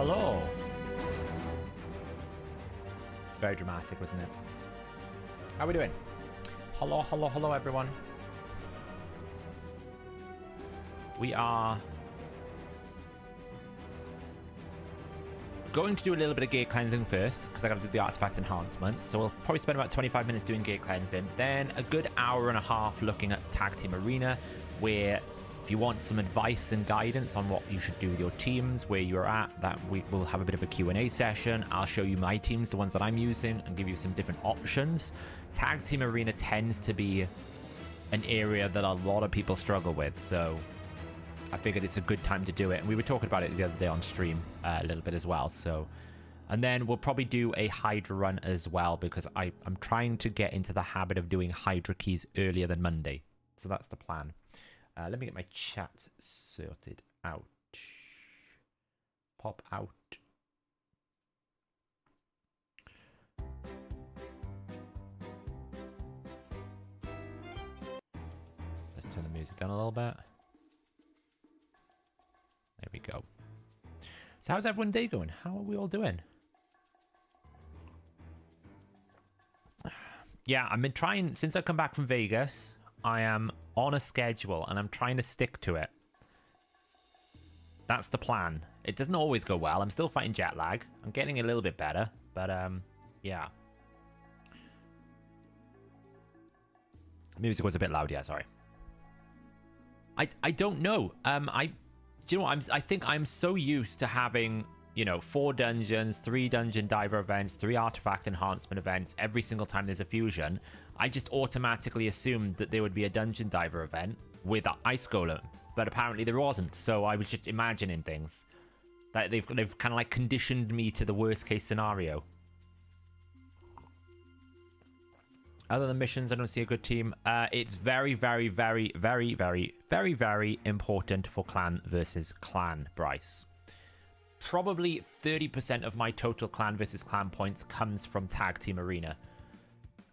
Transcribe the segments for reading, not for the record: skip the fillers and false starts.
hello. It's very dramatic, wasn't it? How are we doing? Hello, hello, hello, everyone. We are going to do a little bit of gate cleansing first, because I got to do the artifact enhancement. So we'll probably spend about 25 minutes doing gate cleansing. Then a good hour and a half looking at Tag Team Arena, where if you want some advice and guidance on what you should do with your teams, where you're at, that we will have a bit of a Q&A session. I'll show you my teams, the ones that I'm using, and give you some different options. Tag Team Arena tends to be an area that a lot of people struggle with, so I figured it's a good time to do it. And we were talking about it the other day on stream a little bit as well. So, and then we'll probably do a Hydra run as well, because I'm trying to get into the habit of doing Hydra keys earlier than Monday. So that's the plan. Let me get my chat sorted out. Pop out. Let's turn the music down a little bit. There we go. So how's everyone's day going? How are we all doing? Yeah, I've been trying, since I've come back from Vegas, I am on a schedule and I'm trying to stick to it. That's the plan. It doesn't always go well. I'm still fighting jet lag. I'm getting a little bit better, but yeah. Music was a bit loud, yeah, sorry. I don't know. Do you know what? I think I'm so used to having, you know, 4 dungeons, 3 dungeon diver events, 3 artifact enhancement events every single time there's a fusion. I just automatically assumed that there would be a dungeon diver event with ice golem, but apparently there wasn't. So I was just imagining things. That they've kind of like conditioned me to the worst case scenario. Other than missions, I don't see a good team. It's very, very, very, very, very, very, very important for clan versus clan, Bryce. Probably 30% of my total clan versus clan points comes from Tag Team Arena.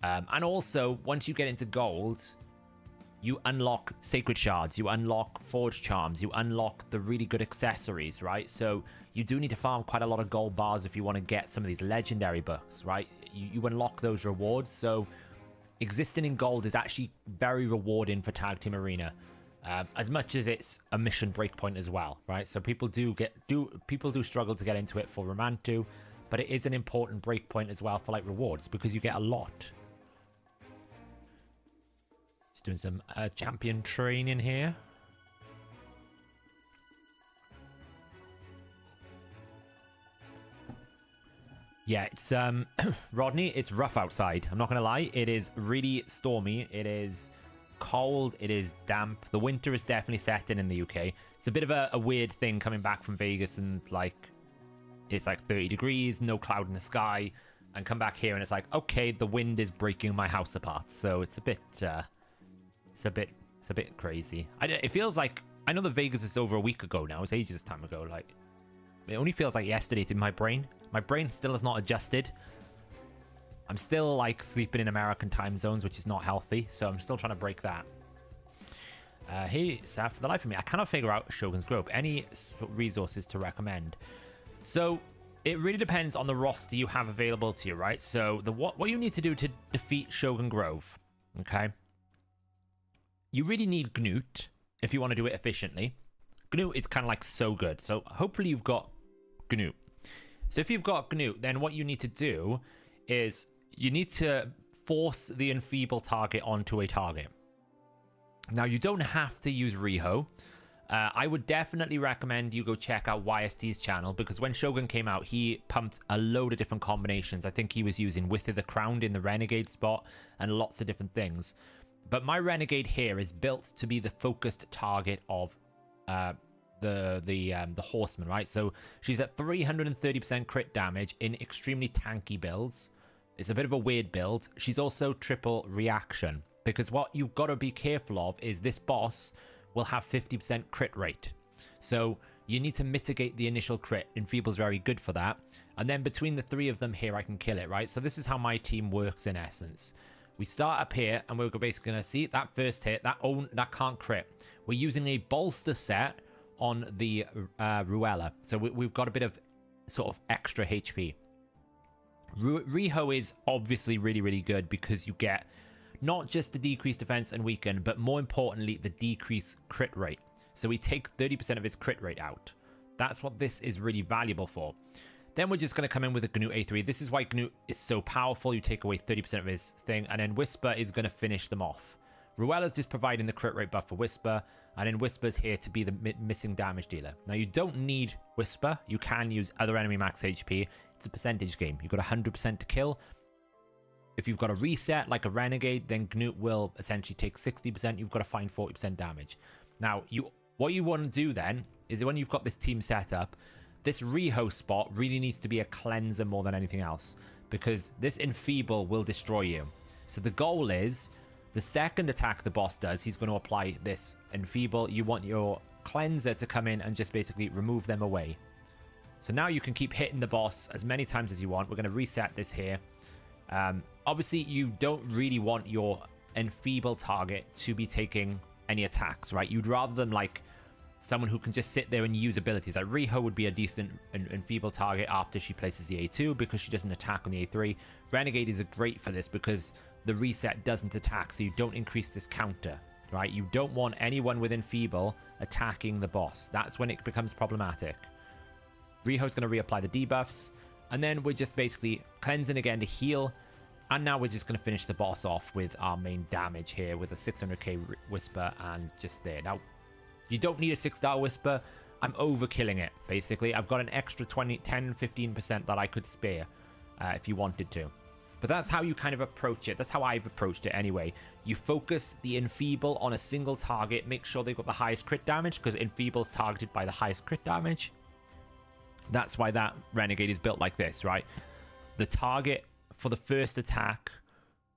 And also, once you get into gold, you unlock sacred shards, you unlock forge charms, you unlock the really good accessories, right? So you do need to farm quite a lot of gold bars if you want to get some of these legendary books, right? You unlock those rewards. So existing in gold is actually very rewarding for Tag Team Arena. As much as it's a mission breakpoint as well, right? So people do struggle to get into it for Romantu, but it is an important breakpoint as well for like rewards, because you get a lot. Just doing some champion training here. Yeah, it's Rodney, it's rough outside. I'm not gonna lie, it is really stormy. It is cold, it is damp. The winter is definitely setting in the UK. It's a bit of a weird thing coming back from Vegas, and like it's like 30 degrees, no cloud in the sky, and come back here and it's like, okay, the wind is breaking my house apart. So it's a bit crazy. It feels like, I know that Vegas is over a week ago now. It's ages time ago. Like, it only feels like yesterday in my brain. My brain still has not adjusted. I'm still like sleeping in American time zones, which is not healthy. So I'm still trying to break that. Hey, Saf, for the life of me, I cannot figure out Shogun's Grove. Any resources to recommend? So it really depends on the roster you have available to you, right? So what you need to do to defeat Shogun Grove, okay? You really need Gnut if you want to do it efficiently. Gnut is kind of like so good. So hopefully you've got Gnut. So if you've got Gnut, then what you need to do is you need to force the enfeeble target onto a target. Now, you don't have to use Riho. I would definitely recommend you go check out YST's channel, because when Shogun came out, he pumped a load of different combinations. I think he was using Wither the Crowned in the Renegade spot and lots of different things. But my Renegade here is built to be the focused target of the Horseman, right? So she's at 330% crit damage in extremely tanky builds. It's a bit of a weird build. She's also triple reaction, because what you've got to be careful of is this boss will have 50% crit rate. So you need to mitigate the initial crit. Enfeeble's very good for that. And then between the 3 of them here, I can kill it, right? So this is how my team works in essence. We start up here and we're basically going to see that first hit, that can't crit. We're using a bolster set on the Ruella. So we've got a bit of sort of extra HP. Riho is obviously really, really good because you get not just the decreased defense and weaken, but more importantly, the decreased crit rate. So we take 30% of his crit rate out. That's what this is really valuable for. Then we're just going to come in with a Gnut A3. This is why Gnut is so powerful. You take away 30% of his thing, and then Whisper is going to finish them off. Ruella's just providing the crit rate buff for Whisper, and then Whisper's here to be the missing damage dealer. Now, you don't need Whisper. You can use other enemy max HP. It's a percentage game. You've got 100% to kill. If you've got a reset like a Renegade, then Gnut will essentially take 60%. You've got to find 40% damage. Now, what you want to do then is when you've got this team set up, this Riho spot really needs to be a cleanser more than anything else, because this Enfeeble will destroy you. So the goal is, the second attack the boss does, he's going to apply this Enfeeble. You want your cleanser to come in and just basically remove them away. So now you can keep hitting the boss as many times as you want. We're going to reset this here. Obviously, you don't really want your Enfeeble target to be taking any attacks, right? You'd rather them like someone who can just sit there and use abilities. Like Riho would be a decent Enfeeble target after she places the A2 because she doesn't attack on the A3. Renegade is great for this because the reset doesn't attack, so you don't increase this counter, right? You don't want anyone with Enfeeble attacking the boss. That's when it becomes problematic. Riho's going to reapply the debuffs, and then we're just basically cleansing again to heal, and now we're just going to finish the boss off with our main damage here with a 600k Whisper and just there. Now, you don't need a 6-star Whisper. I'm overkilling it, basically. I've got an extra 10-15% that I could spare if you wanted to. But that's how you kind of approach it. That's how I've approached it anyway. You focus the Enfeeble on a single target. Make sure they've got the highest crit damage, because Enfeeble's targeted by the highest crit damage. That's why that Renegade is built like this, right? The target for the first attack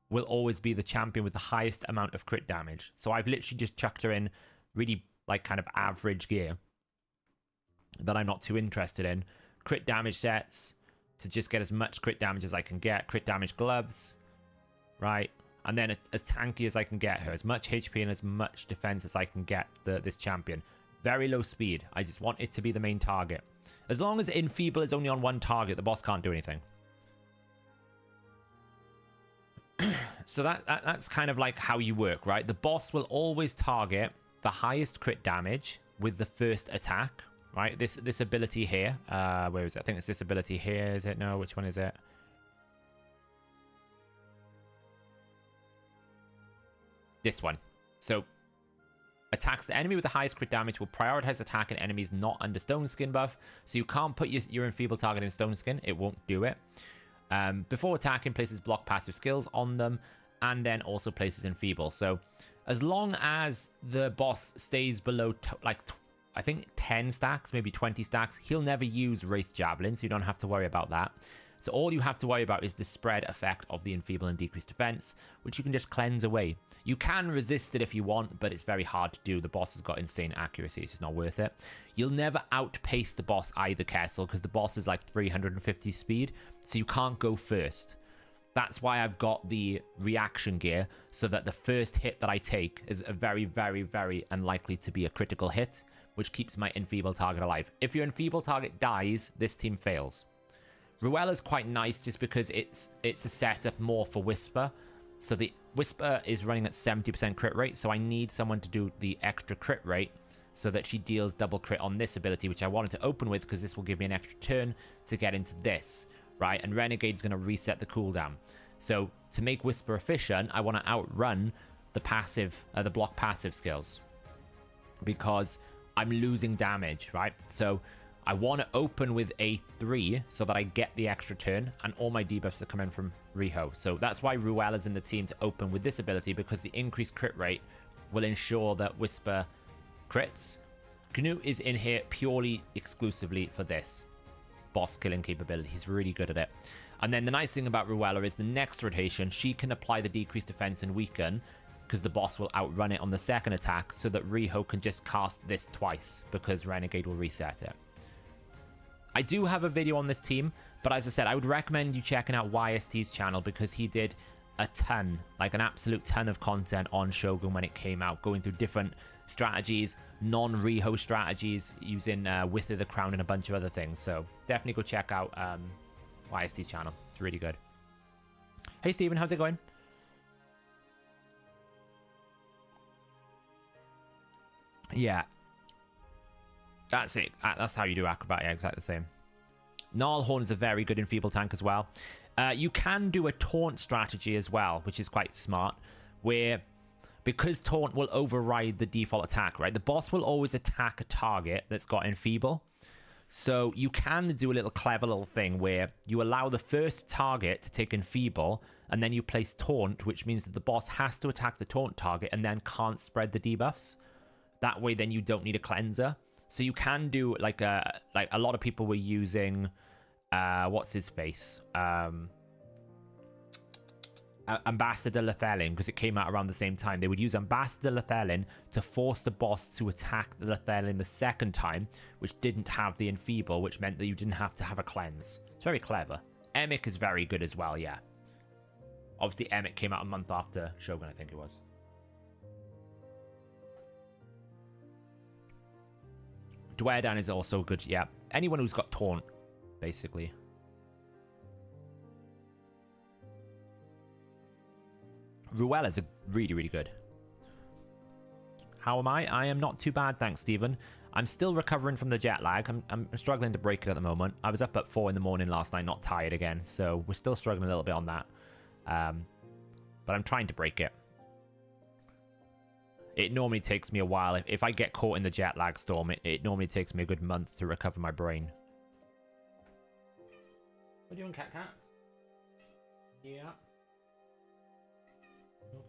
will always be the champion with the highest amount of crit damage. So I've literally just chucked her in really like kind of average gear that I'm not too interested in. Crit damage sets to just get as much crit damage as I can get. Crit damage gloves, right? And then as tanky as I can get her. As much HP and as much defense as I can get this champion. Very low speed. I just want it to be the main target. As long as Enfeeble is only on one target, the boss can't do anything. So that's kind of like how you work, right? The boss will always target the highest crit damage with the first attack, right? This ability here, where is it? I think it's this ability here, is it? No, which one is it? This one. So attacks the enemy with the highest crit damage will prioritize attacking enemies not under Stone Skin buff. So you can't put your Enfeeble target in Stone Skin. It won't do it. Before attacking, places block passive skills on them, and then also places Enfeeble. So as long as the boss stays below, I think 10 stacks, maybe 20 stacks, he'll never use Wraith Javelin, so you don't have to worry about that. So all you have to worry about is the spread effect of the Enfeeble and decreased defense, which you can just cleanse away. You can resist it if you want, but it's very hard to do. The boss has got insane accuracy. It's just not worth it. You'll never outpace the boss either, Kessel, because the boss is like 350 speed, so you can't go first. That's why I've got the reaction gear, so that the first hit that I take is a very, very, very unlikely to be a critical hit, which keeps my Enfeeble target alive. If your Enfeeble target dies, this team fails. Ruella's quite nice just because it's a setup more for Whisper. So the Whisper is running at 70% crit rate, so I need someone to do the extra crit rate so that she deals double crit on this ability, which I wanted to open with because this will give me an extra turn to get into this, right? And Renegade's going to reset the cooldown. So to make Whisper efficient, I want to outrun the passive, the block passive skills, because I'm losing damage, right? So I want to open with A3 so that I get the extra turn, and all my debuffs are coming from Riho. So that's why Ruella's in the team to open with this ability, because the increased crit rate will ensure that Whisper crits. Gnut is in here purely exclusively for this boss killing capability. He's really good at it. And then the nice thing about Ruella is the next rotation, she can apply the decreased defense and weaken, because the boss will outrun it on the second attack, so that Riho can just cast this twice, because Renegade will reset it. I do have a video on this team, but as I said, I would recommend you checking out YST's channel, because he did a ton, like an absolute ton of content on Shogun when it came out, going through different strategies, non-reho strategies, using Width of the Crown and a bunch of other things. So definitely go check out YSD's channel. It's really good. Hey, Steven, how's it going? Yeah. That's it. That's how you do Acrobat. Yeah, exactly the same. Gnarlhorn is a very good enfeeble tank as well. You can do a taunt strategy as well, which is quite smart, where because taunt will override the default attack, right? The boss will always attack a target that's got enfeeble. So you can do a little clever little thing where you allow the first target to take enfeeble, and then you place taunt, which means that the boss has to attack the taunt target and then can't spread the debuffs. That way, then you don't need a cleanser. So you can do like a lot of people were using what's his face? Ambassador Lethelin, because it came out around the same time. They would use Ambassador Lethelin to force the boss to attack the Lethelin the second time, which didn't have the enfeeble, which meant that you didn't have to have a cleanse. It's very clever. Emic is very good as well, yeah. Obviously, Emic came out a month after Shogun, I think it was. Dwedan is also good, yeah. Anyone who's got taunt, basically. Ruella's really, really good. How am I? I am not too bad, thanks, Stephen. I'm still recovering from the jet lag. I'm struggling to break it at the moment. I was up at 4 in the morning last night, not tired again, so we're still struggling a little bit on that. But I'm trying to break it. It normally takes me a while. If I get caught in the jet lag storm, it normally takes me a good month to recover my brain. What are you doing, Cat? Yeah.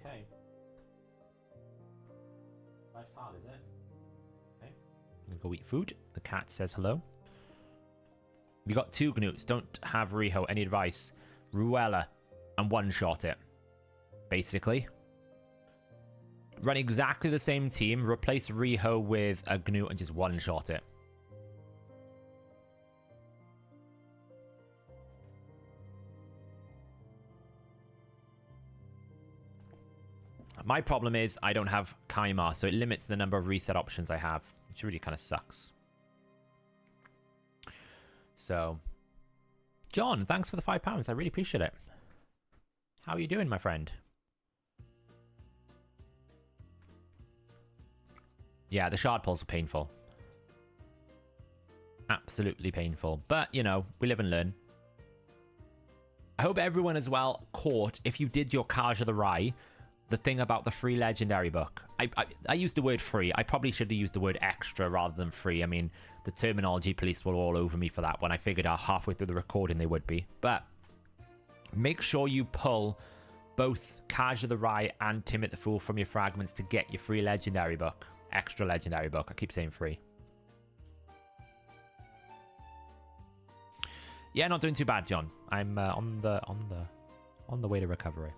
Okay. Life's hard, is it? Okay. I'm gonna go eat food. The cat says hello. We got 2 Gnoots. Don't have Riho. Any advice? Ruella and one-shot it. Basically. Run exactly the same team. Replace Riho with a Gnoot and just one-shot it. My problem is I don't have Kaimar, so it limits the number of reset options I have, which really kind of sucks. So, John, thanks for the £5. I really appreciate it. How are you doing, my friend? Yeah, the shard pulls are painful. Absolutely painful. But, you know, we live and learn. I hope everyone as well caught, if you did your Kaja the Rai, the thing about the free legendary book. I used the word free. I probably should have used the word extra rather than free. I mean, the terminology police were all over me for that one. I figured out halfway through the recording they would be. But make sure you pull both Kaja the Rai and Timid the Fool from your fragments to get your free legendary book. Extra legendary book. I keep saying free. Yeah, not doing too bad, John. I'm on the way to recovery.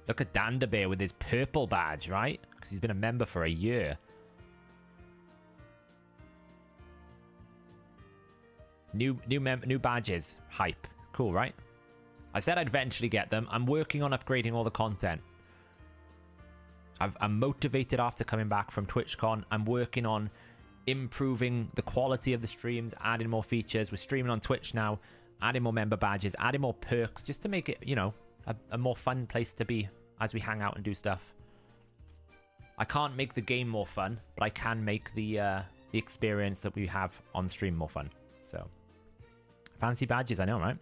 Look at Dandabear with his purple badge, right? Because he's been a member for a year. New badges. Hype. Cool, right? I said I'd eventually get them. I'm working on upgrading all the content. I'm motivated after coming back from TwitchCon. I'm working on improving the quality of the streams, adding more features. We're streaming on Twitch now, adding more member badges, adding more perks, just to make it, you know, a more fun place to be as we hang out and do stuff. I can't make the game more fun, but I can make the experience that we have on stream more fun. So, fancy badges, I know, right?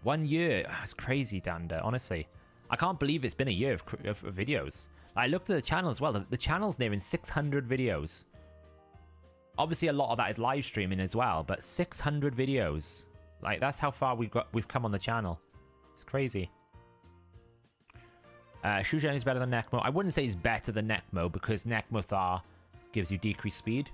1 year. It's crazy, Danda, honestly. I can't believe it's been a year of videos. I looked at the channel as well. The channel's nearing 600 videos. Obviously, a lot of that is live streaming as well, but 600 videos. Like, that's how far we've come on the channel. It's crazy. Shujen is better than Nekmo. I wouldn't say he's better than Nekmo because Nekmothar gives you decreased speed.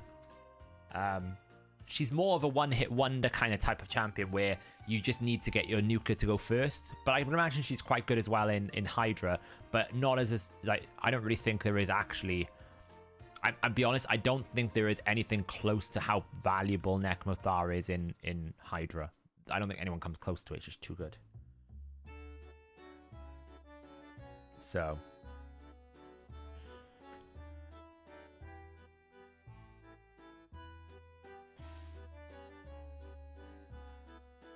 She's more of a one-hit wonder kind of type of champion where you just need to get your nuker to go first. But I would imagine she's quite good as well in Hydra, but not as like, I don't really think there is actually... I'll be honest, I don't think there is anything close to how valuable Nekmothar is in Hydra. I don't think anyone comes close to it. It's just too good. So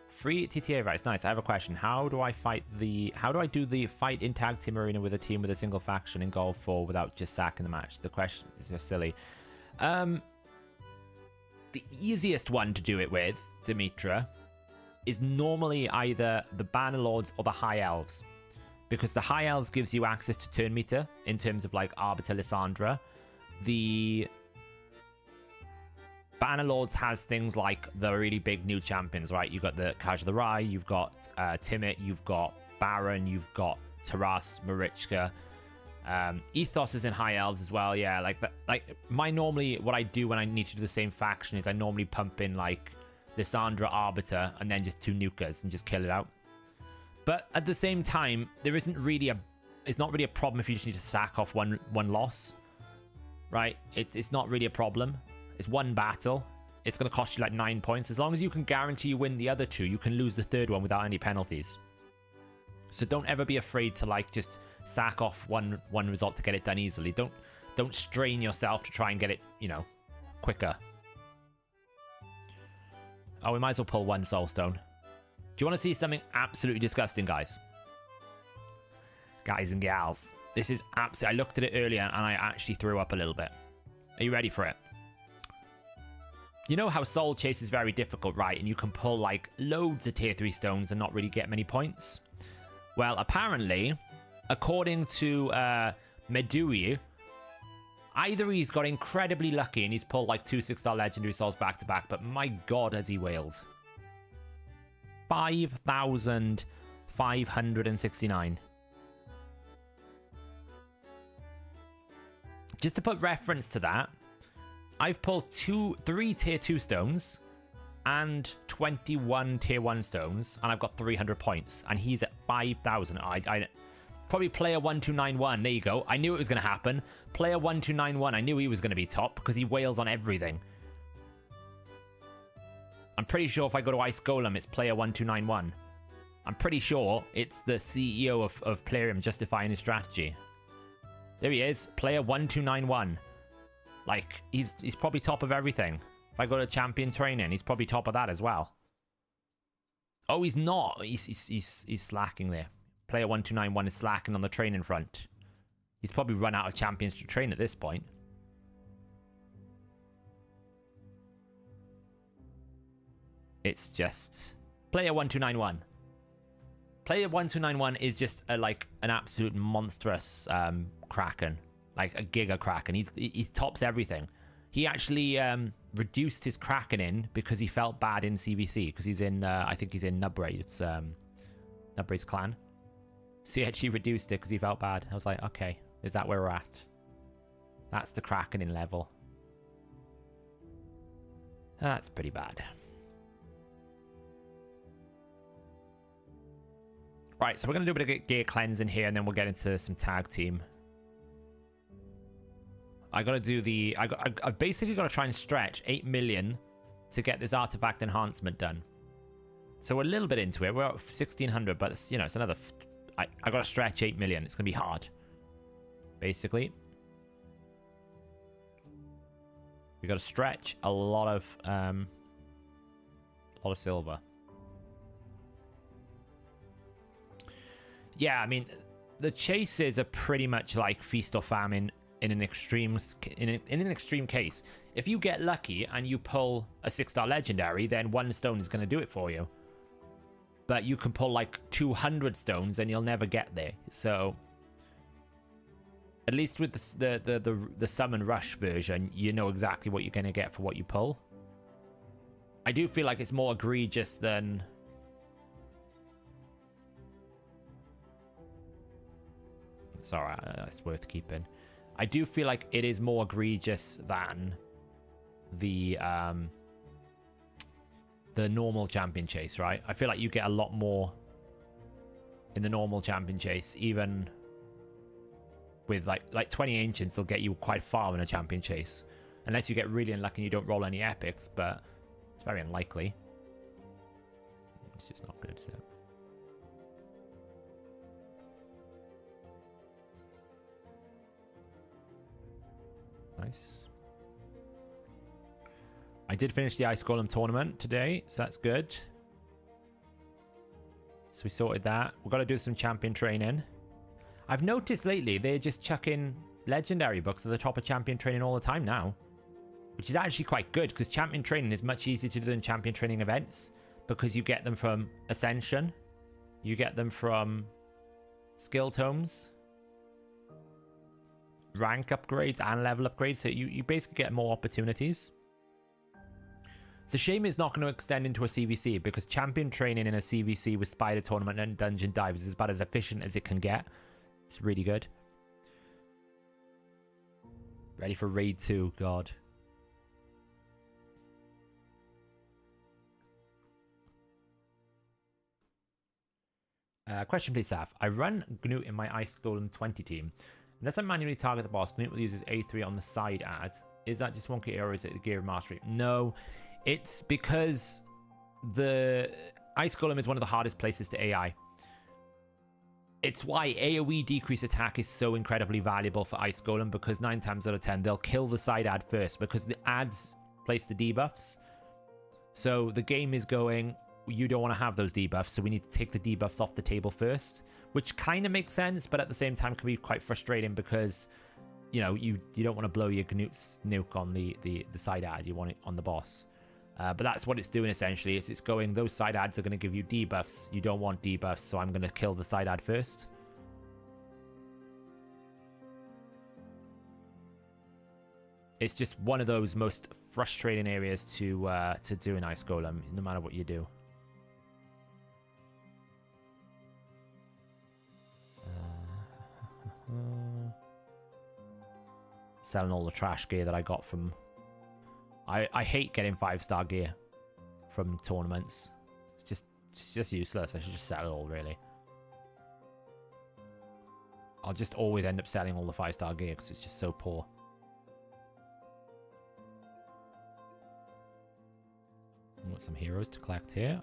free TTA rights, nice. I have a question. How do I do the fight in tag team arena with a team with a single faction in Gold 4 without just sacking the match? The question is just silly. The easiest one to do it with, Dimitra, is normally either the Bannerlords or the High Elves. Because the High Elves gives you access to turn meter in terms of like Arbiter Lysandra. The Bannerlords has things like the really big new champions, right? You've got the Kaja the Rai, you've got Timit, you've got Baron, you've got Taras, Marichka. Ethos is in High Elves as well, yeah. Like what I do when I need to do the same faction is I normally pump in like Lysandra, Arbiter, and then just 2 nukers and just kill it out. But at the same time, it's not really a problem if you just need to sack off one loss, right? It's not really a problem. It's one battle. It's going to cost you like 9 points. As long as you can guarantee you win the other 2, you can lose the 3rd one without any penalties. So don't ever be afraid to like just sack off one result to get it done easily. Don't strain yourself to try and get it, quicker. Oh, we might as well pull 1 soulstone. Do you want to see something absolutely disgusting, guys? Guys and gals. This is absolutely... I looked at it earlier and I actually threw up a little bit. Are you ready for it? You know how Soul Chase is very difficult, right? And you can pull like loads of tier 3 stones and not really get many points? Well, apparently, according to Medui, either he's got incredibly lucky and he's pulled like 2 6-star legendary souls back to back, but my god has he wailed. 5,569. Just to put reference to that, I've pulled 3 tier 2 stones and 21 tier 1 stones, and I've got 300 points, and he's at 5,000. I probably player 1291. There you go. I knew it was going to happen. Player 1291. I knew he was going to be top because he wails on everything. I'm pretty sure if I go to Ice Golem, it's player 1291. I'm pretty sure it's the CEO of Plarium justifying his strategy. There he is, player 1291. Like, he's probably top of everything. If I go to champion training, he's probably top of that as well. Oh, he's not. He's slacking there. Player 1291 is slacking on the training front. He's probably run out of champions to train at this point. It's just player 1291. Player 1291 is just an absolute monstrous Kraken, like a Giga Kraken. He tops everything. He actually reduced his Kraken in because he felt bad in CVC because he's in I think he's in Nubraid. It's Nubraid's clan. So he actually reduced it because he felt bad. I was like, okay, is that where we're at? That's the Kraken in level. That's pretty bad. Right, so we're going to do a bit of gear cleansing here, and then we'll get into some tag team. I got to do the... I've basically got to try and stretch 8 million to get this artifact enhancement done. So we're a little bit into it. We're at 1,600, but it's, it's another... I got to stretch 8 million. It's going to be hard, basically. We got to stretch a lot of silver. Yeah, I mean, the chases are pretty much like feast or famine in an extreme case. If you get lucky and you pull a 6-star legendary, then 1 stone is going to do it for you. But you can pull like 200 stones and you'll never get there. So at least with the summon rush version, you know exactly what you're going to get for what you pull. I do feel like it's more egregious than... It's alright, it's worth keeping. I do feel like it is more egregious than the normal champion chase, right? I feel like you get a lot more in the normal champion chase, even with like 20 ancients will get you quite far in a champion chase. Unless you get really unlucky and you don't roll any epics, but it's very unlikely. It's just not good, is it? Nice. I did finish the Ice Golem tournament today, so that's good. So we sorted that. We've got to do some champion training. I've noticed lately they're just chucking legendary books at the top of champion training all the time now, which is actually quite good because champion training is much easier to do than champion training events because you get them from Ascension, you get them from skill tomes, rank upgrades and level upgrades, so you basically get more opportunities. It's a shame it's not going to extend into a CVC because champion training in a CVC with Spider Tournament and Dungeon Dives is about as efficient as it can get. It's really good. Ready for Raid 2, God. Question please, Saf. I run Gnut in my Ice Golem 20 team. Unless I manually target the boss, Gnut will use his A3 on the side ad. Is that just 1k or is it the Gear of Mastery? No. It's because the Ice Golem is one of the hardest places to AI. It's why AoE decrease attack is so incredibly valuable for Ice Golem, because 9 times out of 10 they'll kill the side ad first because the ads place the debuffs. So the game is going, you don't want to have those debuffs, so we need to take the debuffs off the table first, which kind of makes sense, but at the same time can be quite frustrating because, you know, you don't want to blow your Gnut's nuke on the side ad, you want it on the boss. But that's what it's doing essentially. It's going, those side ads are going to give you debuffs. You don't want debuffs, so I'm going to kill the side ad first. It's just one of those most frustrating areas to do in Ice Golem, no matter what you do. Selling all the trash gear that I got from... I hate getting 5-star gear from tournaments. It's just useless. I should just sell it all, really. I'll just always end up selling all the 5-star gear because it's just so poor. Got some heroes to collect here.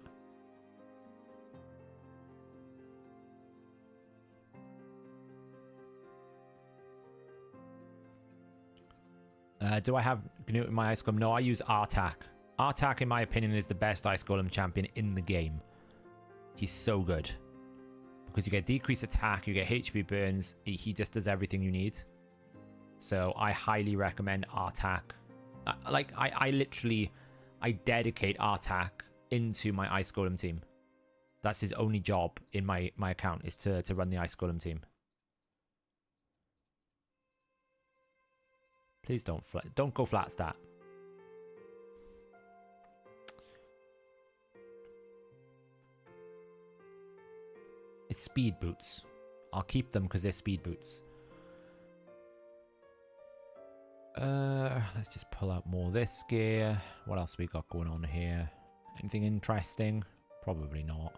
Do I have Gnut in my Ice Golem? No, I use Artak. Artak, in my opinion, is the best Ice Golem champion in the game. He's so good. Because you get decreased attack, you get HP burns, he just does everything you need. So I highly recommend Artak. I dedicate Artak into my Ice Golem team. That's his only job in my account, is to run the Ice Golem team. Please don't go flat stat. It's speed boots. I'll keep them because they're speed boots. Let's just pull out more of this gear. What else we got going on here? Anything interesting? Probably not.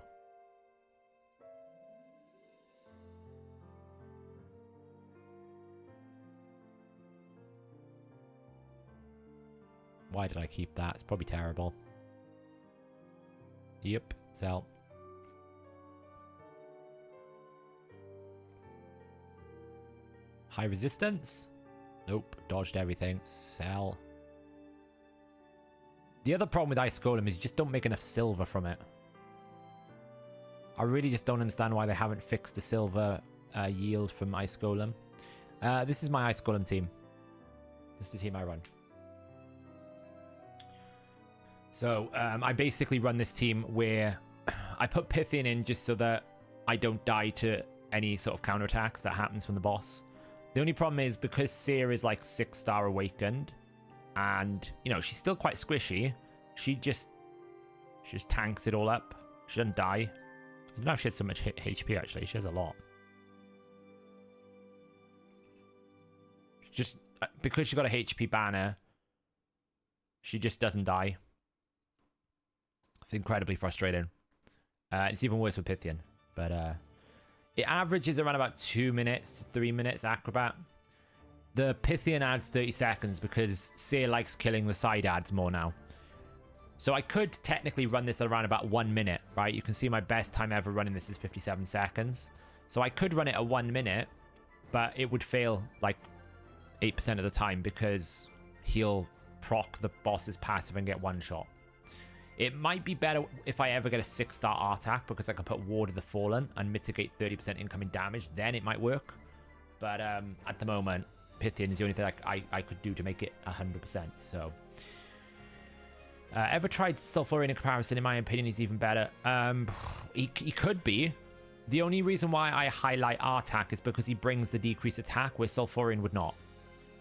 Why did I keep that? It's probably terrible. Yep, sell. High resistance? Nope, dodged everything. Sell. The other problem with Ice Golem is you just don't make enough silver from it. I really just don't understand why they haven't fixed the silver yield from Ice Golem. This is my Ice Golem team. This is the team I run. So I basically run this team where I put Pythian in just so that I don't die to any sort of counterattacks that happens from the boss. The only problem is because Seer is like 6-star awakened and, you know, she's still quite squishy. She just tanks it all up. She doesn't die. I don't know if she has so much HP actually. She has a lot. Just because she got a HP banner, she just doesn't die. It's incredibly frustrating. It's even worse with Pythian. But it averages around about 2 minutes to 3 minutes Acrobat. The Pythian adds 30 seconds because Seer likes killing the side ads more now. So I could technically run this at around about 1 minute, right? You can see my best time ever running this is 57 seconds. So I could run it at 1 minute, but it would fail like 8% of the time because he'll proc the boss's passive and get one shot. It might be better if I ever get a 6-star attack because I can put Ward of the Fallen and mitigate 30% incoming damage. Then it might work. But at the moment, Pythian is the only thing I could do to make it 100%. So, ever tried Sulfurion in comparison? In my opinion, he's even better. He could be. The only reason why I highlight Artak is because he brings the decreased attack where Sulfurion would not.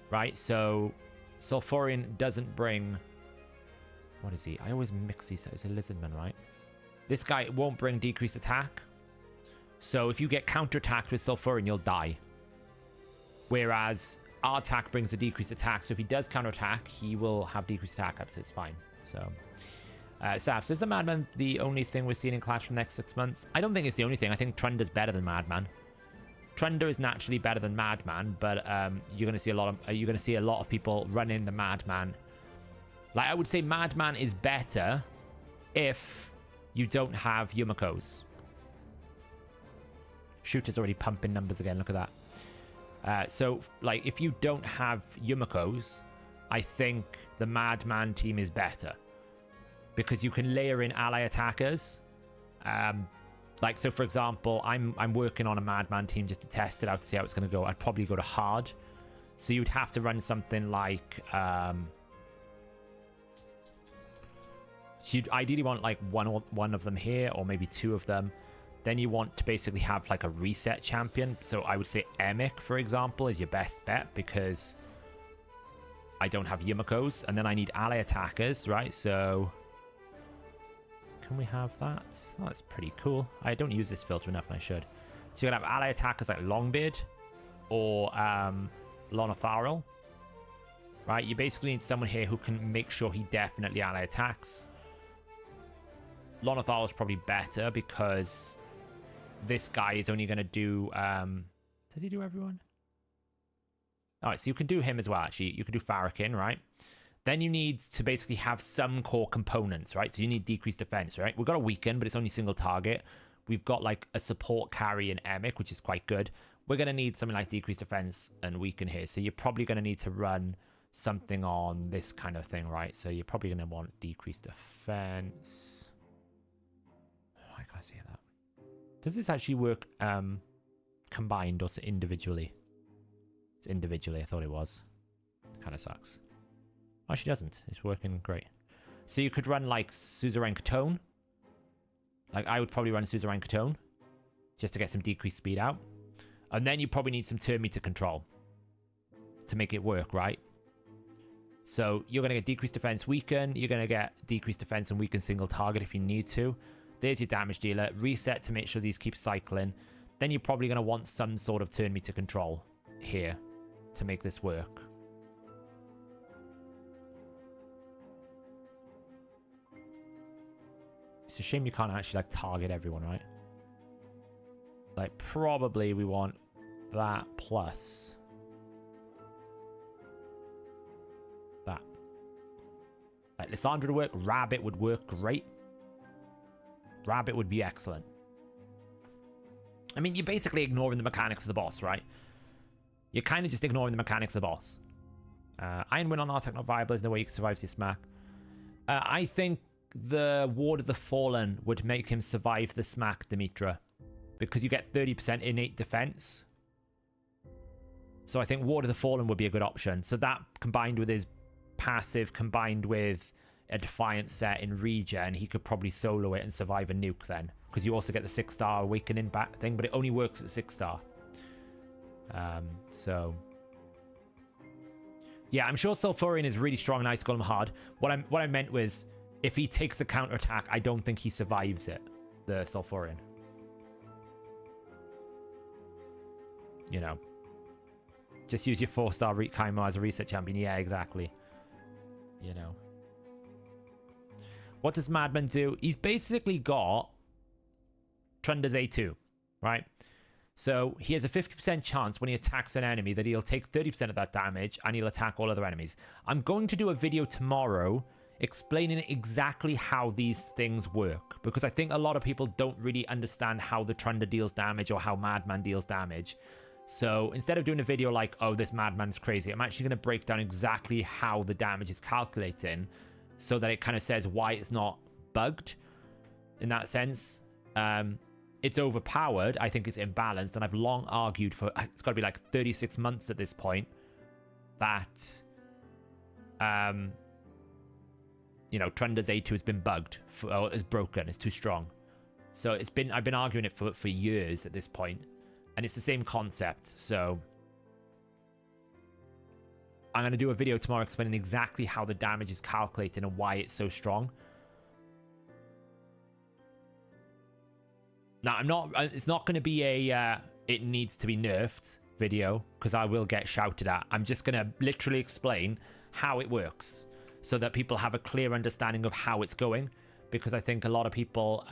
Right? So, Sulfurion doesn't bring... What is he? I always mix these. It's a Lizardman, right? This guy won't bring decreased attack. So, if you get counterattacked with Sulfurion, you'll die. Whereas Artak brings a decreased attack, so if he does counterattack, he will have decreased attack up, so it's fine. So, Saf, so is the Madman the only thing we're seeing in Clash for the next 6 months? I don't think it's the only thing. I think Trunder's better than Madman. Trunder is naturally better than Madman, but you're going to see a lot of people running the Madman. Like, I would say Madman is better if you don't have Yumiko's. Shooter's already pumping numbers again. Look at that. So, like, if you don't have Yumiko's, I think the Madman team is better. Because you can layer in ally attackers. Like, so for example, I'm working on a Madman team just to test it out to see how it's going to go. I'd probably go to hard. So you'd have to run something like... you'd ideally want like one of them here, or maybe 2 of them. Then you want to basically have like a reset champion. So I would say Emic, for example, is your best bet because I don't have Yumiko's. And then I need ally attackers, right? So can we have that? Oh, that's pretty cool. I don't use this filter enough and I should. So you're going to have ally attackers like Longbeard or Lonotharil, right? You basically need someone here who can make sure he definitely ally attacks. Lonotharil is probably better because... this guy is only going to do... does he do everyone? Alright, so you can do him as well, actually. You can do Farrakhan, right? Then you need to basically have some core components, right? So you need decreased defense, right? We've got a weaken, but it's only single target. We've got like a support carry in Emic, which is quite good. We're going to need something like decreased defense and weaken here. So you're probably going to need to run something on this kind of thing, right? So you're probably going to want decreased defense. Oh, I can't see that. Does this actually work combined or individually? It's individually, I thought it was. Kind of sucks. Actually doesn't. It's working great. So you could run like Suzerain Catone. Like I would probably run Suzerain Catone just to get some decreased speed out. And then you probably need some turn meter control to make it work, right? So you're going to get decreased defense weaken. You're going to get decreased defense and weaken single target if you need to. There's your damage dealer. Reset to make sure these keep cycling. Then you're probably going to want some sort of turn meter control here to make this work. It's a shame you can't actually like target everyone, right? Like probably we want that plus that. Like Lissandra would work. Rabbit would work great. Rabbit would be excellent. I mean, you're basically ignoring the mechanics of the boss, right? You're kind of just ignoring the mechanics of the boss. Iron Win on Artak not viable. There's no way you can survive this smack. I think the Ward of the Fallen would make him survive the smack, Dimitra. Because you get 30% innate defense. So I think Ward of the Fallen would be a good option. So that combined with his passive, combined with a Defiant set in regen, he could probably solo it and survive a nuke then. Because you also get the 6-star awakening back thing, but it only works at 6-star. So yeah, I'm sure Sulfurion is really strong and Ice Golem hard. What I meant was if he takes a counterattack, I don't think he survives it, the Sulfurion. You know. Just use your 4-star Kaima as a reset champion. Yeah, exactly. You know. What does Madman do? He's basically got Trunder's A2, right? So he has a 50% chance when he attacks an enemy that he'll take 30% of that damage and he'll attack all other enemies. I'm going to do a video tomorrow explaining exactly how these things work, because I think a lot of people don't really understand how the Trunder deals damage or how Madman deals damage. So instead of doing a video like, oh, this Madman's crazy, I'm actually going to break down exactly how the damage is calculating so that it kind of says why it's not bugged in that sense. It's overpowered. I think it's imbalanced, and I've long argued for, it's got to be like 36 months at this point, that you know, Trunda's A2 has been bugged, or is broken, it's too strong. So I've been arguing it for years at this point, and it's the same concept. So I'm going to do a video tomorrow explaining exactly how the damage is calculated and why it's so strong. Now, it's not going to be a it needs to be nerfed video, because I will get shouted at. I'm just going to literally explain how it works so that people have a clear understanding of how it's going, because I think a lot of people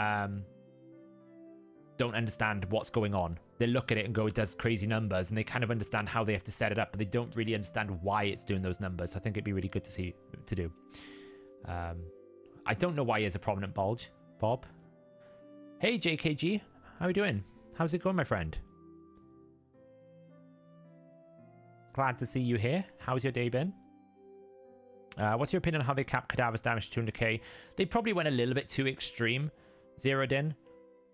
don't understand what's going on. They look at it and go, it does crazy numbers, and they kind of understand how they have to set it up, but they don't really understand why it's doing those numbers. So I think it'd be really good to do. I don't know why he has a prominent bulge, Bob. Hey, JKG. How are you doing? How's it going, my friend? Glad to see you here. How's your day been? What's your opinion on how they capped Cadaver's damage to 200k? They probably went a little bit too extreme, zeroed in.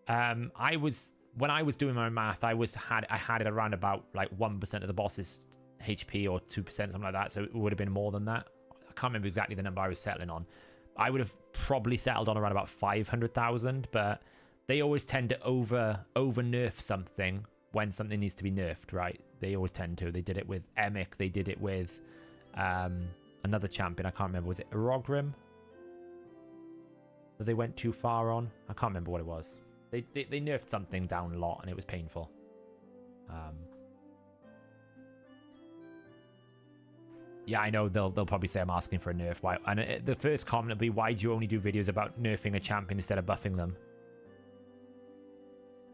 When I was doing my math, I had it around about like 1% of the boss's HP or 2%, something like that. So it would have been more than that. I can't remember exactly the number I was settling on. I would have probably settled on around about 500,000, but they always tend to over nerf something when something needs to be nerfed, right? They always tend to. They did it with Emic. They did it with another champion. I can't remember. Was it Erogrim that they went too far on? I can't remember what it was. They nerfed something down a lot, and it was painful. Yeah, I know they'll probably say I'm asking for a nerf. Why? And the first comment will be, why do you only do videos about nerfing a champion instead of buffing them?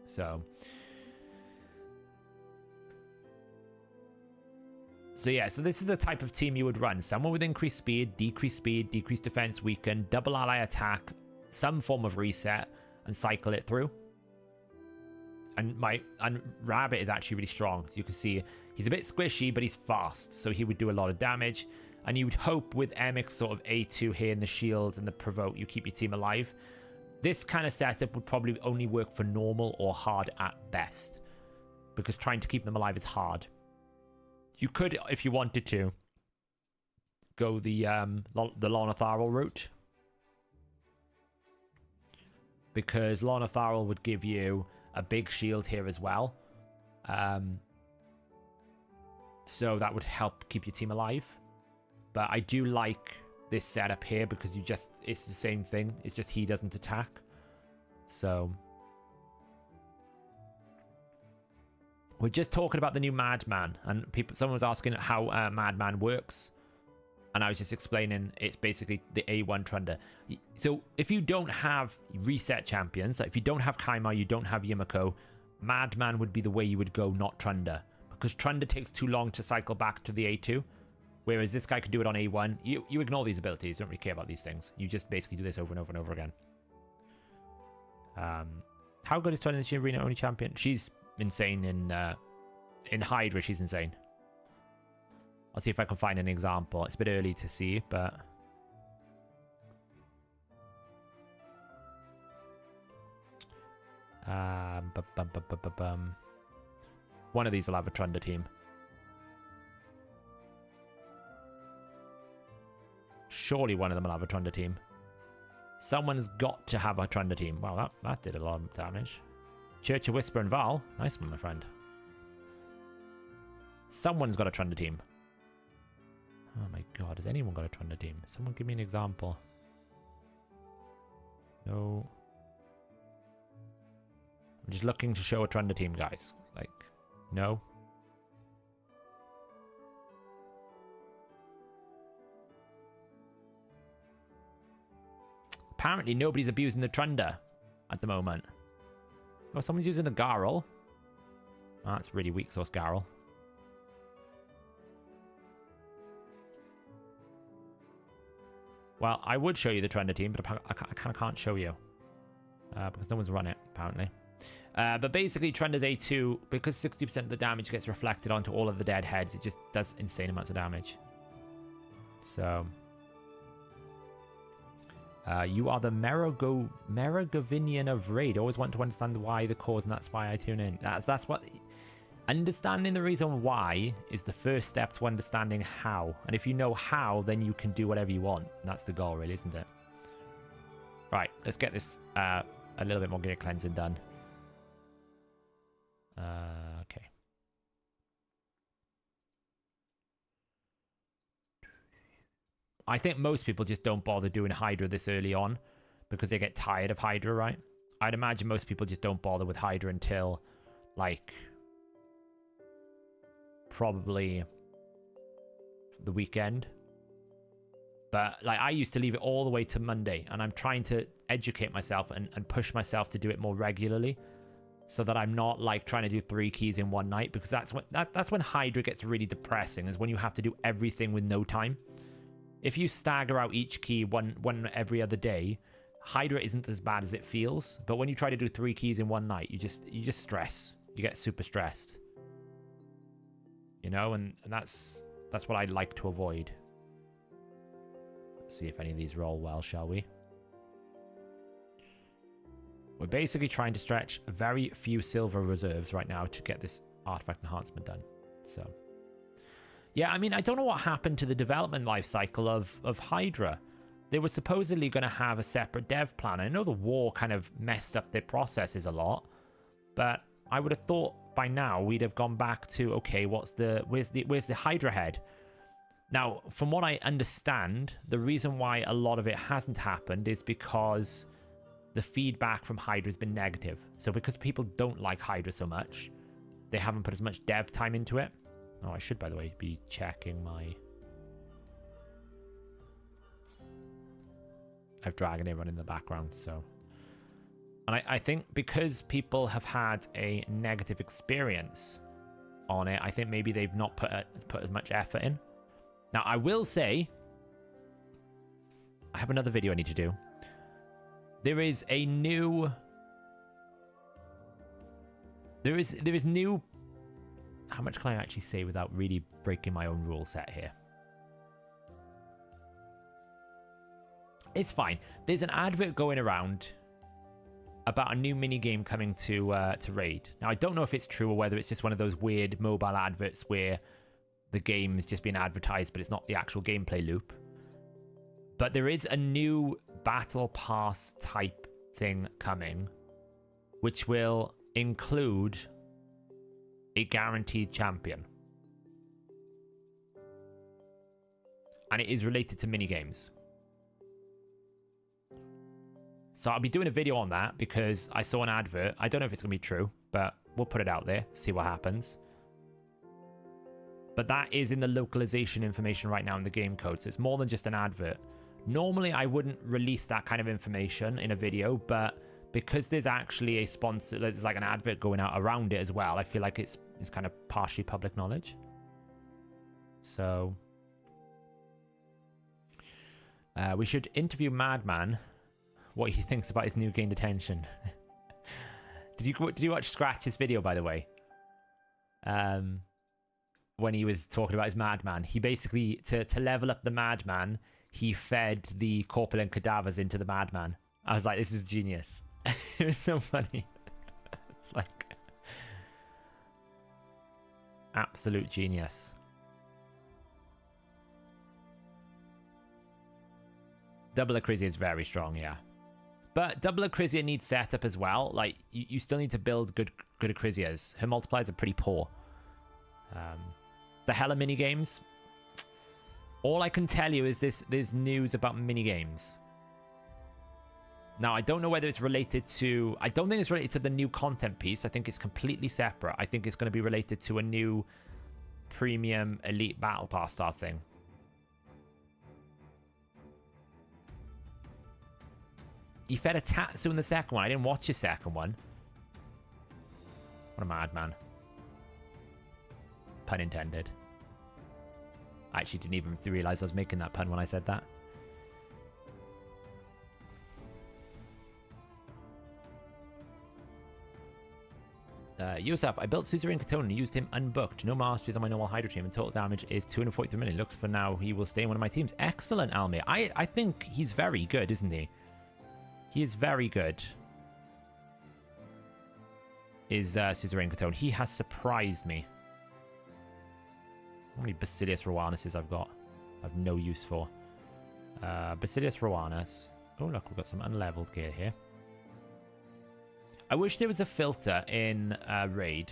So yeah, so this is the type of team you would run. Someone with increased speed, decreased defense, weaken, double ally attack, some form of reset, and cycle it through. And Rabbit is actually really strong. You can see he's a bit squishy, but he's fast, so he would do a lot of damage. And you would hope with Emic's sort of A2 here and the shield and the provoke, you keep your team alive. This kind of setup would probably only work for normal or hard at best, because trying to keep them alive is hard. You could, if you wanted to, go the Lonatharil route, because Lonatharil would give you a big shield here as well. So that would help keep your team alive. But I do like this setup here because it's the same thing. It's just he doesn't attack. So we're just talking about the new Madman, and someone was asking how Madman works, and I was just explaining it's basically the A1 Trunda. So if you don't have reset champions, like if you don't have Kaima, you don't have Yumiko, Madman would be the way you would go, not Trunda, because Trunda takes too long to cycle back to the A2, whereas this guy could do it on A1. You ignore these abilities, don't really care about these things. You just basically do this over and over and over again. How good is Trunda as the arena only champion? She's insane in Hydra. She's insane. I'll see if I can find an example. It's a bit early to see, but one of these will have a Trunda team. Surely one of them will have a Trunda team. Someone's got to have a Trunda team. Well, that did a lot of damage. Church of Whisper and Val. Nice one, my friend. Someone's got a Trunda team. Oh my god, has anyone got a Trunda team? Someone give me an example. No. I'm just looking to show a Trunda team, guys. Like, no. Apparently nobody's abusing the Trunda at the moment. Oh, someone's using the Garl. Oh, that's really weak sauce Garl. Well, I would show you the Trunda team, but I kind of can't show you. Because no one's run it, apparently. But basically, Trender's A2, because 60% of the damage gets reflected onto all of the dead heads, it just does insane amounts of damage. So... you are the Merovingian of Raid. Always want to understand the why, the cause, and that's why I tune in. That's what... Understanding the reason why is the first step to understanding how. And if you know how, then you can do whatever you want. And that's the goal, really, isn't it? Right, let's get this a little bit more gear cleansing done. Okay. I think most people just don't bother doing Hydra this early on because they get tired of Hydra, right? I'd imagine most people just don't bother with Hydra until, like, probably the weekend. But, like, I used to leave it all the way to Monday, and I'm trying to educate myself and push myself to do it more regularly so that I'm not, like, trying to do 3 keys in one night, because that's when Hydra gets really depressing, is when you have to do everything with no time. If you stagger out each key one every other day, Hydra isn't as bad as it feels. But when you try to do 3 keys in one night, you just stress. You get super stressed. You know, and that's what I'd like to avoid. Let's see if any of these roll well, shall we? We're basically trying to stretch very few silver reserves right now to get this artifact enhancement done. So... yeah, I mean, I don't know what happened to the development life cycle of Hydra. They were supposedly going to have a separate dev plan. I know the war kind of messed up their processes a lot, but I would have thought by now we'd have gone back to, okay, where's the Hydra head? Now, from what I understand, the reason why a lot of it hasn't happened is because the feedback from Hydra has been negative. So because people don't like Hydra so much, they haven't put as much dev time into it. Oh, I should, by the way, be checking my... I have Dragon running in the background, so... And I think because people have had a negative experience on it, I think maybe they've not put as much effort in. Now, I will say... I have another video I need to do. There is a new... There is new... How much can I actually say without really breaking my own rule set here? It's fine. There's an advert going around about a new minigame coming to Raid. Now, I don't know if it's true or whether it's just one of those weird mobile adverts where the game is just being advertised, but it's not the actual gameplay loop. But there is a new Battle Pass type thing coming, which will include a guaranteed champion. And it is related to minigames. So I'll be doing a video on that because I saw an advert. I don't know if it's going to be true, but we'll put it out there, see what happens. But that is in the localization information right now in the game code, so it's more than just an advert. Normally, I wouldn't release that kind of information in a video, but because there's actually a sponsor, there's like an advert going out around it as well, I feel like it's kind of partially public knowledge. So we should interview Madman, what he thinks about his new gained attention. Did you watch Scratch's video, by the way? When he was talking about his Madman, he basically, to level up the Madman, he fed the corpulent cadavers into the Madman. I was like, this is genius. It's so funny. It's like absolute genius. Double Acrizia is very strong, yeah. But Double Acrizia needs setup as well. Like, you still need to build good Acrizias. Her multipliers are pretty poor. The Hella minigames. All I can tell you is there's news about minigames. Now, I don't know whether it's related to... I don't think it's related to the new content piece. I think it's completely separate. I think it's going to be related to a new premium elite battle pass style thing. You fed a Tatsu in the second one. I didn't watch your second one. What a madman. Pun intended. I actually didn't even realize I was making that pun when I said that. Yosef, I built Suzerain Katona and used him unbooked. No masteries on my normal Hydra team, and total damage is 243 million. Looks for now he will stay in one of my teams. Excellent, Almir. I think he's very good, isn't he? He is very good. Is Suzerain Katona. He has surprised me. How many Basilius Rowanuses I've got? I've no use for. Basilius Rowanus. Oh, look, we've got some unleveled gear here. I wish there was a filter in Raid.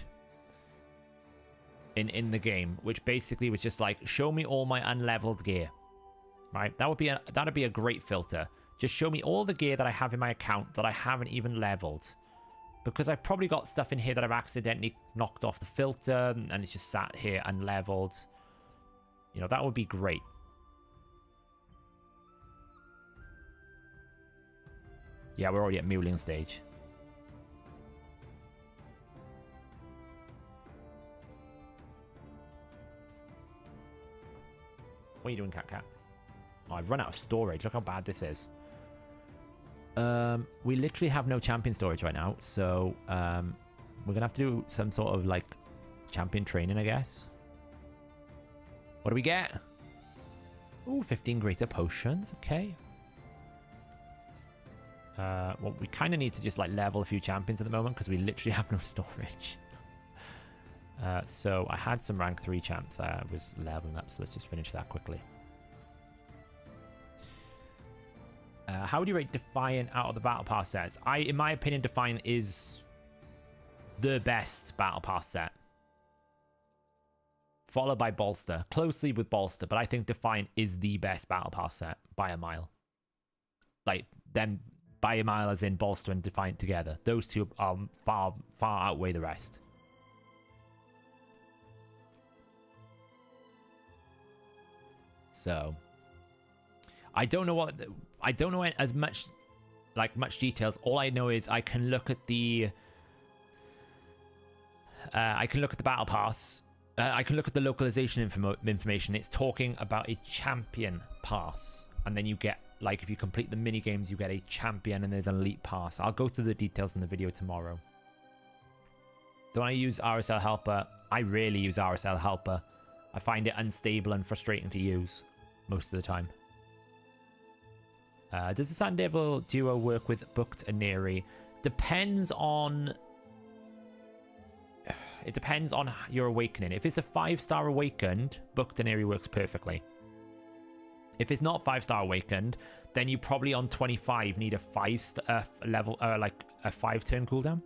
In the game, which basically was just like, show me all my unleveled gear. Right? That'd be a great filter. Just show me all the gear that I have in my account that I haven't even leveled. Because I've probably got stuff in here that I've accidentally knocked off the filter and it's just sat here unleveled. You know, that would be great. Yeah, we're already at Muling stage. What are you doing, Cat? Oh, I've run out of storage. Look how bad this is. We literally have no champion storage right now, so we're gonna have to do some sort of like champion training, I guess. What do we get? Ooh, 15 greater potions. Okay. Well, we kind of need to just like level a few champions at the moment because we literally have no storage. So I had some rank 3 champs I was leveling up, so let's just finish that quickly. How would you rate Defiant out of the Battle Pass sets? In my opinion, Defiant is the best Battle Pass set. Followed by Bolster. Closely with Bolster, but I think Defiant is the best Battle Pass set by a mile. Like, them by a mile as in Bolster and Defiant together. Those two far outweigh the rest. So I don't know as much details. All I know is I can look at the battle pass. I can look at the localization information. It's talking about a champion pass, and then you get, like, if you complete the mini games, you get a champion, and there's an elite pass. I'll go through the details in the video tomorrow. Don't I use RSL Helper? I rarely use RSL Helper. I find it unstable and frustrating to use most of the time. Does the Sun Devil duo work with Booked and Neri? Depends on... It depends on your awakening. If it's a 5-star awakened, Booked and Neri works perfectly. If it's not 5-star awakened, then you probably on 25 need a 5-star level, like a 5-turn cooldown.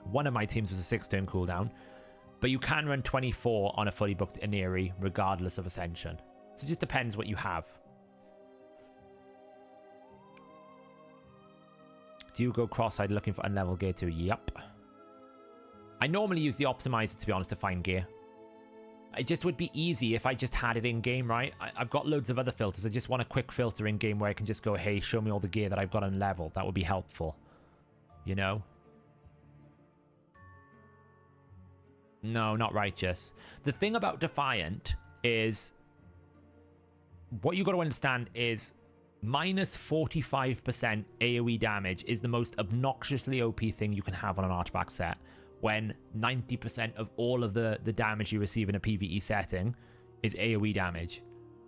One of my teams was a 6-turn cooldown, but you can run 24 on a fully booked Ineri regardless of Ascension. So it just depends what you have. Do you go cross-eyed looking for unleveled gear too? Yep. I normally use the optimizer, to be honest, to find gear. It just would be easy if I just had it in-game, right? I've got loads of other filters. I just want a quick filter in-game where I can just go, hey, show me all the gear that I've got unleveled. That would be helpful. You know? No, not righteous. The thing about Defiant is... What you got to understand is... minus 45% AoE damage is the most obnoxiously OP thing you can have on an artifact set, when 90% of all of the damage you receive in a PvE setting is AoE damage.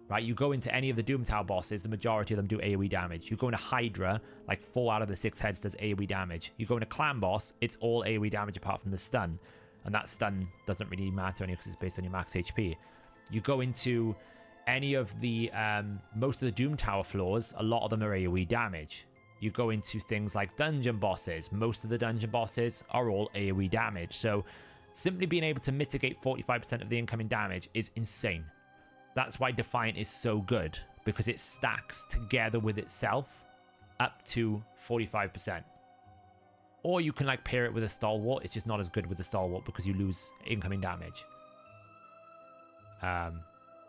Right? You go into any of the Doom Tower bosses, the majority of them do AoE damage. You go into Hydra, like 4 out of the 6 heads does AoE damage. You go into Clan Boss, it's all AoE damage apart from the stun. And that stun doesn't really matter because it's based on your max HP. You go into any of the most of the Doom Tower floors, a lot of them are AoE damage. You go into things like dungeon bosses, most of the dungeon bosses are all AoE damage. So simply being able to mitigate 45% of the incoming damage is insane. That's why Defiant is so good, because it stacks together with itself up to 45%. Or you can like pair it with a Stalwart. It's just not as good with the Stalwart because you lose incoming damage.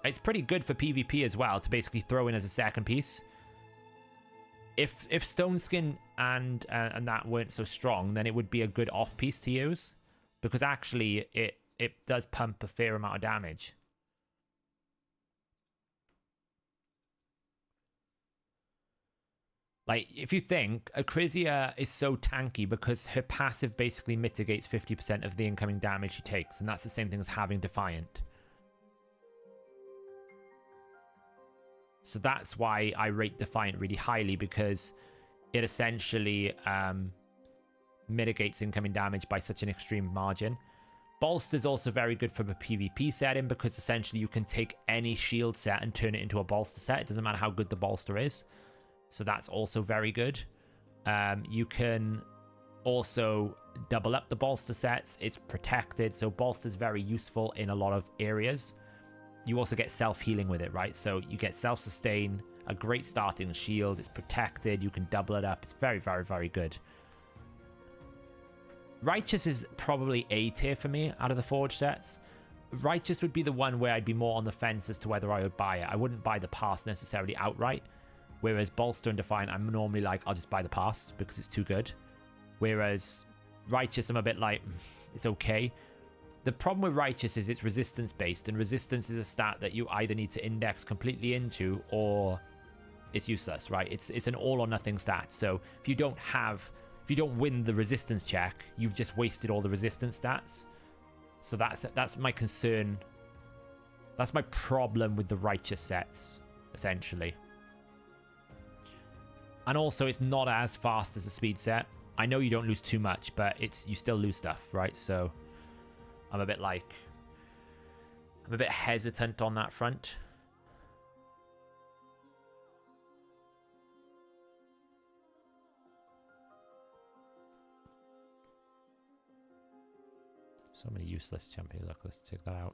It's pretty good for PvP as well to basically throw in as a second piece. If Stone Skin and that weren't so strong, then it would be a good off piece to use, because actually it does pump a fair amount of damage. Like, if you think, Acrizia is so tanky because her passive basically mitigates 50% of the incoming damage she takes, and that's the same thing as having Defiant. So that's why I rate Defiant really highly, because it essentially mitigates incoming damage by such an extreme margin. Bolster is also very good from a PvP setting, because essentially you can take any shield set and turn it into a bolster set. It doesn't matter how good the bolster is. So that's also very good. You can also double up the bolster sets. It's protected, so bolster is very useful in a lot of areas. You also get self-healing with it, right? So you get self-sustain, a great starting shield. It's protected. You can double it up. It's very, very, very good. Righteous is probably A tier for me out of the Forge sets. Righteous would be the one where I'd be more on the fence as to whether I would buy it. I wouldn't buy the pass necessarily outright. Whereas Bolster and Defiant, I'm normally like, I'll just buy the pass because it's too good. Whereas Righteous, I'm a bit like, it's okay. The problem with Righteous is it's resistance based, and resistance is a stat that you either need to index completely into or it's useless, right? It's an all or nothing stat. So if you don't win the resistance check, you've just wasted all the resistance stats. So that's my concern. That's my problem with the Righteous sets, essentially. And also, it's not as fast as a speed set. I know you don't lose too much, but you still lose stuff, right? So I'm a bit hesitant on that front. So many useless champions. Look, let's take that out.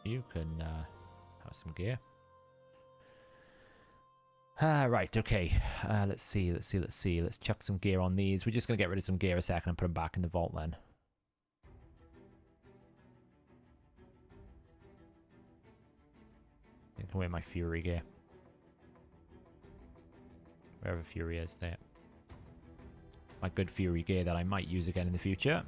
You can have some gear. Right, okay. Let's see. Let's chuck some gear on these. We're just going to get rid of some gear a second and put them back in the vault then. I can wear my Fury gear. Wherever Fury is there. My good Fury gear that I might use again in the future.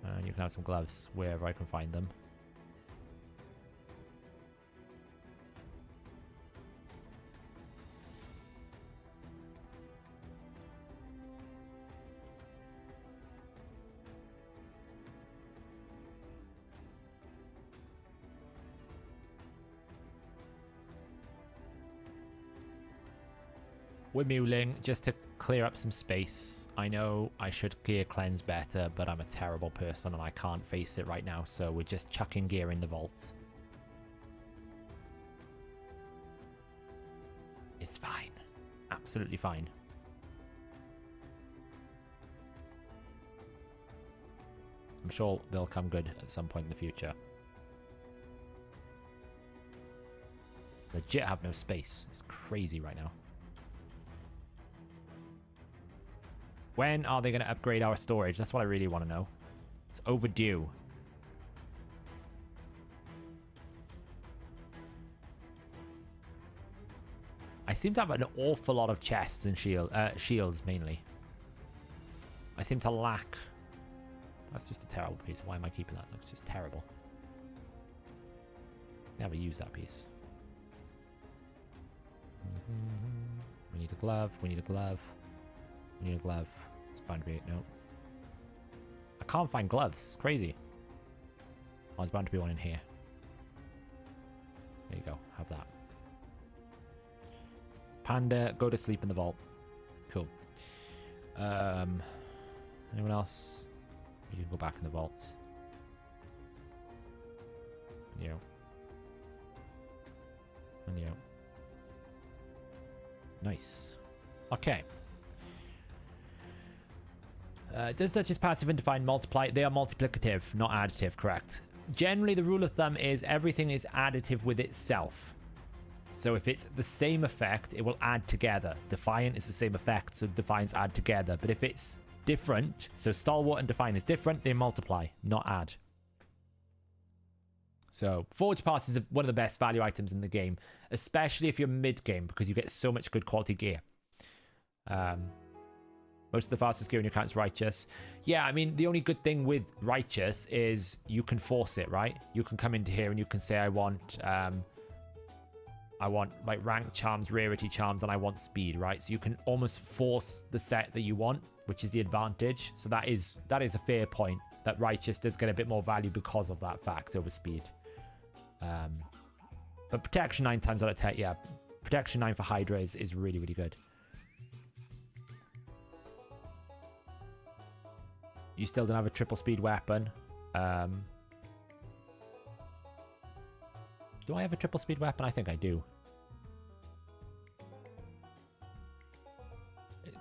And you can have some gloves wherever I can find them. We're muling just to clear up some space. I know I should gear cleanse better, but I'm a terrible person and I can't face it right now, so we're just chucking gear in the vault. It's fine. Absolutely fine. I'm sure they'll come good at some point in the future. Legit have no space. It's crazy right now. When are they going to upgrade our storage? That's what I really want to know. It's overdue. I seem to have an awful lot of chests and shields, mainly. I seem to lack... That's just a terrible piece. Why am I keeping that? Looks just terrible. Never use that piece. We need a glove. We need a glove. We need a glove. It's bound to be... No. I can't find gloves. It's crazy. Oh, there's bound to be one in here. There you go. Have that. Panda, go to sleep in the vault. Cool. Anyone else? You can go back in the vault. You. And you. Nice. Okay. Does Duchess passive and Divine multiply? They are multiplicative, not additive, correct? Generally, the rule of thumb is everything is additive with itself. So if it's the same effect, it will add together. Defiant is the same effect, so Defiance add together. But if it's different, so Stalwart and Defiant is different, they multiply, not add. So Forge Pass is one of the best value items in the game, especially if you're mid-game, because you get so much good quality gear. Most of the fastest gear in your account is Righteous. Yeah, I mean, the only good thing with Righteous is you can force it, right? You can come into here and you can say, I want like rank charms, rarity charms, and I want speed, right? So you can almost force the set that you want, which is the advantage. So that is a fair point, that Righteous does get a bit more value because of that fact over speed. But Protection 9 times out of 10, yeah, Protection 9 for Hydra is really, really good. You still don't have a triple speed weapon. Do I have a triple speed weapon? I think I do.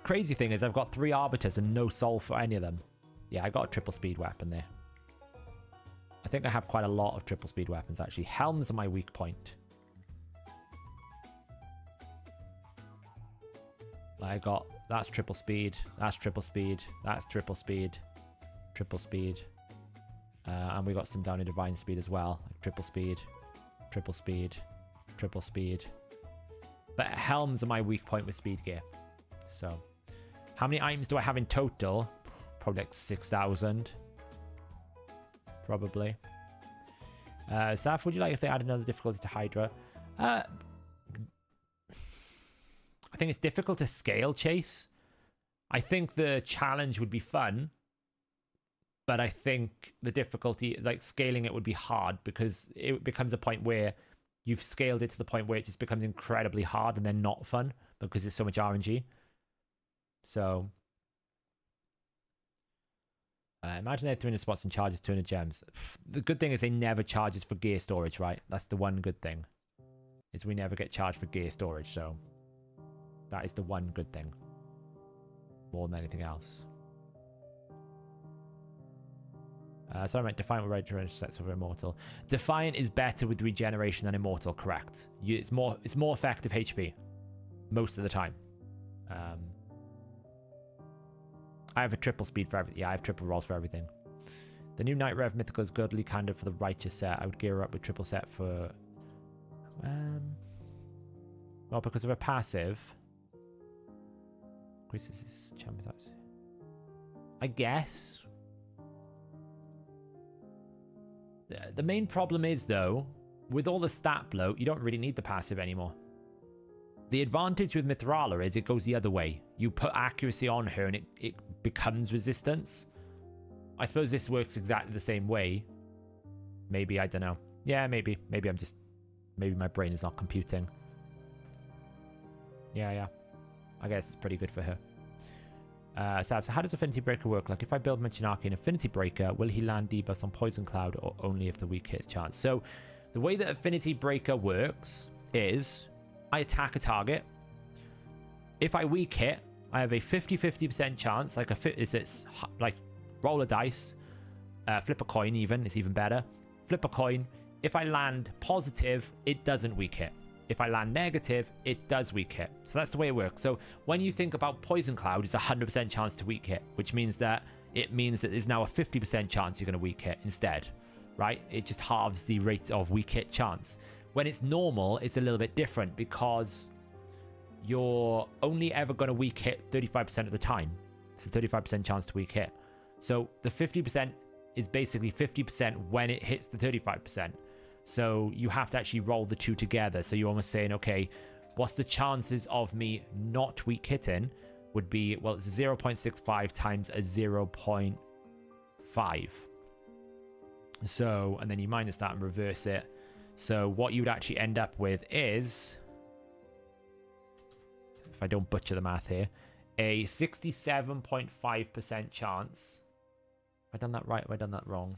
Crazy thing is I've got 3 Arbiters and no soul for any of them. Yeah, I got a triple speed weapon there. I think I have quite a lot of triple speed weapons, actually. Helms are my weak point. I got... That's triple speed. That's triple speed. That's triple speed. Triple speed. And we got some down in divine speed as well. Like triple speed. Triple speed. Triple speed. But Helms are my weak point with speed gear. So... How many items do I have in total? Probably like 6,000. Probably. Saf, would you like if they add another difficulty to Hydra? I think it's difficult to scale Chase. I think the challenge would be fun. But I think the difficulty, like scaling it would be hard because it becomes a point where you've scaled it to the point where it just becomes incredibly hard and then not fun because it's so much RNG. So, imagine they're 300 spots and charges 200 gems. The good thing is they never charge us for gear storage, right? That's the one good thing. Is we never get charged for gear storage, so that is the one good thing. More than anything else. So I meant Defiant with regeneration sets over Immortal. Defiant is better with regeneration than Immortal, correct? It's more effective HP. Most of the time. I have a triple speed for everything. Yeah, I have triple rolls for everything. The new Night Rev Mythical is godly candidate for the Righteous set. I would gear up with triple set for... well, because of a passive... This is champions. I guess. The main problem is, though, with all the stat bloat, you don't really need the passive anymore. The advantage with Mithrala is it goes the other way. You put accuracy on her and it becomes resistance. I suppose this works exactly the same way. Maybe, I don't know. Yeah, maybe. Maybe I'm just... Maybe my brain is not computing. Yeah. I guess it's pretty good for her. So how does Affinity Breaker work? Like, if I build Machinaki in Affinity Breaker, will he land debuffs on Poison Cloud or only if the weak hits chance? So, the way that Affinity Breaker works is... I attack a target. If I weak hit, I have a 50-50% chance. Like it's like roll a dice, flip a coin. Even it's even better. Flip a coin. If I land positive, it doesn't weak hit. If I land negative, it does weak hit. So that's the way it works. So when you think about Poison Cloud, it's a 100% chance to weak hit, which means that there's now a 50% chance you're going to weak hit instead, right? It just halves the rate of weak hit chance. When it's normal, it's a little bit different because you're only ever going to weak hit 35% of the time. It's a 35% chance to weak hit. So the 50% is basically 50% when it hits the 35%. So you have to actually roll the two together. So you're almost saying, okay, what's the chances of me not weak hitting? Would be, well, it's 0.65 times a 0.5. So, and then you minus that and reverse it. So what you would actually end up with is, if I don't butcher the math here, a 67.5% chance. Have I done that right or have I done that wrong?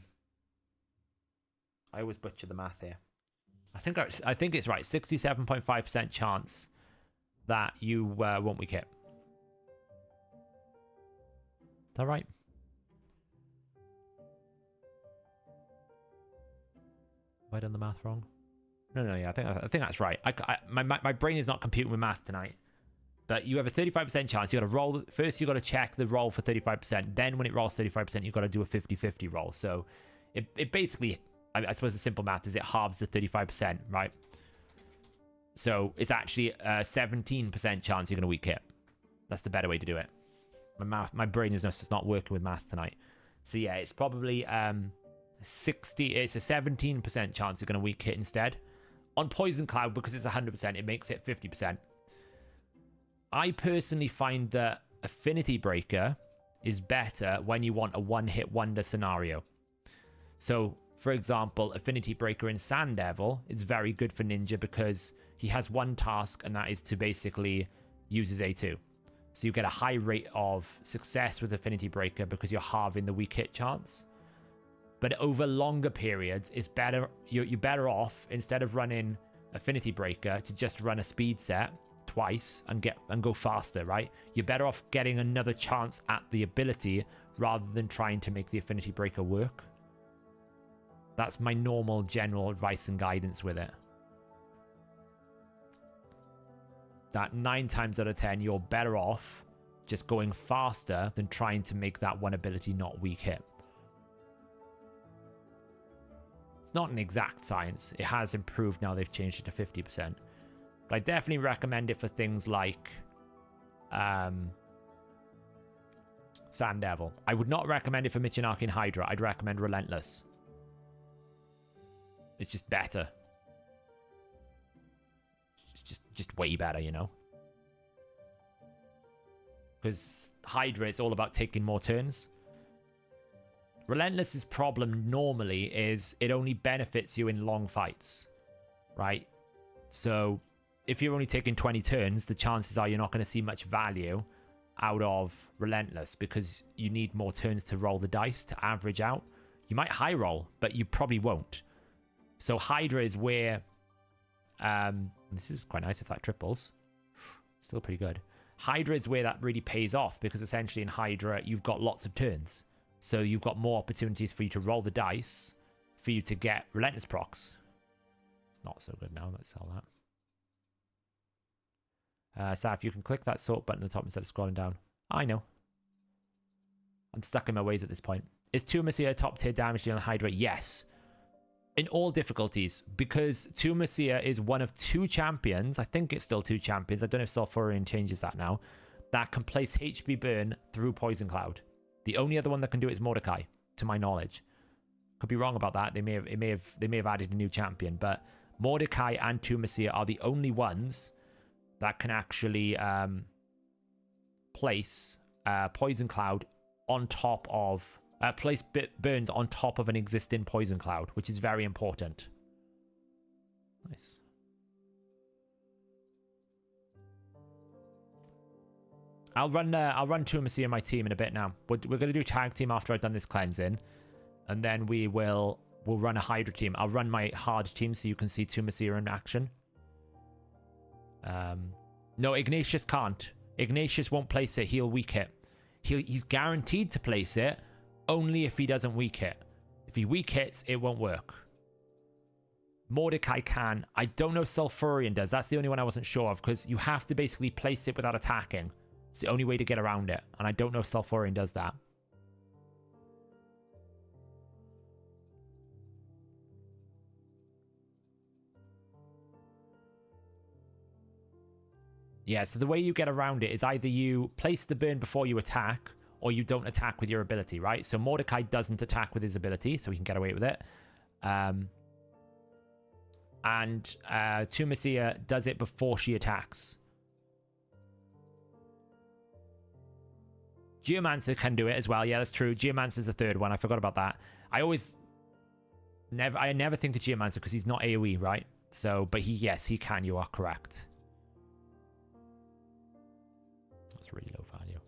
I always butcher the math here. I think it's right. 67.5% chance that you won't weak hit. Is that right? Have I done the math wrong? No, yeah, I think that's right. My brain is not computing with math tonight. But you have a 35% chance. You got to roll. First, you got to check the roll for 35%. Then, when it rolls 35%, you got to do a 50-50 roll. So, it basically, I suppose, the simple math is it halves the 35%, right? So, it's actually a 17% chance you're going to weak hit. That's the better way to do it. My brain is just not working with math tonight. So, yeah, it's probably it's a 17% chance you're going to weak hit instead. On Poison Cloud, because it's 100%, it makes it 50%. I personally find that Affinity Breaker is better when you want a one-hit wonder scenario. So, for example, Affinity Breaker in Sand Devil is very good for Ninja because he has one task, and that is to basically use his A2. So you get a high rate of success with Affinity Breaker because you're halving the weak hit chance. But over longer periods, it's better. You're better off, instead of running Affinity Breaker, to just run a speed set twice and go faster, right? You're better off getting another chance at the ability rather than trying to make the Affinity Breaker work. That's my normal general advice and guidance with it. That 9 times out of 10, you're better off just going faster than trying to make that one ability not weak hit. It's not an exact science. It has improved now they've changed it to 50%. But I definitely recommend it for things like Sand Devil. I would not recommend it for Michinaki and Hydra. I'd recommend Relentless. It's just better. It's just way better, you know? Because Hydra is all about taking more turns. Relentless's problem normally is it only benefits you in long fights, right? So if you're only taking 20 turns, the chances are you're not going to see much value out of Relentless because you need more turns to roll the dice to average out. You might high roll, but you probably won't. So Hydra is where... this is quite nice if that triples. Still pretty good. Hydra is where that really pays off because essentially in Hydra, you've got lots of turns. So you've got more opportunities for you to roll the dice for you to get Relentless procs. It's not so good now. Let's sell that. Saf, you can click that sort button at the top instead of scrolling down. I know. I'm stuck in my ways at this point. Is Tuamacia top tier damage dealing on Hydra? Yes. In all difficulties, because Tuamacia is one of 2 champions, I think it's still 2 champions, I don't know if Sulfurion changes that now, that can place HP burn through Poison Cloud. The only other one that can do it is Mordecai, to my knowledge. Could be wrong about that. They may have added a new champion, but Mordecai and Tuamacia are the only ones that can actually place Poison Cloud on top of... place burns on top of an existing Poison Cloud, which is very important. Nice. I'll run Tuamacia in my team in a bit now. We're going to do tag team after I've done this cleansing. And then we'll run a Hydra team. I'll run my hard team so you can see Tuamacia in action. No, Ignatius can't. Ignatius won't place it. He'll weak hit. He's guaranteed to place it only if he doesn't weak hit. If he weak hits, it won't work. Mordecai can. I don't know if Sulfurion does. That's the only one I wasn't sure of because you have to basically place it without attacking. It's the only way to get around it. And I don't know if Sulfurion does that. Yeah, so the way you get around it is either you place the burn before you attack, or you don't attack with your ability, right? So Mordecai doesn't attack with his ability, so he can get away with it. And Tuamacia does it before she attacks. Geomancer can do it as well. Yeah, that's true. Geomancer's the third one. I forgot about that. I never think of Geomancer because he's not AoE, right? So, but yes, he can. You are correct. That's really low value.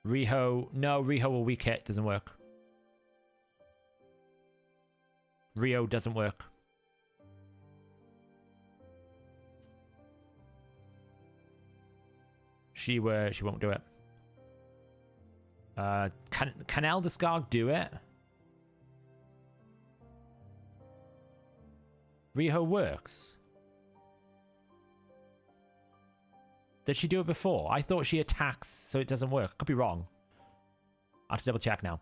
Riho. No, Riho will weak hit. Doesn't work. Rio doesn't work. She won't do it. Can Elder Skarg do it? Riho works. Did she do it before? I thought she attacks, so it doesn't work. Could be wrong. I have to double check now.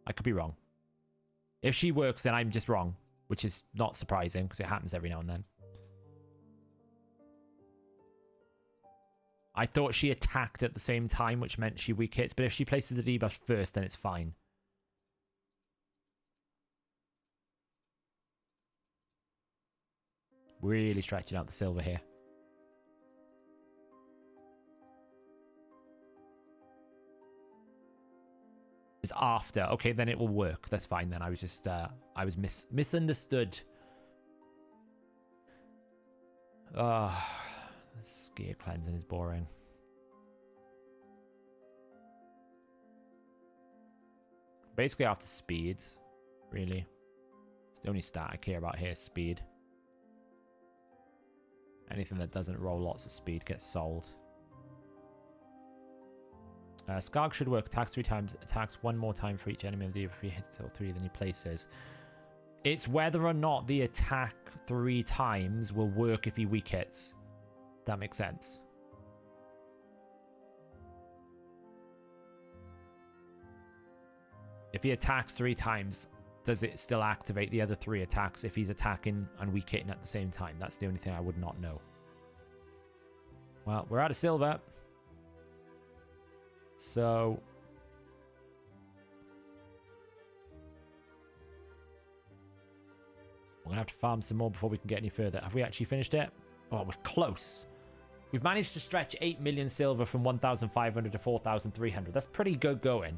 I could be wrong. If she works, then I'm just wrong, which is not surprising because it happens every now and then. I thought she attacked at the same time, which meant she weak hits, but if she places the debuff first, then it's fine. Really stretching out the silver here. It's after. Okay, then it will work. That's fine then. I was just, I was misunderstood. Gear cleansing is boring. Basically after speed, really. It's the only stat I care about here is speed. Anything that doesn't roll lots of speed gets sold. Skarg should work. Attacks 3 times. Attacks 1 more time for each enemy of the if he hits till 3, then he places. It's whether or not the attack 3 times will work if he weak hits. That makes sense. If he attacks 3 times, does it still activate the other 3 attacks if he's attacking and weak hitting at the same time? That's the only thing I would not know. Well, we're out of silver. So... we're going to have to farm some more before we can get any further. Have we actually finished it? Oh, we're close. We've managed to stretch 8 million silver from 1,500 to 4,300. That's pretty good going.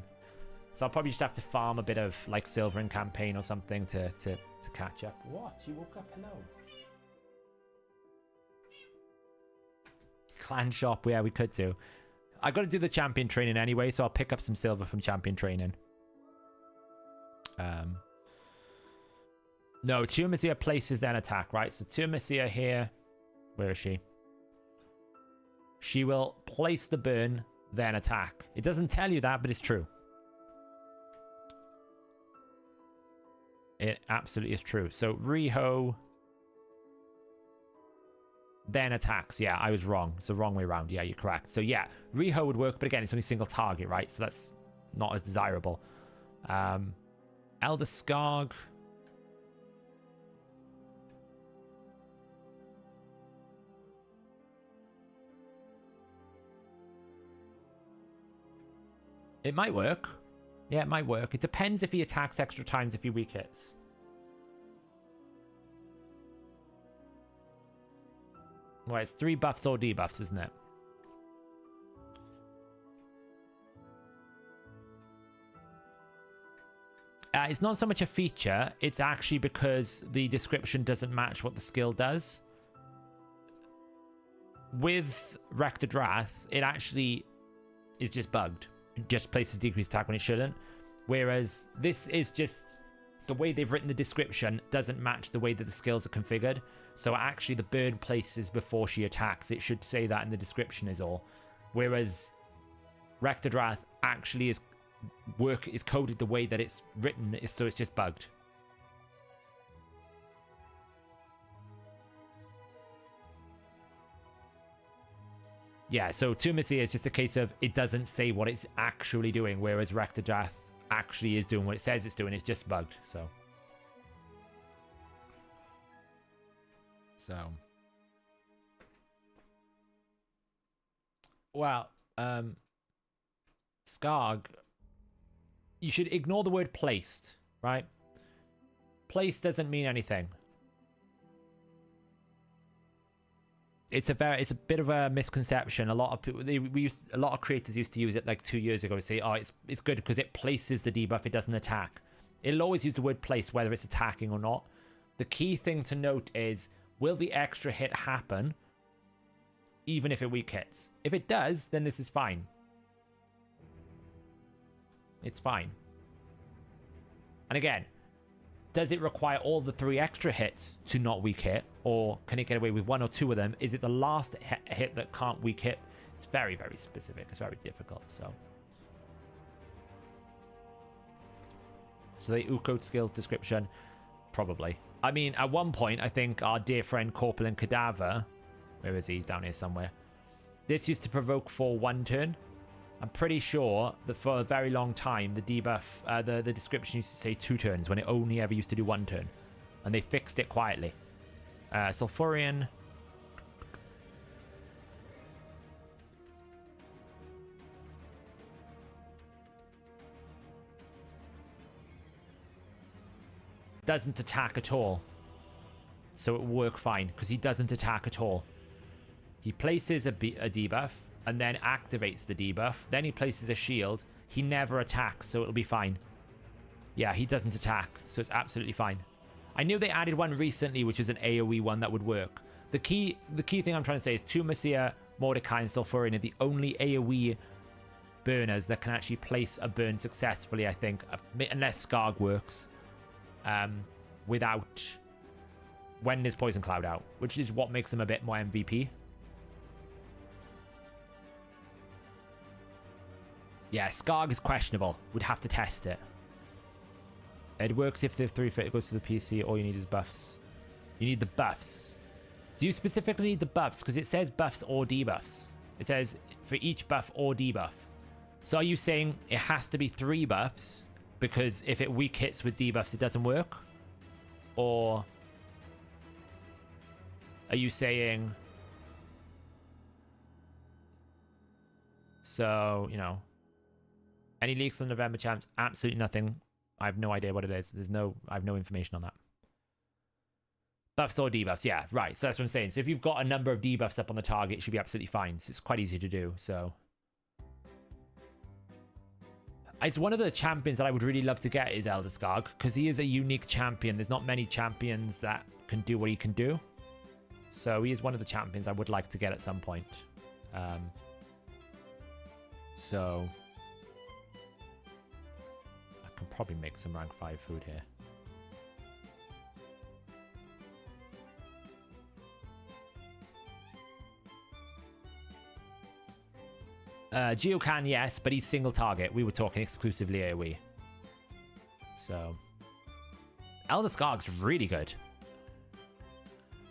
So I'll probably just have to farm a bit of like silver in campaign or something to catch up. What? You woke up? Hello. Clan shop. Yeah, we could do. I got to do the champion training anyway, so I'll pick up some silver from champion training. No, Tuamazia places then attack, right? So Tuamazia here. Where is she? She will place the burn, then attack. It doesn't tell you that, but it's true. It absolutely is true. So Riho then attacks. Yeah, I was wrong. It's the wrong way around. Yeah, you're correct. So yeah, Riho would work, but again, it's only single target, right? So that's not as desirable. Elder Skarg. It might work. Yeah, it might work. It depends if he attacks extra times if he weak hits. Well, it's 3 buffs or debuffs, isn't it? It's not so much a feature. It's actually because the description doesn't match what the skill does. With Rector Wrath, it actually is just bugged. Just places decreased attack when it shouldn't. Whereas this is just the way they've written the description doesn't match the way that the skills are configured. So actually the bird places before she attacks. It should say that in the description is all. Whereas Rector Wrath actually is coded the way that it's written, so it's just bugged. Yeah, so Tuamazia is just a case of it doesn't say what it's actually doing, whereas Rector Wrath actually is doing what it says it's doing. It's just bugged, so. Well, Skarg, you should ignore the word placed, right? Placed doesn't mean anything. It's a bit of a misconception. A lot of people, a lot of creators used to use it like 2 years ago to say, oh, it's good because it places the debuff, it doesn't attack. It'll always use the word place, whether it's attacking or not. The key thing to note is, will the extra hit happen even if it weak hits? If it does, then this is fine. It's fine. And again, does it require all the 3 extra hits to not weak hit? Or can it get away with 1 or 2 of them? Is it the last hit that can't weak hit? It's very, very specific. It's very difficult, so... So they Uko skills description? Probably. I mean, at one point, I think our dear friend Corpulent Cadaver... Where is he? He's down here somewhere. This used to provoke for 1 turn. I'm pretty sure that for a very long time, the debuff... the description used to say 2 turns, when it only ever used to do 1 turn. And they fixed it quietly. Sulfurion... doesn't attack at all. So it will work fine, because he doesn't attack at all. He places a debuff, and then activates the debuff. Then he places a shield. He never attacks, so it'll be fine. Yeah, he doesn't attack, so it's absolutely fine. I knew they added one recently, which was an AoE one that would work. The key thing I'm trying to say is Tumacia, Mordecai, and Sulfurion are the only AoE burners that can actually place a burn successfully, I think, unless Skarg works. Without when there's Poison Cloud out, which is what makes them a bit more MVP. Yeah, Skarg is questionable. Would have to test it. It works if the 3 fit goes to the PC. All you need is buffs. You need the buffs. Do you specifically need the buffs? Because it says buffs or debuffs. It says for each buff or debuff. So are you saying it has to be 3 buffs? Because if it weak hits with debuffs, it doesn't work? Or are you saying... So, you know... Any leaks on November champs? Absolutely nothing. I have no idea what it is. I have no information on that. Buffs or debuffs? Yeah, right. So that's what I'm saying. So if you've got a number of debuffs up on the target, it should be absolutely fine. So it's quite easy to do, so... It's one of the champions that I would really love to get is Elder Skarg, because he is a unique champion. There's not many champions that can do what he can do. So he is one of the champions I would like to get at some point. So I can probably make some rank 5 food here. Geocan, yes, but he's single target. We were talking exclusively AoE. So, Elder Skarg's really good.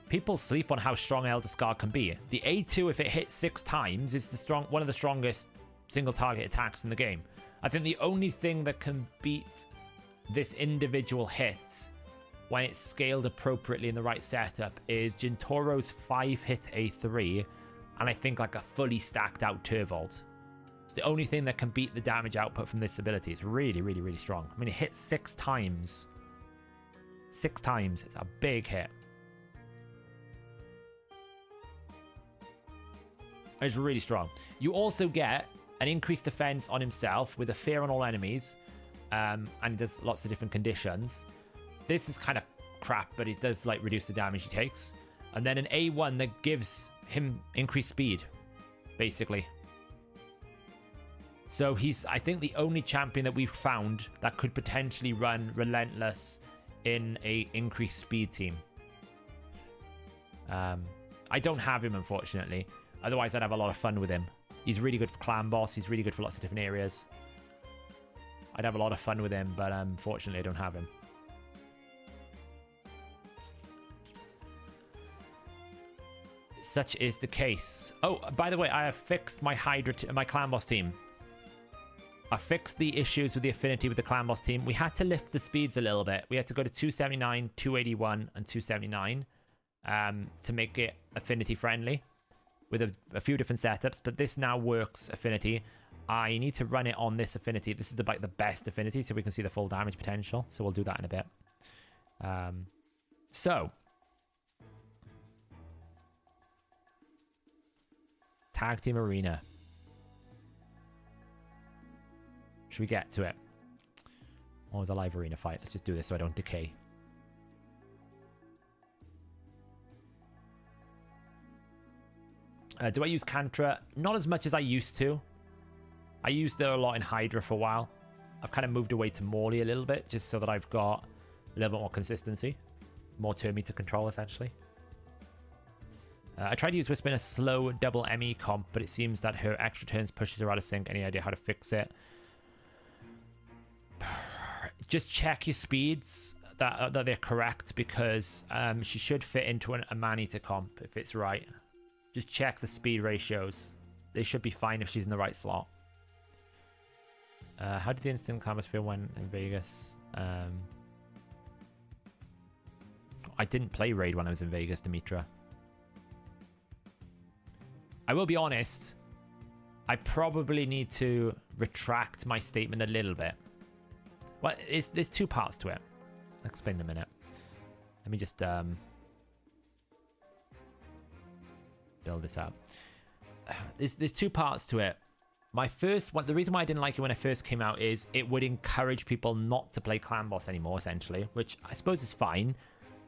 People sleep on how strong Elder Skarg can be. The A2, if it hits 6 times, is one of the strongest single target attacks in the game. I think the only thing that can beat this individual hit when it's scaled appropriately in the right setup is Jintoro's 5-hit A3, and I think like a fully stacked out Turvold. It's the only thing that can beat the damage output from this ability. It's really, really, really strong. I mean, it hits 6 times. 6 times. It's a big hit. It's really strong. You also get an increased defense on himself with a fear on all enemies. And it does lots of different conditions. This is kind of crap, but it does like reduce the damage he takes. And then an A1 that gives him increased speed, basically. So he's, I think, the only champion that we've found that could potentially run Relentless in a increased speed team. I don't have him, unfortunately. Otherwise, I'd have a lot of fun with him. He's really good for clan boss. He's really good for lots of different areas. I'd have a lot of fun with him, but unfortunately, I don't have him. Such is the case. Oh, by the way, I have fixed my Hydra, my clan boss team. I fixed the issues with the affinity with the clan boss team. We had to lift the speeds a little bit. We had to go to 279, 281, and 279 to make it affinity friendly with a few different setups. But this now works affinity. I need to run it on this affinity. This is like the best affinity, so we can see the full damage potential. So we'll do that in a bit. So Tag Team Arena. Should we get to it? Or was a live arena fight? Let's just do this so I don't decay. Do I use Cantra? Not as much as I used to. I used it a lot in Hydra for a while. I've kind of moved away to Morley a little bit, just so that I've got a little bit more consistency. More turn me to control, essentially. I tried to use Whisper in a slow double ME comp, but it seems that her extra turns pushes her out of sync. Any idea how to fix it? Just check your speeds that they're correct, because she should fit into a man-eater comp if it's right. Just check the speed ratios. They should be fine if she's in the right slot. How did the instant canvas feel when in Vegas? I didn't play Raid when I was in Vegas, Dimitra. I will be honest, I probably need to retract my statement a little bit. Well, there's two parts to it. I'll explain in a minute. Let me just build this up. There's two parts to it. My first one, the reason why I didn't like it when it first came out is it would encourage people not to play clan boss anymore, essentially, which I suppose is fine.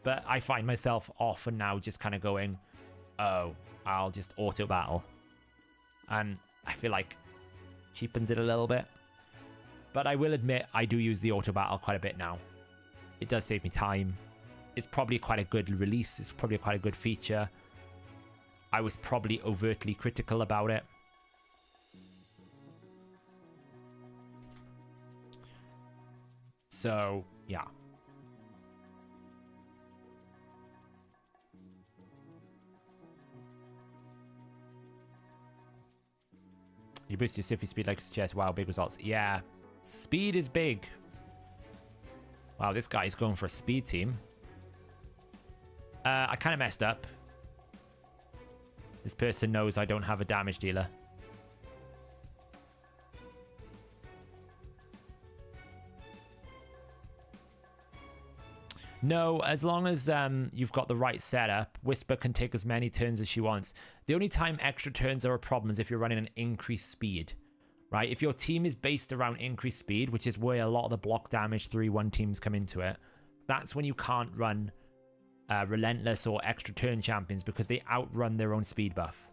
But I find myself often now just kind of going, oh, I'll just auto battle. And I feel like cheapens it a little bit. But I will admit, I do use the auto battle quite a bit now. It does save me time. It's probably quite a good release. It's probably quite a good feature. I was probably overtly critical about it. So, yeah. You boost your Siffy speed like a chest. Wow, big results. Yeah, speed is big. Wow, this guy is going for a speed team. I kind of messed up. This person knows I don't have a damage dealer. No, as long as you've got the right setup, Whisper can take as many turns as she wants. The only time extra turns are a problem is if you're running an increased speed, right? If your team is based around increased speed, which is where a lot of the block damage 3-1 teams come into it, that's when you can't run Relentless or extra turn champions because they outrun their own speed buff.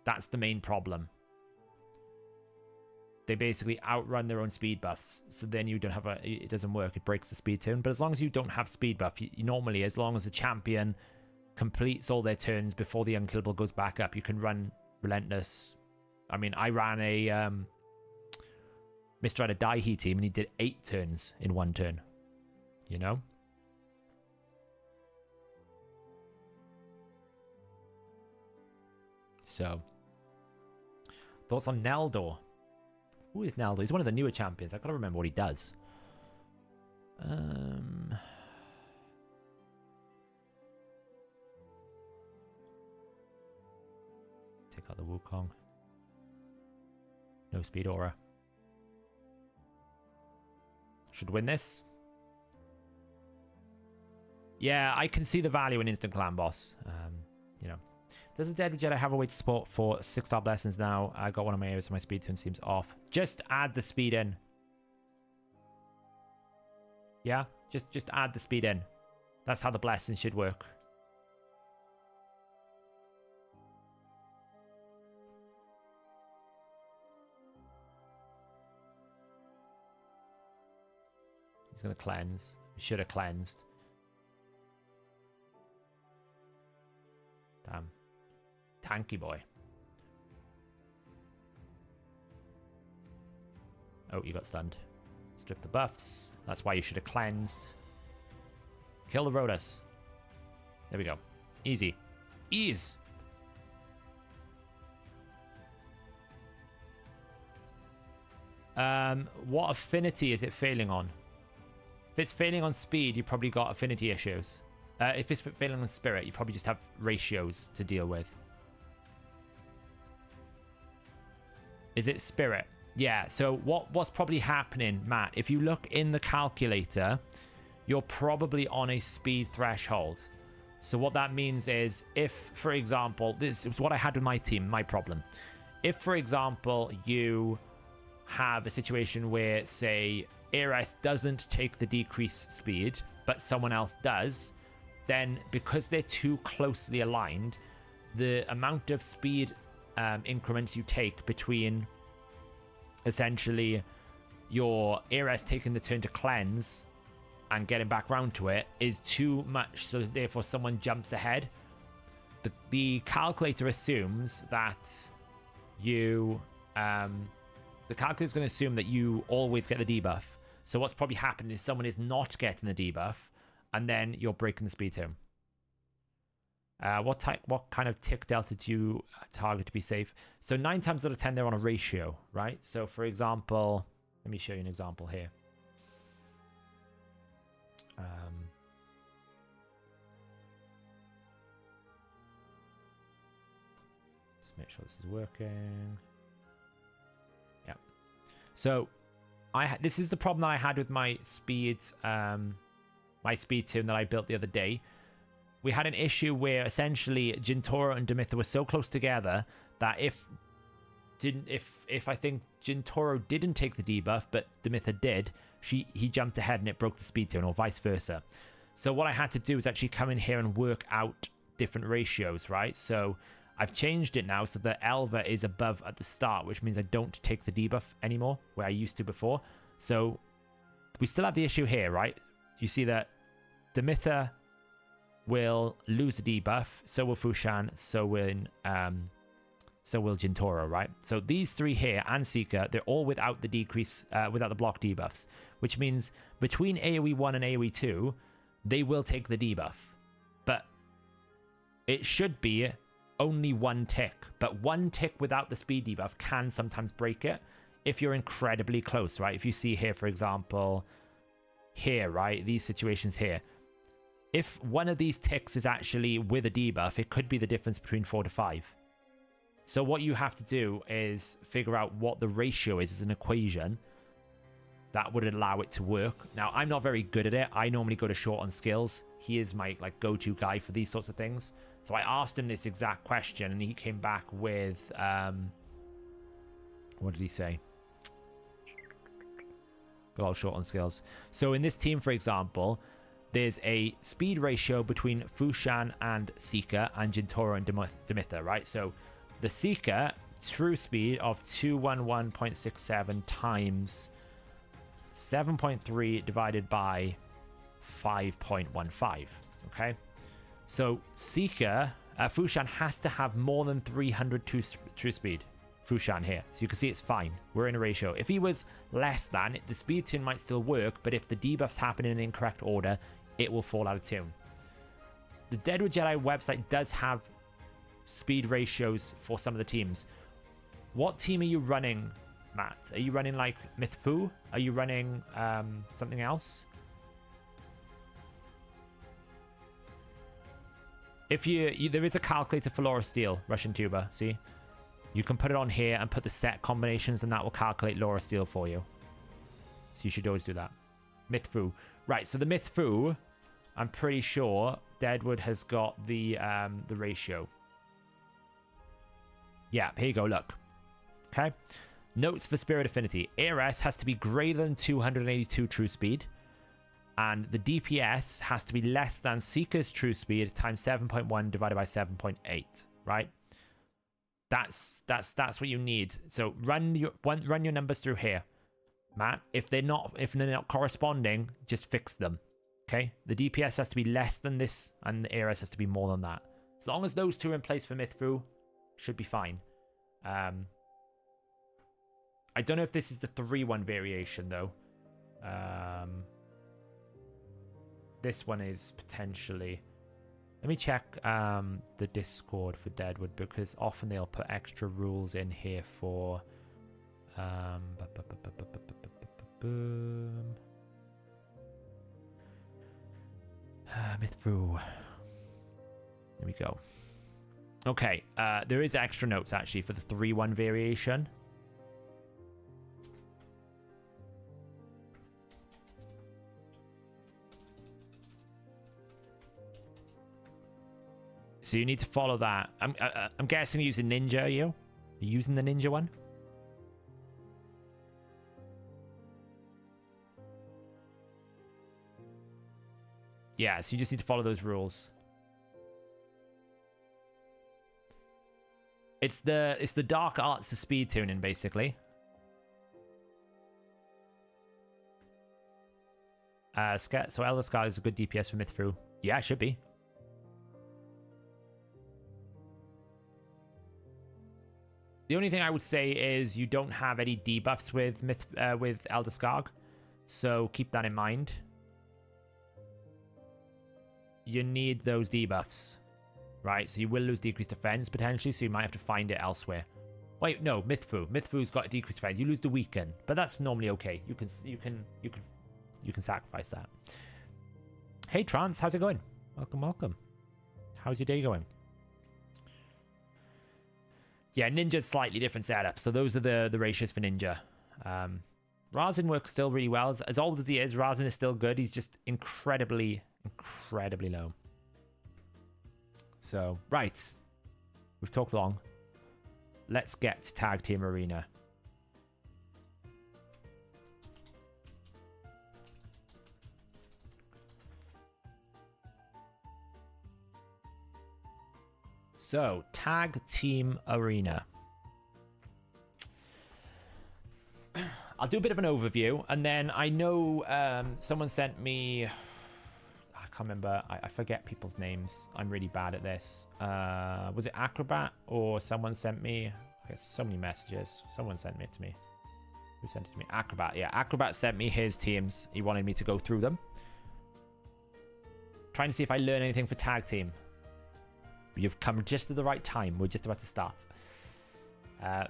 That's the main problem. They basically outrun their own speed buffs, so then you don't have it doesn't work, it breaks the speed turn. But as long as you don't have speed buff, you normally, as long as the champion completes all their turns before the unkillable goes back up, you can run Relentless. I mean, I ran a Mr. Had a Daihi team and he did 8 turns in 1 turn, you know? So, thoughts on Neldor? Who is Naldo? He's one of the newer champions. I've got to remember what he does. Take out the Wukong. No speed aura. Should win this. Yeah, I can see the value in instant clan boss. You know. Does the Dead Jedi have a way to support for 6-star blessings now? I got one of my areas, so my speed turn seems off. Just add the speed in. Yeah, just add the speed in. That's how the blessings should work. He's gonna cleanse. He should have cleansed. Damn. Tanky boy. Oh, you got stunned. Strip the buffs. That's why you should have cleansed. Kill the Rhodas. There we go. Easy. Ease. What affinity is it failing on? If it's failing on speed, you probably got affinity issues. If it's failing on spirit, you probably just have ratios to deal with. Is it spirit? Yeah, so what's probably happening, Matt, if you look in the calculator, you're probably on a speed threshold. So what that means is if, for example, this is what I had with my team, my problem. If, for example, you have a situation where, say, Ares doesn't take the decreased speed, but someone else does, then because they're too closely aligned, the amount of speed increments you take between essentially your Ares taking the turn to cleanse and getting back round to it is too much, so therefore someone jumps ahead. the calculator assumes that you the calculator is going to assume that you always get the debuff. So what's probably happened is someone is not getting the debuff, and then you're breaking the speed term. What kind of tick delta do you target to be safe? So 9 times out of 10 they're on a ratio, right? So for example, let me show you an example here. Just make sure this is working. Yeah. So this is the problem that I had with my speed tune that I built the other day. We had an issue where essentially Jintoro and Demitha were so close together that if I think Jintoro didn't take the debuff but Demitha did, he jumped ahead and it broke the speed tune, or vice versa. So what I had to do is actually come in here and work out different ratios, right? So I've changed it now so that Elva is above at the start, which means I don't take the debuff anymore, where I used to before. So we still have the issue here, right? You see that Demitha will lose the debuff, so will Fushan, so will Jintoro, right? So these three here and Seeker, they're all without the decrease, without the block debuffs, which means between AoE 1 and AoE 2, they will take the debuff. But it should be only 1 tick, but 1 tick without the speed debuff can sometimes break it if you're incredibly close, right? If you see here, for example, here, right, these situations here, if one of these ticks is actually with a debuff, it could be the difference between 4 to 5. So what you have to do is figure out what the ratio is as an equation that would allow it to work. Now, I'm not very good at it. I normally go to Short on skills. He is my go-to guy for these sorts of things. So I asked him this exact question, and he came back with what did he say? Got all Short on skills. So in this team, for example, there's a speed ratio between Fushan and Seeker and Jintoro and Demitha, right? So the Seeker true speed of 211.67 times 7.3 divided by 5.15, okay? So Seeker, Fushan has to have more than 300 true speed. Fushan here. So you can see it's fine. We're in a ratio. If he was less than, the speed tune might still work, but if the debuffs happen in an incorrect order, it will fall out of tune. The Deadwood Jedi website does have speed ratios for some of the teams. What team are you running, Matt? Are you running like Mythfu? Are you running something else? If you there is a calculator for Laura Steele, Russian Tuber, see? You can put it on here and put the set combinations, and that will calculate Laura Steele for you. So you should always do that. Mythfu. Right, so the Mythfu, I'm pretty sure Deadwood has got the ratio. Yeah, here you go, look. Okay. Notes for Spirit Affinity. ARS has to be greater than 282 true speed. And the DPS has to be less than Seeker's true speed times 7.1 divided by 7.8, right? That's what you need. So run your numbers through here, Matt. If they're not corresponding, just fix them. Okay? The DPS has to be less than this, and the ARS has to be more than that. As long as those two are in place for Mythfu, should be fine. I don't know if this is the 3-1 variation though. This one is potentially. Let me check the Discord for Deadwood, because often they'll put extra rules in here for Mythfu. There we go. Okay, there is extra notes actually for the 3-1 variation. So you need to follow that. I'm guessing you're using Ninja, are you? Are you using the Ninja one? Yeah, so you just need to follow those rules. It's the dark arts of speed tuning, basically. So Elder Sky is a good DPS for Mythfu. Yeah, it should be. The only thing I would say is you don't have any debuffs with with Elder Skarg, so keep that in mind. You need those debuffs, right? So you will lose decreased defense potentially, so you might have to find it elsewhere. Wait, no, Mythfu. Mythfu's got a decreased defense. You lose the weaken, but that's normally okay. You can sacrifice that. Hey Trance, how's it going? Welcome, welcome. How's your day going? Yeah, Ninja's slightly different setup. So those are the ratios for Ninja. Razin works still really well. As old as he is, Razin is still good. He's just incredibly low. So, right. We've talked long. Let's get to Tag Team Arena. So, Tag Team Arena. I'll do a bit of an overview, and then I know someone sent me... I can't remember. I forget people's names. I'm really bad at this. Was it Acrobat or someone sent me? I get so many messages. Someone sent it to me. Who sent it to me? Acrobat. Yeah, Acrobat sent me his teams. He wanted me to go through them. Trying to see if I learn anything for Tag Team. You've come just at the right time. We're just about to start.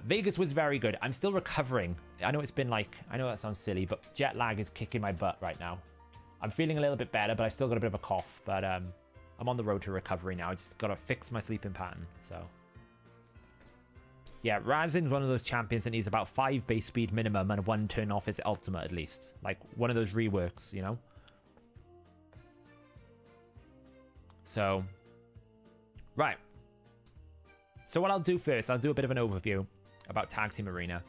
Vegas was very good. I'm still recovering. I know it's been like... I know that sounds silly, but jet lag is kicking my butt right now. I'm feeling a little bit better, but I still got a bit of a cough. But I'm on the road to recovery now. I just got to fix my sleeping pattern. So, yeah, Razin's one of those champions that needs about 5 base speed minimum and 1 turn off his ultimate at least. Like one of those reworks, you know? So... Right. So what I'll do first, I'll do a bit of an overview about Tag Team Arena.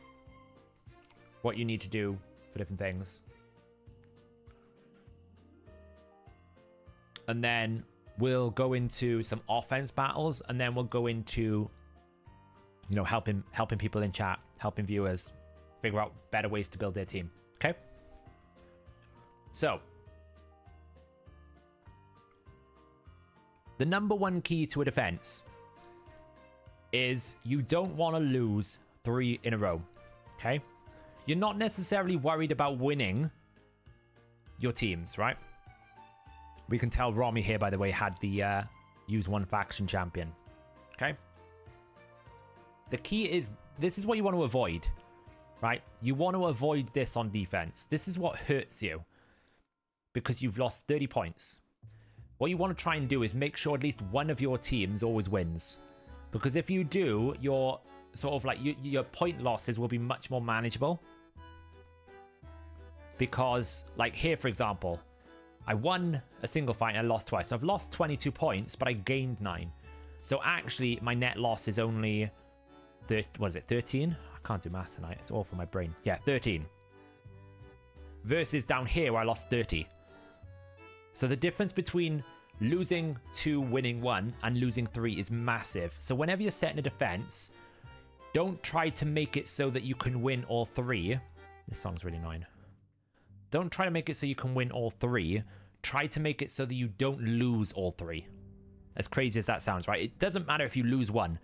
What you need to do for different things. And then we'll go into some offense battles, and then we'll go into, you know, helping people in chat, helping viewers figure out better ways to build their team. Okay? So, the number one key to a defense is you don't want to lose 3 in a row, okay? You're not necessarily worried about winning your teams, right? We can tell Romy here, by the way, had the use one faction champion, okay? The key is, this is what you want to avoid, right? You want to avoid this on defense. This is what hurts you because you've lost 30 points. What you want to try and do is make sure at least one of your teams always wins. Because if you do, your sort of like your point losses will be much more manageable. Because like here, for example, I won a single fight and I lost twice. So I've lost 22 points, but I gained 9. So actually, my net loss is only, what is it, 13? I can't do math tonight. It's all for my brain. Yeah, 13. Versus down here where I lost 30. So the difference between losing 2, winning 1, and losing 3 is massive. So whenever you're setting a defense, don't try to make it so that you can win all 3. This song's really annoying. Don't try to make it so you can win all 3. Try to make it so that you don't lose all 3. As crazy as that sounds, right? It doesn't matter if you lose 1.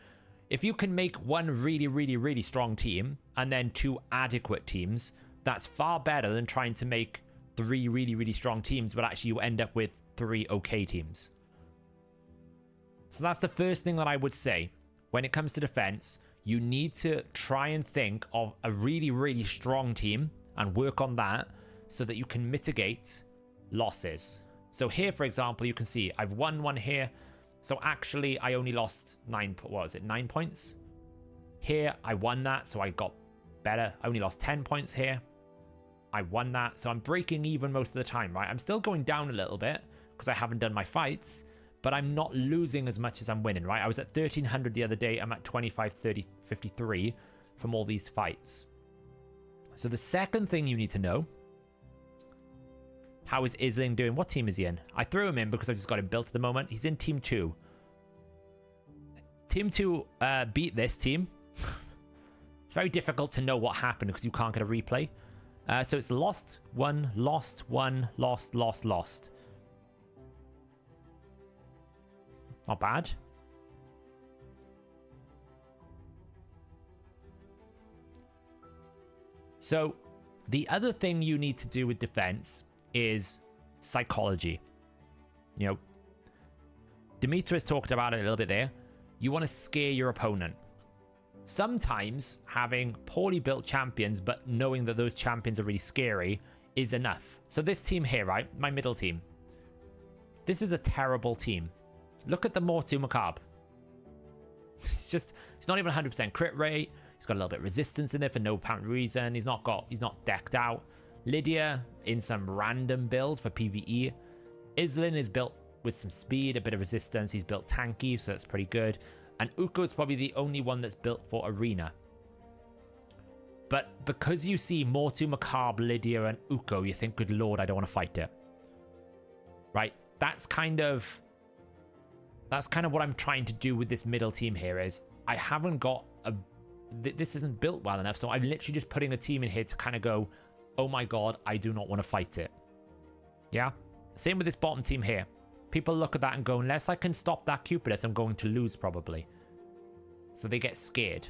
If you can make 1 really, really, really strong team and then 2 adequate teams, that's far better than trying to make 3 really, really strong teams, but actually you end up with 3 okay teams. So that's the first thing that I would say. When it comes to defense, you need to try and think of a really, really strong team and work on that so that you can mitigate losses. So here, for example, you can see I've won 1 here. So actually, I only lost 9 points? Here, I won that, so I got better. I only lost 10 points here. I won that, so I'm breaking even most of the time, right? I'm still going down a little bit because I haven't done my fights, but I'm not losing as much as I'm winning, right? I was at 1300 the other day. I'm at 2553 from all these fights. So the second thing you need to know, how is Isling doing? What team is he in? I threw him in because I just got him built at the moment. He's in Team 2. Team 2 beat this team. It's very difficult to know what happened because you can't get a replay. So it's lost 1, lost 1, lost, lost, lost. Not bad. So the other thing you need to do with defense is psychology. You know, Demetrius talked about it a little bit there. You want to scare your opponent. Sometimes having poorly built champions, but knowing that those champions are really scary is enough. So this team here, right? My middle team. This is a terrible team. Look at the Mortu Macabre. It's not even 100% crit rate. He's got a little bit of resistance in there for no apparent reason. He's not decked out. Lydia in some random build for PvE. Islin is built with some speed, a bit of resistance. He's built tanky, so that's pretty good. And Uko is probably the only one that's built for arena. But because you see Mortu Macabre, Lydia, and Uko, you think, good lord, I don't want to fight it. Right? That's kind of what I'm trying to do with this middle team here is I haven't got this isn't built well enough, so I'm literally just putting a team in here to kind of go, oh my god, I do not want to fight it. Yeah? Same with this bottom team here. People look at that and go, unless I can stop that Cupidus, I'm going to lose probably. So they get scared.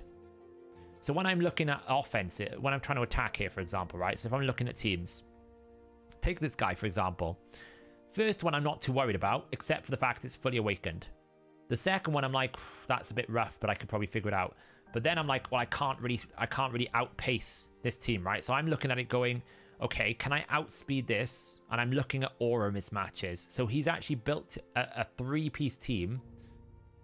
So when I'm looking at offense, when I'm trying to attack here, for example, right? So if I'm looking at teams, take this guy, for example. First one I'm not too worried about, except for the fact it's fully awakened. The second one I'm like, that's a bit rough, but I could probably figure it out. But then I'm like, well, I can't really outpace this team, right? So I'm looking at it going, okay, can I outspeed this? And I'm looking at aura mismatches. So he's actually built a 3-piece team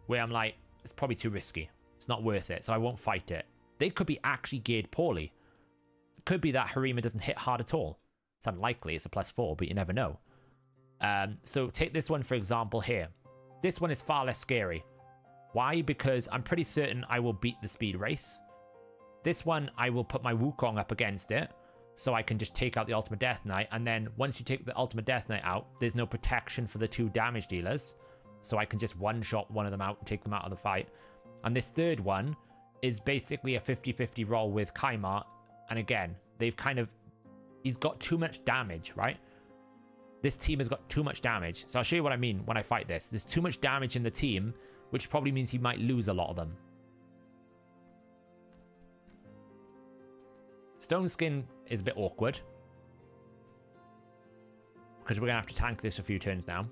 where I'm like, it's probably too risky. It's not worth it, so I won't fight it. They could be actually geared poorly. It could be that Harima doesn't hit hard at all. It's unlikely, it's a +4, but you never know. So take this one, for example, here. This one is far less scary. Why? Because I'm pretty certain I will beat the speed race. This one, I will put my Wukong up against it, so I can just take out the Ultimate Death Knight, and then once you take the Ultimate Death Knight out, there's no protection for the 2 damage dealers, so I can just one-shot one of them out and take them out of the fight. And this third one is basically a 50-50 roll with Kaimar, and again, he's got too much damage, right? This team has got too much damage. So I'll show you what I mean when I fight this. There's too much damage in the team, which probably means he might lose a lot of them. Stone Skin is a bit awkward, because we're going to have to tank this a few turns now.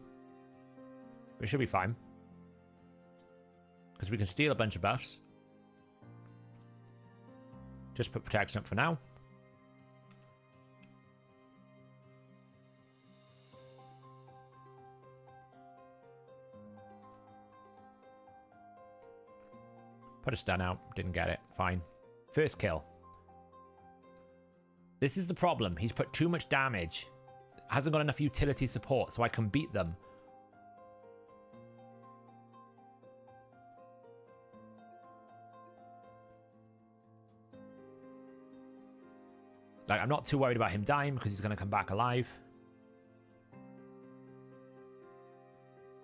But it should be fine, because we can steal a bunch of buffs. Just put protection up for now. Put a stun out. Didn't get it. Fine. First kill. This is the problem. He's put too much damage. Hasn't got enough utility support, so I can beat them. Like, I'm not too worried about him dying because he's going to come back alive.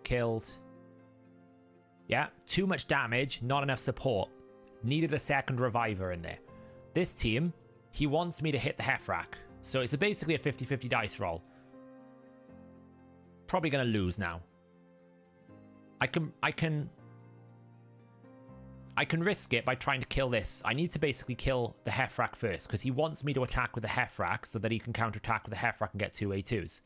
Killed. Yeah, too much damage, not enough support. Needed a second reviver in there. This team, he wants me to hit the Hefrak. So it's basically a 50-50 dice roll. Probably going to lose now. I can risk it by trying to kill this. I need to basically kill the Hefrak first, because he wants me to attack with the Hefrak so that he can counterattack with the Hefrak and get 2 A2s.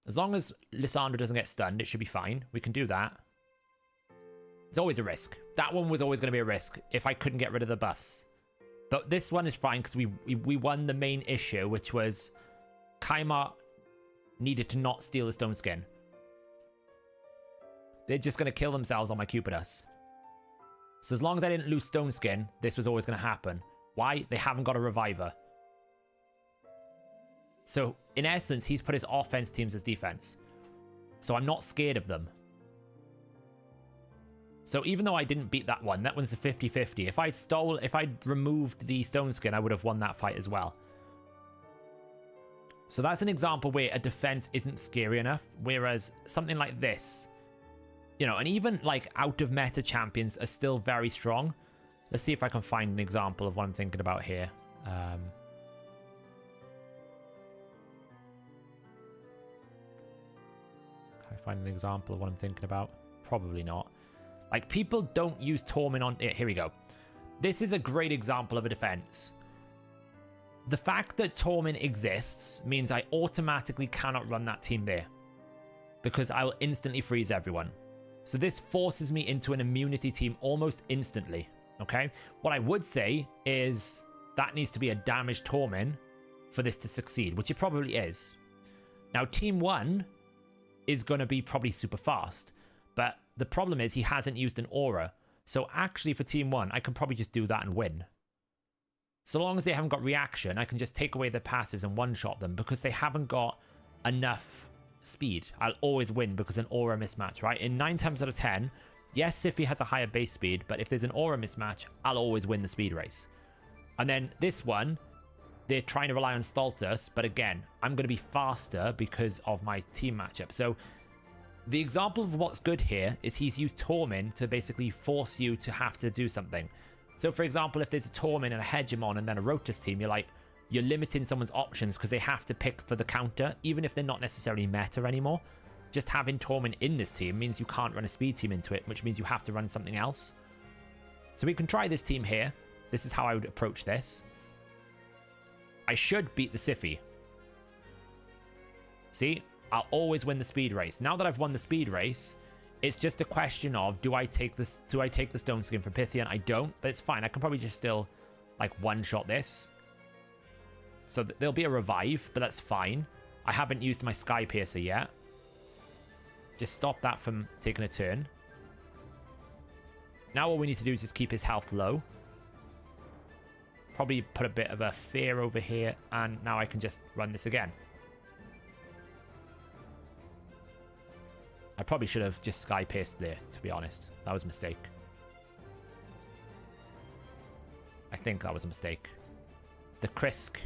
As long as Lissandra doesn't get stunned, it should be fine. We can do that. It's always a risk. That one was always going to be a risk if I couldn't get rid of the buffs. But this one is fine because we won the main issue, which was Kaimar needed to not steal the Stone Skin. They're just going to kill themselves on my Cupidus. So as long as I didn't lose Stone Skin, this was always going to happen. Why? They haven't got a reviver. So, in essence, he's put his offense teams as defense. So I'm not scared of them. So even though I didn't beat that one, that one's a 50-50. If I'd removed the Stone Skin, I would have won that fight as well. So that's an example where a defense isn't scary enough, whereas something like this, you know, and even like out of meta champions are still very strong. Let's see if I can find an example of what I'm thinking about here. Can I find an example of what I'm thinking about? Probably not. Like, people don't use Torment on... Here we go. This is a great example of a defense. the fact that Torment exists means I automatically cannot run that team there, because I will instantly freeze everyone. So this forces me into an immunity team almost instantly, okay? What I would say is that needs to be a damaged Torment for this to succeed, which it probably is. Now, Team 1 is going to be probably super fast, but the problem is he hasn't used an aura. So actually for Team 1, I can probably just do that and win. So long as they haven't got reaction, I can just take away their passives and one-shot them because they haven't got enough speed. I'll always win because an aura mismatch, right? In 9 times out of 10, yes, Sify has a higher base speed, but if there's an aura mismatch, I'll always win the speed race. And then this one, they're trying to rely on Stultus, but again, I'm going to be faster because of my team matchup. So the example of what's good here is he's used Torment to basically force you to have to do something. So for example, if there's a Torment and a Hegemon and then a Rotus team, you're limiting someone's options because they have to pick for the counter, even if they're not necessarily meta anymore. Just having Torment in this team means you can't run a speed team into it, which means you have to run something else. So we can try this team here. This is how I would approach this. I should beat the Sify. See? I'll always win the speed race. Now that I've won the speed race, it's just a question of do I take the Stone Skin for Pythian? I don't, but it's fine. I can probably just still like one-shot this. So there'll be a revive, but that's fine. I haven't used my Sky Piercer yet. Just stop that from taking a turn. Now all we need to do is just keep his health low. Probably put a bit of a fear over here, and now I can just run this again. I probably should have just Sky Pierced there, to be honest. That was a mistake. I think that was a mistake. The Krisk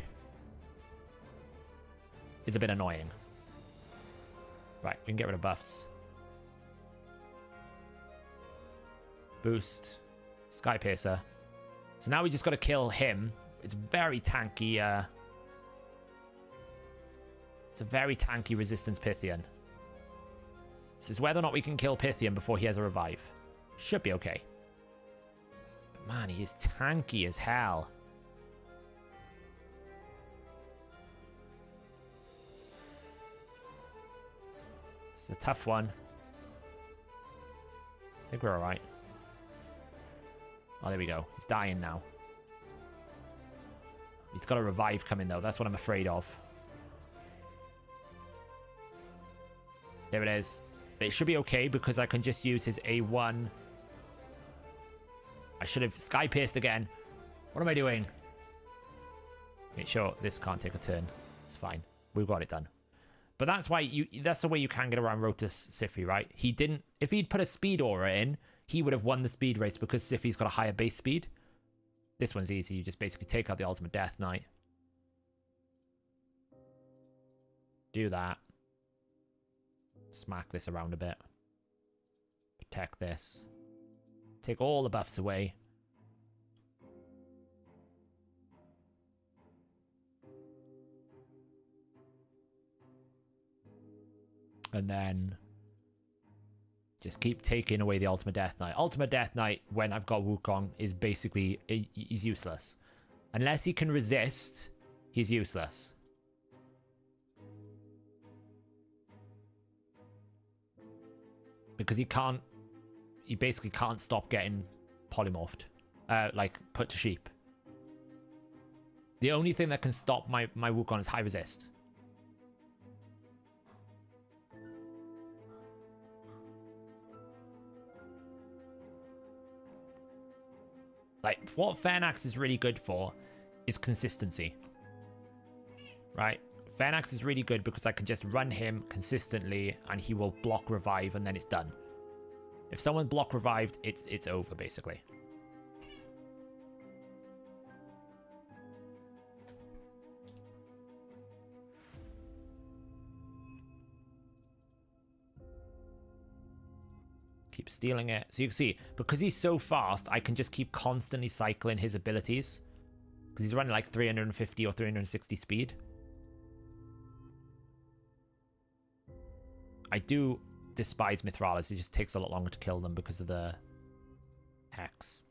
is a bit annoying. Right, we can get rid of buffs. Boost. Sky Piercer. So now we just got to kill him. It's very tanky. It's a very tanky resistance Pythian. This is whether or not we can kill Pythian before he has a revive. Should be okay. But man, he is tanky as hell. It's a tough one. I think we're alright. Oh, there we go. He's dying now. He's got a revive coming, though. That's what I'm afraid of. There it is. But it should be okay because I can just use his A1. I should have Sky Pierced again. What am I doing? Make sure this can't take a turn. It's fine. We've got it done. But that's why that's the way you can get around Rotus Sify, right? He didn't... If he'd put a speed aura in, he would have won the speed race because Sify's got a higher base speed. This one's easy. You just basically take out the ultimate Death Knight. Do that. Smack this around a bit. Protect this. Take all the buffs away. And then just keep taking away the Ultimate Death Knight. Ultimate Death Knight, when I've got Wukong, is basically... he's useless. Unless he can resist, he's useless. Because he can't... He basically can't stop getting polymorphed. Like, put to sheep. The only thing that can stop my Wukong is high resist. Like, what Fernax is really good for is consistency. Right? Fernax is really good because I can just run him consistently and he will block revive and then it's done. If someone block revived, it's over, basically. Keep stealing it. So you can see, because he's so fast, I can just keep constantly cycling his abilities. Because he's running like 350 or 360 speed. I do despise Mithralis. It just takes a lot longer to kill them because of the hex.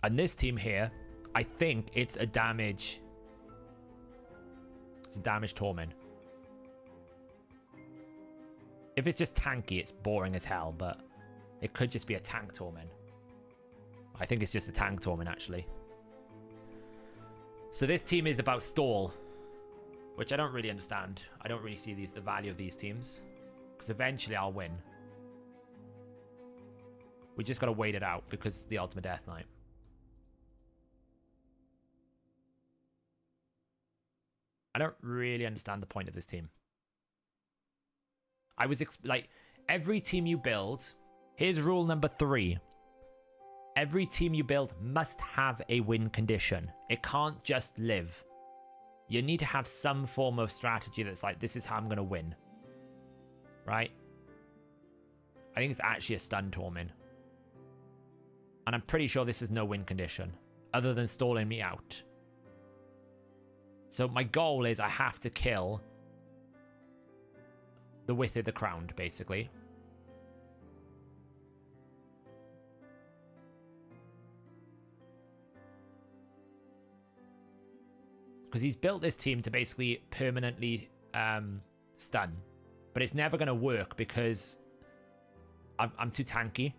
And this team here I think it's a damage. It's a damage Torment. If it's just tanky, it's boring as hell, but it could just be a tank Torment. I think it's just a tank Torment, actually. So this team is about stall, which I don't really understand. I don't really see the value of these teams, because eventually I'll win. We just got to wait it out because the Ultimate Death Knight. I don't really understand the point of this team. I was like, every team you build, here's rule number 3. Every team you build must have a win condition. It can't just live. You need to have some form of strategy that's like, this is how I'm going to win. Right? I think it's actually a stun Torment. And I'm pretty sure this is no win condition, other than stalling me out. So my goal is I have to kill the Withered the Crowned, basically. Because he's built this team to basically permanently stun. But it's never going to work because I'm too tanky.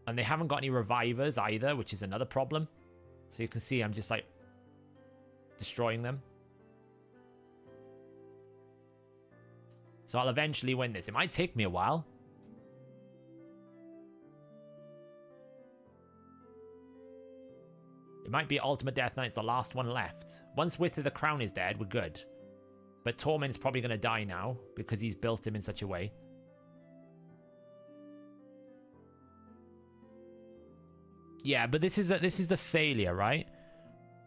And they haven't got any revivers either, which is another problem. So you can see I'm just like destroying them. So I'll eventually win this. It might take me a while. It might be Ultimate Death Knight's the last one left. Once Withered the Crown is dead, we're good. But Torment's probably going to die now because he's built him in such a way. Yeah, but this is the failure, right?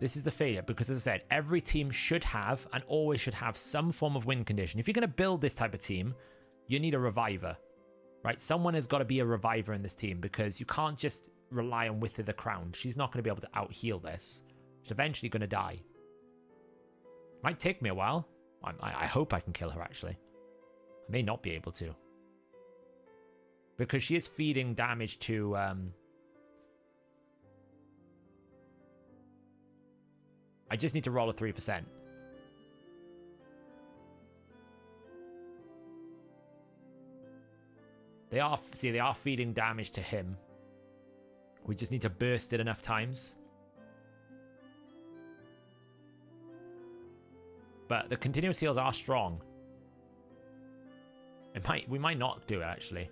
This is the failure because, as I said, every team should have and always should have some form of win condition. If you're going to build this type of team, you need a reviver, right? Someone has got to be a reviver in this team because you can't just rely on Withered the Crown. She's not going to be able to out-heal this. She's eventually going to die. Might take me a while. I hope I can kill her, actually. I may not be able to. Because she is feeding damage to... I just need to roll a 3%. They are feeding damage to him. We just need to burst it enough times. But the continuous heals are strong. We might not do it, actually.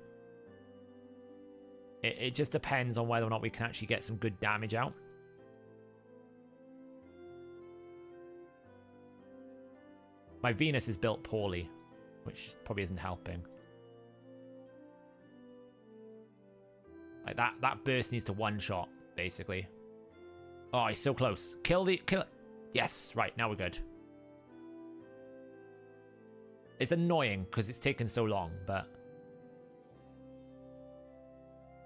It just depends on whether or not we can actually get some good damage out. My Venus is built poorly, which probably isn't helping. Like that burst needs to one-shot, basically. Oh, he's so close. Kill it. Yes, right, now we're good. It's annoying because it's taken so long, but...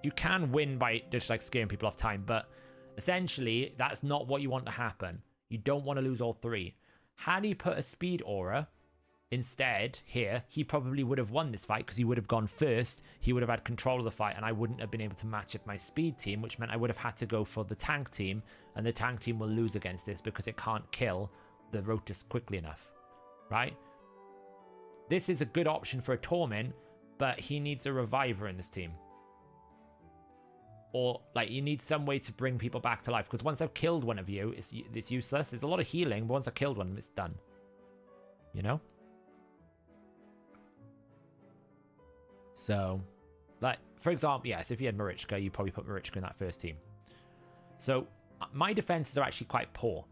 You can win by just like scaring people off time, but essentially, that's not what you want to happen. You don't want to lose all 3. Had he put a speed aura instead here, he probably would have won this fight because he would have gone first. He would have had control of the fight and I wouldn't have been able to match up my speed team, which meant I would have had to go for the tank team, and the tank team will lose against this because it can't kill the Rotus quickly enough, right? This is a good option for a Torment, but he needs a reviver in this team. Or, like, you need some way to bring people back to life. Because once I've killed one of you, it's useless. There's a lot of healing, but once I've killed one, it's done. You know? So, like, for example, yes, if you had Marichka, you probably put Marichka in that first team. So, my defenses are actually quite poor.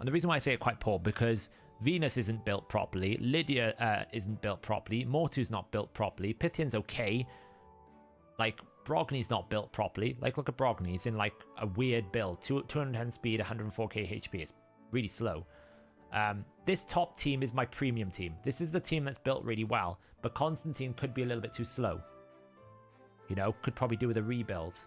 And the reason why I say it quite poor, because Venus isn't built properly, Lydia isn't built properly, Mortu's not built properly, Pythian's okay. Like... Brogny's not built properly. Like, look at Brogny. He's in, like, a weird build. 210 speed, 104k HP. It's really slow. This top team is my premium team. This is the team that's built really well. But Constantine could be a little bit too slow. You know, could probably do with a rebuild.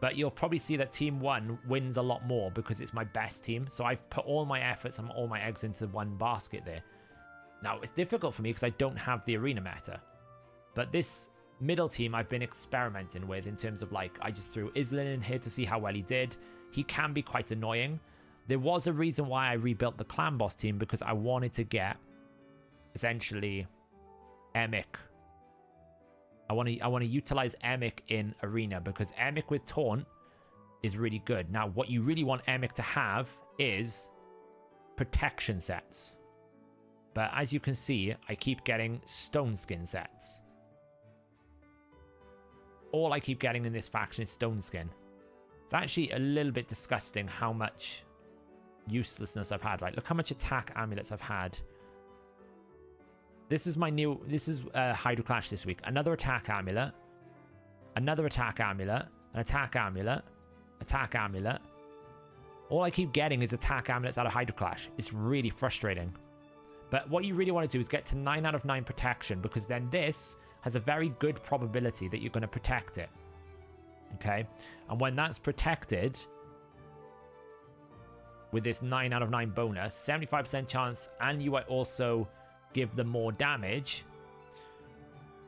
But you'll probably see that Team 1 wins a lot more because it's my best team. So I've put all my efforts and all my eggs into one basket there. Now, it's difficult for me because I don't have the arena meta. But this... middle team I've been experimenting with in terms of like, I just threw Islin in here to see how well he did. He can be quite annoying. There was a reason why I rebuilt the clan boss team, because I wanted to get essentially Emic. I want to utilize Emic in arena, because Emic with taunt is really good. Now, what you really want Emic to have is protection sets. But as you can see, I keep getting stone skin sets. All I keep getting in this faction is stone skin. It's actually a little bit disgusting how much uselessness I've had. Like, look how much attack amulets I've had. This is Hydra Clash this week. Another attack amulet. Another attack amulet. An attack amulet. Attack amulet. All I keep getting is attack amulets out of Hydra Clash. It's really frustrating. But what you really want to do is get to 9 out of 9 protection, because then this has a very good probability that you're going to protect it. Okay? And when that's protected, with this 9 out of 9 bonus, 75% chance, and you also give them more damage,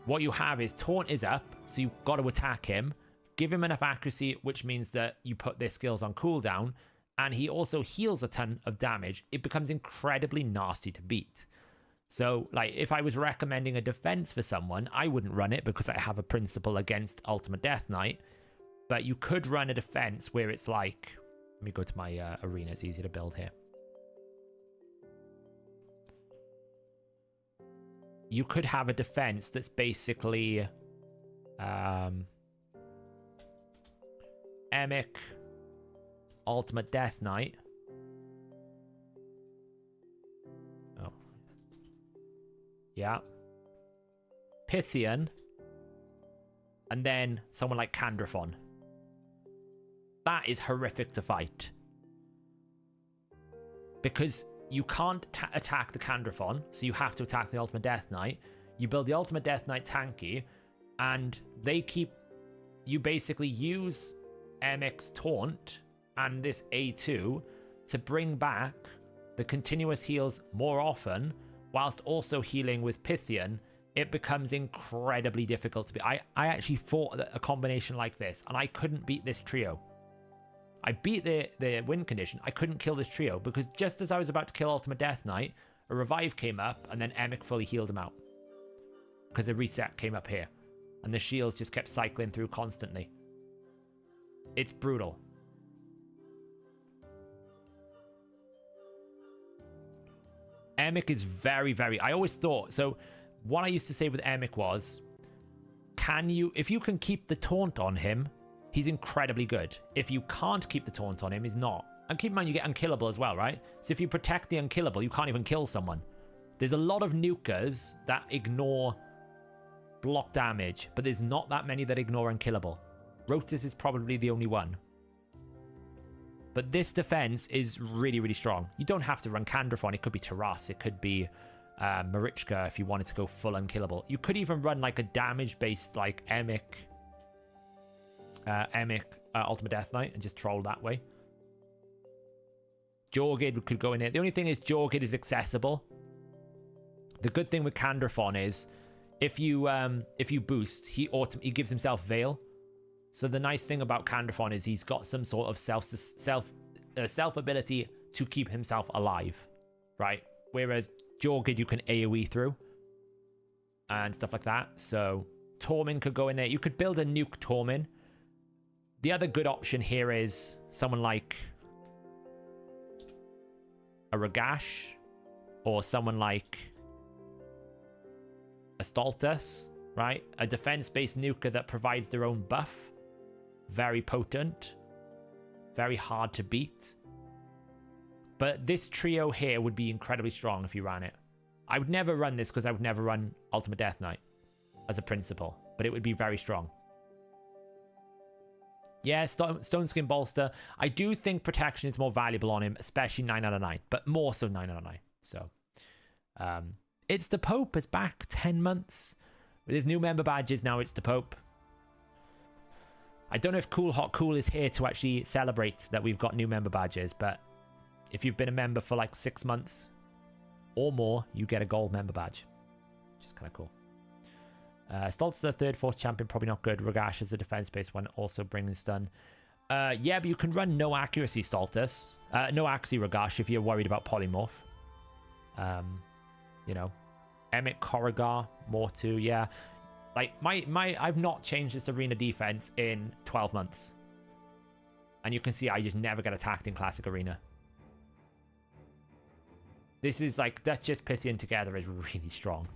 what you have is taunt is up, so you've got to attack him, give him enough accuracy, which means that you put their skills on cooldown, and he also heals a ton of damage. It becomes incredibly nasty to beat. So, like, if I was recommending a defense for someone, I wouldn't run it because I have a principle against Ultimate Death Knight. But you could run a defense where it's like... Let me go to my arena. It's easier to build here. You could have a defense that's basically... Emic... Ultimate Death Knight. Oh. Yeah. Pythian. And then someone like Candrathon. That is horrific to fight. Because you can't attack the Candrathon, so you have to attack the Ultimate Death Knight. You build the Ultimate Death Knight tanky, and they keep... You basically use Emic's taunt and this A2 to bring back the continuous heals more often, whilst also healing with Pythian. It becomes incredibly difficult to beat. I actually fought a combination like this, and I couldn't beat this trio. I beat the win condition. I couldn't kill this trio, because just as I was about to kill Ultimate Death Knight, a revive came up, and then Emic fully healed him out. Because a reset came up here, and the shields just kept cycling through constantly. It's brutal. Emic is very, very... I always thought... So, what I used to say with Emic was... If you can keep the taunt on him, he's incredibly good. If you can't keep the taunt on him, he's not. And keep in mind, you get unkillable as well, right? So if you protect the unkillable, you can't even kill someone. There's a lot of nukers that ignore block damage, but there's not that many that ignore unkillable. Rotus is probably the only one. But this defense is really, really strong. You don't have to run Candrathon. It could be Taras. It could be Marichka if you wanted to go full unkillable. You could even run like a damage-based like Emic Ultimate Death Knight and just troll that way. Jorgid could go in there. The only thing is Jorgid is accessible. The good thing with Candrathon is if you boost, he gives himself Veil. So the nice thing about Candrathon is he's got some sort of self ability to keep himself alive, right? Whereas Jorgid you can AoE through and stuff like that. So Tormin could go in there. You could build a nuke Tormin. The other good option here is someone like a Ragash or someone like a Stultus, right? A defense-based nuker that provides their own buff. Very potent. Very hard to beat. But this trio here would be incredibly strong if you ran it. I would never run this because I would never run Ultimate Death Knight as a principle. But it would be very strong. Yeah, Stone Skin Bolster. I do think protection is more valuable on him, especially 9 out of 9. But more so 9 out of 9. So, It's the Pope is back 10 months. With his new member badges, now it's the Pope. I don't know if Cool Hot Cool is here to actually celebrate that we've got new member badges, but if you've been a member for like 6 months or more, you get a gold member badge, which is kind of cool. Stoltz is a third, fourth champion, probably not good. Ragash is a defense-based one, also bringing stun. Yeah, but you can run no accuracy Stoltus. No accuracy Ragash if you're worried about polymorph. You know. Emmett Corrigar, Mortu, yeah. Like, I've not changed this arena defense in 12 months. And you can see I just never get attacked in Classic Arena. This is like, Duchess, Pythian together is really strong.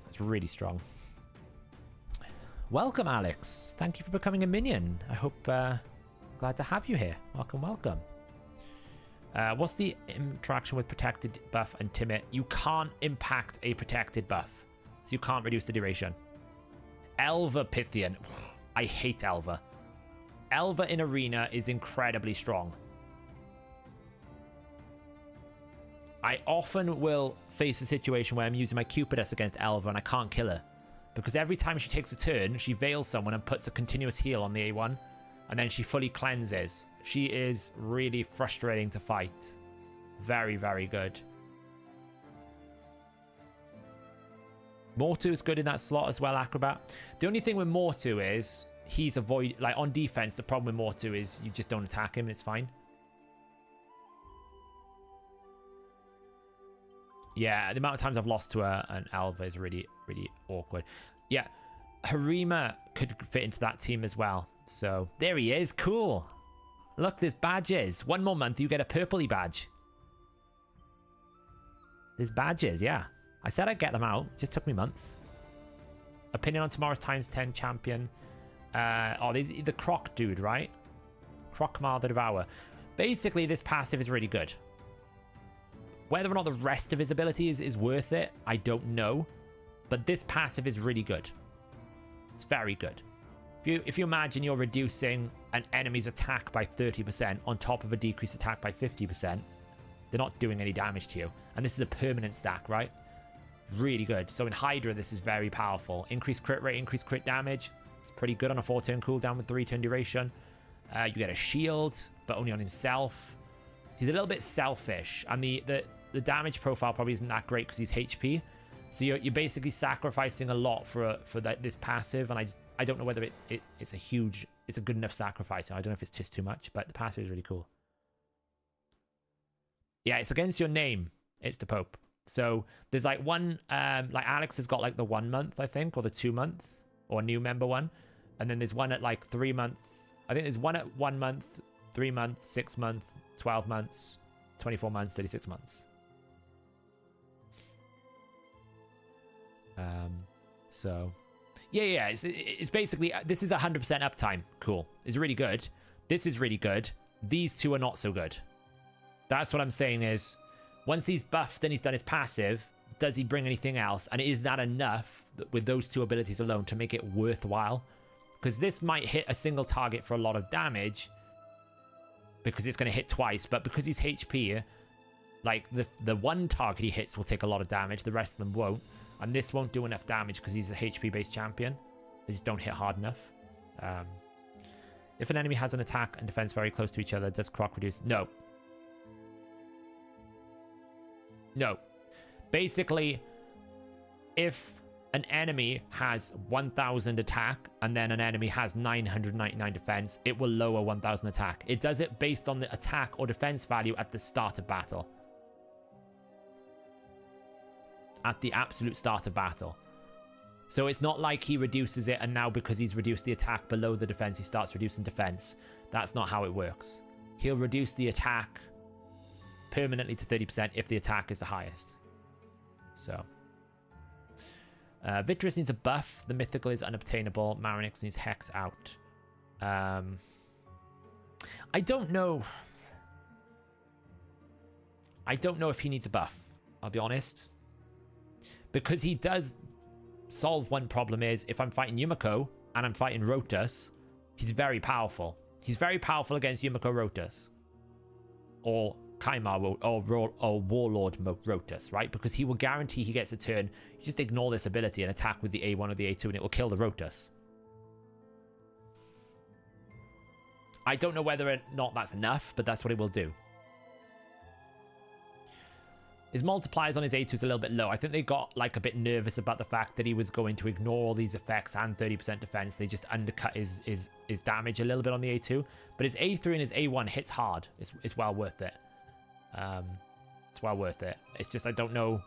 It's really strong. Welcome, Alex. Thank you for becoming a minion. I hope, glad to have you here. Welcome, welcome. What's the interaction with protected buff and timid? You can't impact a protected buff, so you can't reduce the duration. Elva Pythian. I hate Elva. Elva in arena is incredibly strong. I often will face a situation where I'm using my Cupidus against Elva and I can't kill her. Because every time she takes a turn, she veils someone and puts a continuous heal on the A1. And then she fully cleanses. She is really frustrating to fight. Very, very good. Mortu is good in that slot as well, Acrobat. The only thing with Mortu is he's like on defense, the problem with Mortu is you just don't attack him and it's fine. Yeah, the amount of times I've lost to an Alva is really, really awkward. Yeah, Harima could fit into that team as well. So there he is. Cool. Look, there's badges. One more month, you get a purpley badge. There's badges, yeah. I said I'd get them out. It just took me months. Opinion on tomorrow's times 10 champion. Oh, there's the Croc dude, right? Crocmar the Devourer. Basically, this passive is really good. Whether or not the rest of his ability is worth it, I don't know. But this passive is really good. It's very good. If you imagine you're reducing an enemy's attack by 30% on top of a decreased attack by 50%, they're not doing any damage to you. And this is a permanent stack, right? Really good. So in Hydra, this is very powerful. Increased crit rate, increased crit damage. It's pretty good on a 4-turn cooldown with 3-turn duration. You get a shield, but only on himself. He's a little bit selfish. And the damage profile probably isn't that great because he's HP. So you're basically sacrificing a lot for this passive. And I don't know whether it's a good enough sacrifice. I don't know if it's just too much, but the passive is really cool. Yeah, it's against your name. It's the Pope. So there's like one, like Alex has got like the 1 month, I think, or the 2 month, or new member one. And then there's one at like 3 month. I think there's one at 1 month, 3 months, 6 months, 12 months, 24 months, 36 months. So yeah, it's basically, this is 100% uptime. Cool. It's really good. This is really good. These two are not so good. That's what I'm saying is, once he's buffed and he's done his passive, does he bring anything else? And is that enough with those two abilities alone to make it worthwhile? Because this might hit a single target for a lot of damage, because it's going to hit twice, but because he's HP, like the one target he hits will take a lot of damage, the rest of them won't. And this won't do enough damage because he's a HP-based champion. They just don't hit hard enough. If an enemy has an attack and defense very close to each other, does Croc reduce? No. No. Basically, if an enemy has 1000 attack and then an enemy has 999 defense, it will lower 1000 attack. It does it based on the attack or defense value at the start of battle. At the absolute start of battle. So it's not like he reduces it and now because he's reduced the attack below the defense, he starts reducing defense. That's not how it works. He'll reduce the attack permanently to 30% if the attack is the highest. So Vitreous needs a buff. The mythical is unobtainable. Marinix needs Hex out. I don't know. I don't know if he needs a buff, I'll be honest. Because he does solve one problem is, if I'm fighting Yumiko and I'm fighting Rotus, he's very powerful. He's very powerful against Yumiko Rotus. Or Kaimar or Warlord Rotus, right? Because he will guarantee he gets a turn. You just ignore this ability and attack with the A1 or the A2 and it will kill the Rotus. I don't know whether or not that's enough, but that's what it will do. His multipliers on his A2 is a little bit low. I think they got like a bit nervous about the fact that he was going to ignore all these effects and 30% defense. They just undercut his damage a little bit on the A2. But his A3 and his A1 hits hard. It's well worth it. It's well worth it. It's just I don't know.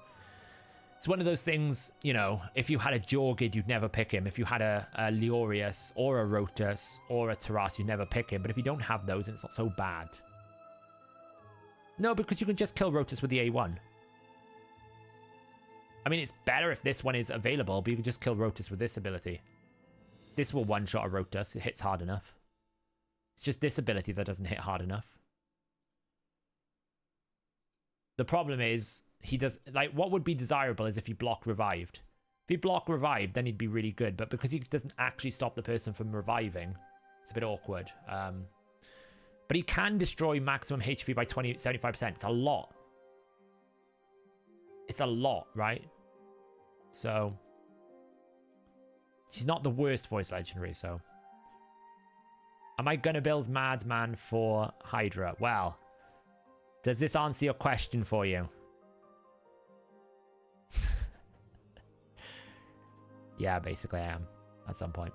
It's one of those things, you know, if you had a Jorgid, you'd never pick him. If you had a Leorius or a Rotus or a Taras, you'd never pick him. But if you don't have those, it's not so bad. No, because you can just kill Rotus with the A1. I mean, it's better if this one is available, but you can just kill Rotus with this ability. This will one-shot a Rotus. It hits hard enough. It's just this ability that doesn't hit hard enough. The problem is, he does... Like, what would be desirable is if he blocked revived. If he blocked revived, then he'd be really good. But because he doesn't actually stop the person from reviving, it's a bit awkward. But he can destroy maximum HP by 75%. It's a lot. It's a lot, right? So he's not the worst voice legendary, so. Am I going to build Madman for Hydra? Well, does this answer your question for you? Yeah, basically I am at some point.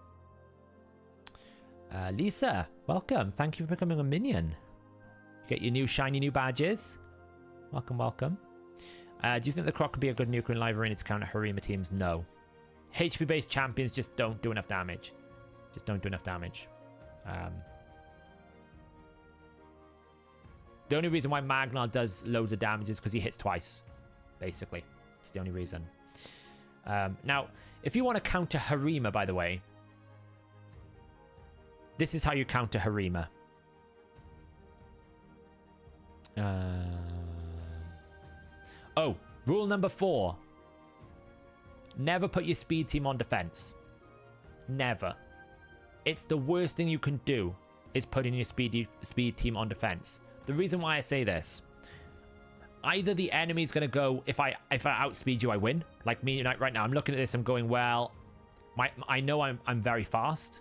Lisa, welcome. Thank you for becoming a minion. You get your new shiny new badges. Welcome, welcome. Do you think the Croc could be a good nuke in live arena to counter Harima teams? No. HP-based champions just don't do enough damage. Just don't do enough damage. The only reason why Magnar does loads of damage is because he hits twice. Basically. It's the only reason. Now, if you want to counter Harima, by the way, this is how you counter Harima. Oh, rule number 4. Never put your speed team on defense. Never. It's the worst thing you can do is putting your speed team on defense. The reason why I say this, either the enemy's going to go, if I outspeed you, I win. Like me right now, I'm looking at this, I'm going, well, I know I'm very fast.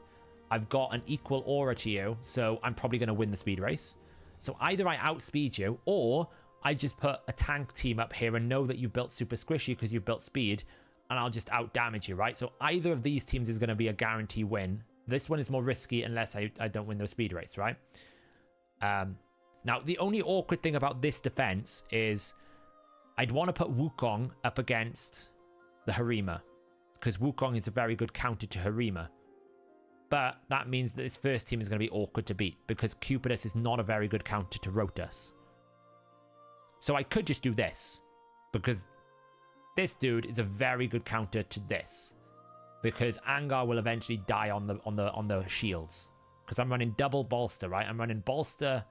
I've got an equal aura to you, so I'm probably going to win the speed race. So either I outspeed you, or I just put a tank team up here and know that you've built super squishy because you've built speed, and I'll just out damage you, right? So either of these teams is going to be a guarantee win. This one is more risky unless I don't win the speed race, right? Now, the only awkward thing about this defense is I'd want to put Wukong up against the Harima, because Wukong is a very good counter to Harima. But that means that this first team is going to be awkward to beat, because Cupidus is not a very good counter to Rotus. So I could just do this, because this dude is a very good counter to this, because Angar will eventually die on the shields, because I'm running double bolster, right? I'm running bolster.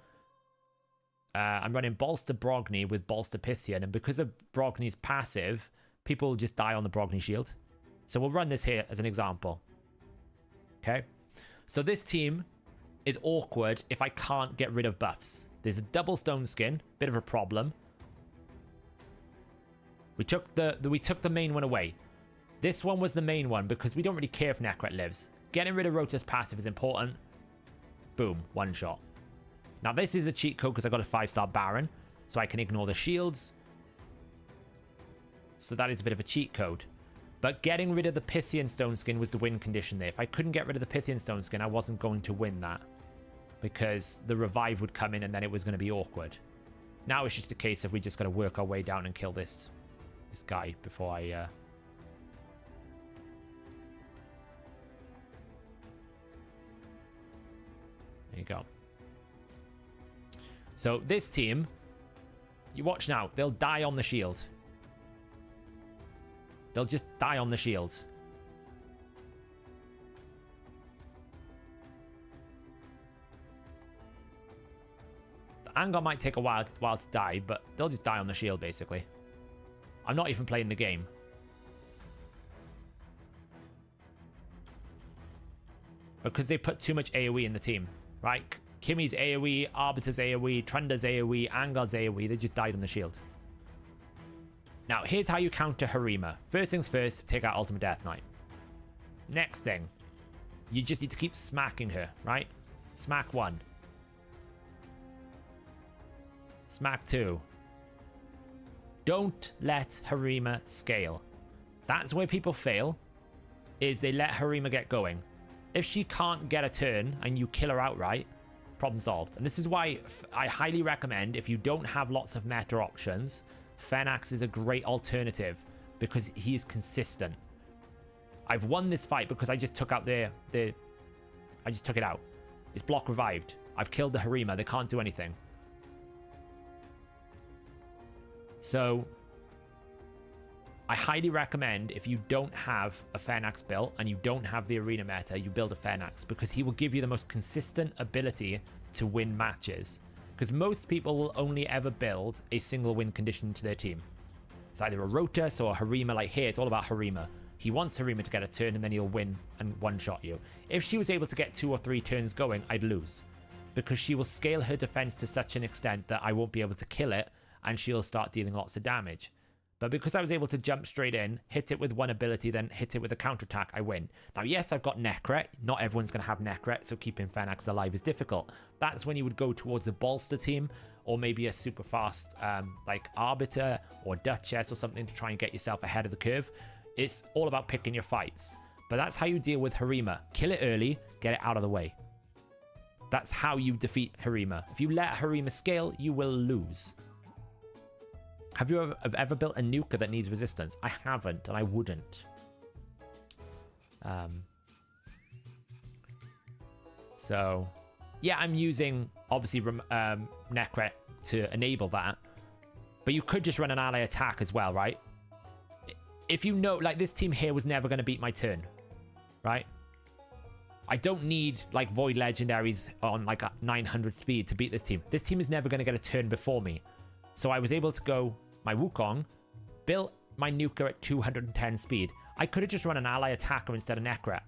I'm running bolster Brogni with bolster Pythian, and because of Brogni's passive, people will just die on the Brogni shield. So we'll run this here as an example. Okay, so this team is awkward if I can't get rid of buffs. There's a double stone skin, bit of a problem. We took the main one away. This one was the main one because we don't really care if Necret lives. Getting rid of Rotus passive is important. Boom, one shot. Now this is a cheat code because I got a 5-star Baron, so I can ignore the shields. So that is a bit of a cheat code. But getting rid of the Pythian Stone Skin was the win condition there. If I couldn't get rid of the Pythian Stone Skin, I wasn't going to win that, because the revive would come in and then it was going to be awkward. Now it's just a case of we just got to work our way down and kill this guy before I... There you go. So this team, you watch now, they'll die on the shield. They'll just die on the shield. The Angar might take a while to die, but they'll just die on the shield, basically. I'm not even playing the game. Because they put too much AoE in the team, right? Kimmy's AoE, Arbiter's AoE, Trender's AoE, Angar's AoE, they just died on the shield. Now, here's how you counter Harima. First things first, take out Ultimate Death Knight. Next thing, you just need to keep smacking her, right? Smack 1. Smack 2. Don't let Harima scale. That's where people fail, is they let Harima get going. If she can't get a turn and you kill her outright, problem solved. And this is why I highly recommend, if you don't have lots of meta options, Fenax is a great alternative because he is consistent. I've won this fight because I just took out I just took it out. It's block revived. I've killed the Harima. They can't do anything. So I highly recommend, if you don't have a Fenax built and you don't have the arena meta, you build a Fenax, because he will give you the most consistent ability to win matches. Because most people will only ever build a single win condition to their team. It's either a Rotus or a Harima. Like here, it's all about Harima. He wants Harima to get a turn and then he'll win and one-shot you. If she was able to get 2 or 3 turns going, I'd lose. Because she will scale her defense to such an extent that I won't be able to kill it, and she'll start dealing lots of damage. But because I was able to jump straight in, hit it with one ability, then hit it with a counterattack, I win. Now, yes, I've got Necret. Not everyone's going to have Necret, so keeping Fenax alive is difficult. That's when you would go towards a Bolster team, or maybe a super fast like Arbiter or Duchess or something to try and get yourself ahead of the curve. It's all about picking your fights. But that's how you deal with Harima. Kill it early, get it out of the way. That's how you defeat Harima. If you let Harima scale, you will lose. Have you ever built a nuker that needs resistance? I haven't, and I wouldn't. So, yeah, I'm using, obviously, Necret to enable that. But you could just run an ally attack as well, right? If you know, like, this team here was never going to beat my turn, right? I don't need, like, Void Legendaries on, like, a 900 speed to beat this team. This team is never going to get a turn before me. So I was able to go my Wukong, built my nuker at 210 speed. I could have just run an ally attacker instead of Necret,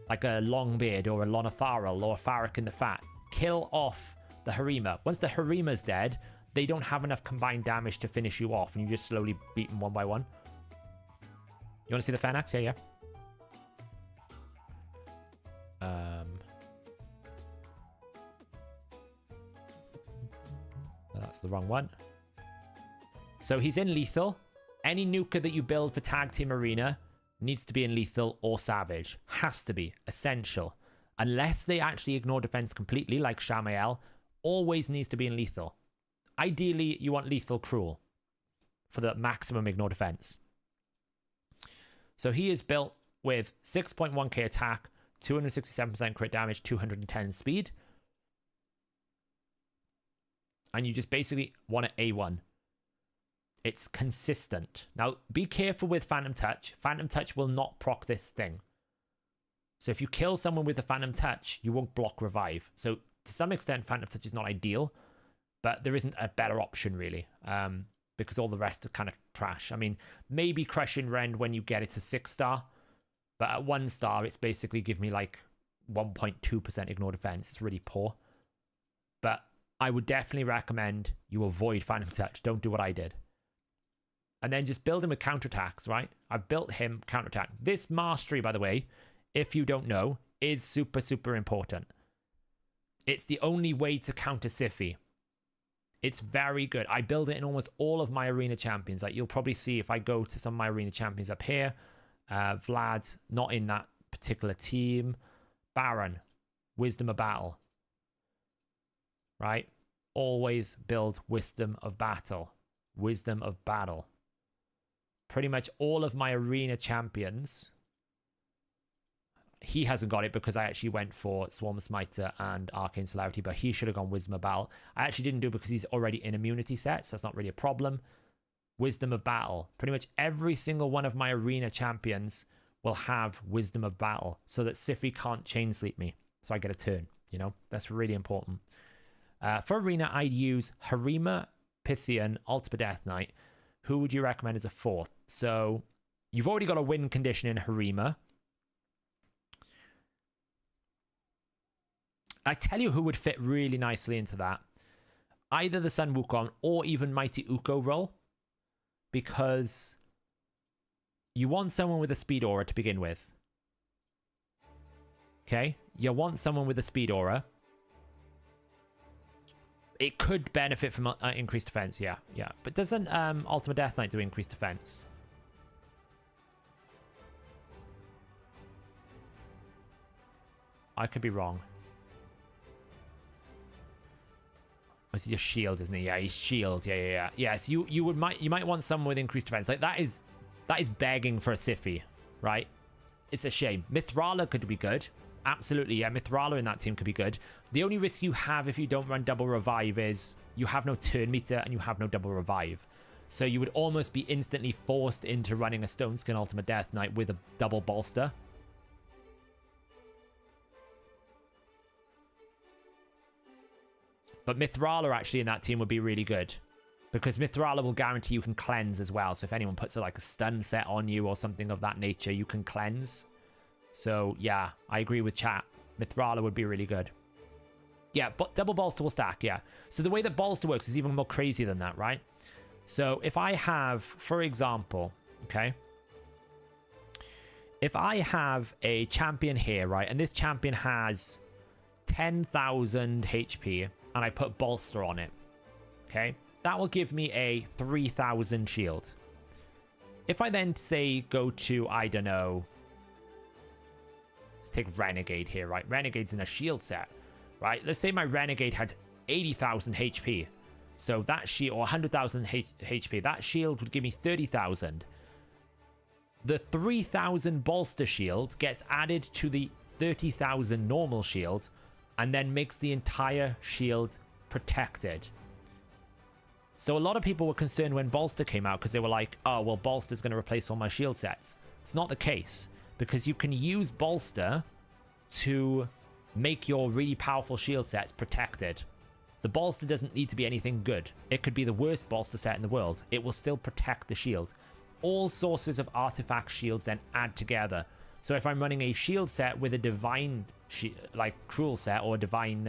like a Longbeard or a Lonothariel or a Farak in the Fat. Kill off the Harima. Once the Harima's dead, they don't have enough combined damage to finish you off, and you just slowly beat them one by one. You want to see the Fenax? Yeah, yeah. That's the wrong one. So he's in lethal. Any nuker that you build for Tag Team Arena needs to be in lethal or savage. Has to be. Essential. Unless they actually ignore defense completely, like Shamael, always needs to be in lethal. Ideally, you want lethal cruel for the maximum ignore defense. So he is built with 6.1k attack, 267% crit damage, 210 speed. And you just basically want an A1. It's consistent. Now, be careful with Phantom Touch. Phantom Touch will not proc this thing. So if you kill someone with the Phantom Touch, you won't block revive. So to some extent, Phantom Touch is not ideal, but there isn't a better option really, because all the rest are kind of trash. I mean, maybe Crushing Rend when you get it to 6-star, but at 1-star, it's basically give me like 1.2% ignore defense. It's really poor. But I would definitely recommend you avoid Phantom Touch. Don't do what I did. And then just build him with counterattacks, right? I've built him counterattack. This mastery, by the way, if you don't know, is super, super important. It's the only way to counter Siphi. It's very good. I build it in almost all of my arena champions. Like you'll probably see if I go to some of my arena champions up here. Vlad, not in that particular team. Baron, Wisdom of Battle. Right? Always build Wisdom of Battle. Wisdom of Battle. Pretty much all of my arena champions. He hasn't got it because I actually went for Swarm Smiter and Arcane Celerity, but he should have gone Wisdom of Battle. I actually didn't do it because he's already in immunity set, so that's not really a problem. Wisdom of Battle. Pretty much every single one of my arena champions will have Wisdom of Battle so that Siphi can't chain sleep me. So I get a turn, you know? That's really important. For arena, I'd use Harima, Pythian, Ultimate Death Knight. Who would you recommend as a fourth? So you've already got a win condition in Harima. I tell you who would fit really nicely into that. Either the Sun Wukong or even Mighty Uko role. Because you want someone with a speed aura to begin with. Okay? You want someone with a speed aura. It could benefit from increased defense, yeah. But doesn't Ultimate Death Knight do increased defense? I could be wrong. Oh, it's your shield, isn't it? Yeah, he's shield. Yeah. Yes, you might want someone with increased defense. Like that is begging for a Siphi, right? It's a shame. Mithrala could be good. Absolutely, yeah. Mithrala in that team could be good. The only risk you have if you don't run double revive is you have no turn meter and you have no double revive. So you would almost be instantly forced into running a Stone Skin Ultimate Death Knight with a double bolster. But Mithrala actually in that team would be really good. Because Mithrala will guarantee you can cleanse as well. So if anyone puts like a stun set on you or something of that nature, you can cleanse. So yeah, I agree with chat. Mithrala would be really good. Yeah, but double bolster will stack, yeah. So the way that bolster works is even more crazy than that, right? So if I have, for example, okay, if I have a champion here, right, and this champion has 10,000 HP, and I put bolster on it, okay, that will give me a 3,000 shield. If I then say go to, I don't know, let's take Renegade here, right? Renegade's in a shield set, right? Let's say my Renegade had 80,000 HP. So that shield, or 100,000 HP, that shield would give me 30,000. The 3,000 bolster shield gets added to the 30,000 normal shield and then makes the entire shield protected. So a lot of people were concerned when bolster came out because they were like, oh, well, bolster's going to replace all my shield sets. It's not the case because you can use bolster to make your really powerful shield sets protected. The bolster doesn't need to be anything good. It could be the worst bolster set in the world. It will still protect the shield. All sources of artifact shields then add together. So if I'm running a shield set with a divine, like cruel set or a divine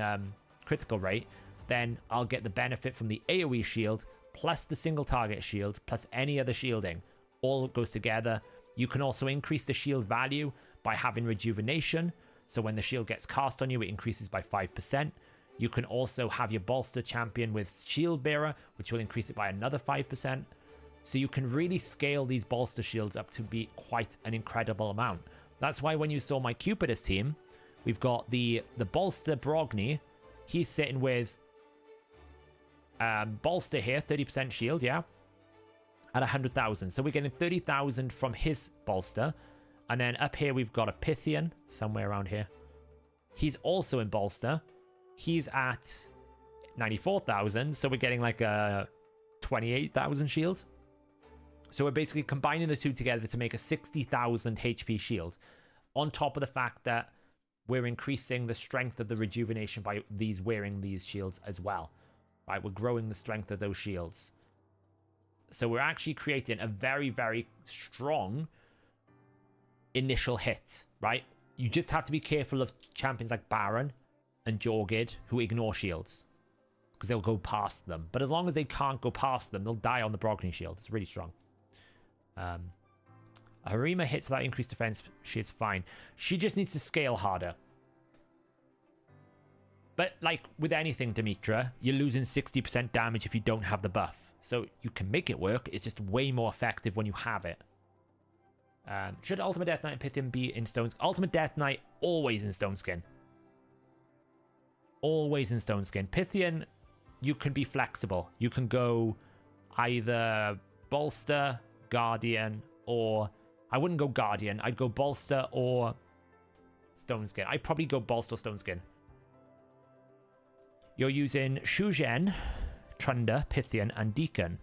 critical rate, then I'll get the benefit from the AoE shield plus the single target shield plus any other shielding. All goes together. You can also increase the shield value by having rejuvenation. So when the shield gets cast on you, it increases by 5%. You can also have your bolster champion with shield bearer, which will increase it by another 5%. So you can really scale these bolster shields up to be quite an incredible amount. That's why when you saw my Cupidus team, we've got the bolster Brogni. He's sitting with bolster here, 30% shield, yeah, at 100,000. So we're getting 30,000 from his bolster. And then up here, we've got a Pythian somewhere around here. He's also in bolster. He's at 94,000. So we're getting like a 28,000 shield. So we're basically combining the two together to make a 60,000 HP shield. On top of the fact that we're increasing the strength of the rejuvenation by wearing these shields as well. Right, we're growing the strength of those shields. So we're actually creating a very, very strong initial hit, right? You just have to be careful of champions like Baron and Jorgid who ignore shields because they'll go past them. But as long as they can't go past them, they'll die on the Brogni shield. It's really strong. Harima hits without increased defense. She's fine. She just needs to scale harder. But like with anything, Demetra, you're losing 60% damage if you don't have the buff. So you can make it work. It's just way more effective when you have it. Should Ultimate Death Knight and Pythian be in Stone Skin? Ultimate Death Knight, always in Stone Skin. Always in Stone Skin. Pythian, you can be flexible. You can go either Bolster, Guardian, or... I wouldn't go Guardian. I'd go Bolster or Stone Skin. I'd probably go Bolster or Stone Skin. You're using Shugen, Trunda, Pythian, and Deacon.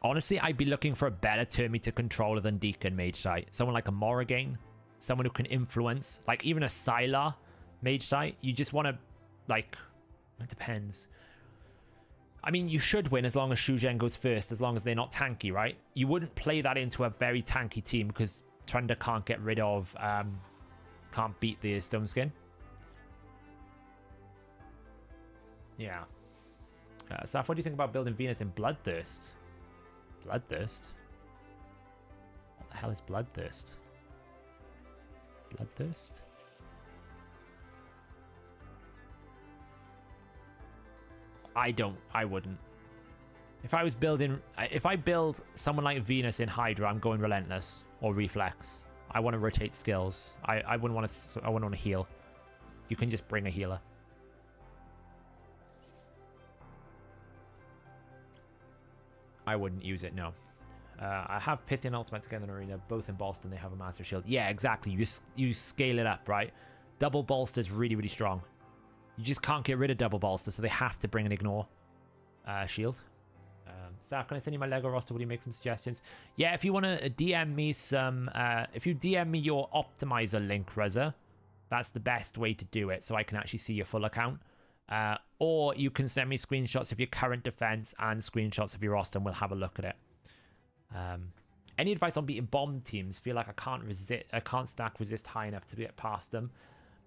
Honestly, I'd be looking for a better turn meter controller than Deacon Mage Sight. Someone like a Morrigan, someone who can influence, like even a Sylar Mage Sight. You just want to, like, it depends. I mean, you should win as long as Shugen goes first, as long as they're not tanky, right? You wouldn't play that into a very tanky team because Trunda can't get rid of, can't beat the Stone Skin. Yeah. Saf, what do you think about building Venus in Bloodthirst? Bloodthirst? What the hell is Bloodthirst? Bloodthirst? I wouldn't. If I was building, if I build someone like Venus in Hydra, I'm going Relentless or Reflex. I want to rotate skills. I wouldn't want to. I wouldn't want to heal. You can just bring a healer. I wouldn't use it. No. I have Pythian Ultimate together in Arena. Both in Boston, they have a Master Shield. Yeah, exactly. You scale it up, right? Double Bolster is really, really strong. You just can't get rid of Double Bolster, so they have to bring an Ignore shield. Staff, can I send you my Lego roster? Will you make some suggestions? Yeah, if you want to DM me some... if you DM me your Optimizer link, Reza, that's the best way to do it, so I can actually see your full account. Or you can send me screenshots of your current defense and screenshots of your roster, and we'll have a look at it. Any advice on beating bomb teams? Feel like I can't stack resist high enough to get past them.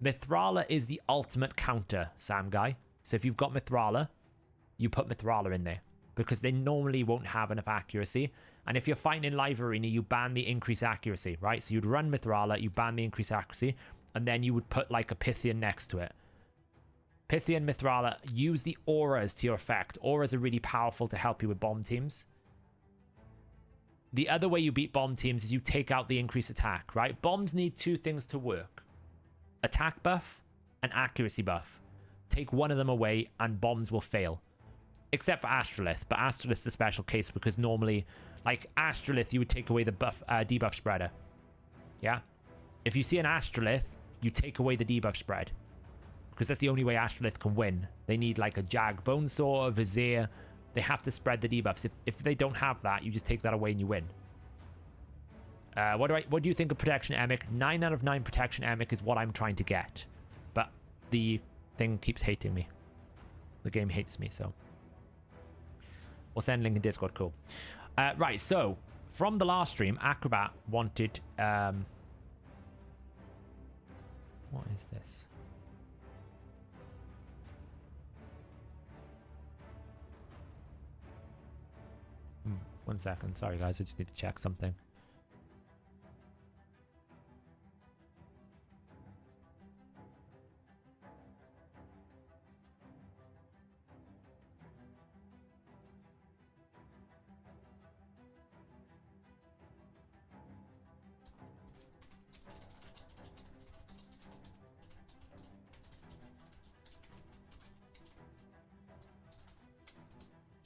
Mithrala is the ultimate counter, Sam Guy. So if you've got Mithrala, you put Mithrala in there, because they normally won't have enough accuracy. And if you're fighting in live arena, you ban the increased accuracy, right? So you'd run Mithrala, you ban the increased accuracy, and then you would put like a Pythian next to it. Pythian, Mithrala, use the auras to your effect. Auras are really powerful to help you with bomb teams. The other way you beat bomb teams is you take out the increased attack, right? Bombs need two things to work. Attack buff and accuracy buff. Take one of them away and bombs will fail. Except for Astrolith, but Astrolith's a special case because normally, like Astrolith, you would take away the buff debuff spreader. Yeah? If you see an Astrolith, you take away the debuff spread. Because that's the only way Astrolith can win. They need like a Jag Bonesaw, a Vizier. They have to spread the debuffs. If they don't have that, you just take that away and you win. What do you think of Protection Emic? 9 out of 9 Protection Emic is what I'm trying to get. But the thing keeps hating me. The game hates me, so... We'll send link in Discord, cool. Right, so, from the last stream, Acrobat wanted... what is this? One second. Sorry, guys. I just need to check something.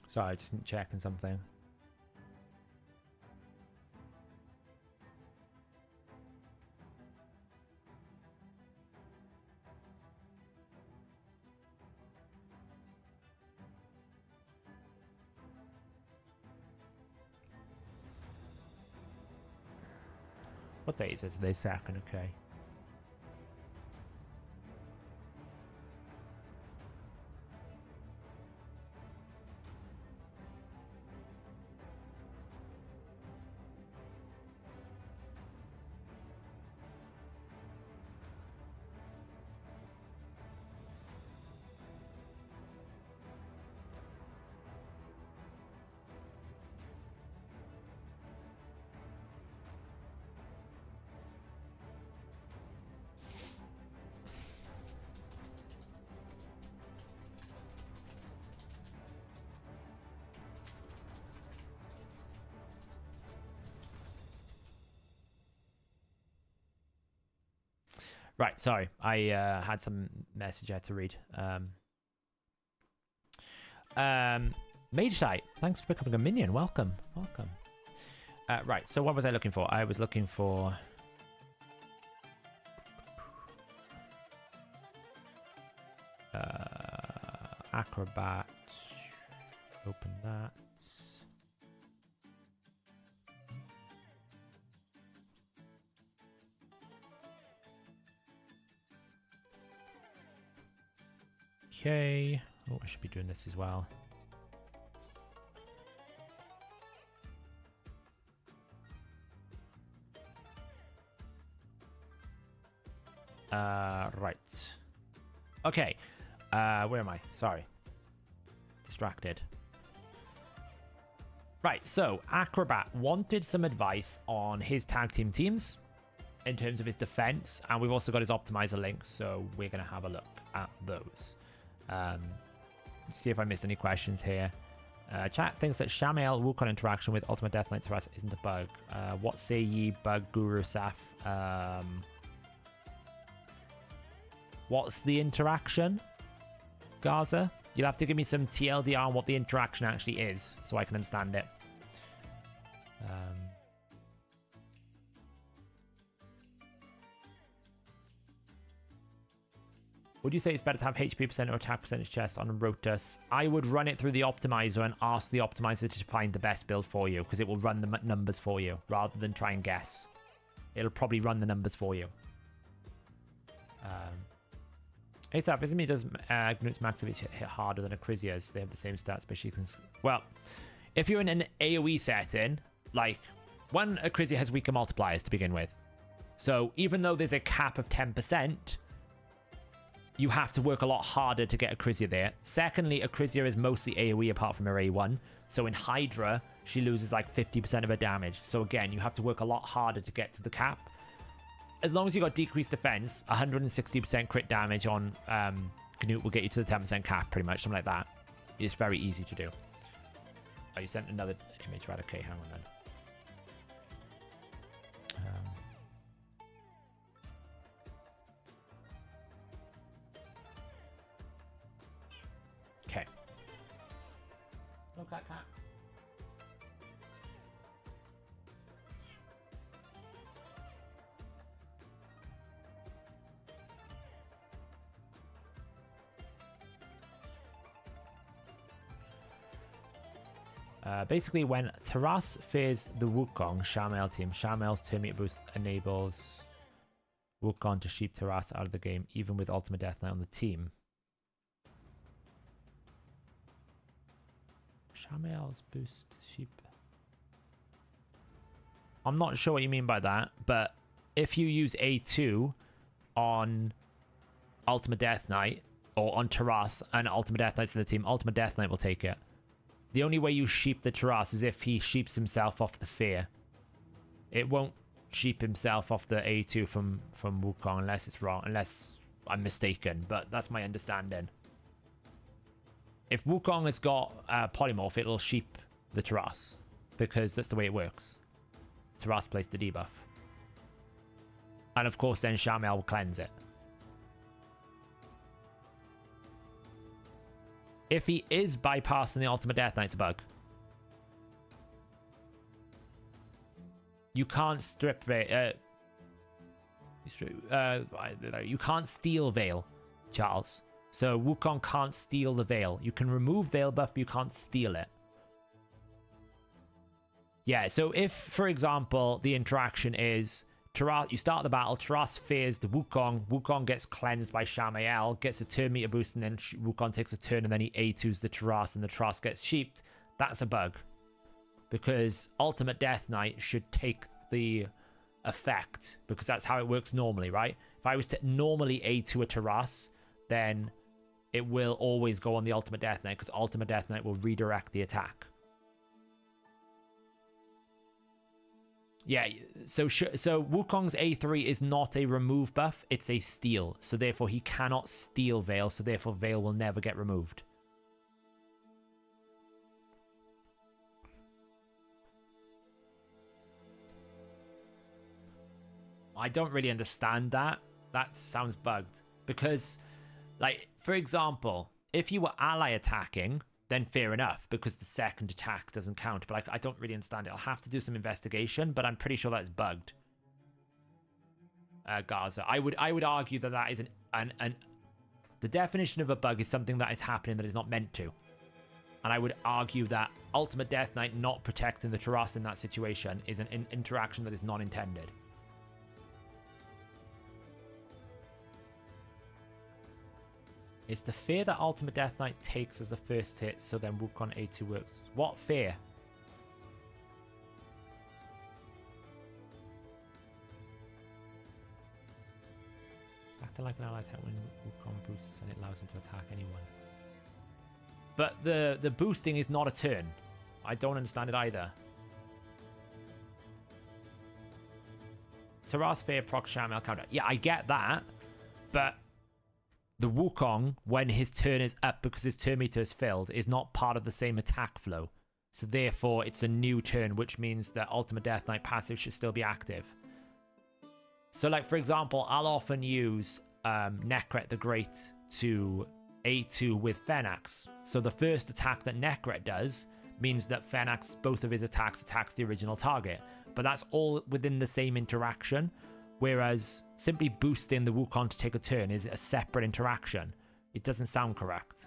Sorry, just checking something. What day is it? Today's second, okay. Right, sorry. I had some message I had to read. Mage Sight, thanks for becoming a minion. Welcome, welcome. Right, so what was I looking for? I was looking for... Acrobat. Open that. Okay. Oh, I should be doing this as well. Right. Okay. Where am I? Sorry. Distracted. Right, so Acrobat wanted some advice on his tag teams in terms of his defense, and we've also got his optimizer link, so we're going to have a look at those. See if I missed any questions here. Chat thinks that Shamael Wukong interaction with Ultimate Death Knight Taras isn't a bug. What say ye, Bug Guru Saf? What's the interaction, Gaza? You'll have to give me some TLDR on what the interaction actually is, so I can understand it. Would you say it's better to have HP percent or attack percentage chest on Rotus? I would run it through the optimizer and ask the optimizer to find the best build for you, because it will run the numbers for you rather than try and guess. It'll probably run the numbers for you. ASAP, isn't it? Does Gnut's Maxovich hit harder than Acrisia's? They have the same stats, but she can. Well, if you're in an AoE setting, like one, Acrisia has weaker multipliers to begin with. So even though there's a cap of 10%, you have to work a lot harder to get Acrisia there. Secondly, Acrisia is mostly AoE apart from her A1. So in Hydra, she loses like 50% of her damage. So again, you have to work a lot harder to get to the cap. As long as you got decreased defense, 160% crit damage on Gnut will get you to the 10% cap, pretty much, something like that. It's very easy to do. Oh, you sent another image, right? Okay, hang on then. Okay. Look at cat. Basically, when Taras fears the Wukong Shamael team, Shamael's turn meter boost enables Wukong to sheep Taras out of the game, even with Ultimate Death Knight on the team. Shamael's boost sheep. I'm not sure what you mean by that, but if you use A2 on Ultimate Death Knight or on Taras and Ultimate Death Knight's to the team, Ultimate Death Knight will take it. The only way you sheep the Taras is if he sheeps himself off the fear. It won't sheep himself off the A2 from Wukong unless it's wrong, unless I'm mistaken, but that's my understanding. If Wukong has got Polymorph, it'll sheep the Taras, because that's the way it works. Taras plays the debuff. And of course then Shamael will cleanse it. If he is bypassing the Ultimate Death Knight's bug, you can't strip Veil. You can't steal Veil, Charles. So Wukong can't steal the Veil. You can remove Veil buff, but you can't steal it. Yeah, so if, for example, the interaction is Taras, you start the battle, Taras fears the Wukong, Wukong gets cleansed by Shamael, gets a turn meter boost, and then Wukong takes a turn, and then he A2s the Taras, and the Taras gets sheeped. That's a bug. Because Ultimate Death Knight should take the effect, because that's how it works normally, right? If I was to normally A2 a Taras, then it will always go on the Ultimate Death Knight, because Ultimate Death Knight will redirect the attack. Yeah, so Wukong's A3 is not a remove buff, it's a steal. So therefore he cannot steal Veil, so therefore Veil will never get removed. I don't really understand that. That sounds bugged. Because, like, for example, if you were ally attacking, then fair enough, because the second attack doesn't count. But like, I don't really understand it. I'll have to do some investigation, but I'm pretty sure that's bugged. Gaza. I would argue that that is the definition of a bug is something that is happening that is not meant to. And I would argue that Ultimate Death Knight not protecting the Taras in that situation is an interaction that is not intended. It's the fear that Ultimate Death Knight takes as a first hit, so then Wukong A2 works. What fear? It's acting like an ally attack when Wukong boosts and it allows him to attack anyone. But the boosting is not a turn. I don't understand it either. Taras Fair proc Shamel counter. Yeah, I get that. But the Wukong, when his turn is up because his turn meter is filled, is not part of the same attack flow. So therefore, it's a new turn, which means that Ultimate Death Knight passive should still be active. So, like, for example, I'll often use Nekret the Great to A2 with Fenax. So the first attack that Nekret does means that Fenax, both of his attacks the original target. But that's all within the same interaction. Whereas simply boosting the Wukong to take a turn is a separate interaction. It doesn't sound correct.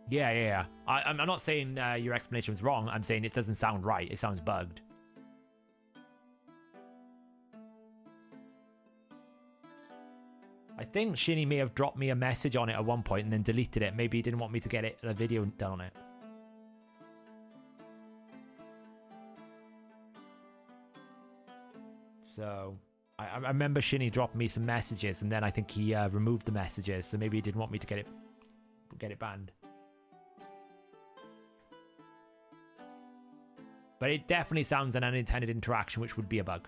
Yeah. I'm not saying your explanation was wrong. I'm saying it doesn't sound right. It sounds bugged. I think Shinny may have dropped me a message on it at one point and then deleted it. Maybe he didn't want me to get a video done on it. So I remember Shinny dropped me some messages and then I think he removed the messages. So maybe he didn't want me to get it banned. But it definitely sounds an unintended interaction, which would be a bug.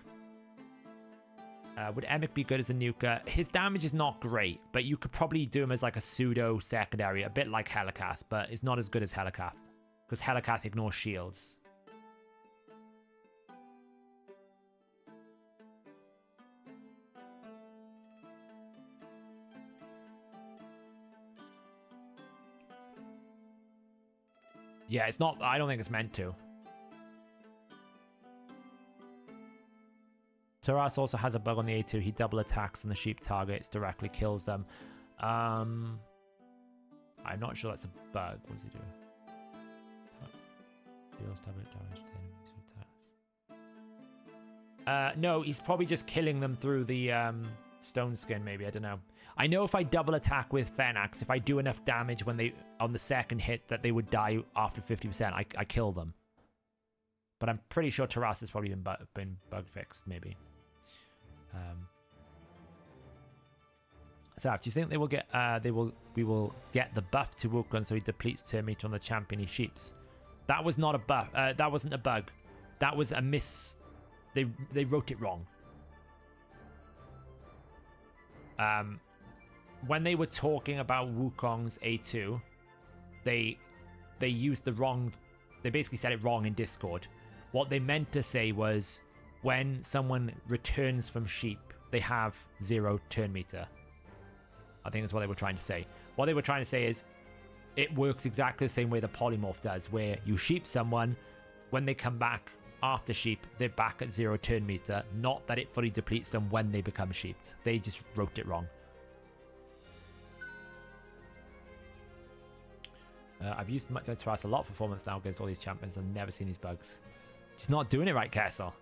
Would Emic be good as a nuker? His damage is not great, but you could probably do him as like a pseudo secondary, a bit like Helikath, but it's not as good as Helikath because Helikath ignores shields. Yeah, it's not. I don't think it's meant to. Taras also has a bug on the A2. He double attacks on the sheep targets, directly kills them. I'm not sure that's a bug. What does he do? Deals double damage to enemies. No, he's probably just killing them through the stone skin, maybe. I don't know. I know if I double attack with Fenax, if I do enough damage when they on the second hit that they would die after 50%, I kill them. But I'm pretty sure Taras has probably been bug fixed, maybe. So, do you think they will get? We will get the buff to Wukong so he depletes turn meter on the champion he sheeps. That was not a buff. That wasn't a bug. That was a miss. They wrote it wrong. When they were talking about Wukong's A2, they used the wrong. They basically said it wrong in Discord. What they meant to say was, when someone returns from sheep, they have 0 turn meter. I think that's what they were trying to say. What they were trying to say is, it works exactly the same way the polymorph does, where you sheep someone, when they come back after sheep, they're back at 0 turn meter. Not that it fully depletes them when they become sheeped. They just wrote it wrong. I've used Taras a lot for 4 months now against all these champions. I've never seen these bugs. He's not doing it right, Kessel.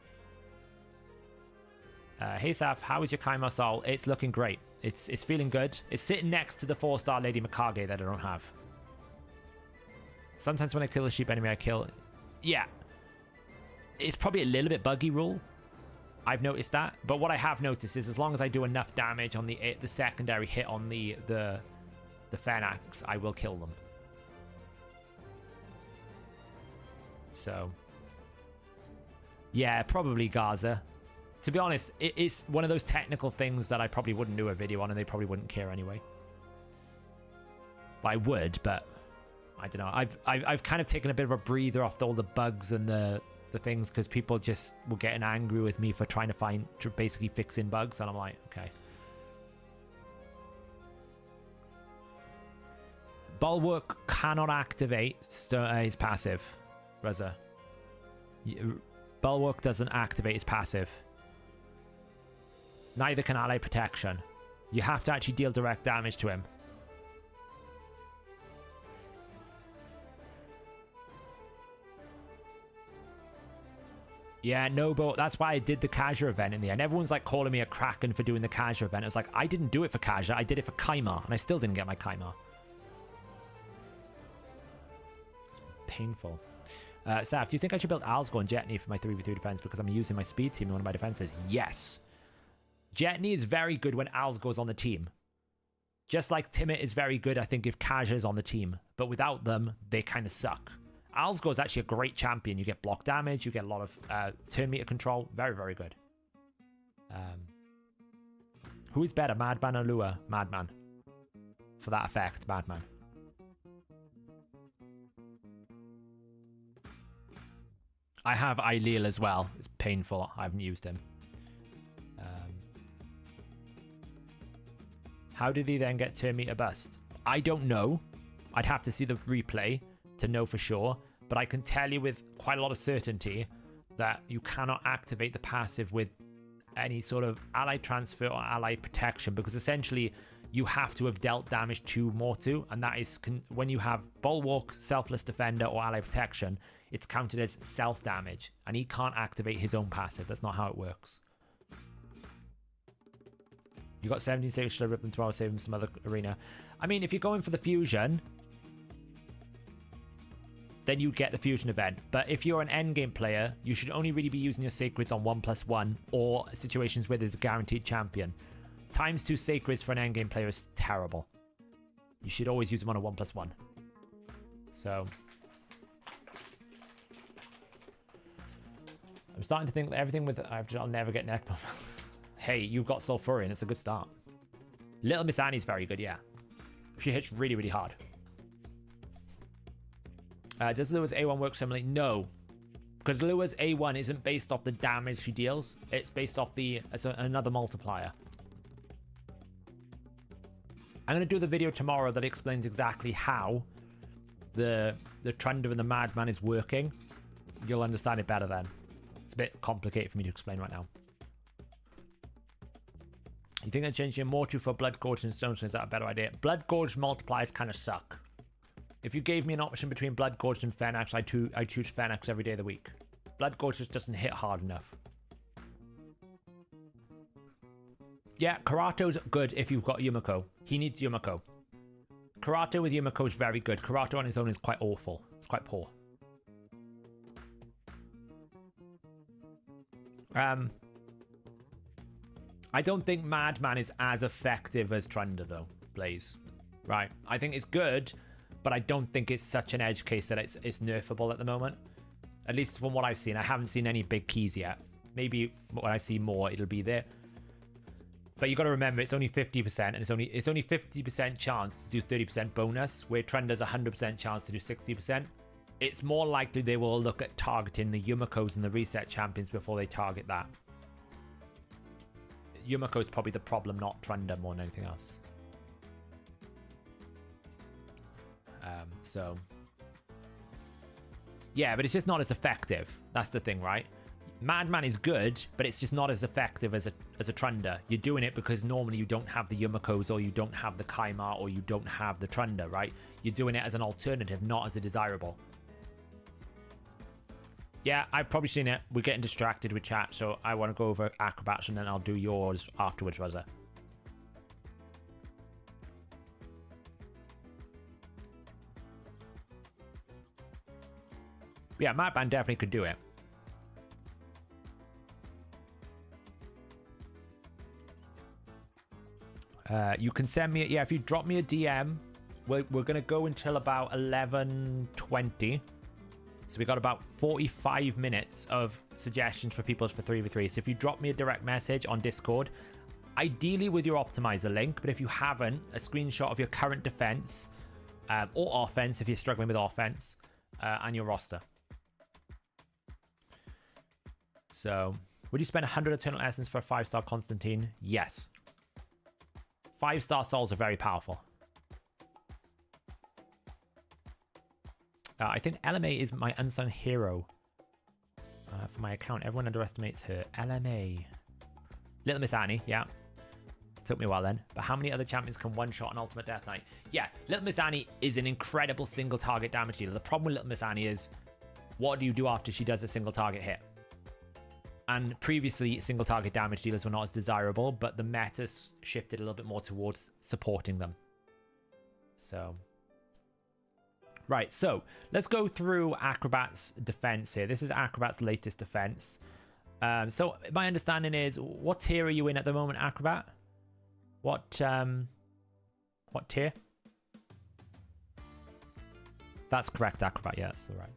Hey Saf, how is your Kaima Soul? It's looking great. It's feeling good. It's sitting next to the 4-star Lady Mikage that I don't have. Sometimes when I kill a sheep enemy, I kill... Yeah. It's probably a little bit buggy rule. I've noticed that. But what I have noticed is as long as I do enough damage on the secondary hit on the Fenax, I will kill them. So... yeah, probably Gaza. To be honest, it's one of those technical things that I probably wouldn't do a video on and they probably wouldn't care anyway. But I would, but I don't know. I've kind of taken a bit of a breather off all the bugs and the things because people just were getting angry with me for trying to basically fix in bugs, and I'm like, okay. Bulwark cannot activate his passive, Reza. Bulwark doesn't activate his passive. Neither can ally protection. You have to actually deal direct damage to him. Yeah, no, but that's why I did the Kaja event in the end. Everyone's like calling me a Kraken for doing the Kaja event. It was like, I didn't do it for Kaja. I did it for Kaima, and I still didn't get my Kaima. It's painful. Saf, do you think I should build Alsgore and Jetney for my 3v3 defense because I'm using my speed team in one of my defenses? Yes. Jetney is very good when Alsgore's on the team. Just like Timit is very good, I think, if Kaja is on the team. But without them, they kind of suck. Alsgo is actually a great champion. You get block damage. You get a lot of turn meter control. Very, very good. Who is better, Madman or Lua? Madman. For that effect, Madman. I have Aileel as well. It's painful. I haven't used him. How did he then get turn meter bust? I don't know. I'd have to see the replay to know for sure. But I can tell you with quite a lot of certainty that you cannot activate the passive with any sort of ally transfer or ally protection, because essentially you have to have dealt damage to Mortu, and that is when you have Bulwark, Selfless Defender, or ally protection, it's counted as self damage, and he can't activate his own passive. That's not how it works. You got 17 saves, should I rip them 12, save them some other arena? I mean, if you're going for the fusion, then you get the fusion event. But if you're an endgame player, you should only really be using your sacreds on 1+1 or situations where there's a guaranteed champion. ×2 sacreds for an endgame player is terrible. You should always use them on a 1+1. So I'm starting to think that everything with I'll never get neck. Hey, you've got Sulfurion. It's a good start. Little Miss Annie's very good, yeah. She hits really, really hard. Does Lua's A1 work similarly? No. Because Lua's A1 isn't based off the damage she deals. It's based off another multiplier. I'm going to do the video tomorrow that explains exactly how the Trender and the Madman is working. You'll understand it better then. It's a bit complicated for me to explain right now. You think they're changing Mortu for Blood Gorge and Stone Stone? Is that a better idea? Blood Gorge multipliers kind of suck. If you gave me an option between Blood Gorge and Phoenix, I'd choose Phoenix every day of the week. Blood Gorge just doesn't hit hard enough. Yeah, Karato's good if you've got Yumiko. He needs Yumiko. Karato with Yumiko is very good. Karato on his own is quite awful. It's quite poor. I don't think Madman is as effective as Trunda though, Blaze. Right. I think it's good, but I don't think it's such an edge case that it's nerfable at the moment. At least from what I've seen. I haven't seen any big keys yet. Maybe when I see more, it'll be there. But you got to remember, it's only 50%, and it's only 50% chance to do 30% bonus, where Trunda's 100% chance to do 60%. It's more likely they will look at targeting the Yumikos and the reset champions before they target that. Yumiko is probably the problem, not Trunda more than anything else. So yeah, but it's just not as effective. That's the thing, right? Madman is good, but it's just not as effective as a Trunda. You're doing it because normally you don't have the Yumikos, or you don't have the Kaimar, or you don't have the Trunda, right? You're doing it as an alternative, not as a desirable. Yeah, I've probably seen it. We're getting distracted with chat, so I want to go over acrobats and then I'll do yours afterwards, Rosa. Yeah, Madman definitely could do it. You can send me, yeah, if you drop me a DM, we're going to go until about 11:20. So we got about 45 minutes of suggestions for people for 3v3. So if you drop me a direct message on Discord, ideally with your optimizer link, but if you haven't, a screenshot of your current defense or offense if you're struggling with offense, and your roster. So would you spend 100 Eternal Essence for a 5-star Constantine? Yes. 5-star souls are very powerful. I think LMA is my unsung hero for my account. Everyone underestimates her. LMA. Little Miss Annie, yeah. Took me a while then. But how many other champions can one-shot an Ultimate Death Knight? Yeah, Little Miss Annie is an incredible single target damage dealer. The problem with Little Miss Annie is, what do you do after she does a single target hit? And previously, single target damage dealers were not as desirable, but the meta shifted a little bit more towards supporting them. So... right, so let's go through Acrobat's defense here. This is Acrobat's latest defense. So my understanding is, what tier are you in at the moment, Acrobat? What What tier? That's correct, Acrobat. Yeah, that's all right.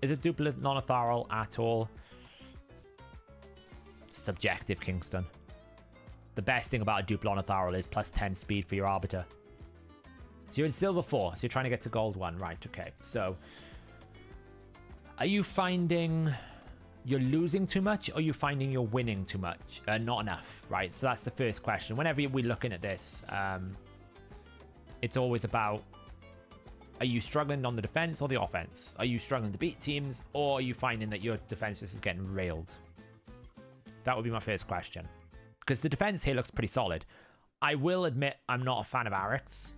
Is it duplicate non-authorial at all? Subjective, Kingston. The best thing about a duplicate non-authorial is plus 10 speed for your Arbiter. So you're in silver 4, so you're trying to get to gold 1. Right, okay. So, are you finding you're losing too much, or are you finding you're winning too much? Not enough, right? So that's the first question. Whenever we're looking at this, it's always about, are you struggling on the defense or the offense? Are you struggling to beat teams, or are you finding that your defense is getting railed? That would be my first question. Because the defense here looks pretty solid. I will admit I'm not a fan of Arix.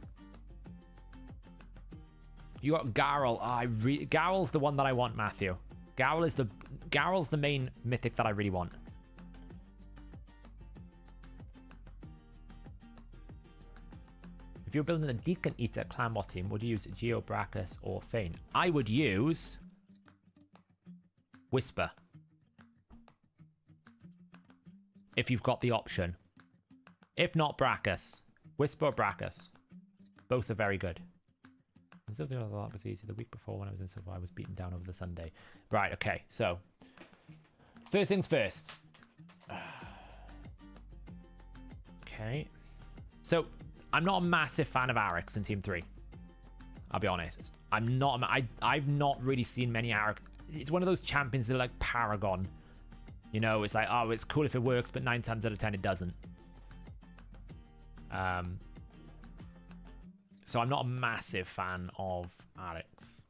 You got Garl. Garl's the one that I want, Matthew. Garl's the main mythic that I really want. If you're building a Deacon Eater clan boss team, would you use Geo, Brachus, or Feign? I would use Whisper. If you've got the option. If not, Brachus. Whisper or Brachus. Both are very good. I thought that was easy. The week before when I was in Silver, I was beaten down over the Sunday. Right, okay, so. First things first. Okay. So, I'm not a massive fan of Arix in Team 3. I'll be honest. I'm not. I've not really seen many Arix. It's one of those champions that are like Paragon. You know, it's like, oh, it's cool if it works, but 9 times out of 10 it doesn't. So I'm not a massive fan of Arix,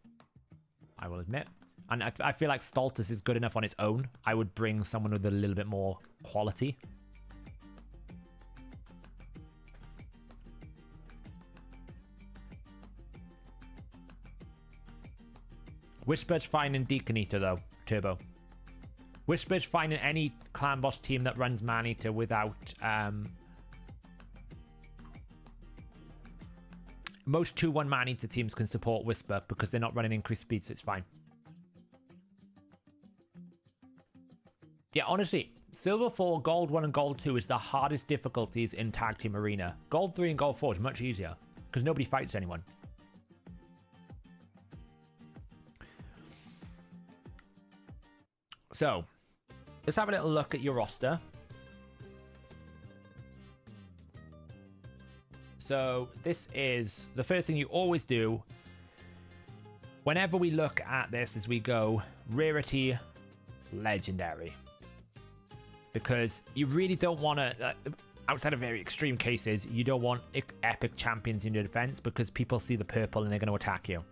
I will admit. And I feel like Stultus is good enough on its own. I would bring someone with a little bit more quality. Whisper's fine in Deacon Eater though, Turbo. Whisper's fine in any clan boss team that runs Man Eater without... Most 2-1 Man Eater teams can support Whisper because they're not running increased speed, so it's fine. Yeah, honestly, Silver 4, Gold 1, and Gold 2 is the hardest difficulties in Tag Team Arena. Gold 3 and Gold 4 is much easier because nobody fights anyone. So, let's have a little look at your roster. So, this is the first thing you always do whenever we look at this as we go rarity, legendary. Because you really don't want to, outside of very extreme cases, you don't want epic champions in your defense because people see the purple and they're going to attack you.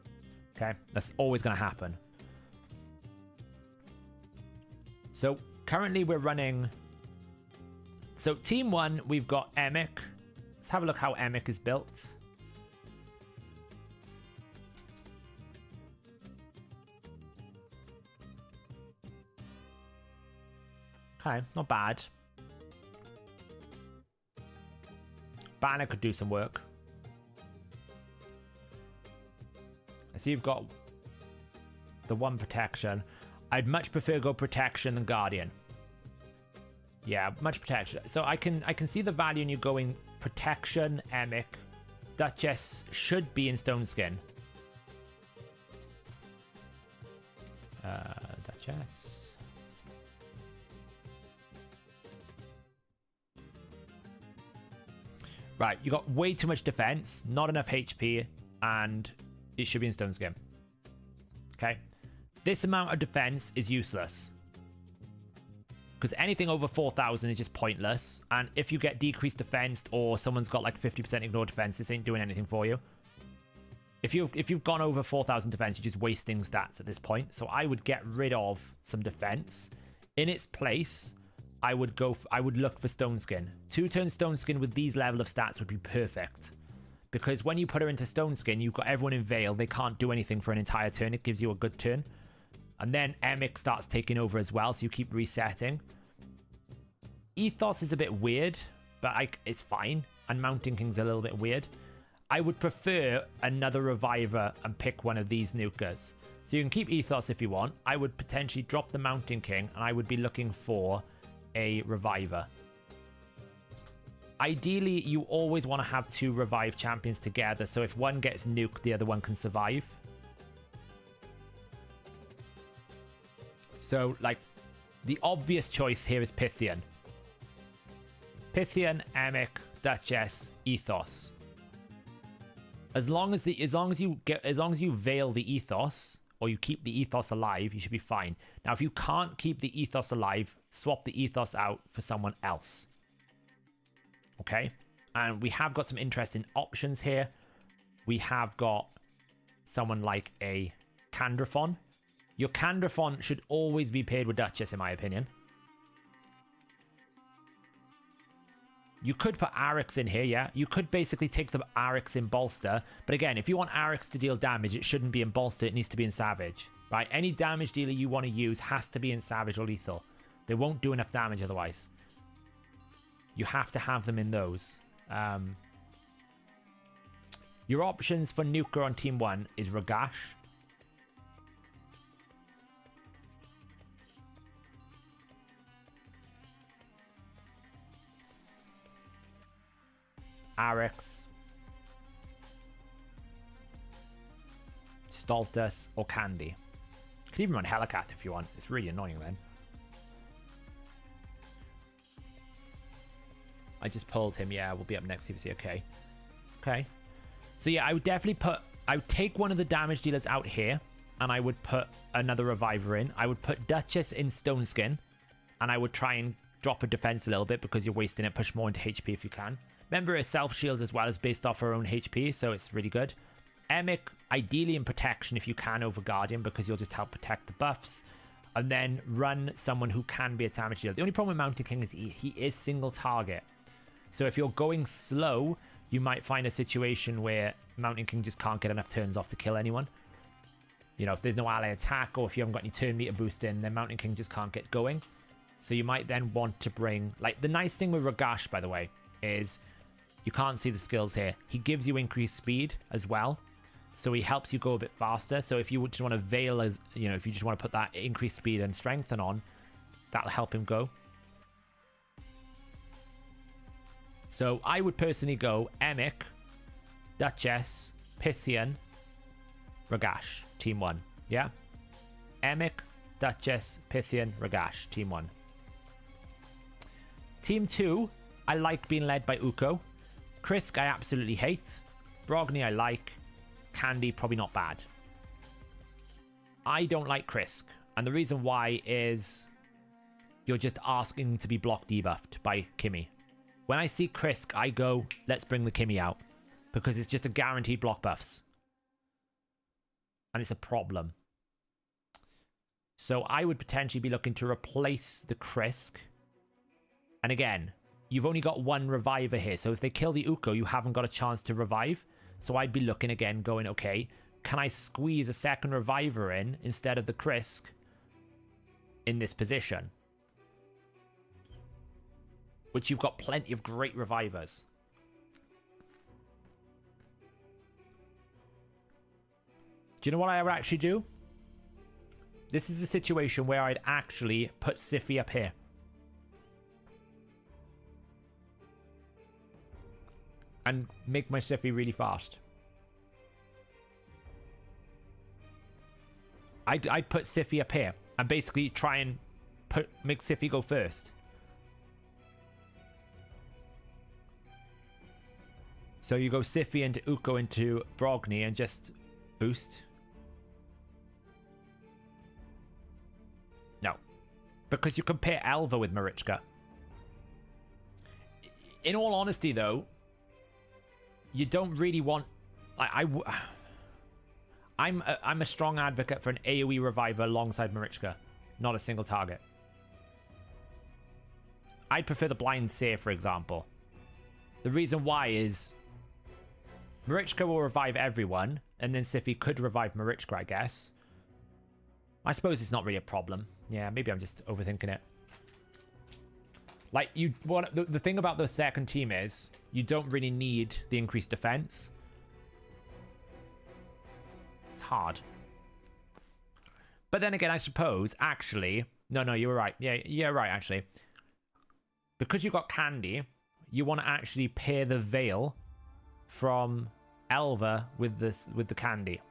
Okay? That's always going to happen. So, currently we're running... So, Team 1, we've got Emic. Let's have a look how Emic is built. Okay, not bad. Banner could do some work. I see you've got the 1 protection. I'd much prefer go protection than guardian. Yeah, much protection. So I can see the value in you going protection, Emic. Duchess should be in stone skin. Duchess. Right, you got way too much defense, not enough HP, and it should be in stone skin. Okay. This amount of defense is useless. Because anything over 4,000 is just pointless. And if you get decreased defense or someone's got like 50% ignored defense, this ain't doing anything for you. If you've gone over 4,000 defense, you're just wasting stats at this point. So I would get rid of some defense. In its place, I would look for stone skin. 2-turn stone skin with these level of stats would be perfect. Because when you put her into stone skin, you've got everyone in Veil. They can't do anything for an entire turn. It gives you a good turn. And then Emic starts taking over as well, so you keep resetting. Ethos is a bit weird, but it's fine. And Mountain King's a little bit weird. I would prefer another Reviver and pick one of these nukers. So you can keep Ethos if you want. I would potentially drop the Mountain King, and I would be looking for a Reviver. ideally, you always want to have 2 revive champions together, so if one gets nuked, the other one can survive. So, like, the obvious choice here is Pythian. Pythian, Emic, Duchess, Ethos. As long as you veil the Ethos, or you keep the Ethos alive, you should be fine. Now, if you can't keep the Ethos alive, swap the Ethos out for someone else. Okay? And we have got some interesting options here. We have got someone like a Candrathon. Your Candrathon should always be paired with Duchess, in my opinion. You could put Arix in here, yeah? You could basically take the Arix in Bolster. But again, if you want Arix to deal damage, it shouldn't be in Bolster. It needs to be in Savage, right? Any damage dealer you want to use has to be in Savage or Lethal. They won't do enough damage otherwise. You have to have them in those. Your options for Nuker on Team 1 is Ragash. Arix, Stultus, or Candy. You can even run Helicath if you want. It's really annoying then. I just pulled him. Yeah, we'll be up next if you see. Okay. Okay. So yeah, I would definitely I would take one of the damage dealers out here, and I would put another reviver in. I would put Duchess in Stone Skin, and I would try and drop her defense a little bit because you're wasting it. Push more into HP if you can. Remember, her self-shield as well is based off her own HP, so it's really good. Emic, ideally in protection if you can over Guardian, because you'll just help protect the buffs. And then run someone who can be a damage dealer. The only problem with Mountain King is he is single target. So if you're going slow, you might find a situation where Mountain King just can't get enough turns off to kill anyone. You know, if there's no ally attack, or if you haven't got any turn meter boost in, then Mountain King just can't get going. So you might then want to bring... Like, the nice thing with Ragash, by the way, is... You can't see the skills here. He gives you increased speed as well. So he helps you go a bit faster. So if you just want to veil as, you know, if you just want to put that increased speed and strengthen on, that'll help him go. So I would personally go Emic, Duchess, Pythian, Ragash, Team 1. Yeah? Emic, Duchess, Pythian, Ragash, Team 1. Team 2, I like being led by Uko. Krisk, I absolutely hate. Brogni, I like. Candy, probably not bad. I don't like Krisk. And the reason why is you're just asking to be block debuffed by Kimmy. When I see Krisk, I go, let's bring the Kimmy out. Because it's just a guaranteed block buffs. And it's a problem. So I would potentially be looking to replace the Krisk. And again... You've only got one reviver here, so if they kill the Uko, you haven't got a chance to revive. So I'd be looking again, going, okay, can I squeeze a second reviver in instead of the Krisk in this position? Which you've got plenty of great revivers. Do you know what I would actually do? This is a situation where I'd actually put Siphi up here. And make my Siphi really fast. I'd put Siphi up here and basically try and make Siphi go first. So you go Siphi into Uko into Brogni and just boost. No. Because you compare Elva with Marichka. In all honesty, though, you don't really want... I'm a strong advocate for an AoE reviver alongside Marichka, not a single target. I'd prefer the Blind Seer, for example. The reason why is Marichka will revive everyone, and then Siphi could revive Marichka, I guess. I suppose it's not really a problem. Yeah, maybe I'm just overthinking it. Like, the thing about the second team is you don't really need the increased defense. It's hard. But then again, I suppose, actually... No, you were right. Yeah, right, actually. Because you've got Candy, you want to actually pair the Veil from Elva with the Candy.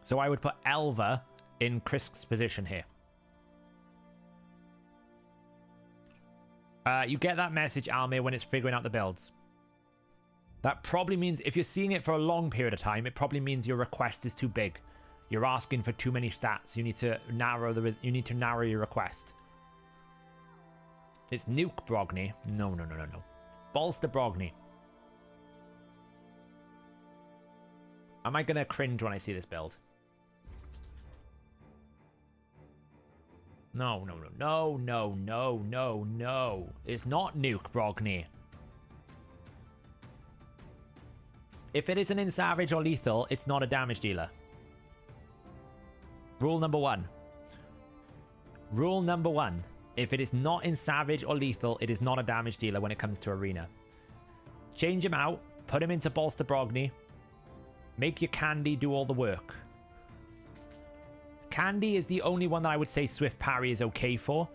So I would put Elva in Krisk's position here. You get that message, Almir, when it's figuring out the builds. That probably means, if you're seeing it for a long period of time, it probably means your request is too big. You're asking for too many stats. You need to narrow your request. It's Nuke Brogni. No. Bolster Brogni. Am I gonna cringe when I see this build? No. It's not Nuke Brogni. If it isn't in Savage or Lethal, it's not a damage dealer. Rule number one. Rule number one. If it is not in Savage or Lethal, it is not a damage dealer when it comes to Arena. Change him out. Put him into Bolster Brogni. Make your Candy do all the work. Candy is the only one that I would say Swift Parry is okay for.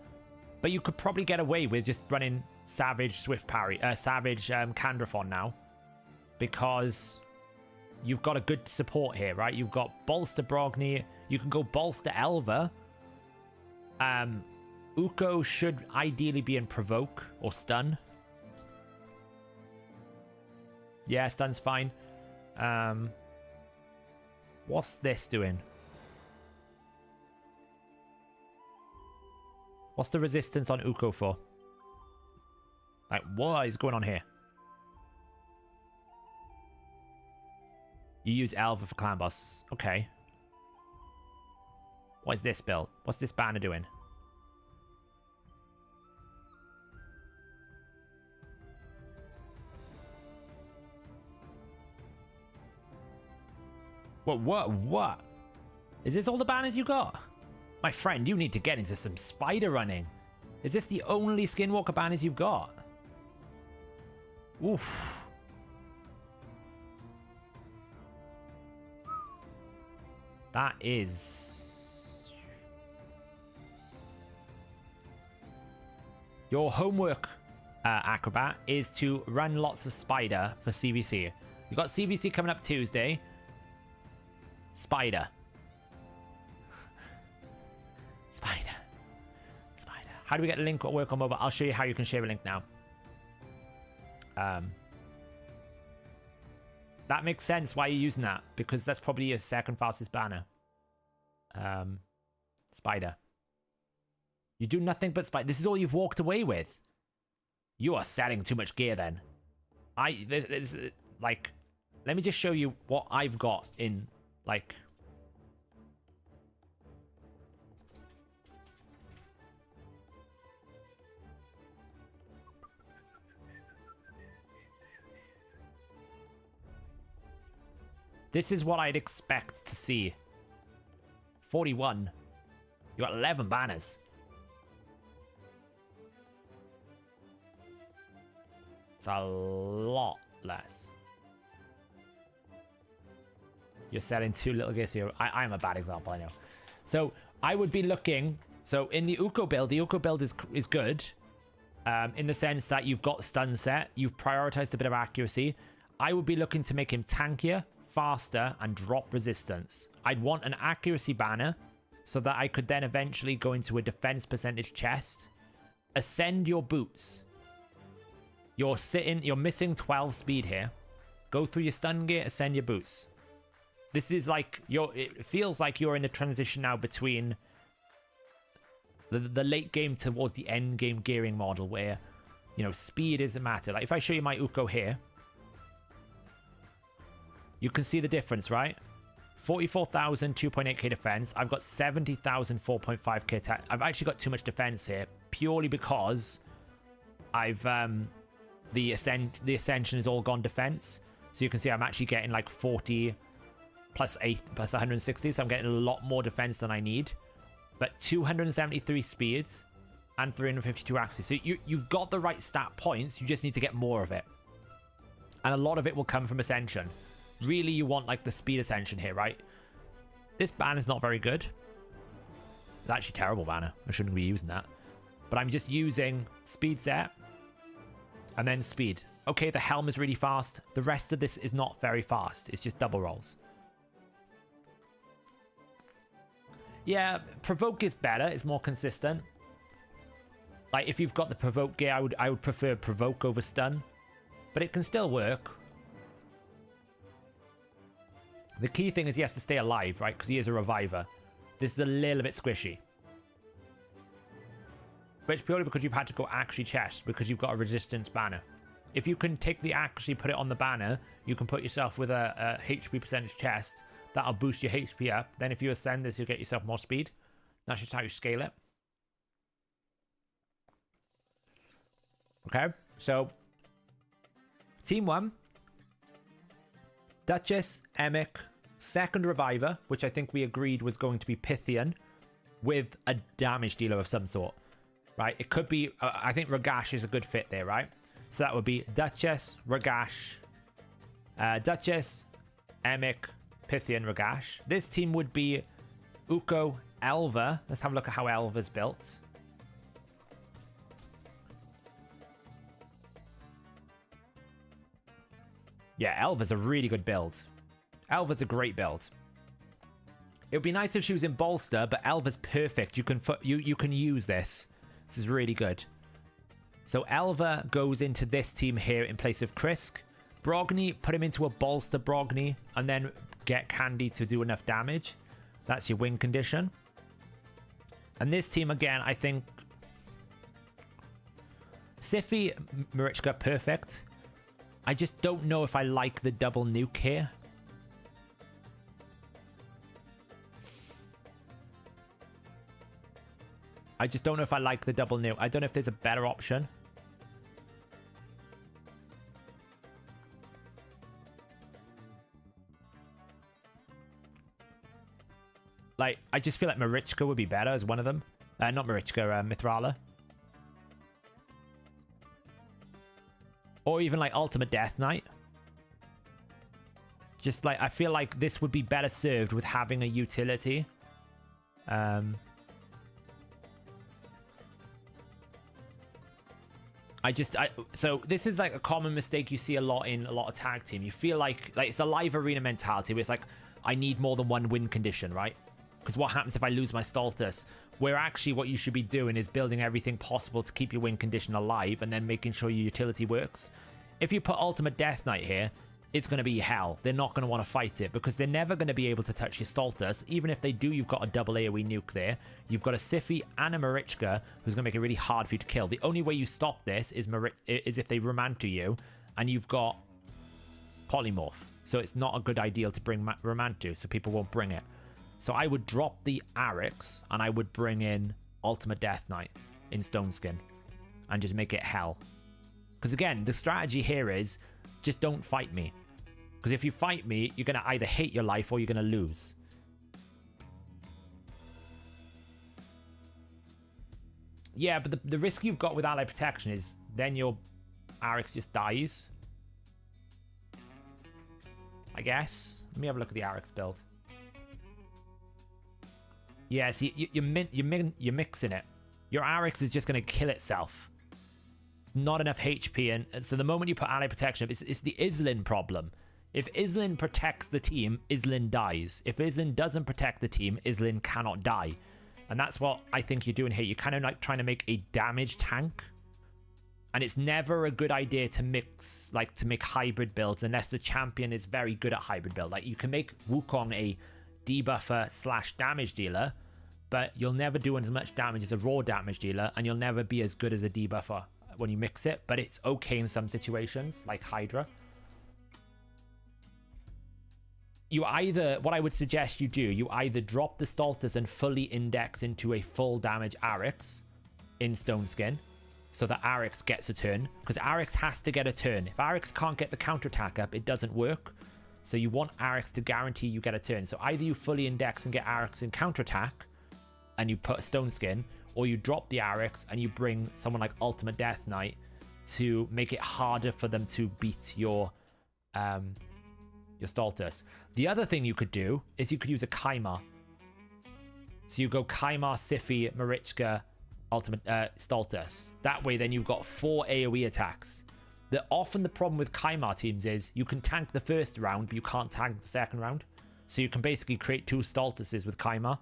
But you could probably get away with just running Savage Swift Parry. Savage Candrathon now. Because you've got a good support here, right? You've got Bolster Brogni. You can go Bolster Elva. Uko should ideally be in Provoke or Stun. Yeah, Stun's fine. What's this doing? What's the resistance on Uko for? Like, what is going on here? You use Elva for Clan Boss. Okay. What is this build? What's this banner doing? What? Is this all the banners you got? My friend, you need to get into some spider running. Is this the only Skinwalker banners you've got? Oof. That is... Your homework, Acrobat, is to run lots of Spider for CVC. You've got CVC coming up Tuesday. Spider. Spider. How do we get a link or work on mobile? I'll show you how you can share a link now. That makes sense why you're using that, because that's probably your second fastest banner. Spider. You do nothing but Spider. This is all you've walked away with. You are selling too much gear then. Like, let me just show you what I've got in, like... This is what I'd expect to see. 41. You got 11 banners. It's a lot less. You're selling too little gears here. I'm a bad example, I know. So I would be looking. So in the Uko build is good. In the sense that you've got stun set. You've prioritized a bit of accuracy. I would be looking to make him tankier, faster, and drop resistance. I'd want an accuracy banner so that I could then eventually go into a defense percentage chest. Ascend your boots. You're missing 12 speed here. Go through your stun gear, ascend your boots. This is like, it feels like you're in a transition now between the late game towards the end game gearing model where, you know, speed isn't matter. Like if I show you my Uko here, you can see the difference, right? 44,000, 2.8k defense. I've got 70,000, 4.5k attack. I've actually got too much defense here purely because I've the ascension is all gone defense. So you can see I'm actually getting like 40 plus 8 plus 160. So I'm getting a lot more defense than I need. But 273 speed and 352 accuracy. So you've got the right stat points. You just need to get more of it. And a lot of it will come from ascension. Really, you want like the speed ascension here, right? This banner is not very good. It's actually a terrible banner. I shouldn't be using that. But I'm just using speed set, And then speed. Okay, the helm is really fast. The rest of this is not very fast. It's just double rolls. Yeah, provoke is better. It's more consistent. Like, if you've got the provoke gear, I would prefer provoke over stun. But it can still work. The key thing is he has to stay alive, right? Because he is a reviver. This is a little bit squishy. But it's purely because you've had to go actually chest, because you've got a resistance banner. If you can take the actually put it on the banner, you can put yourself with a HP percentage chest. That'll boost your HP up. Then if you ascend this, you'll get yourself more speed. That's just how you scale it. Okay, so Team 1. Duchess, Emic, second Reviver, which I think we agreed was going to be Pythian, with a damage dealer of some sort. Right, it could be, I think Ragash is a good fit there, right? So that would be Duchess, Ragash, Duchess, Emic, Pythian, Ragash. This team would be Uko, Elva. Let's have a look at how Elva's built. Yeah, Elva's a really good build. Elva's a great build. It would be nice if she was in bolster, but Elva's perfect. You can use this. This is really good. So Elva goes into this team here in place of Krisk. Brogni, put him into a bolster Brogni, and then get Candy to do enough damage. That's your win condition. And this team, again, I think Sify, Marichka, perfect. I just don't know if I like the double nuke here. I just don't know if I like the double nuke. I don't know if there's a better option. Like, I just feel like Marichka would be better as one of them. Not Marichka, Mithrala. Or even like Ultimate Death Knight. Just like, I feel like this would be better served with having a utility. So this is like a common mistake you see a lot in a lot of tag team. You feel like it's a live arena mentality where it's like, I need more than one win condition, right? Because what happens if I lose my Stultus? Where actually what you should be doing is building everything possible to keep your win condition alive and then making sure your utility works. If you put Ultimate Death Knight here, it's going to be hell. They're not going to want to fight it because they're never going to be able to touch your Stultus. Even if they do, you've got a double AoE nuke there. You've got a Sify and a Marichka who's going to make it really hard for you to kill. The only way you stop this is if they Romantu you and you've got Polymorph. So it's not a good idea to bring Romantu, so people won't bring it. So I would drop the Arix and I would bring in Ultimate Death Knight in Stone Skin and just make it hell. Because again, the strategy here is just don't fight me. Because if you fight me, you're going to either hate your life or you're going to lose. Yeah, but the risk you've got with ally protection is then your Arix just dies. I guess. Let me have a look at the Arix build. Yeah, see, you're mixing it. Your Arix is just going to kill itself. It's not enough HP, and so the moment you put ally protection, it's the Islin problem. If Islin protects the team, Islin dies. If Islin doesn't protect the team, Islin cannot die. And that's what I think you're doing here. You're kind of like trying to make a damage tank. And it's never a good idea to mix, like to make hybrid builds unless the champion is very good at hybrid build. Like you can make Wukong a debuffer / damage dealer, but you'll never do as much damage as a raw damage dealer, and you'll never be as good as a debuffer when you mix it, but it's okay in some situations, like Hydra. What I would suggest you do, you either drop the Stultus and fully index into a full damage Arix in Stone Skin, so that Arix gets a turn, because Arix has to get a turn. If Arix can't get the counterattack up, it doesn't work. So you want Arix to guarantee you get a turn. So either you fully index and get Arix in counterattack, and you put Stone Skin, or you drop the Arix and you bring someone like Ultimate Death Knight to make it harder for them to beat your Stultus. The other thing you could do is you could use a Kaimar. So you go Kaimar, Sify, Marichka, Ultimate Stultus. That way then you've got 4 AoE attacks. Often the problem with Kaimar teams is you can tank the first round, but you can't tank the second round. So you can basically create 2 Stultuses with Kaimar.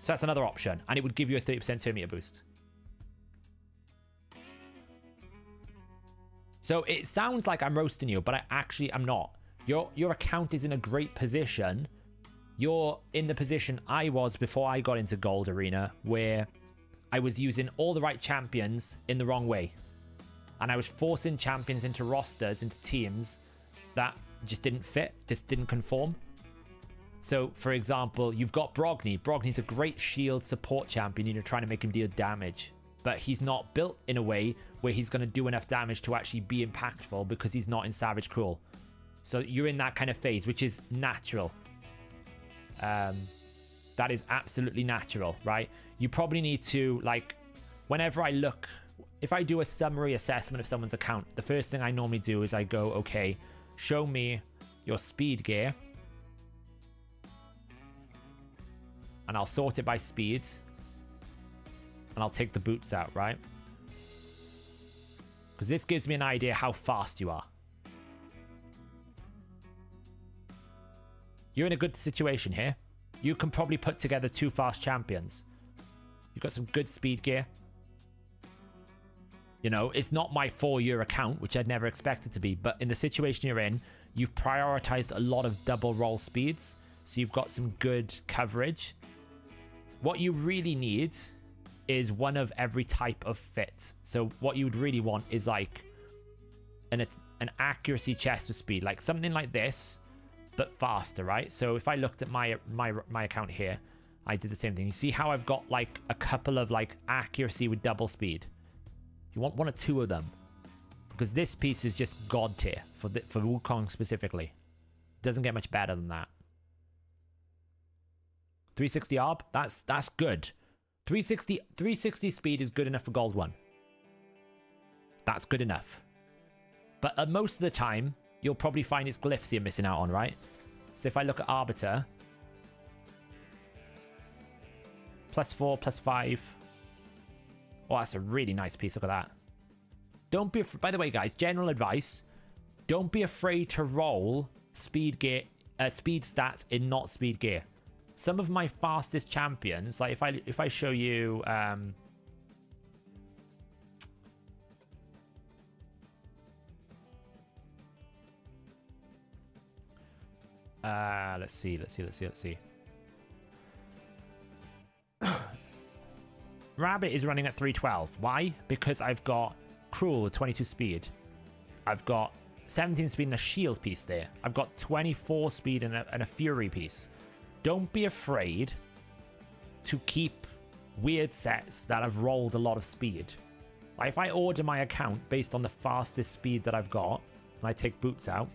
So that's another option, and it would give you a 30% turn meter boost. So it sounds like I'm roasting you, but I actually am not. Your account is in a great position. You're in the position I was before I got into Gold Arena, where I was using all the right champions in the wrong way. And I was forcing champions into rosters, into teams that just didn't fit, just didn't conform. So, for example, you've got Brogni. Brogni's a great shield support champion, and you're trying to make him deal damage. But he's not built in a way where he's going to do enough damage to actually be impactful because he's not in Savage Cruel. So you're in that kind of phase, which is natural. That is absolutely natural, right? You probably need to, like, whenever I look, if I do a summary assessment of someone's account, the first thing I normally do is I go, okay, show me your speed gear. And I'll sort it by speed. And I'll take the boots out, right? Because this gives me an idea how fast you are. You're in a good situation here. You can probably put together 2 fast champions. You've got some good speed gear. You know, it's not my 4-year account, which I'd never expect it to be. But in the situation you're in, you've prioritized a lot of double roll speeds. So you've got some good coverage. What you really need is one of every type of fit. So what you would really want is like an accuracy chest of speed. Like something like this, but faster, right? So if I looked at my account here, I did the same thing. You see how I've got like a couple of like accuracy with double speed? You want 1 or 2 of them, because this piece is just god tier for Wukong specifically. Doesn't get much better than that. 360 ARB, that's good. 360 speed is good enough for Gold 1. That's good enough. But most of the time, you'll probably find it's glyphs you're missing out on, right? So if I look at Arbiter, +4, +5. Oh, that's a really nice piece. Look at that. Don't be... By the way, guys, general advice. Don't be afraid to roll speed gear, speed stats in not speed gear. Some of my fastest champions, like if I show you... let's see. Rabbit is running at 312. Why? Because I've got Cruel with 22 speed. I've got 17 speed and a shield piece there. I've got 24 speed and a fury piece. Don't be afraid to keep weird sets that have rolled a lot of speed. Like if I order my account based on the fastest speed that I've got, and I take boots out,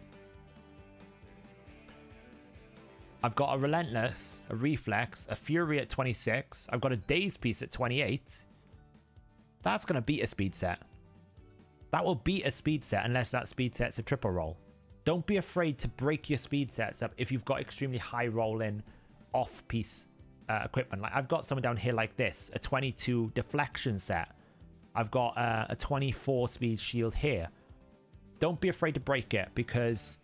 I've got a Relentless, a Reflex, a Fury at 26. I've got a Daze piece at 28. That's going to beat a speed set. That will beat a speed set unless that speed set's a triple roll. Don't be afraid to break your speed sets up if you've got extremely high roll-in off-piece equipment. Like I've got someone down here like this, a 22 deflection set. I've got a 24 speed shield here. Don't be afraid to break it, because...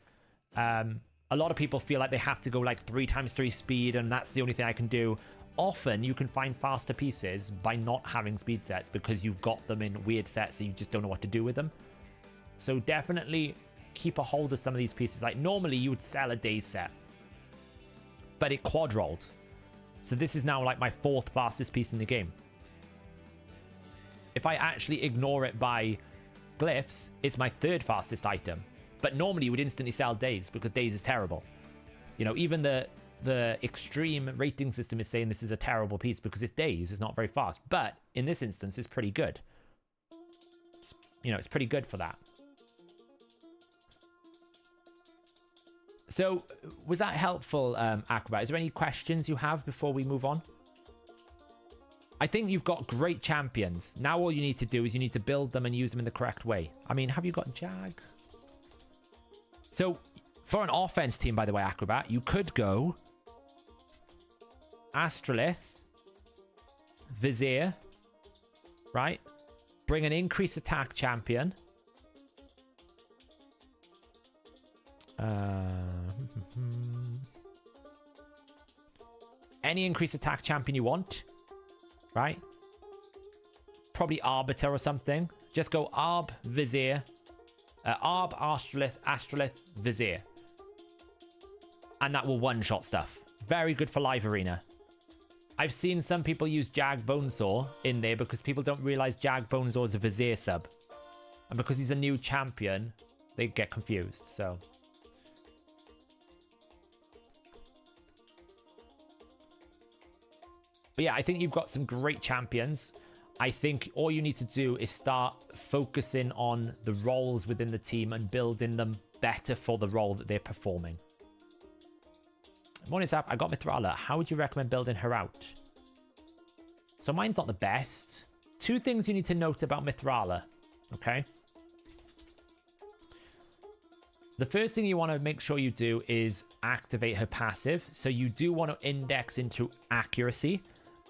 a lot of people feel like they have to go like 3x3 speed and that's the only thing I can do. Often you can find faster pieces by not having speed sets because you've got them in weird sets and you just don't know what to do with them. So definitely keep a hold of some of these pieces. Like normally you would sell a Daze set, but it quad rolled. So this is now like my 4th fastest piece in the game. If I actually ignore it by glyphs, it's my 3rd fastest item. But normally you would instantly sell Daze because Daze is terrible. You know, even the extreme rating system is saying this is a terrible piece because it's Daze, it's not very fast. But in this instance, it's pretty good. It's pretty good for that. So, was that helpful, Acrobat? Is there any questions you have before we move on? I think you've got great champions. Now all you need to do is you need to build them and use them in the correct way. I mean, have you got Jag? So, for an offense team, by the way, Acrobat, you could go Astrolith, Vizier, right? Bring an increased attack champion, Any increased attack champion you want, right? Probably Arbiter or something. Just go Arb, Vizier. Arb, Astrolith, Vizier. And that will one-shot stuff. Very good for live arena. I've seen some people use Jag Bonesaw in there because people don't realize Jag Bonesaw is a Vizier sub. And because he's a new champion, they get confused, so... But yeah, I think you've got some great champions. I think all you need to do is start focusing on the roles within the team and building them better for the role that they're performing. Morning, Sap. I got Mithrala. How would you recommend building her out? So mine's not the best. Two things you need to note about Mithrala, okay? The first thing you want to make sure you do is activate her passive. So you do want to index into accuracy.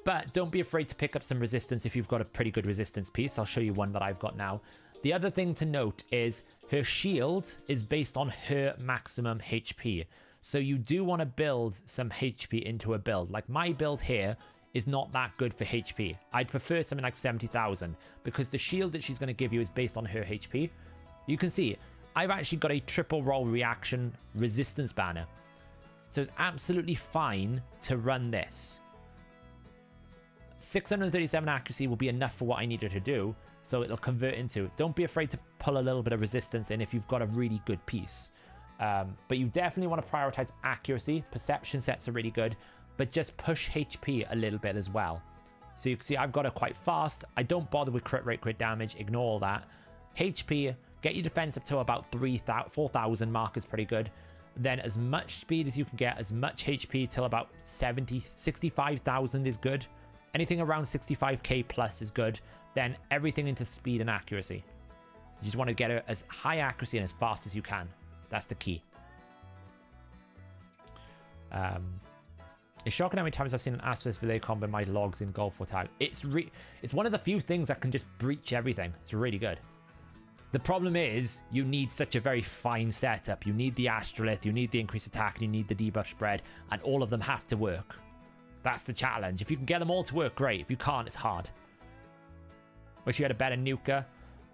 But don't be afraid to pick up some resistance if you've got a pretty good resistance piece. I'll show you one that I've got now. The other thing to note is her shield is based on her maximum HP. So you do want to build some HP into a build. Like my build here is not that good for HP. I'd prefer something like 70,000 because the shield that she's going to give you is based on her HP. You can see I've actually got a triple roll reaction resistance banner. So it's absolutely fine to run this. 637 accuracy will be enough for what I needed to do, so it'll convert into. Don't be afraid to pull a little bit of resistance in if you've got a really good piece. But you definitely want to prioritize accuracy. Perception sets are really good, but just push HP a little bit as well. So you can see I've got it quite fast. I don't bother with crit rate, crit damage. Ignore all that. HP, get your defense up to about 4,000 mark is pretty good. Then as much speed as you can get, as much HP till about 65,000 is good. Anything around 65k plus is good. Then everything into speed and accuracy. You just want to get it as high accuracy and as fast as you can. That's the key. It's shocking how many times I've seen an Astrolith Relay combo in my logs in Golf or Tag. It's one of the few things that can just breach everything. It's really good. The problem is you need such a very fine setup. You need the Astrolith, you need the increased attack, and you need the debuff spread, and all of them have to work. That's the challenge. If you can get them all to work, great. If you can't, it's hard. Wish you had a better nuker.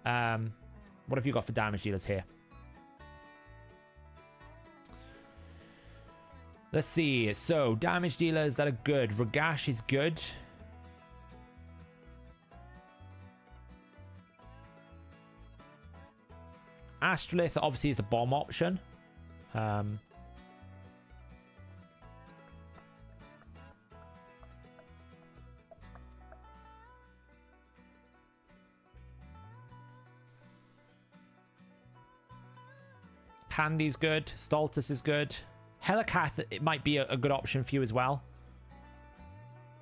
What have you got for damage dealers here? Let's see. So, damage dealers that are good. Ragash is good. Astrolith obviously is a bomb option. Candy's good. Stultus is good. Helicath, it might be a good option for you as well.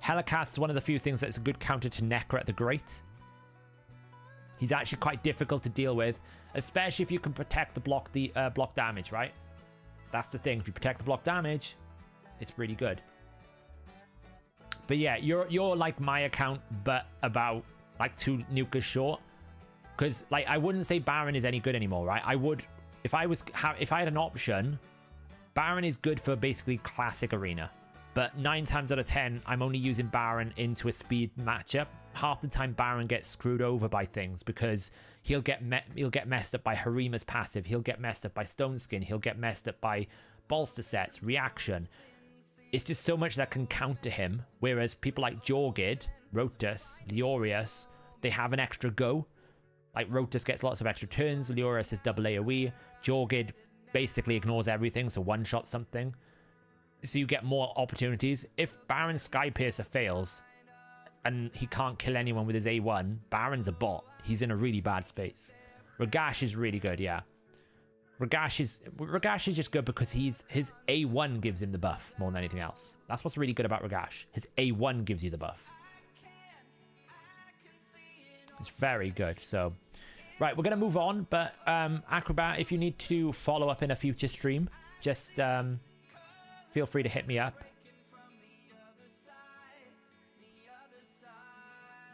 Helicath's one of the few things that's a good counter to Necra the Great. He's actually quite difficult to deal with, especially if you can protect the block damage, right? That's the thing. If you protect the block damage, it's really good. But yeah, you're like my account, but about like 2 nukers short. Because like I wouldn't say Baron is any good anymore, right? I would, if I had an option, Baron is good for basically classic arena. But 9 times out of 10, I'm only using Baron into a speed matchup. Half the time Baron gets screwed over by things because he'll get messed up by Harima's passive. He'll get messed up by Stone Skin. He'll get messed up by bolster sets, reaction. It's just so much that can counter him. Whereas people like Jorgid, Rotus, Leorius, they have an extra go. Like Rotus gets lots of extra turns. Leorius is double AoE. Jorgid basically ignores everything, so one-shot something. So you get more opportunities. If Baron Skypiercer fails and he can't kill anyone with his A1, Baron's a bot. He's in a really bad space. Ragash is really good, yeah. Ragash is just good because his A1 gives him the buff more than anything else. That's what's really good about Ragash. His A1 gives you the buff. It's very good. So, right, we're going to move on. But Acrobat, if you need to follow up in a future stream, just feel free to hit me up.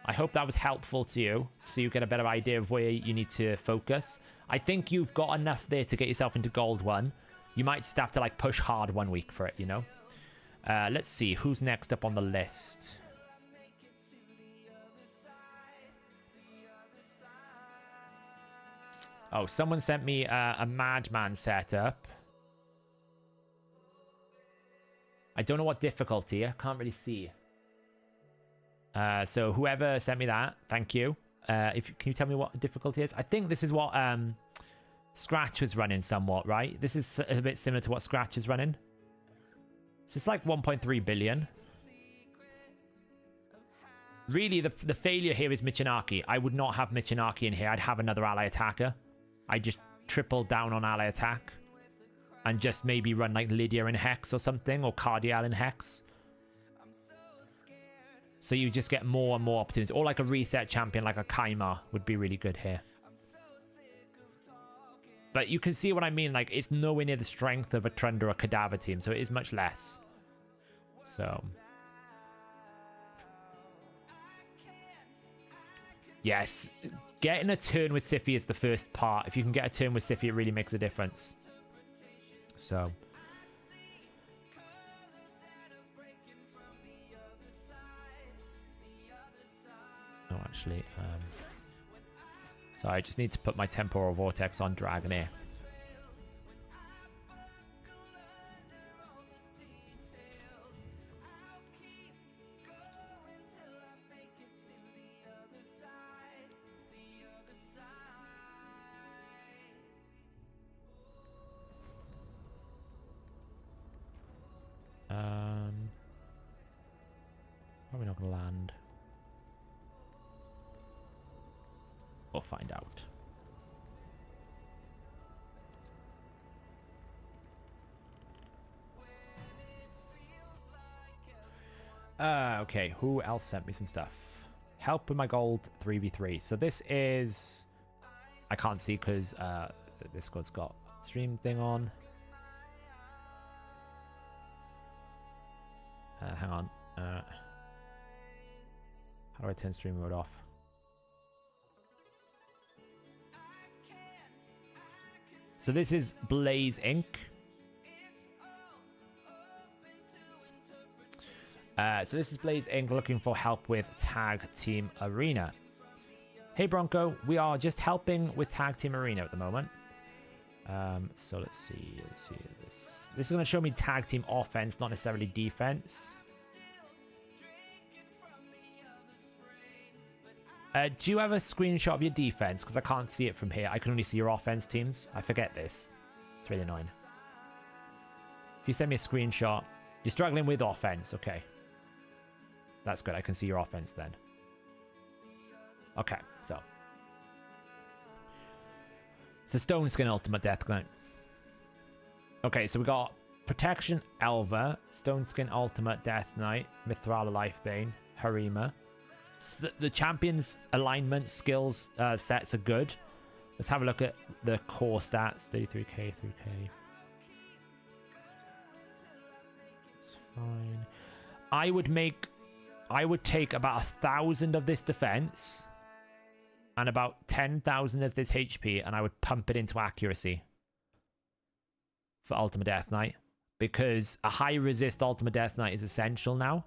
I hope that was helpful to you, so you get a better idea of where you need to focus. I think you've got enough there to get yourself into Gold 1. you might just have to like push hard 1 week for it, you know. Let's see who's next up on the list. Oh, someone sent me a Madman setup. I don't know what difficulty. I can't really see. So whoever sent me that, thank you. Can you tell me what difficulty is? I think this is what Scratch was running somewhat, right? This is a bit similar to what Scratch is running. So it's like 1.3 billion. Really, the failure here is Michinaki. I would not have Michinaki in here. I'd have another ally attacker. I just triple down on ally attack. And just maybe run like Lydia in Hex or something. Or Cardial in Hex. So you just get more and more opportunities. Or like a reset champion like a Kaima would be really good here. But you can see what I mean. Like, it's nowhere near the strength of a Trund or a Cadaver team. So it is much less. So... yes, getting a turn with Sify is the first part. If you can get a turn with Sify, it really makes a difference. So... oh, actually... so I just need to put my Temporal Vortex on Dragonair. Probably not going to land. We'll find out. Okay, who else sent me some stuff? Help with my gold 3v3. So this is... I can't see because this squad's got stream thing on. Hang on. How do I turn stream mode off? So this is Blaze Inc. So this is Blaze Inc. looking for help with Tag Team Arena. Hey Bronco, we are just helping with Tag Team Arena at the moment. So let's see this. This is going to show me Tag Team offense, not necessarily defense. Do you have a screenshot of your defense? Because I can't see it from here. I can only see your offense teams. I forget this. It's really annoying. If you send me a screenshot, you're struggling with offense. Okay. That's good. I can see your offense then. Okay, so. It's a Stone Skin Ultimate Death Knight. Okay, so we got Protection Elva, Stone Skin Ultimate Death Knight, Mithrala Lifebane, Harima. So the champions alignment skills sets are good. Let's have a look at the core stats. 33k, 3k. It's fine. I would take about 1,000 of this defense and about 10,000 of this HP, and I would pump it into accuracy for Ultimate Death Knight, because a high resist Ultimate Death Knight is essential now.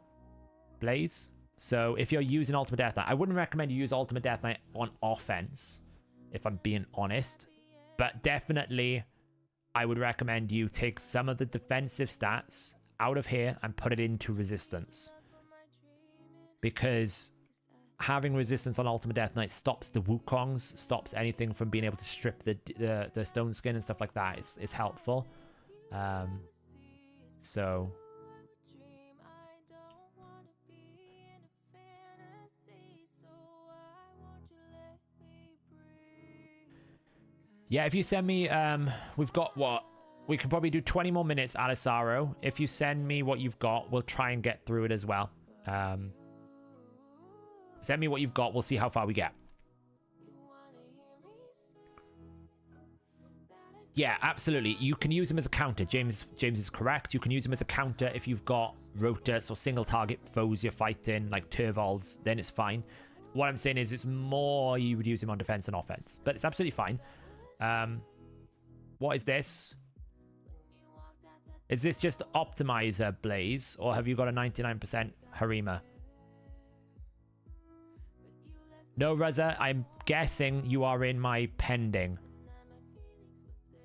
Blaze. So if you're using Ultimate Death Knight, I wouldn't recommend you use Ultimate Death Knight on offense, if I'm being honest. But definitely, I would recommend you take some of the defensive stats out of here and put it into resistance. Because having resistance on Ultimate Death Knight stops the Wukongs, stops anything from being able to strip the stone skin and stuff like that. It's helpful. So... yeah, if you send me, we've got what? We can probably do 20 more minutes, Alisaro. If you send me what you've got, we'll try and get through it as well. Send me what you've got. We'll see how far we get. Yeah, absolutely. You can use him as a counter. James is correct. You can use him as a counter if you've got Rotus or single target foes you're fighting, like Turvalds, then it's fine. What I'm saying is it's more you would use him on defense and offense, but it's absolutely fine. What is this? Is this just Optimizer Blaze, or have you got a 99% Harima? No, Reza, I'm guessing you are in my pending.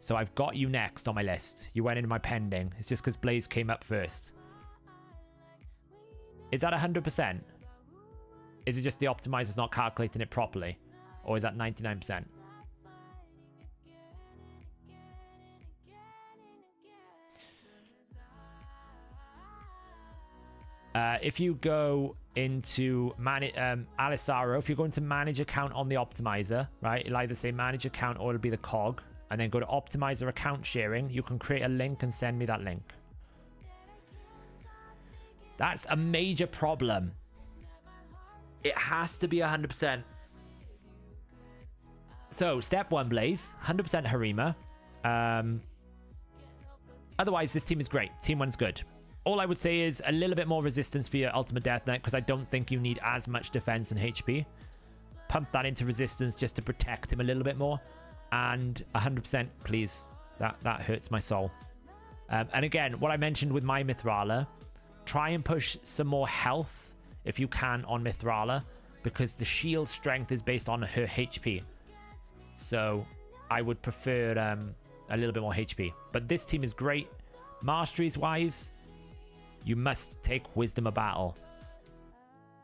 So I've got you next on my list. You went into my pending. It's just because Blaze came up first. Is that 100%? Is it just the optimizer's not calculating it properly? Or is that 99%? If you go into Alisaro, if you go into manage account on the optimizer, right, it'll either say manage account or it'll be the cog, and then go to optimizer account sharing. You can create a link and send me that link. That's a major problem. It has to be 100%. So step 1, Blaze, 100% Harima. Otherwise, this team is great. Team 1's good. All I would say is a little bit more resistance for your Ultimate Death Knight, because I don't think you need as much defense and HP. Pump that into resistance just to protect him a little bit more. And 100%, please. That hurts my soul. And again, what I mentioned with my Mithrala, try and push some more health if you can on Mithrala, because the shield strength is based on her HP. So I would prefer a little bit more HP. But this team is great. Masteries wise, you must take Wisdom of Battle.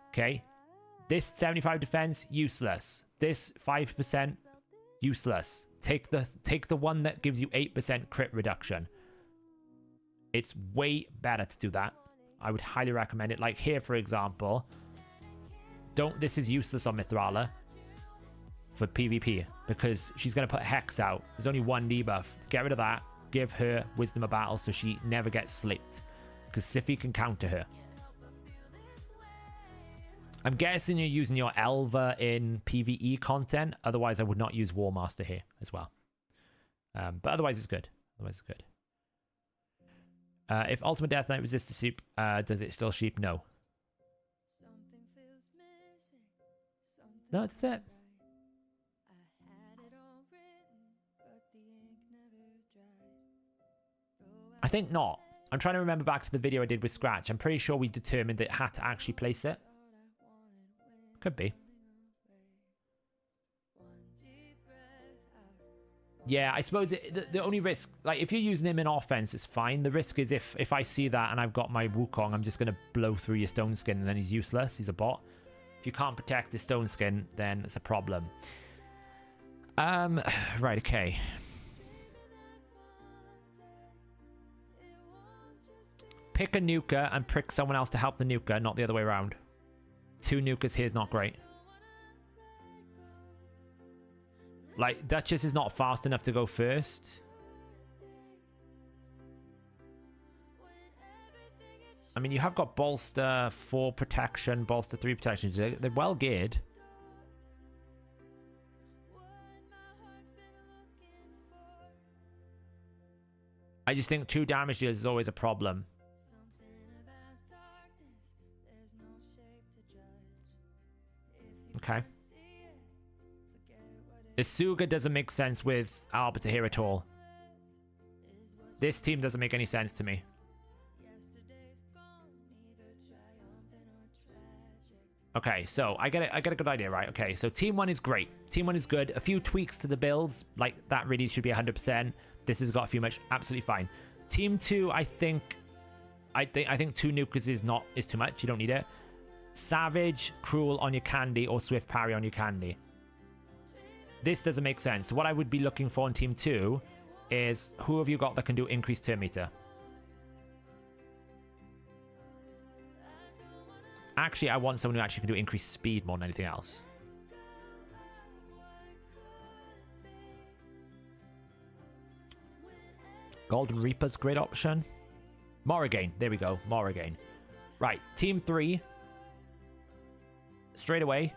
Okay? This 75 defense, useless. This 5%, useless. Take the one that gives you 8% crit reduction. It's way better to do that. I would highly recommend it. Like here, for example, this is useless on Mithrala for PvP, because she's going to put Hex out. There's only one debuff. Get rid of that. Give her Wisdom of Battle so she never gets slipped, because Sify can counter her. I'm guessing you're using your Elva in PvE content. Otherwise, I would not use War Master here as well. But otherwise, it's good. If Ultimate Death Knight resists the sheep, does it still sheep? No. No, that's it. I think not. I'm trying to remember back to the video I did with Scratch. I'm pretty sure we determined that it had to actually place it. Could be. Yeah, I suppose the only risk, like if you're using him in offense, it's fine. The risk is if I see that and I've got my Wukong, I'm just going to blow through your Stone Skin and then he's useless. He's a bot. If you can't protect his Stone Skin, then it's a problem. Right, okay. Pick a nuker and prick someone else to help the nuker, not the other way around. 2 nukers here is not great. Like, Duchess is not fast enough to go first. I mean, you have got Bolster 4 protection, Bolster 3 protection. They're well geared. I just think 2 damage dealers is always a problem. Okay. Isuga doesn't make sense with Arbiter here at all. This team doesn't make any sense to me. Okay, so I get a good idea, right? Okay, so Team 1 is great. Team 1 is good. A few tweaks to the builds, like that really should be 100%. This has got a few much, absolutely fine. Team 2, I think 2 nukers is too much. You don't need it. Savage, Cruel on your Candy, or Swift Parry on your Candy. This doesn't make sense. So what I would be looking for in Team 2 is who have you got that can do increased turn meter? Actually, I want someone who actually can do increased speed more than anything else. Golden Reaper's great option. Morrigan. There we go. Morrigan. Right. Team 3. Straight away.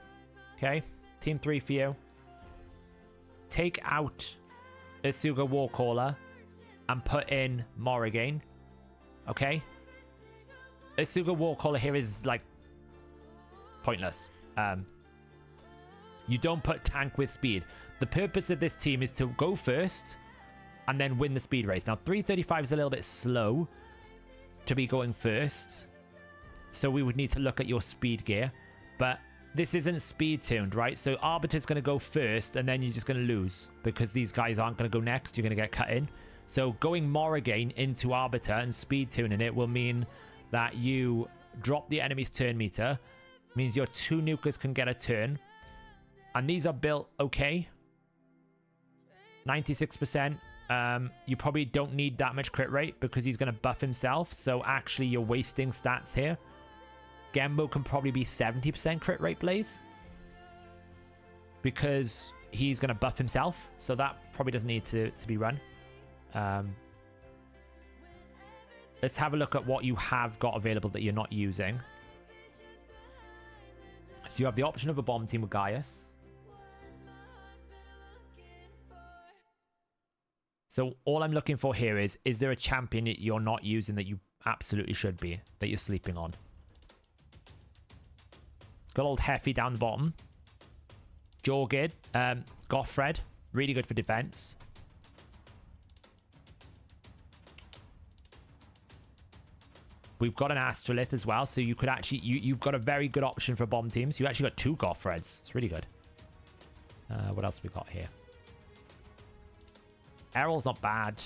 Okay. Team 3 for you. Take out Isuga Warcaller and put in Morrigan. Okay. Isuga Warcaller here is like pointless. You don't put tank with speed. The purpose of this team is to go first and then win the speed race. Now, 335 is a little bit slow to be going first, so we would need to look at your speed gear, but this isn't speed tuned, right? So Arbiter's going to go first, and then you're just going to lose because these guys aren't going to go next. You're going to get cut in. So going Morrigan into Arbiter and speed tuning it will mean that you drop the enemy's turn meter, means your 2 nukers can get a turn, and these are built okay. 96%. You probably don't need that much crit rate because he's going to buff himself, so actually you're wasting stats here. Gembo can probably be 70% crit rate Blaze because he's going to buff himself, so that probably doesn't need to be run. Let's have a look at what you have got available that you're not using. So you have the option of a bomb team with Gaius. So all I'm looking for here is there a champion that you're not using that you absolutely should be, that you're sleeping on? Good old Heffy down the bottom. Jorgid, Goffred, really good for defense. We've got an Astrolith as well, so you could actually, you've got a very good option for bomb teams. You actually got 2 Goffreds. It's really good. What else have we got here? Errol's not bad.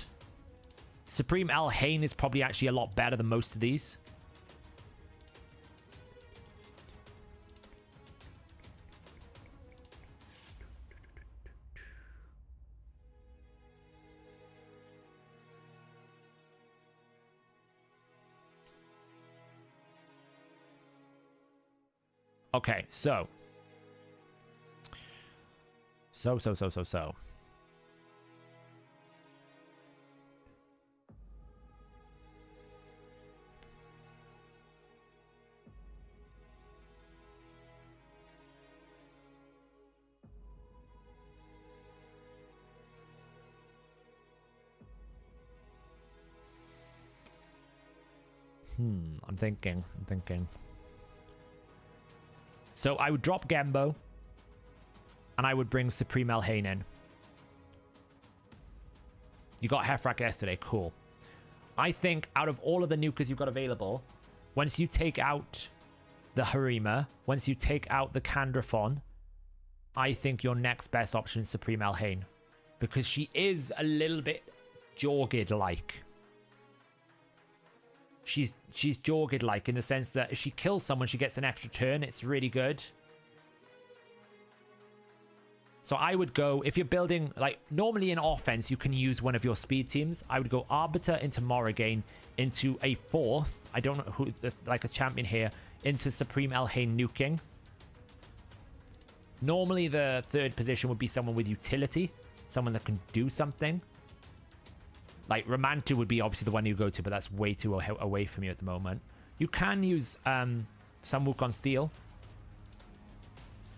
Supreme Elhain is probably actually a lot better than most of these. Okay, so. I'm thinking. So I would drop Gembo, and I would bring Supreme Elhain in. You got Hefrak yesterday, cool. I think out of all of the nukers you've got available, once you take out the Harima, once you take out the Candrathon, I think your next best option is Supreme Elhain, because she is a little bit Jorgid-like. She's Jorgid-like in the sense that if she kills someone, she gets an extra turn. It's really good. So I would go, if you're building, like, normally in offense, you can use one of your speed teams. I would go Arbiter into Morrigan, into a 4th, I don't know who, like a champion here, into Supreme Elhain nuking. Normally the 3rd position would be someone with utility, someone that can do something. Like, Ramantu would be obviously the one you go to, but that's way too away from you at the moment. You can use Sun Wukong Steel.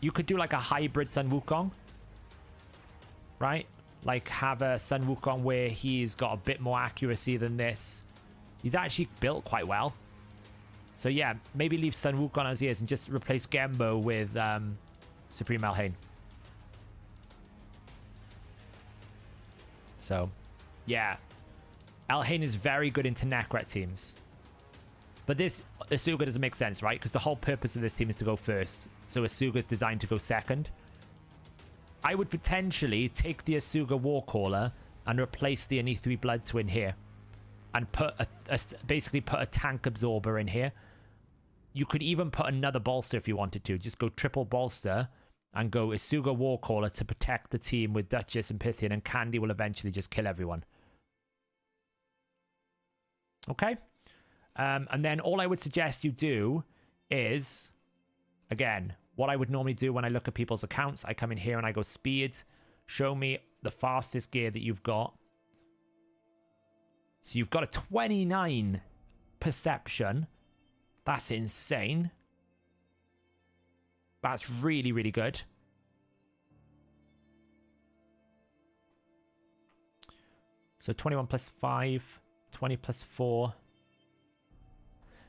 You could do like a hybrid Sun Wukong. Right? Like, have a Sun Wukong where he's got a bit more accuracy than this. He's actually built quite well. So yeah, maybe leave Sun Wukong as he is and just replace Gembo with Supreme Elhain. So, yeah. Elhain is very good into Necret teams. But this Asuga doesn't make sense, right? Because the whole purpose of this team is to go first. So Asuga's designed to go second. I would potentially take the Asuga Warcaller and replace the Anithri Blood Twin here. And put basically put a tank absorber in here. You could even put another bolster if you wanted to. Just go triple bolster and go Asuga Warcaller to protect the team with Duchess and Pythian, and Candy will eventually just kill everyone. Okay? And then all I would suggest you do is, again, what I would normally do when I look at people's accounts, I come in here and I go speed, show me the fastest gear that you've got. So you've got a 29 perception. That's insane. That's really, really good. So 21 plus 5, 20 plus 4.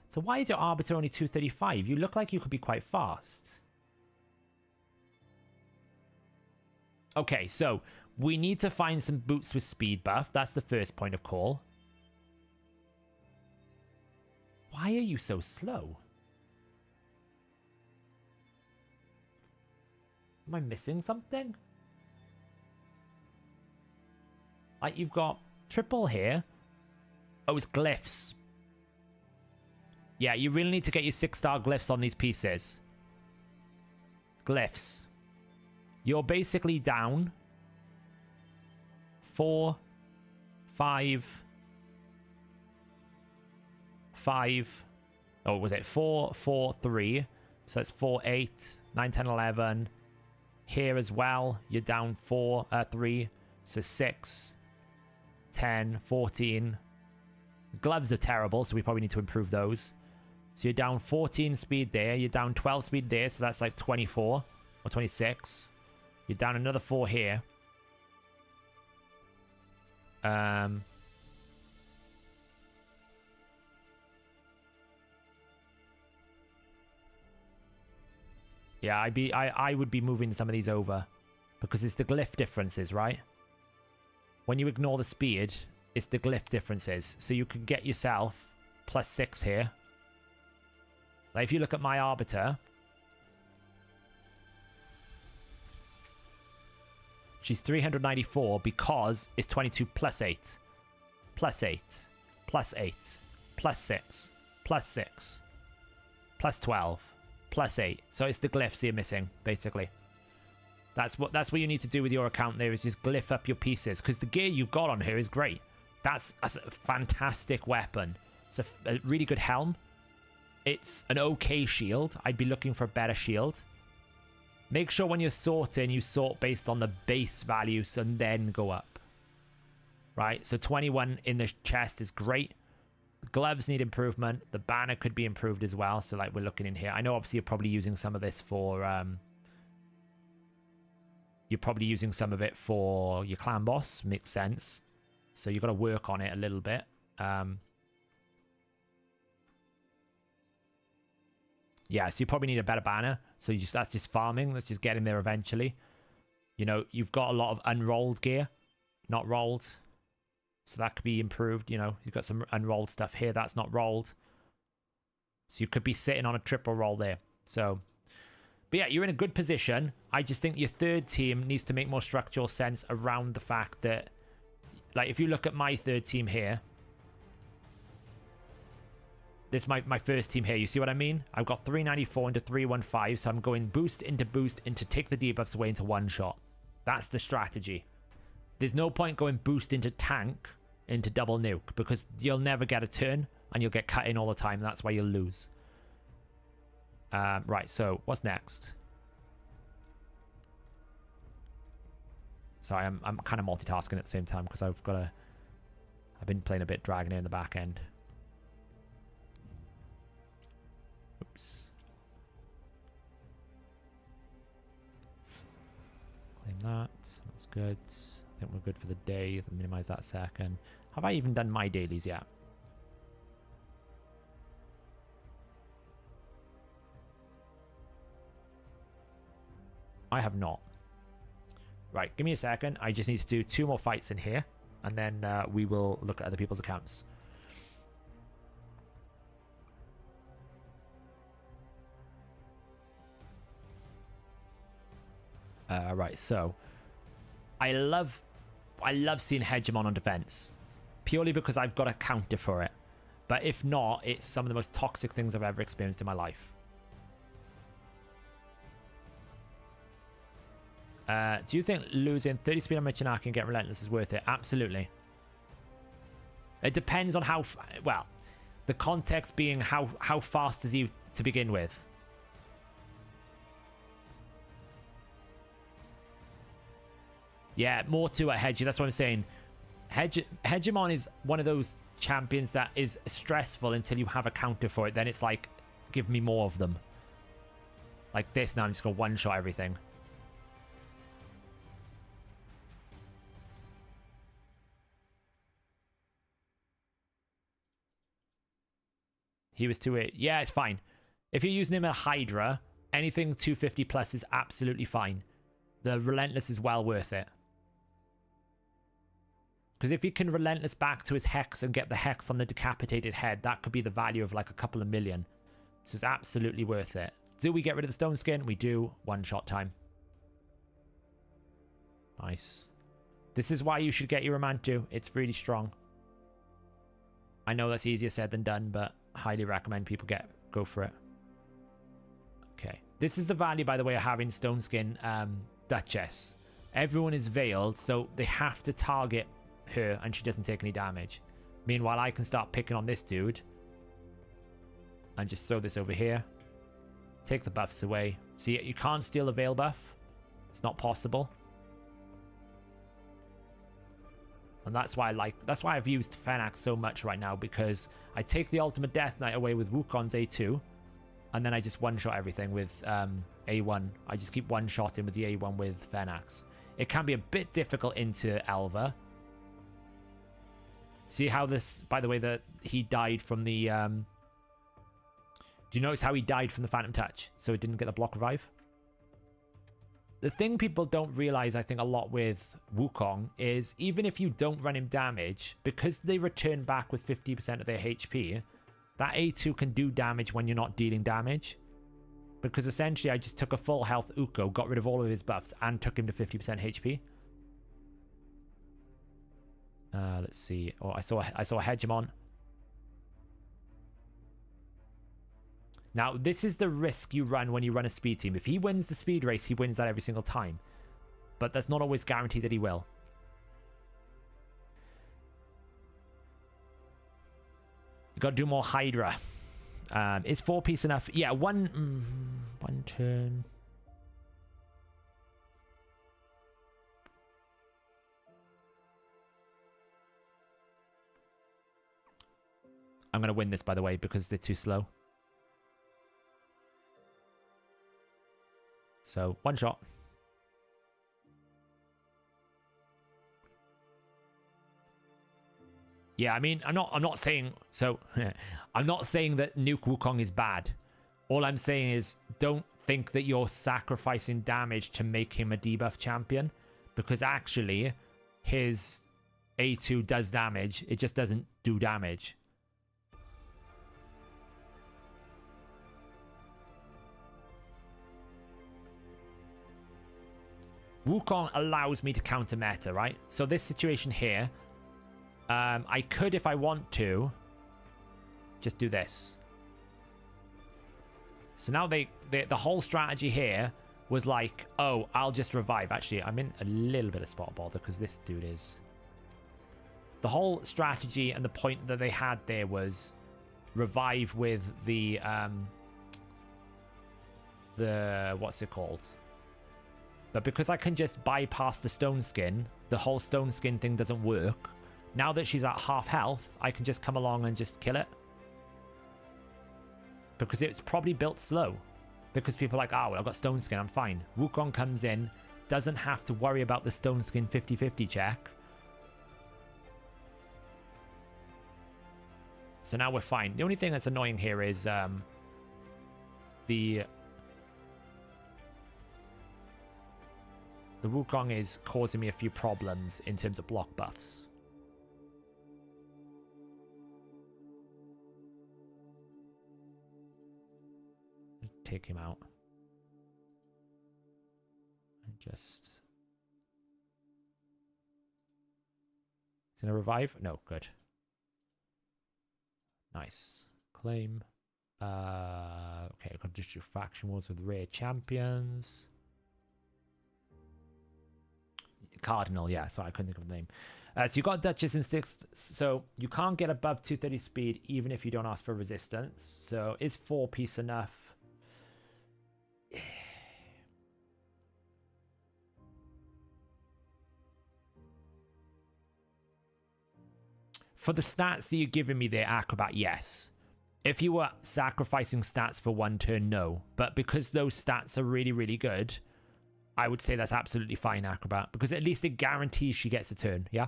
So why is your Arbiter only 235? You look like you could be quite fast. Okay, so We need to find some boots with speed buff. That's the first point of call. Why are you so slow? Am I missing something? Like, you've got triple here. Oh, it's glyphs. Yeah, you really need to get your 6-star glyphs on these pieces. Glyphs. You're basically down 4, 5. Oh, was it 4, 4, 3? So that's 4, 8, 9, 10, 11. Here as well, you're down 3. So 6, 10, 14. Gloves are terrible, so we probably need to improve those. So you're down 14 speed there. You're down 12 speed there, so that's like 24 or 26. You're down another 4 here. Yeah, I would be moving some of these over because it's the glyph differences, right? When you ignore the speed, it's the glyph differences. So you can get yourself +6 here. Like if you look at my Arbiter, she's 394 because it's 22 +8, +8, +8, +6, +6, +12, +8. So it's the glyphs you're missing, basically. That's what you need to do with your account there, is just glyph up your pieces, because the gear you've got on here is great. That's a fantastic weapon. It's a really good helm. It's an okay shield. I'd be looking for a better shield. Make sure when you're sorting, you sort based on the base values and then go up. Right? So 21 in the chest is great. The gloves need improvement. The banner could be improved as well. So like we're looking in here. I know obviously you're probably using some of this for... you're probably using some of it for your clan boss. Makes sense. So you've got to work on it a little bit. Yeah, so you probably need a better banner. So that's just farming. That's just getting there eventually. You know, you've got a lot of unrolled gear, not rolled. So that could be improved. You know, you've got some unrolled stuff here that's not rolled. So you could be sitting on a triple roll there. So, but yeah, you're in a good position. I just think your third team needs to make more structural sense around the fact that, like, if you look at my third team here, this is my first team here. You see what I mean? I've got 394 into 315, so I'm going boost into take the debuffs away into one shot. That's the strategy. There's no point going boost into tank into double nuke, because you'll never get a turn and you'll get cut in all the time. That's why you'll lose. Right, so what's next? Sorry, I'm kind of multitasking at the same time because I've been playing a bit Dragonair in the back end. Oops. Claim that. That's good. I think we're good for the day. Minimize that a second. Have I even done my dailies yet? I have not. Right, give me a second. I just need to do 2 more fights in here, and then we will look at other people's accounts. Right, so I love seeing Hegemon on defense, purely because I've got a counter for it. But if not, it's some of the most toxic things I've ever experienced in my life. Do you think losing 30 speed on Michinaki and get Relentless is worth it? Absolutely. It depends on how... well, the context being how fast is he to begin with. Yeah, more to a Hedge. That's what I'm saying. Hegemon is one of those champions that is stressful until you have a counter for it. Then it's like, give me more of them. Like this now, I'm just going to one-shot everything. He was 2-8. Yeah, it's fine. If you're using him at Hydra, anything 250 plus is absolutely fine. The Relentless is well worth it. Because if he can relentless back to his hex and get the hex on the decapitated head, that could be the value of like a couple of million. So it's absolutely worth it. Do we get rid of the stone skin? We do. One shot time. Nice. This is why you should get your Amantu. It's really strong. I know that's easier said than done, but highly recommend people go for it. Okay. This is the value, by the way, of having stone skin Duchess. Everyone is veiled, so they have to target her and she doesn't take any damage. Meanwhile, I can start picking on this dude and just throw this over here. Take the buffs away. See, you can't steal a veil buff. It's not possible. And that's why I've used Fenax so much right now, because I take the ultimate Death Knight away with Wukong's A2, and then I just one-shot everything with A1. I just keep one-shotting with the A1 with Fenax. It can be a bit difficult into Elva. See how this, by the way, that he died from the... do you notice how he died from the Phantom Touch? So it didn't get the block revive? The thing people don't realize, I think, a lot with Wukong is even if you don't run him damage, because they return back with 50% of their HP, that A2 can do damage when you're not dealing damage. Because essentially I just took a full health Uko, got rid of all of his buffs, and took him to 50% HP. Let's see. Oh, I saw a Hegemon. Now, this is the risk you run when you run a speed team. If he wins the speed race, he wins that every single time. But that's not always guaranteed that he will. You got to do more Hydra. Is 4-piece enough? Yeah, one turn. I'm going to win this, by the way, because they're too slow. So, one shot. Yeah, I mean, I'm not saying so. I'm not saying that Nuke Wukong is bad. All I'm saying is don't think that you're sacrificing damage to make him a debuff champion, because actually his A2 does damage. It just doesn't do damage. Wukong allows me to counter meta, right? So this situation here, I could, if I want to, just do this. So now the whole strategy here was like, oh, I'll just revive. Actually, I'm in a little bit of spot bother because this dude is... The whole strategy and the point that they had there was revive with the what's it called? But because I can just bypass the stone skin, the whole stone skin thing doesn't work. Now that she's at half health, I can just come along and just kill it. Because it's probably built slow. Because people are like, oh, well, I've got stone skin, I'm fine. Wukong comes in, doesn't have to worry about the stone skin 50-50 check. So now we're fine. The only thing that's annoying here is the Wukong is causing me a few problems in terms of block buffs. Take him out. And just... Is he gonna revive? No, good. Nice. Claim. Okay, I've got to just do faction wars with rare champions. Cardinal, yeah, sorry, I couldn't think of the name. So you got Duchess in 6, so you can't get above 230 speed even if you don't ask for resistance. So is 4-piece enough? For the stats that you're giving me there, Acrobat, yes. If you were sacrificing stats for one turn, no. But because those stats are really, really good, I would say that's absolutely fine, Acrobat, because at least it guarantees she gets a turn, yeah?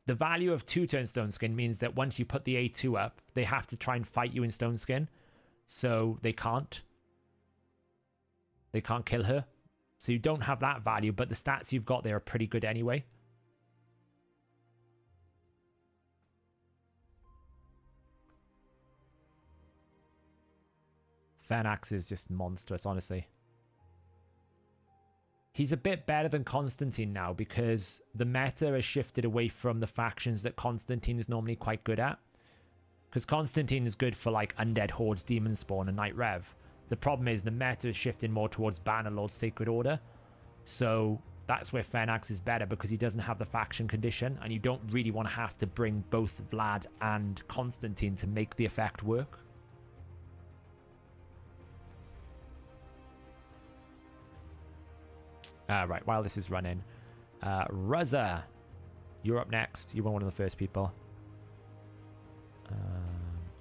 The value of 2-turn Stone Skin means that once you put the A2 up, they have to try and fight you in Stone Skin, so they can't. They can't kill her. So you don't have that value, but the stats you've got there are pretty good anyway. Fernax is just monstrous, honestly. He's a bit better than Constantine now because the meta has shifted away from the factions that Constantine is normally quite good at. Because Constantine is good for like Undead Hordes, Demon Spawn, and Night Rev. The problem is the meta is shifting more towards Bannerlord, Sacred Order. So that's where Fernax is better because he doesn't have the faction condition, and you don't really want to have to bring both Vlad and Constantine to make the effect work. Right, while this is running, Ruzza, you're up next. You were one of the first people.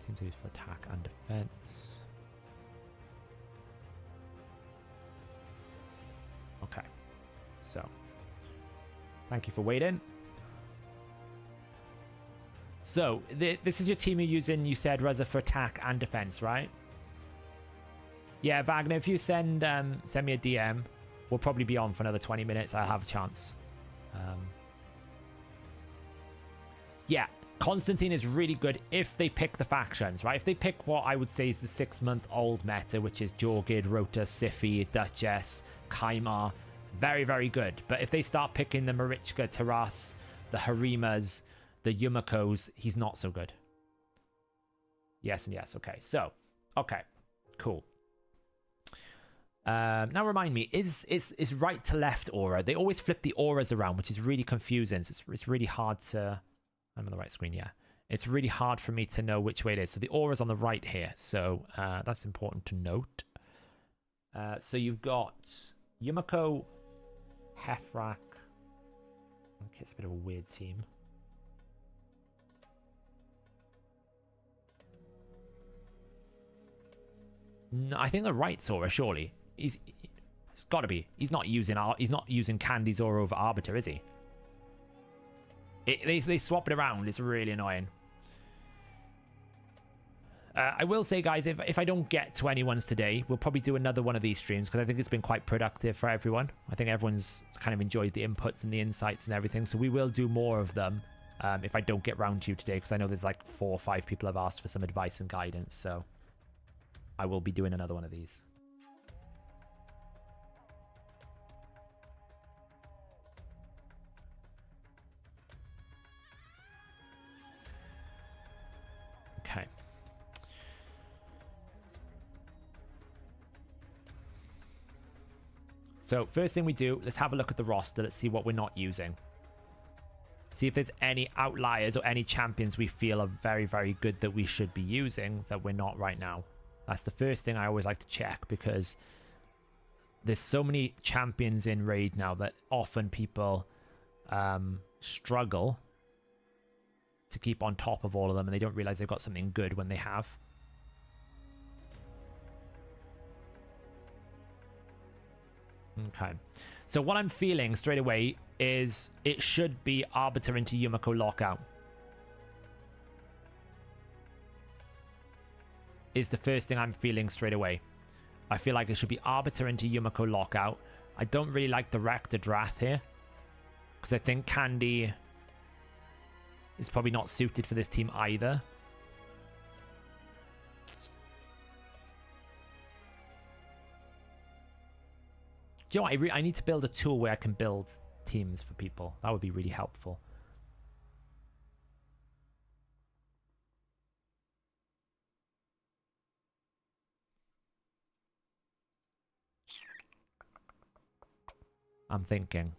Teams are used for attack and defense. Okay, so thank you for waiting. So this is your team you're using. You said Ruzza for attack and defense, right? Yeah, Wagner, if you send me a DM. We'll probably be on for another 20 minutes. I'll have a chance. Yeah, Constantine is really good if they pick the factions, right? If they pick what I would say is the 6-month-old meta, which is Jorgid, Rota, Siffi, Duchess, Kaimar, very, very good. But if they start picking the Marichka, Taras, the Harimas, the Yumikos, he's not so good. Yes and yes. Okay, so, okay, cool. Now remind me, is right to left aura? They always flip the auras around, which is really confusing. So it's really hard to... I'm on the right screen, yeah. It's really hard for me to know which way it is. So the aura's on the right here. So that's important to note. So you've got Yumiko, Hefrak. Okay, it's a bit of a weird team. No, I think the right's aura, surely. It's got to be. He's not using Candy's aura over Arbiter, is he? They swap it around. It's really annoying. I will say, guys, if I don't get to anyone's today, we'll probably do another one of these streams because I think it's been quite productive for everyone. I think everyone's kind of enjoyed the inputs and the insights and everything. So we will do more of them if I don't get round to you today, because I know there's like 4 or 5 people have asked for some advice and guidance. So I will be doing another one of these. Okay. So first thing we do, let's have a look at the roster. Let's see what we're not using. See if there's any outliers or any champions we feel are very, very good that we should be using that we're not right now. That's the first thing I always like to check, because there's so many champions in Raid now that often people struggle to keep on top of all of them, and they don't realize they've got something good when they have. Okay. So what I'm feeling straight away is it should be Arbiter into Yumiko Lockout. Is the first thing I'm feeling straight away. I feel like it should be Arbiter into Yumiko Lockout. I don't really like the Rector Drath here, because I think Candy is probably not suited for this team either. Do you know what? I need to build a tool where I can build teams for people. That would be really helpful. I'm thinking.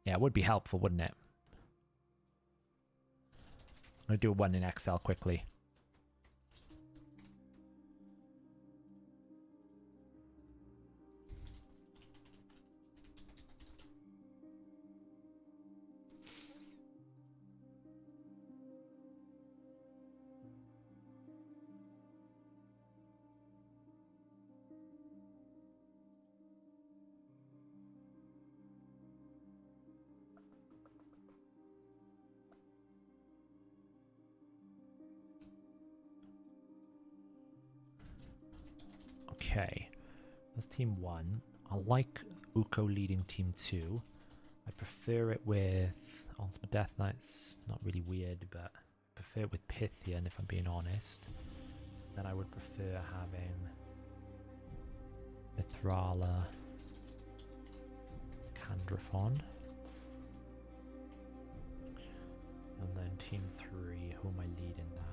Yeah, it would be helpful, wouldn't it? I'm going to do one in Excel quickly. Okay, that's team 1. I like Uko leading team 2. I prefer it with Ultimate Death Knight's not really weird, but I prefer it with Pythian if I'm being honest. Then I would prefer having Mithrala, Candrathon. And then team 3, who am I leading that?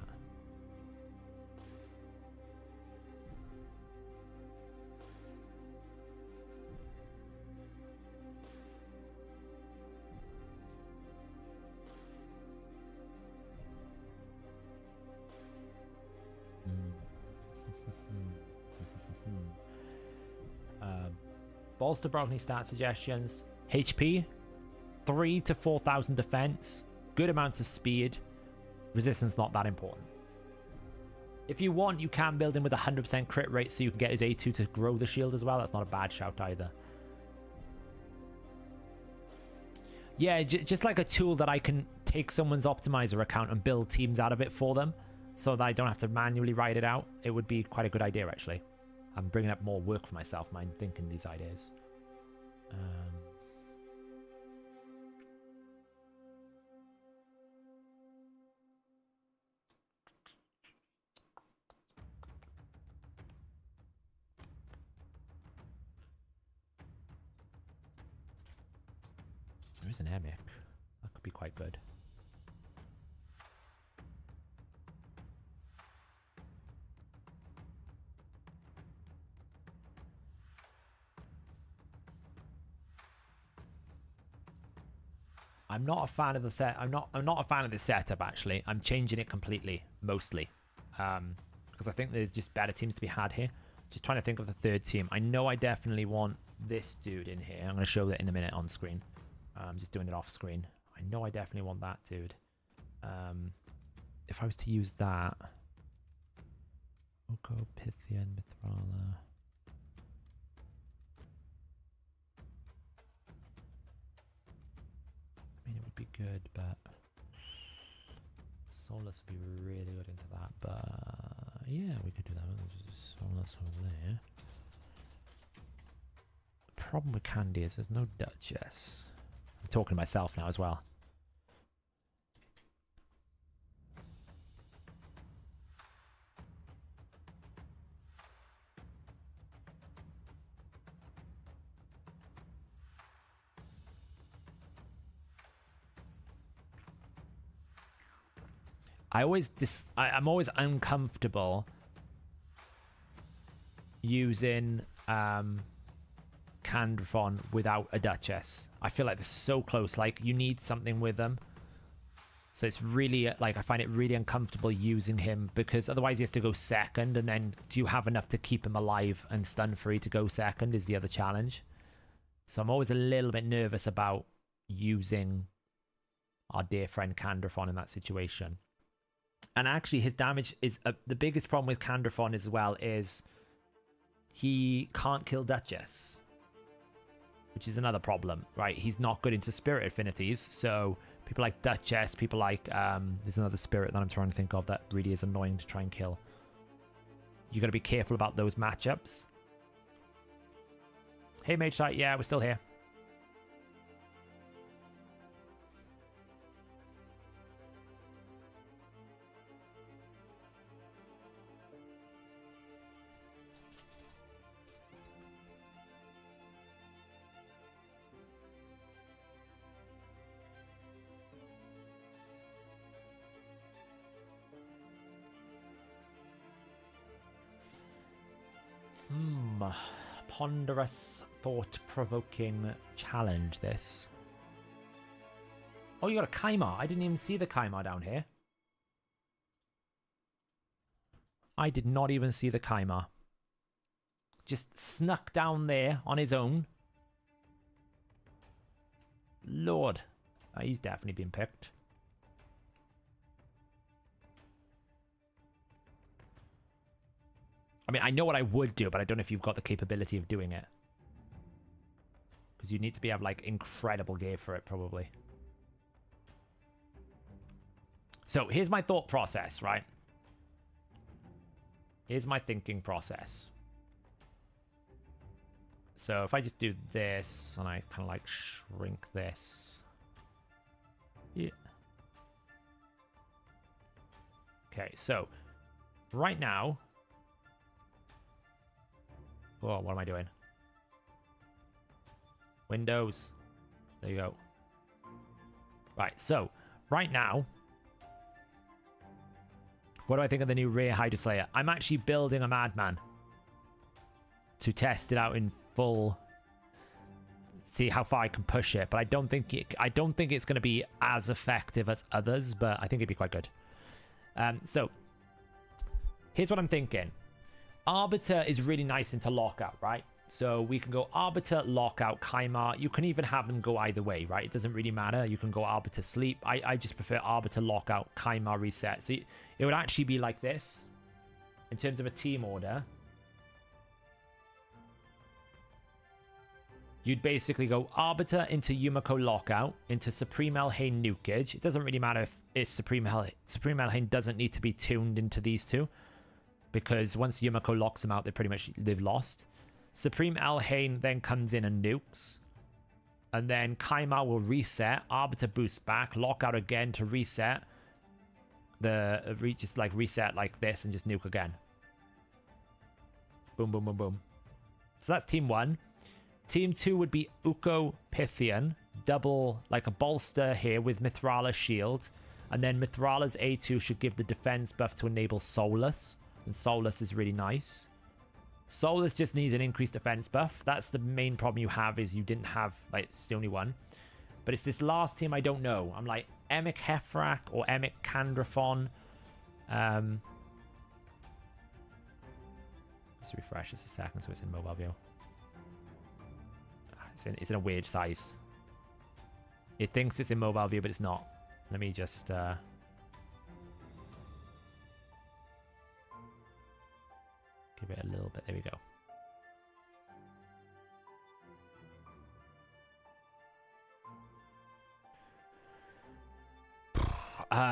Bolster Brogni stat suggestions. HP, 3 to 4,000 defense, good amounts of speed, resistance not that important. If you want, you can build him with 100% crit rate so you can get his A2 to grow the shield as well. That's not a bad shout either. Yeah, just like a tool that I can take someone's optimizer account and build teams out of it for them so that I don't have to manually write it out. It would be quite a good idea, actually. I'm bringing up more work for myself, mind thinking these ideas. There is an Emic. That could be quite good. I'm not a fan of the set. I'm not a fan of this setup actually. I'm changing it completely, mostly, because I think there's just better teams to be had here. Just trying to think of the third team. I know I definitely want this dude in here. I'm going to show that in a minute on screen. I'm just doing it off screen. I know I definitely want that dude. If I was to use that, Oko, Pythian, Mithrala. I mean, it would be good, but Solus would be really good into that. But yeah, we could do that. Solus over there. The problem with Candy is there's no Duchess. I'm talking to myself now as well. I'm always uncomfortable using Candrathon without a Duchess. I feel like they're so close. Like, you need something with them. So it's really, like, I find it really uncomfortable using him because otherwise he has to go second, and then do you have enough to keep him alive and stun free to go second is the other challenge. So I'm always a little bit nervous about using our dear friend Candrathon in that situation. And actually his damage is the biggest problem with Candrathon as well is he can't kill Duchess, which is another problem, right? He's not good into spirit affinities, so people like Duchess, people like there's another spirit that I'm trying to think of that really is annoying to try and kill. You got to be careful about those matchups. Hey Mage Sight, yeah, we're still here. Ponderous, thought-provoking challenge, this. Oh, you got a Kaimar. I didn't even see the Kaimar down here. I did not even see the Kaimar. Just snuck down there on his own. Lord. He's definitely been picked. I mean, I know what I would do, but I don't know if you've got the capability of doing it. Because you need to be have like incredible gear for it, probably. So here's my thought process, right? Here's my thinking process. So if I just do this and I kind of like shrink this. Yeah. Okay, so right now. Whoa, what am I doing? Windows. There you go. Right, so right now, what do I think of the new rear Hydra Slayer? I'm actually building a Madman to test it out in full, see how far I can push it. But I don't think it's going to be as effective as others, but I think it'd be quite good. So here's what I'm thinking. Arbiter is really nice into lockout, right? So we can go Arbiter, Lockout, Kaimar. You can even have them go either way, right? It doesn't really matter. You can go Arbiter, Sleep. I just prefer Arbiter, Lockout, Kaimar, Reset. So it would actually be like this in terms of a team order. You'd basically go Arbiter into Yumiko Lockout, into Supreme Elhain Nukage. It doesn't really matter if it's Supreme Elhain doesn't need to be tuned into these two, because once Yumiko locks them out, they've lost. Supreme Elhain then comes in and nukes. And then Kaimar will reset. Arbiter boosts back. Lockout again to reset. Just like reset like this and just nuke again. Boom, boom, boom, boom. So that's team 1. Team 2 would be Uko Pythian. Double, like a bolster here with Mithrala's shield. And then Mithrala's A2 should give the defense buff to enable Soulless. And Soulless is really nice. Soulless just needs an increased defense buff. That's the main problem you have, is you didn't have, like, it's the only one. But it's this last team I don't know. I'm like, Emic Hefrak or Emic Candrathon. Let's refresh this a second so it's in mobile view. It's in a weird size. It thinks it's in mobile view, but it's not. Let me just... give it a little bit. There we go.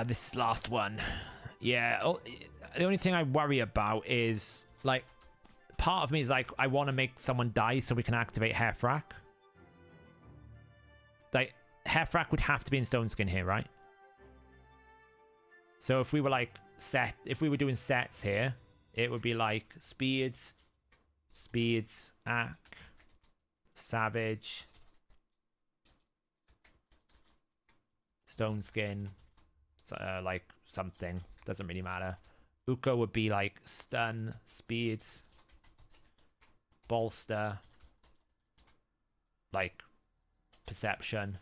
This last one. Yeah. The only thing I worry about is, like, part of me is like, I want to make someone die so we can activate Hefrak. Like, Hefrak would have to be in Stone Skin here, right? So if we were like if we were doing sets here, it would be like Speed, Ack, Savage, Stone Skin, like something. Doesn't really matter. Uko would be like Stun, Speed, Bolster, like Perception,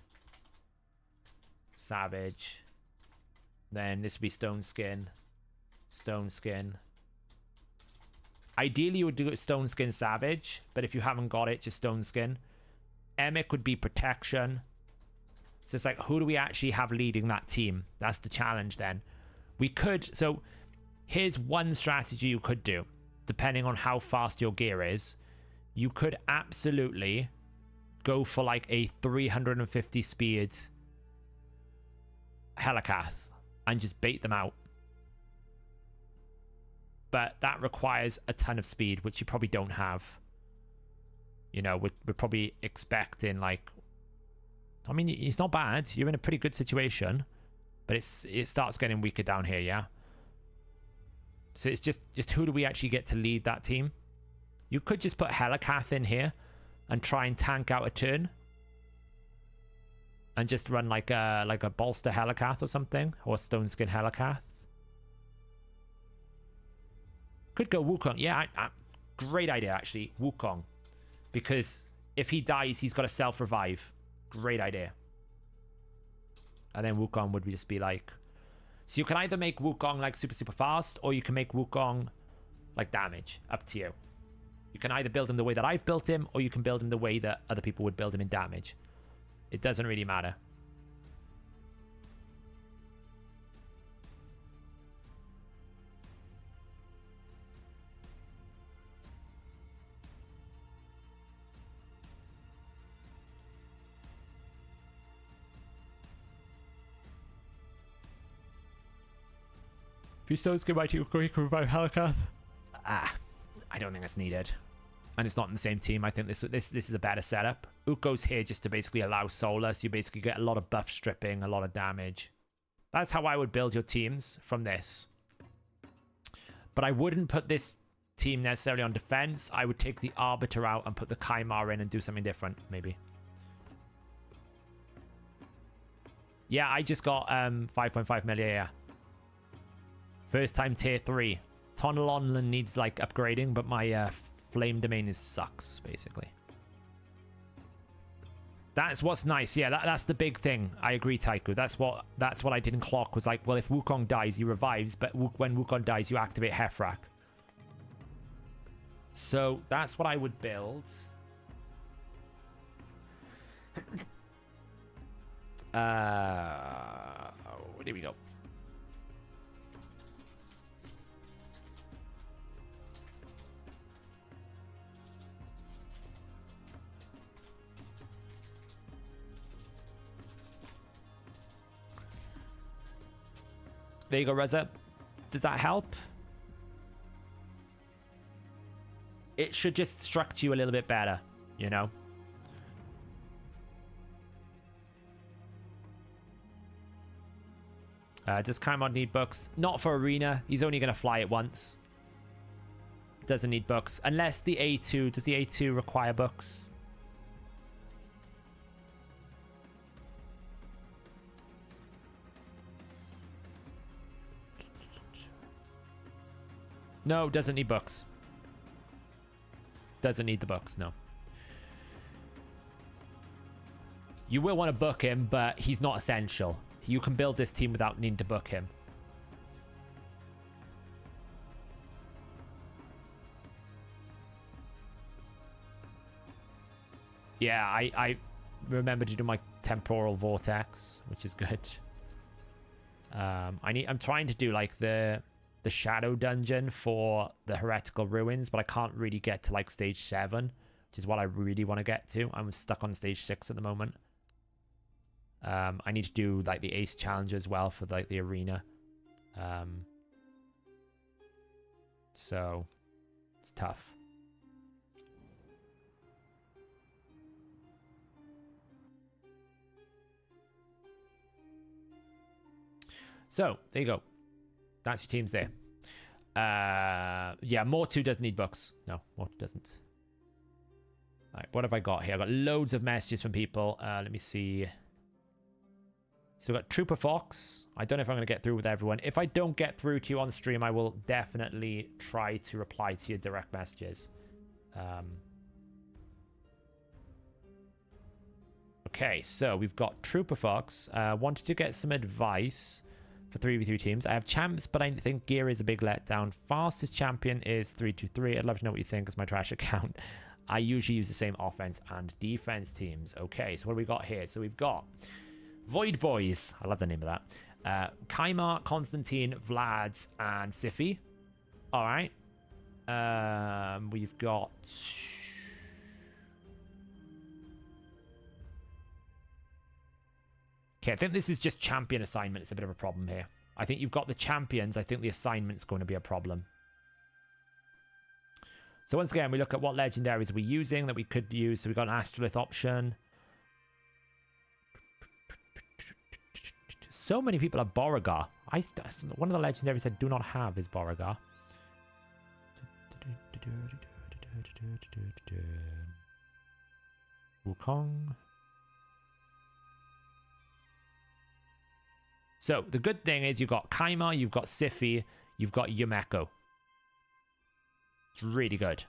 Savage. Then this would be Stone Skin. Ideally, you would do it Stone Skin Savage, but if you haven't got it, just Stone Skin. Emic would be Protection. So it's like, who do we actually have leading that team? That's the challenge then. We could... So here's one strategy you could do, depending on how fast your gear is. You could absolutely go for like a 350 speed Helikath and just bait them out. But that requires a ton of speed, which you probably don't have. You know, we're probably expecting, like... I mean, it's not bad. You're in a pretty good situation. But it starts getting weaker down here, yeah? So it's just who do we actually get to lead that team? You could just put Helikath in here and try and tank out a turn. And just run like a bolster Helikath or something. Or Stone Skin Helikath. Could go Wukong. Yeah, great idea, actually. Wukong. Because if he dies, he's got to self-revive. Great idea. And then Wukong would just be like... So you can either make Wukong like super, super fast, or you can make Wukong like damage. Up to you. You can either build him the way that I've built him, or you can build him the way that other people would build him in damage. It doesn't really matter. If you Stone Skin Mighty, you can revive Helikath. I don't think that's needed. and it's not in the same team. I think this is a better setup. Uko's here just to basically allow solar, so you basically get a lot of buff stripping, a lot of damage. That's how I would build your teams from this. But I wouldn't put this team necessarily on defense. I would take the Arbiter out and put the Kaimar in and do something different, maybe. Yeah, I just got 5.5 million, yeah. First time tier 3. Tunnel Onland needs, like, upgrading, but my Flame Domain sucks, basically. That's what's nice. Yeah, that's the big thing. I agree, Taiku. That's what I didn't clock. Was like, well, if Wukong dies, he revives, but when Wukong dies, you activate Hefrak. So that's what I would build. Here we go. There you go, Reza. Does that help? It should just structure you a little bit better, you know? Does Kaimon need books? Not for Arena. He's only going to fly it once. Doesn't need books. Unless the A2... Does the A2 require books? No, doesn't need books. Doesn't need the books, no. You will want to book him, but he's not essential. You can build this team without needing to book him. Yeah, I remember to do my temporal vortex, which is good. I'm trying to do like the shadow dungeon for the heretical ruins, but I can't really get to like stage 7, which is what I really want to get to. I'm stuck on stage 6 at the moment. I need to do like the ace challenge as well for like the arena. So it's tough. So there you go. That's your teams there. Yeah, Mortu does need books. No, Mortu doesn't. All right, what have I got here? I've got loads of messages from people. Let me see. So we've got Trooper Fox. I don't know if I'm going to get through with everyone. If I don't get through to you on stream, I will definitely try to reply to your direct messages. Okay, so we've got Trooper Fox. Wanted to get some advice for 3v3 teams. I have champs, but I think gear is a big letdown. Fastest champion is 323. I'd love to know what you think as my trash account. I usually use the same offense and defense teams. Okay, so what do we got here? So we've got Void Boys. I love the name of that. Kaimar, Constantine, Vlad, and Siffy. All right. We've got... Okay, I think this is just champion assignment. It's a bit of a problem here. I think you've got the champions. I think the assignment's going to be a problem. So once again, we look at what legendaries we're using that we could use. So we've got an Astrolith option. So many people are Beauregard. One of the legendaries I do not have is Beauregard. Wukong. So the good thing is you've got Kaimar, you've got Siffy, you've got Yumeko. It's really good.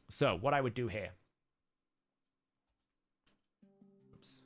So what I would do here. Oops.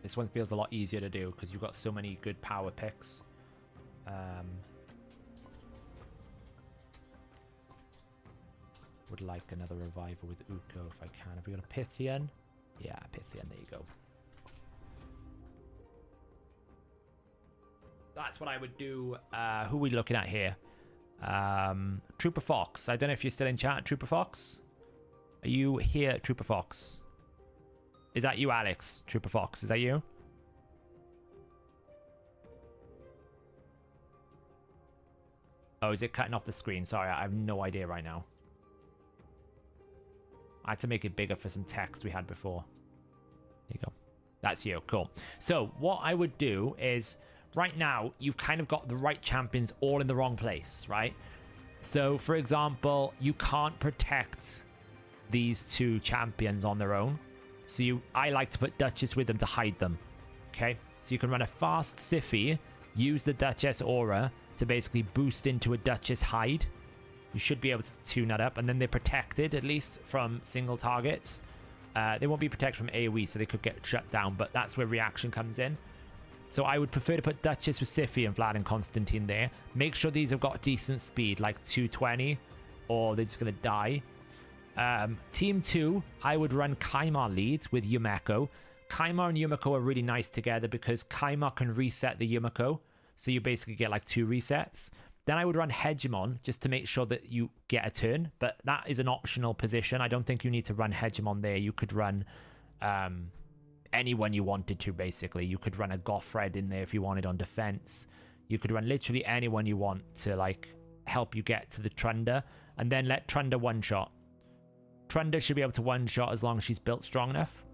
This one feels a lot easier to do because you've got so many good power picks. Would like another revival with Uko if I can. Have we got a Pythian? Yeah, Pythian, there you go. That's what I would do. Who are we looking at here? Trooper Fox. I don't know if you're still in chat, Trooper Fox. Are you here, Trooper Fox? Is that you, Alex? Trooper Fox, is that you? Oh, is it cutting off the screen? Sorry, I have no idea right now. I had to make it bigger for some text we had before. There you go. That's you. Cool. So what I would do is, right now, you've kind of got the right champions all in the wrong place, right? So, for example, you can't protect these two champions on their own. So I like to put Duchess with them to hide them. Okay? So you can run a fast Siphi, use the Duchess aura to basically boost into a Duchess hide. You should be able to tune that up, and then they're protected, at least, from single targets. They won't be protected from AoE, so they could get shut down, but that's where reaction comes in. So I would prefer to put Duchess with Siphi and Vlad and Constantine there. Make sure these have got decent speed, like 220, or they're just going to die. Team 2, I would run Kaimar lead with Yumeko. Kaimar and Yumeko are really nice together because Kaimar can reset the Yumeko, so you basically get like 2 resets. Then I would run Hegemon just to make sure that you get a turn, but that is an optional position. I don't think you need to run Hegemon there. You could run anyone you wanted to, basically. You could run a Gothred in there if you wanted on defense. You could run literally anyone you want to like help you get to the Trunda, and then let Trunda one-shot. Trunda should be able to one-shot as long as she's built strong enough.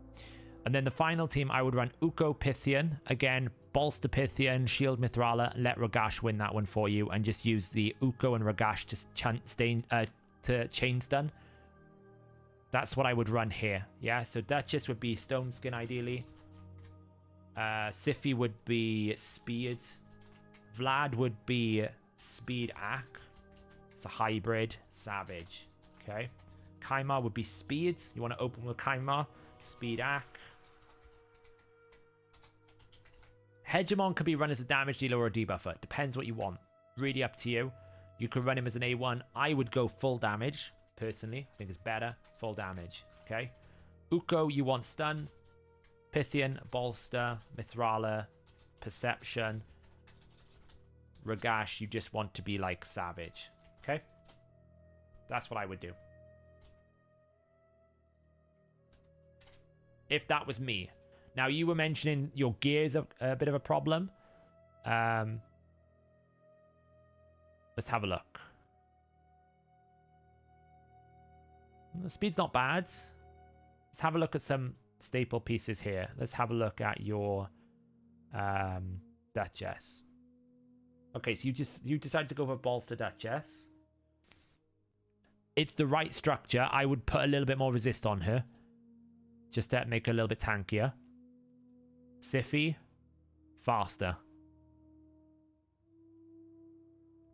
And then the final team, I would run Uko Pythian. Again, bolster Pythian, shield Mithrala, let Ragash win that one for you, and just use the Uko and Ragash to chain stun. That's what I would run here. Yeah, so Duchess would be Stone Skin ideally. Siphi would be Speed. Vlad would be Speed Ak. It's a hybrid. Savage. Okay. Kaimar would be Speed. You want to open with Kaimar. Speed Ak. Hegemon could be run as a damage dealer or a debuffer. Depends what you want. Really up to you. You could run him as an A1. I would go full damage, personally. I think it's better. Full damage. Okay. Uko, you want stun. Pythian, bolster. Mithrala, perception. Ragash, you just want to be like savage. Okay. That's what I would do. If that was me. Now, you were mentioning your gear's a bit of a problem. Let's have a look. The speed's not bad. Let's have a look at some staple pieces here. Let's have a look at your Duchess. Okay, so you decided to go for bolster Duchess. It's the right structure. I would put a little bit more resist on her, just to make her a little bit tankier. Siphi, faster.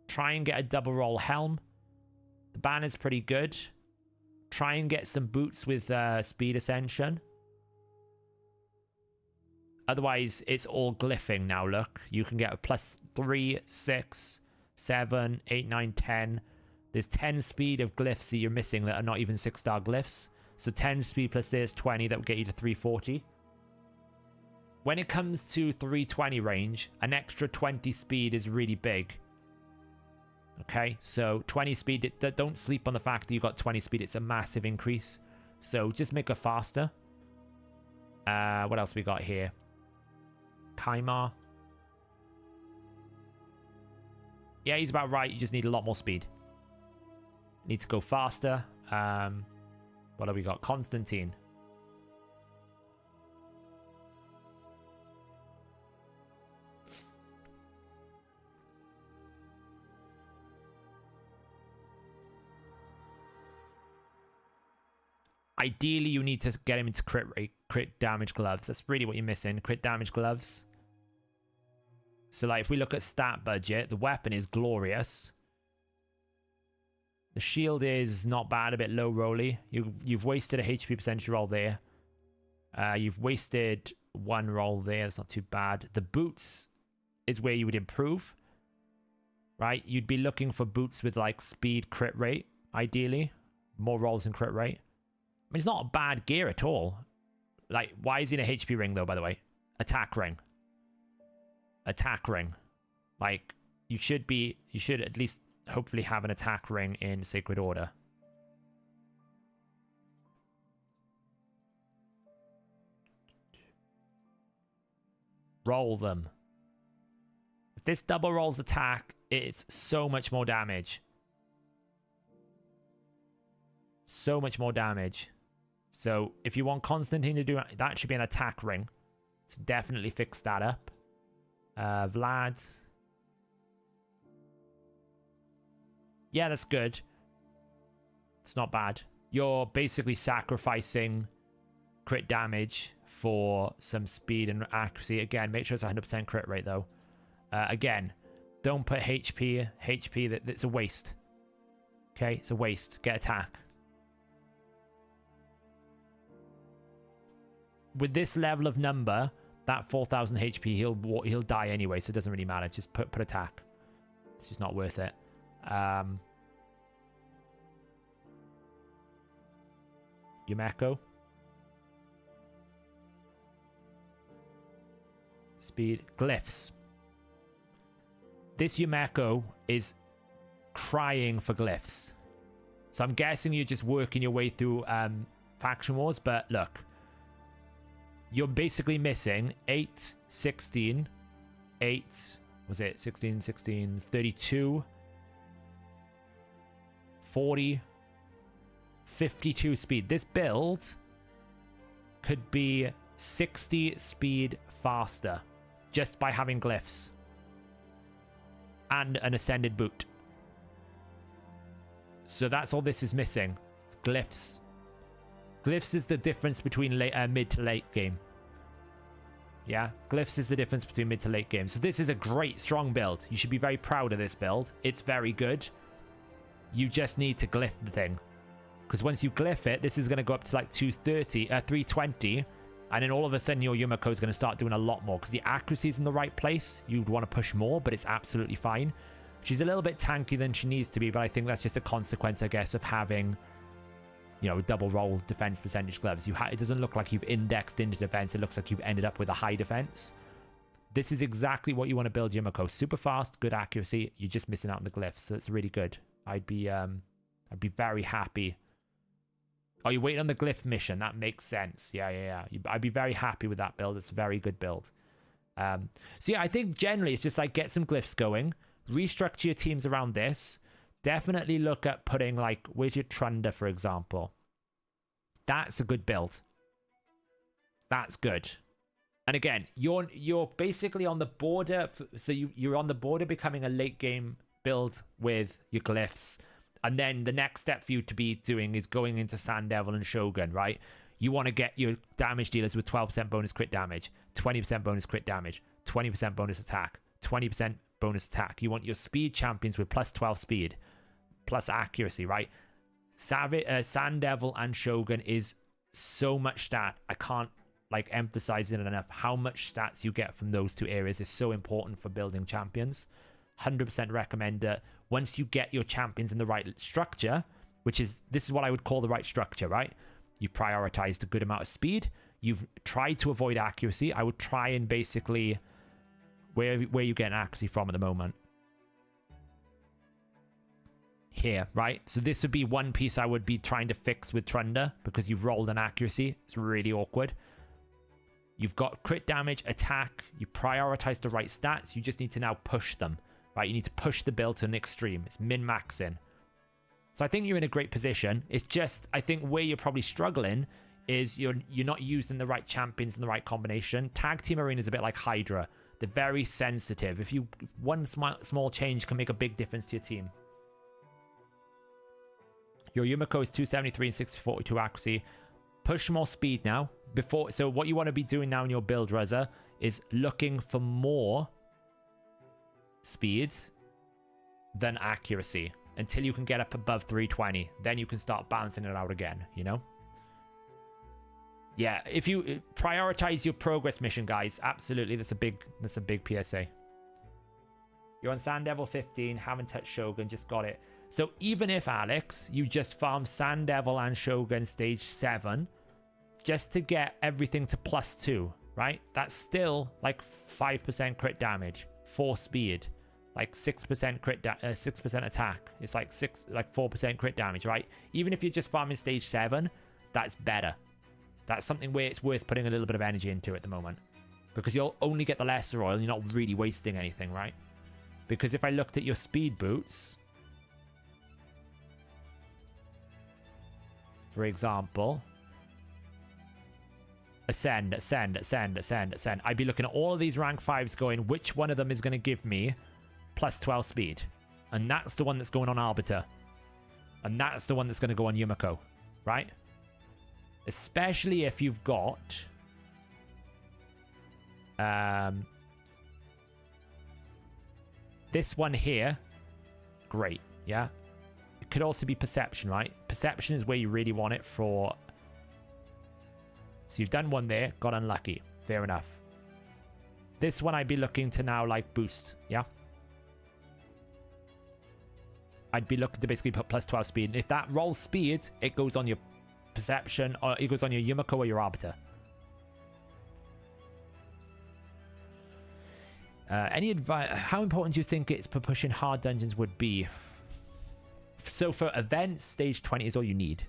Try and get a double roll helm. The banner's pretty good. Try and get some boots with speed ascension. Otherwise, it's all glyphing now, look. You can get a +3, 6, 7, 8, 9, 10. There's 10 speed of glyphs that you're missing that are not even 6-star glyphs. So 10 speed plus there's 20, that would get you to 340. When it comes to 320 range, an extra 20 speed is really big. Okay, so 20 speed, don't sleep on the fact that you got 20 speed. It's a massive increase. So just make her faster. What else we got here? Kaimar. Yeah, he's about right. You just need a lot more speed. Need to go faster. What have we got? Constantine. Ideally, you need to get him into crit damage gloves. That's really what you're missing. Crit damage gloves. So, like, if we look at stat budget, the weapon is glorious. The shield is not bad, a bit low rolly. You've wasted a HP percentage roll there. You've wasted one roll there. It's not too bad. The boots is where you would improve, right? You'd be looking for boots with like speed, crit rate, ideally. More rolls and crit rate. I mean, it's not a bad gear at all. Like, why is he in a HP ring, though, by the way? Attack ring. Attack ring. Like, you should at least hopefully have an attack ring in Sacred Order. Roll them. If this double rolls attack, it's so much more damage. So much more damage. So if you want Constantine to do it, that should be an attack ring. So definitely fix that up. Vlad. Yeah, that's good. It's not bad. You're basically sacrificing crit damage for some speed and accuracy. Again, make sure it's 100% crit rate, though. Again, don't put HP. That's a waste. Okay, it's a waste. Get attack. With this level of number, that 4,000 HP, he'll die anyway, so it doesn't really matter. Just put attack. It's just not worth it. Yumeko. Speed. Glyphs. This Yumeko is crying for glyphs. So I'm guessing you're just working your way through faction wars, but look. You're basically missing 8, 16, 8, was it 16, 16, 32, 40, 52 speed. This build could be 60 speed faster just by having glyphs and an ascended boot. So that's all this is missing. It's glyphs. Glyphs is the difference between mid to late game. Yeah, glyphs is the difference between mid to late game. So this is a great, strong build. You should be very proud of this build. It's very good. You just need to glyph the thing. Because once you glyph it, this is going to go up to like 320. And then all of a sudden your Yumeko is going to start doing a lot more. Because the accuracy is in the right place. You'd want to push more, but it's absolutely fine. She's a little bit tanky than she needs to be. But I think that's just a consequence, I guess, of having... you know, double roll defense percentage gloves. It doesn't look like you've indexed into defense. It looks like you've ended up with a high defense. This is exactly what you want to build Yumeko. Super fast, good accuracy. You're just missing out on the glyphs. So it's really good. I'd be very happy. Oh, you're waiting on the glyph mission. That makes sense. Yeah. I'd be very happy with that build. It's a very good build. So yeah, I think generally it's just like get some glyphs going. Restructure your teams around this. Definitely look at putting, like, where's your Trunda, for example? That's a good build. That's good. And again, you're basically on the border. So you're on the border becoming a late game build with your glyphs. And then the next step for you to be doing is going into Sand Devil and Shogun, right? You want to get your damage dealers with 12% bonus crit damage, 20% bonus crit damage, 20% bonus attack, 20% bonus attack. You want your speed champions with plus 12 speed. Plus accuracy, right? Sand Devil and Shogun is so much stat. I can't like emphasize it enough. How much stats you get from those two areas is so important for building champions. 100% recommend that once you get your champions in the right structure, this is what I would call the right structure, right? You prioritized a good amount of speed. You've tried to avoid accuracy. I would try and basically where you get accuracy from at the moment. Here, right? So this would be one piece I would be trying to fix with Trunda because you've rolled an accuracy. It's really awkward. You've got crit damage, attack. You prioritize the right stats. You just need to now push them, right? You need to push the build to an extreme. It's min-maxing. So I think you're in a great position. It's just, I think where you're probably struggling is you're not using the right champions in the right combination. Tag Team Arena is a bit like Hydra. They're very sensitive. If one small change can make a big difference to your team. Your Yumeko is 273 and 642 accuracy. Push more speed now. So what you want to be doing now in your build, Reza, is looking for more speed than accuracy until you can get up above 320. Then you can start balancing it out again, you know? Yeah, if you prioritize your progress mission, guys, absolutely, that's a big PSA. You're on Sand Devil 15, haven't touched Shogun, just got it. So even if, Alex, you just farm Sand Devil and Shogun stage 7, just to get everything to +2, right? That's still like 5% crit damage, 4 speed, like 6% crit, 6% attack. It's like 4% crit damage, right? Even if you're just farming stage 7, that's better. That's something where it's worth putting a little bit of energy into at the moment, because you'll only get the lesser oil. You're not really wasting anything, right? Because if I looked at your speed boots, for example, ascend. I'd be looking at all of these rank 5s going, which one of them is going to give me +12 speed? And that's the one that's going on Arbiter. And that's the one that's going to go on Yumiko, right? Especially if you've got this one here. Great, yeah. It could also be perception, right? Perception is where you really want it for. So you've done one there, got unlucky. Fair enough. This one I'd be looking to now like boost, yeah? I'd be looking to basically put +12 speed. And if that rolls speed, it goes on your perception, or it goes on your Yumiko or your Arbiter. Any advice? How important do you think it's for pushing hard dungeons would be? So for events, stage 20 is all you need.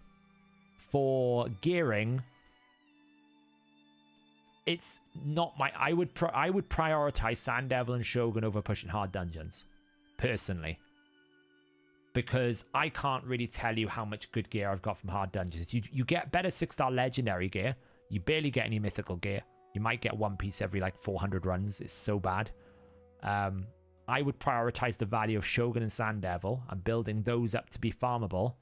For gearing, it's not my. I would prioritize Sand Devil and Shogun over pushing hard dungeons, personally, because I can't really tell you how much good gear I've got from hard dungeons. You get better 6-star legendary gear. You barely get any mythical gear. You might get one piece every like 400 runs. It's so bad. I would prioritize the value of Shogun and Sand Devil and building those up to be farmable.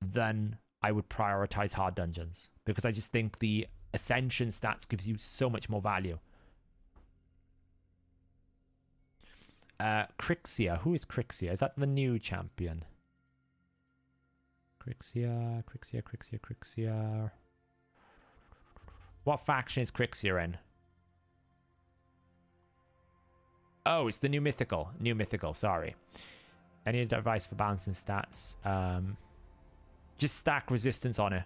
Then I would prioritize hard dungeons, because I just think the Ascension stats gives you so much more value. Crixia. Who is Crixia? Is that the new champion? Crixia. What faction is Crixia in? Oh, it's the new mythical. Sorry. Any advice for balancing stats? Just stack resistance on it.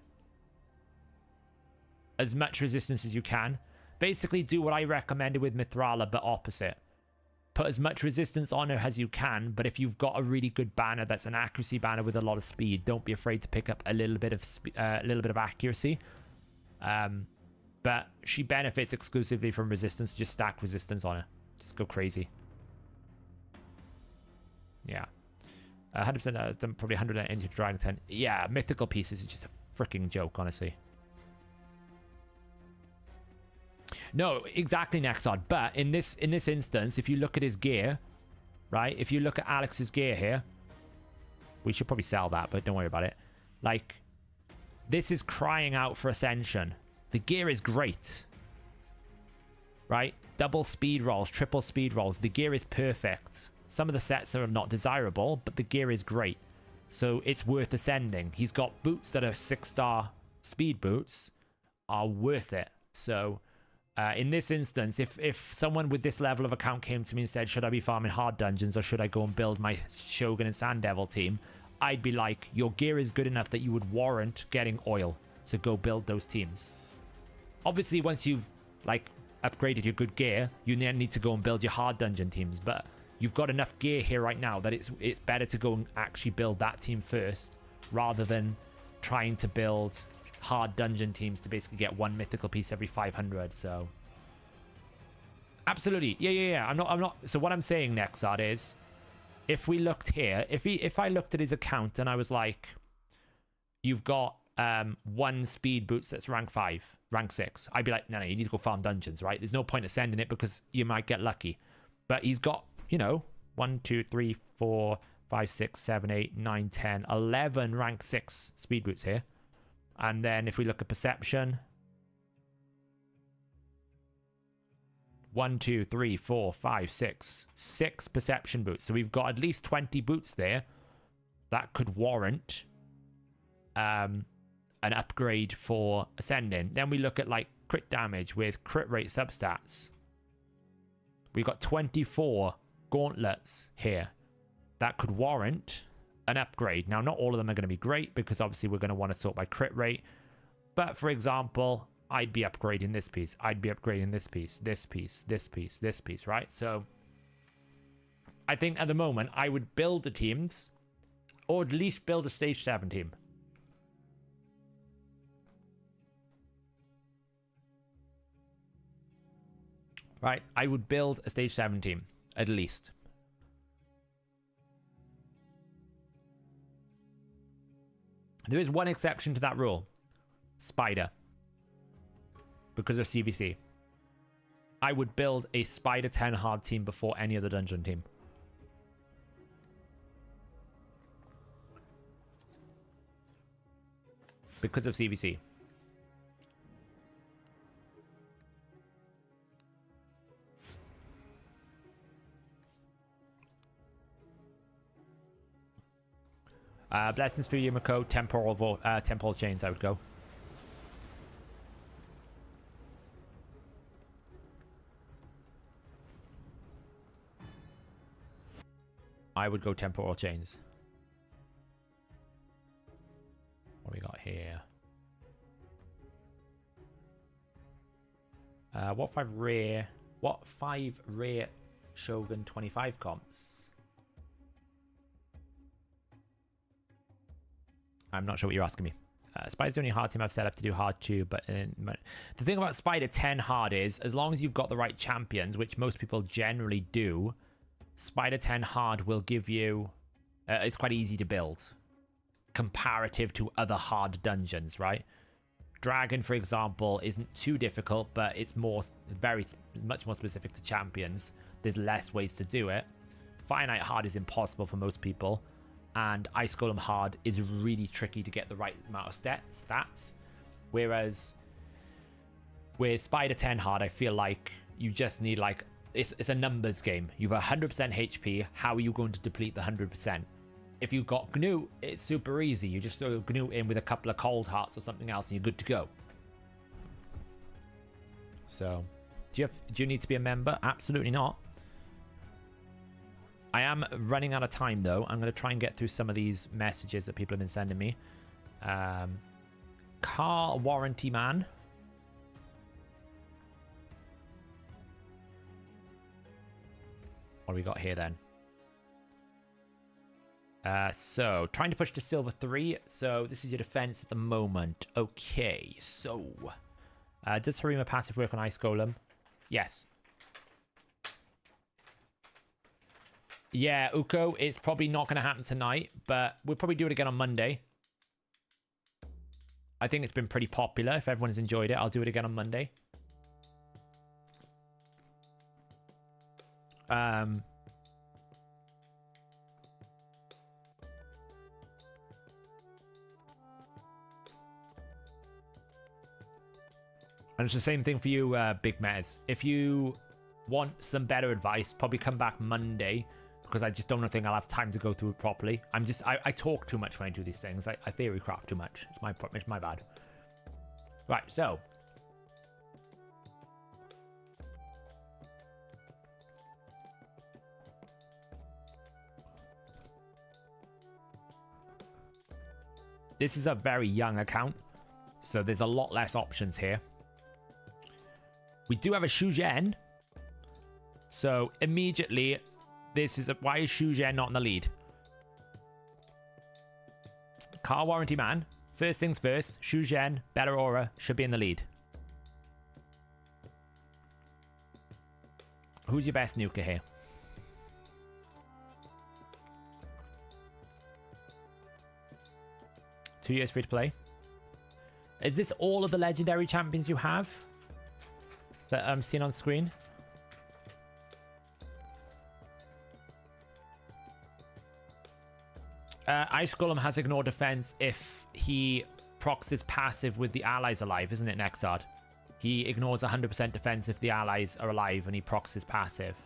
As much resistance as you can. Basically do what I recommended with Mithrala, but opposite. Put as much resistance on her as you can, but if you've got a really good banner that's an accuracy banner with a lot of speed, don't be afraid to pick up a little bit of accuracy. But she benefits exclusively from resistance. Just stack resistance on her. Just go crazy. Yeah. 100%, probably 100 into Dragon 10. Yeah, mythical pieces is just a freaking joke, honestly. No, exactly, Nexod. But in this instance, if you look at his gear, right? If you look at Alex's gear here, we should probably sell that, but don't worry about it. Like, this is crying out for Ascension. The gear is great, right? Double speed rolls, triple speed rolls. The gear is perfect. Some of the sets are not desirable, but the gear is great. So it's worth ascending. He's got boots that are 6-star speed boots, are worth it. So in this instance, if someone with this level of account came to me and said, should I be farming hard dungeons or should I go and build my Shogun and Sand Devil team? I'd be like, your gear is good enough that you would warrant getting oil. So go build those teams. Obviously, once you've like upgraded your good gear, you then need to go and build your hard dungeon teams. But you've got enough gear here right now that it's better to go and actually build that team first, rather than trying to build hard dungeon teams to basically get one mythical piece every 500. So absolutely, yeah. I'm not. So what I'm saying, Nexod, is if we looked here, if I looked at his account and I was like, you've got one speed boots that's rank 5, rank 6, I'd be like, no, you need to go farm dungeons, right? There's no point of sending it because you might get lucky. But he's got, 1, 2, 3, 4, 5, 6, 7, 8, 9, 10, 11 rank 6 speed boots here. And then if we look at perception, 1, 2, 3, 4, 5, 6 perception boots. So we've got at least 20 boots there that could warrant an upgrade for Ascending. Then we look at like crit damage with crit rate substats. We've got 24 gauntlets here that could warrant an upgrade. Now, not all of them are going to be great because obviously we're going to want to sort by crit rate. But for example, I'd be upgrading this piece. I'd be upgrading this piece, this piece, this piece, this piece, right? So I think at the moment I would build the teams, or at least build a stage 7 team. Right, I would build a stage 7 team, at least. There is one exception to that rule. Spider. Because of CVC. I would build a Spider 10 hard team before any other dungeon team. Because of CVC. Blessings for you, Mako. Temporal chains, I would go. I would go temporal chains. What do we got here? What 5 rare Shogun 25 comps? I'm not sure what you're asking me. Spider's the only hard team I've set up to do hard too, but the thing about Spider 10 hard is, as long as you've got the right champions, which most people generally do, Spider 10 hard will give you... it's quite easy to build, comparative to other hard dungeons, right? Dragon, for example, isn't too difficult, but it's much more specific to champions. There's less ways to do it. Fire Knight hard is impossible for most people. And Ice Golem hard is really tricky to get the right amount of stats. Whereas with Spider 10 hard, I feel like you just need like... It's a numbers game. You have 100% HP. How are you going to deplete the 100%? If you've got Gnu, it's super easy. You just throw Gnu in with a couple of cold hearts or something else and you're good to go. So, do you need to be a member? Absolutely not. I am running out of time, though. I'm going to try and get through some of these messages that people have been sending me. Car warranty man. What do we got here, then? So, trying to push to silver 3. So, this is your defense at the moment. Okay, so... does Harima passive work on Ice Golem? Yes. Yeah, Uko, it's probably not going to happen tonight, but we'll probably do it again on Monday. I think it's been pretty popular. If everyone's enjoyed it, I'll do it again on Monday. And it's the same thing for you, Big Mez. If you want some better advice, probably come back Monday, because I just don't think I'll have time to go through it properly. I talk too much when I do these things. I theory craft too much. It's my bad. Right, so. This is a very young account, so there's a lot less options here. We do have a Shogun. So immediately, why is Shogun not in the lead? Car warranty man. First things first, Shogun, better aura, should be in the lead. Who's your best nuker here? Two years free to play. Is this all of the legendary champions you have that I'm seeing on screen? Ice Golem has ignore defense if he procs his passive with the allies alive, isn't it, Nexard? He ignores 100% defense if the allies are alive and he procs his passive.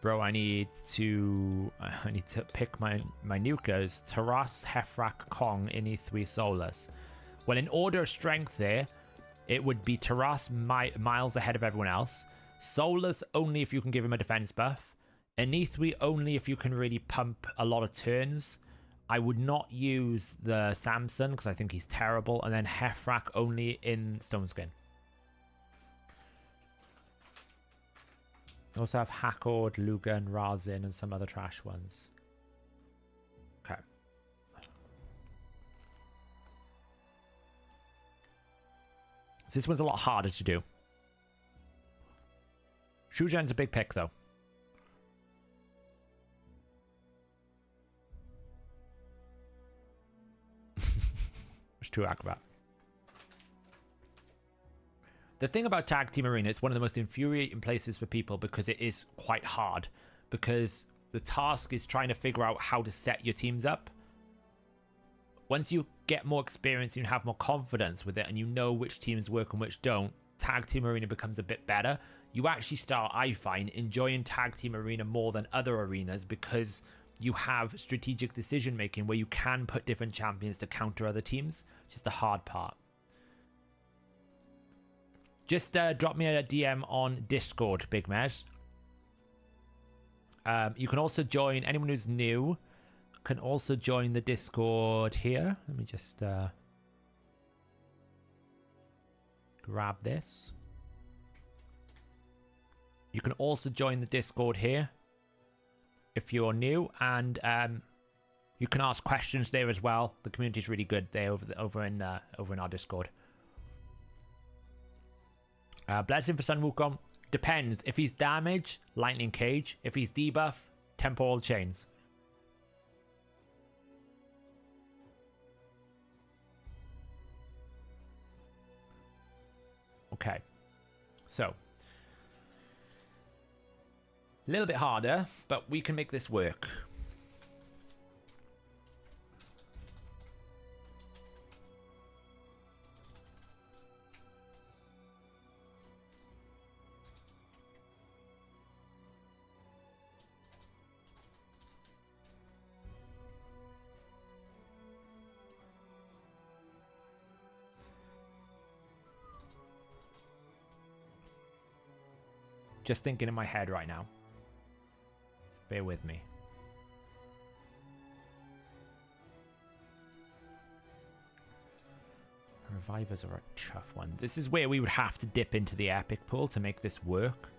Bro, I need to pick my nukers. Taras, Hefrak, Kong, Ini 3 Solus. Well, in order of strength there, it would be Taras miles ahead of everyone else. Solus only if you can give him a defense buff. Ini only if you can really pump a lot of turns. I would not use the Samson because I think he's terrible. And then Hefrak only in Stoneskin. Also have Hackord, Lugan, Razin, and some other trash ones. Okay. So this one's a lot harder to do. Shugen's a big pick, though. It's too acrobat. The thing about Tag Team Arena, it's one of the most infuriating places for people because it is quite hard. Because the task is trying to figure out how to set your teams up. Once you get more experience and you have more confidence with it and you know which teams work and which don't, Tag Team Arena becomes a bit better. You actually start, I find, enjoying Tag Team Arena more than other arenas because you have strategic decision making where you can put different champions to counter other teams. Just the hard part. Just drop me a DM on Discord, Big Mez. You can also join, anyone who's new can also join the Discord here. Let me just grab this. You can also join the Discord here if you're new, and you can ask questions there as well. The community is really good there over in our Discord. Blessing for Sun Wukong depends. If he's damage, Lightning Cage. If he's debuff, Temporal Chains. Okay, so a little bit harder, but we can make this work. Just thinking in my head right now. Just bear with me. Revivers are a tough one. This is where we would have to dip into the epic pool to make this work.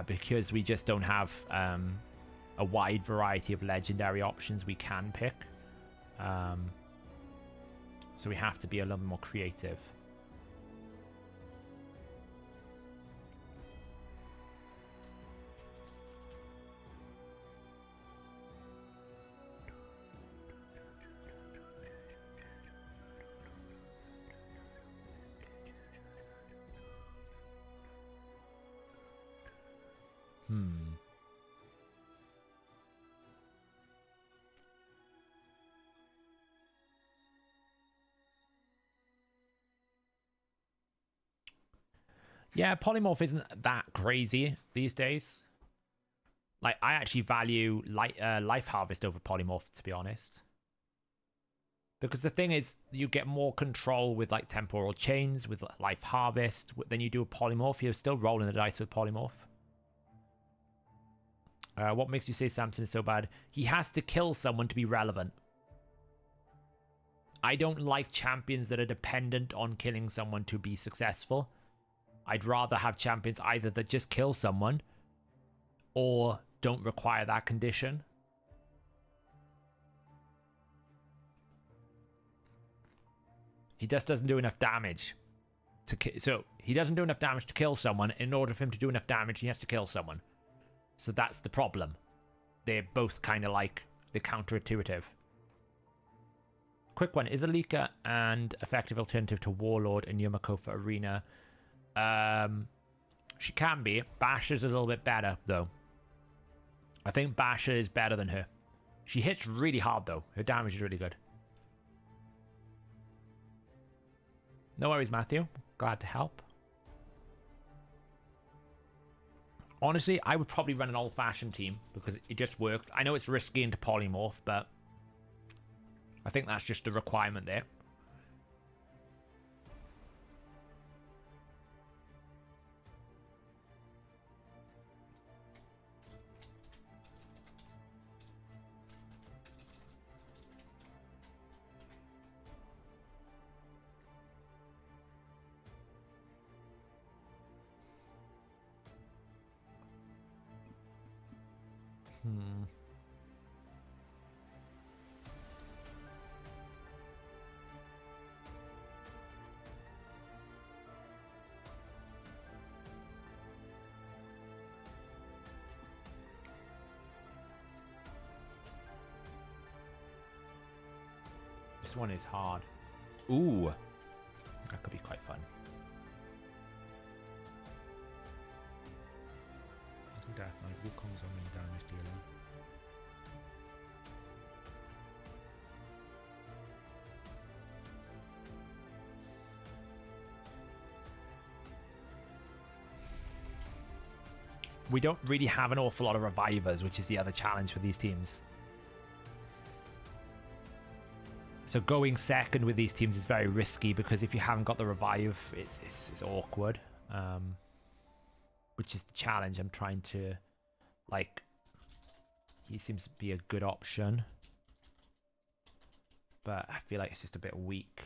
Because we just don't have a wide variety of legendary options we can pick. So we have to be a little more creative. Yeah, polymorph isn't that crazy these days. Like, I actually value life harvest over polymorph, to be honest. Because the thing is, you get more control with like temporal chains, with life harvest. Then you do a polymorph, you're still rolling the dice with polymorph. What makes you say Samson is so bad? He has to kill someone to be relevant. I don't like champions that are dependent on killing someone to be successful. I'd rather have champions either that just kill someone or don't require that condition. He just doesn't do enough damage to so he doesn't do enough damage to kill someone. In order for him to do enough damage, he has to kill someone. So that's the problem. They're both kind of like the counterintuitive. Quick one. Is Alika an effective alternative to Warlord and Yumiko for Arena? She can be. Basher's a little bit better, though. I think Basher is better than her. She hits really hard, though. Her damage is really good. No worries, Matthew. Glad to help. Honestly, I would probably run an old-fashioned team because it just works. I know it's risky into polymorph, but I think that's just a requirement there. This one is hard. Ooh. That could be quite fun. Death Knight, Wukong's on many damage dealer. We don't really have an awful lot of revivers, which is the other challenge for these teams. So going second with these teams is very risky because if you haven't got the revive, it's awkward. Which is the challenge. I'm trying to, like, he seems to be a good option, but I feel like it's just a bit weak.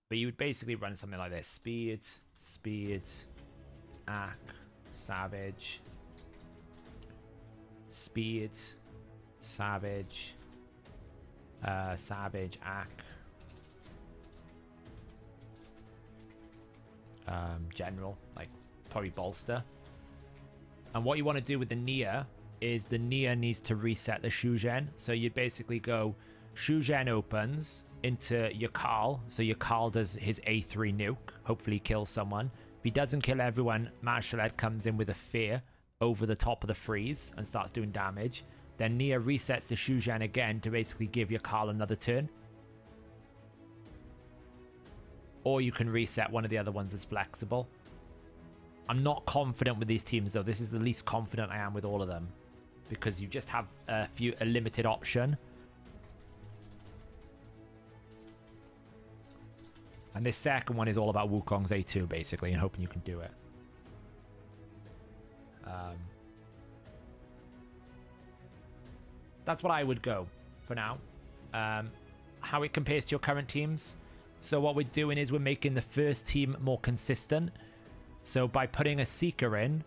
But you would basically run something like this: speed, Ack, Savage, speed, Savage, Savage, Ack, general, like probably bolster. And what you want to do with the Nia is the Nia needs to reset the Shogun. So you'd basically go Shogun opens into your Carl. So your Carl does his A3 nuke, hopefully kills someone. If he doesn't kill everyone, Marshallette comes in with a fear over the top of the freeze and starts doing damage. Then Nia resets the Shogun again to basically give your Carl another turn. Or you can reset one of the other ones that's flexible. I'm not confident with these teams though. This is the least confident I am with all of them. Because you just have a limited option. And this second one is all about Wukong's A2 basically and hoping you can do it. That's what I would go for now. How it compares to your current teams. So what we're doing is we're making the first team more consistent. So by putting a Seeker in,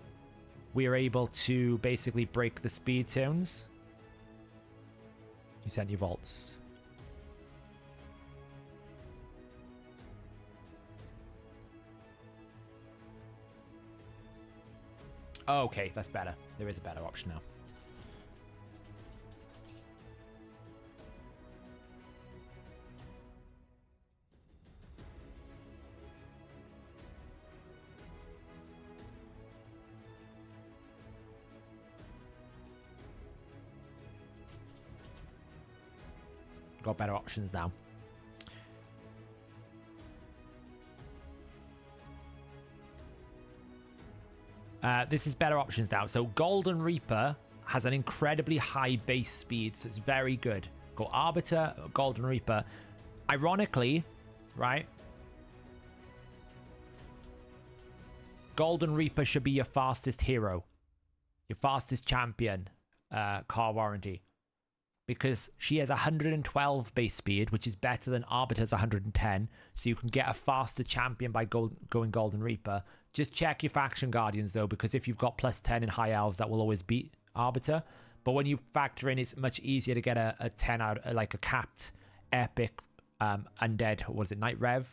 we are able to basically break the speed zones. You sent your vaults. Oh, okay, that's better. There is a better option now. Got better options now. This is better options now. So Golden Reaper has an incredibly high base speed, so it's very good. Go Arbiter, Golden Reaper. Ironically, right? Golden Reaper should be your fastest hero. Your fastest champion, car warranty. Because she has 112 base speed, which is better than Arbiter's 110. So you can get a faster champion by going Golden Reaper. Just check your faction guardians though, because if you've got plus 10 in high elves, that will always beat Arbiter. But when you factor in, it's much easier to get a 10 out, like a capped epic undead, what is it, Night Rev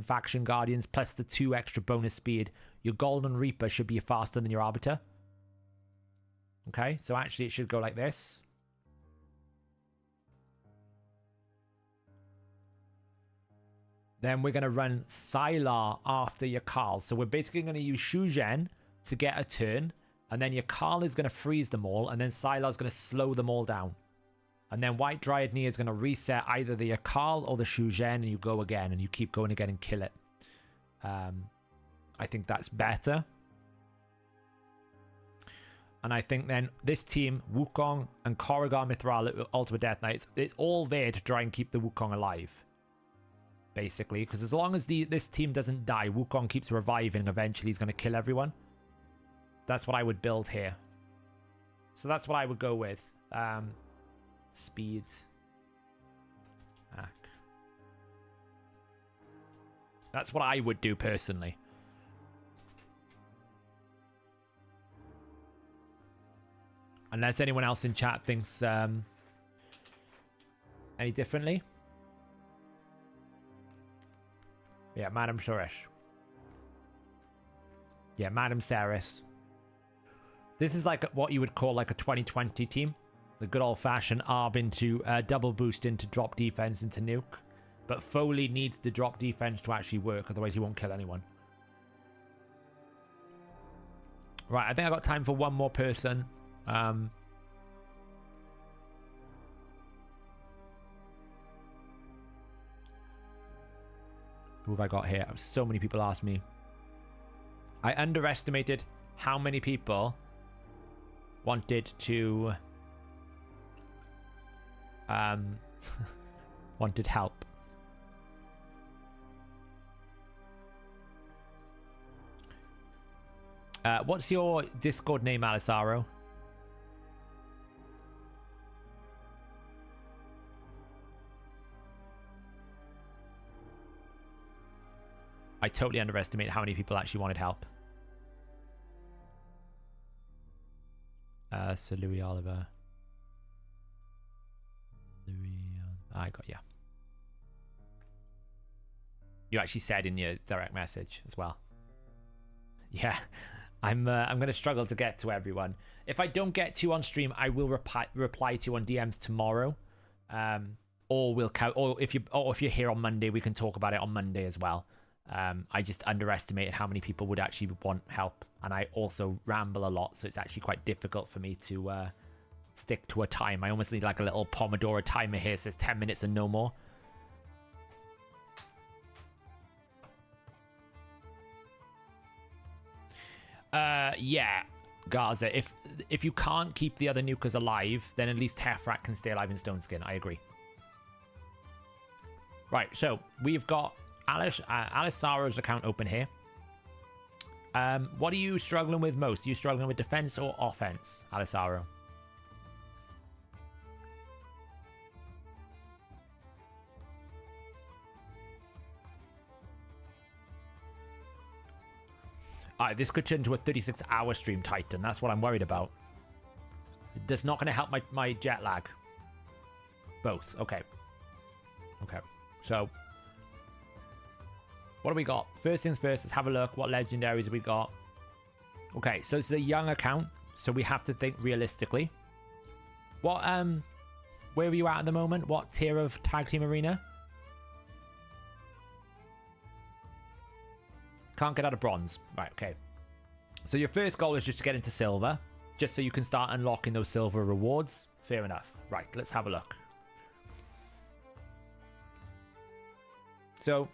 faction guardians, plus the 2 extra bonus speed. Your Golden Reaper should be faster than your Arbiter. Okay, so actually it should go like this. Then we're going to run Sylar after your Carl. So we're basically going to use Shogun to get a turn. And then your Carl is going to freeze them all. And then Sylar is going to slow them all down. And then White Dryad Nia is going to reset either the Carl or the Shogun. And you go again. And you keep going again and kill it. I think that's better. And I think then this team, Wukong and Korrigan Mithral Ultimate Death Knights, it's all there to try and keep the Wukong alive. Basically, because as long as this team doesn't die, Wukong keeps reviving, eventually he's going to kill everyone. That's what I would build here. So that's what I would go with. Speed. That's what I would do personally. Unless anyone else in chat thinks any differently. Yeah, Madam Suresh. Yeah, Madam Saris. This is like what you would call like a 2020 team. The good old-fashioned ARB into double boost into drop defense into nuke. But Foley needs the drop defense to actually work, otherwise he won't kill anyone. Right, I think I got time for one more person. Who have I got here? So many people asked me. I underestimated how many people wanted to wanted help. What's your Discord name, Alisaro? I totally underestimated how many people actually wanted help. So Louis Oliver. I got you. You actually said in your direct message as well. Yeah, I'm going to struggle to get to everyone. If I don't get to on stream, I will reply to you on DMs tomorrow. Or if you're here on Monday, we can talk about it on Monday as well. I just underestimated how many people would actually want help, and I also ramble a lot, so it's actually quite difficult for me to stick to a time. I almost need like a little Pomodoro timer here, says 10 minutes and no more. Yeah, Gaza, if you can't keep the other nukers alive, then at least Heffrat can stay alive in Stone Skin. I agree. Right, so we've got Alisaro's account open here. What are you struggling with most? Are you struggling with defense or offense, Alisaro? This could turn into a 36-hour stream, Titan. That's what I'm worried about. That's not going to help my jet lag. Both. Okay. Okay. So, what do we got? First things first, let's have a look. What legendaries have we got? Okay, so it's a young account, so we have to think realistically. What, where are you at the moment? What tier of Tag Team Arena? Can't get out of bronze. Right, okay. So your first goal is just to get into silver, just so you can start unlocking those silver rewards. Fair enough. Right, let's have a look. So,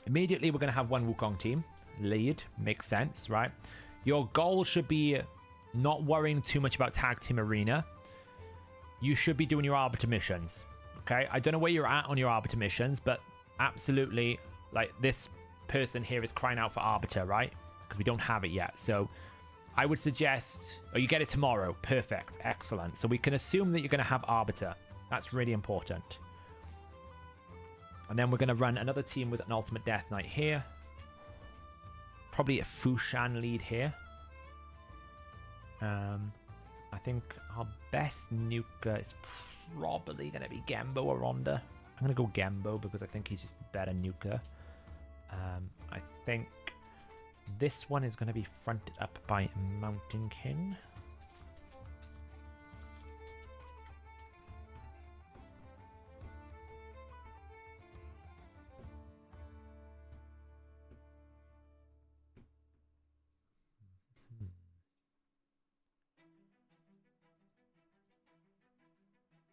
immediately we're going to have one Wukong team. Lead. Makes sense, right? Your goal should be not worrying too much about Tag Team Arena. You should be doing your Arbiter missions. Okay? I don't know where you're at on your Arbiter missions, but absolutely, like, this person here is crying out for Arbiter, right? Because we don't have it yet. So, I would suggest... Oh, you get it tomorrow. Perfect. Excellent. So, we can assume that you're going to have Arbiter. That's really important. And then we're going to run another team with an Ultimate Death Knight here. Probably a Fushan lead here. I think our best nuker is probably going to be Gembo or Ronda. I'm going to go Gembo because I think he's just a better nuker. I think this one is going to be fronted up by Mountain King.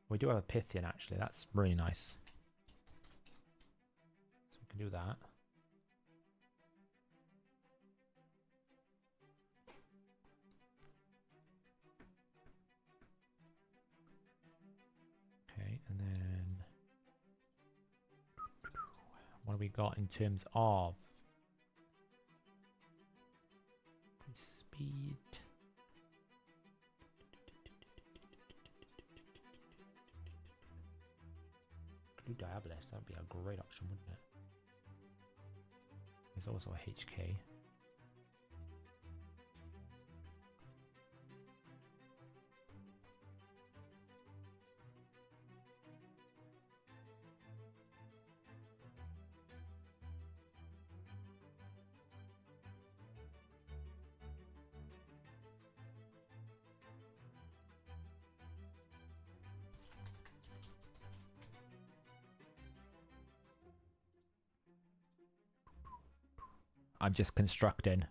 We do have a Pythian, actually. That's really nice. So we can do that. What do we got in terms of speed? Blue Diabolist, that would be a great option, wouldn't it? There's also a HK. I'm just constructing.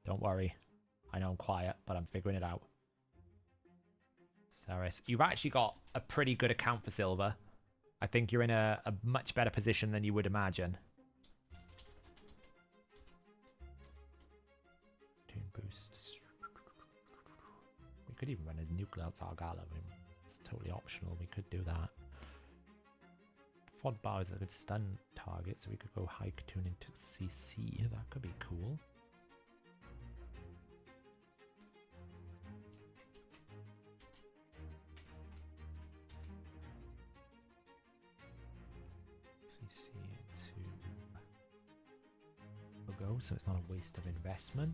Don't worry. I know I'm quiet, but I'm figuring it out. Saris, you've actually got a pretty good account for silver. I think you're in a much better position than you would imagine. Tune boosts. We could even run as nuclear Targala. I mean, it's totally optional. We could do that. Fod bar is a good stun target, so we could go high tune into CC. That could be cool. CC into Logo, so it's not a waste of investment.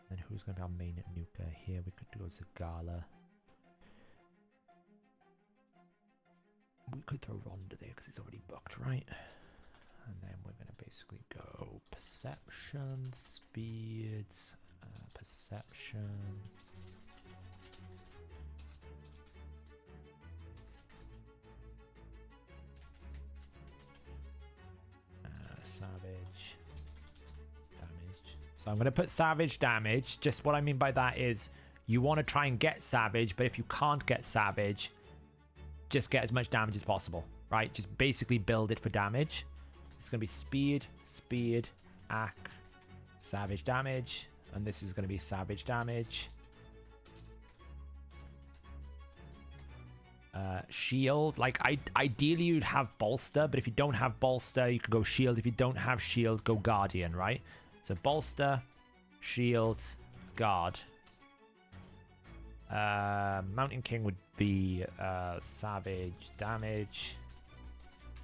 Then who's going to be our main nuker here? We could go Zagala. We could throw Ronda there because it's already booked, right? And then we're going to basically go Perception, Speed, Perception. Savage. Damage. So I'm going to put Savage Damage. Just what I mean by that is you want to try and get Savage, but if you can't get Savage, just get as much damage as possible, right? Just basically build it for damage. It's going to be speed, speed, ac, savage damage, and this is going to be savage damage. Shield, like ideally you'd have bolster, but if you don't have bolster, you can go shield. If you don't have shield, go guardian, right? So bolster, shield, guard. Mountain King would be savage damage.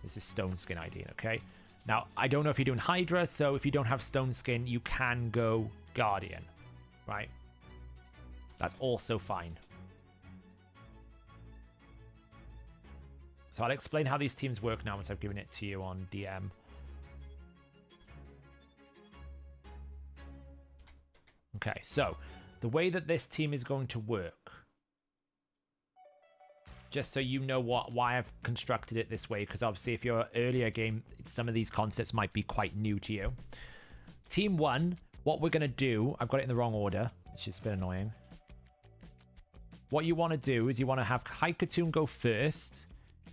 This is Stone Skin ID, okay? Now, I don't know if you're doing Hydra, so if you don't have Stone Skin, you can go Guardian, right? That's also fine. So I'll explain how these teams work now once I've given it to you on DM. Okay, so the way that this team is going to work, just so you know why I've constructed it this way, because obviously if you're earlier game, some of these concepts might be quite new to you. Team 1, what we're going to do, I've got it in the wrong order, it's just a bit annoying. What you want to do is you want to have Haikatun go first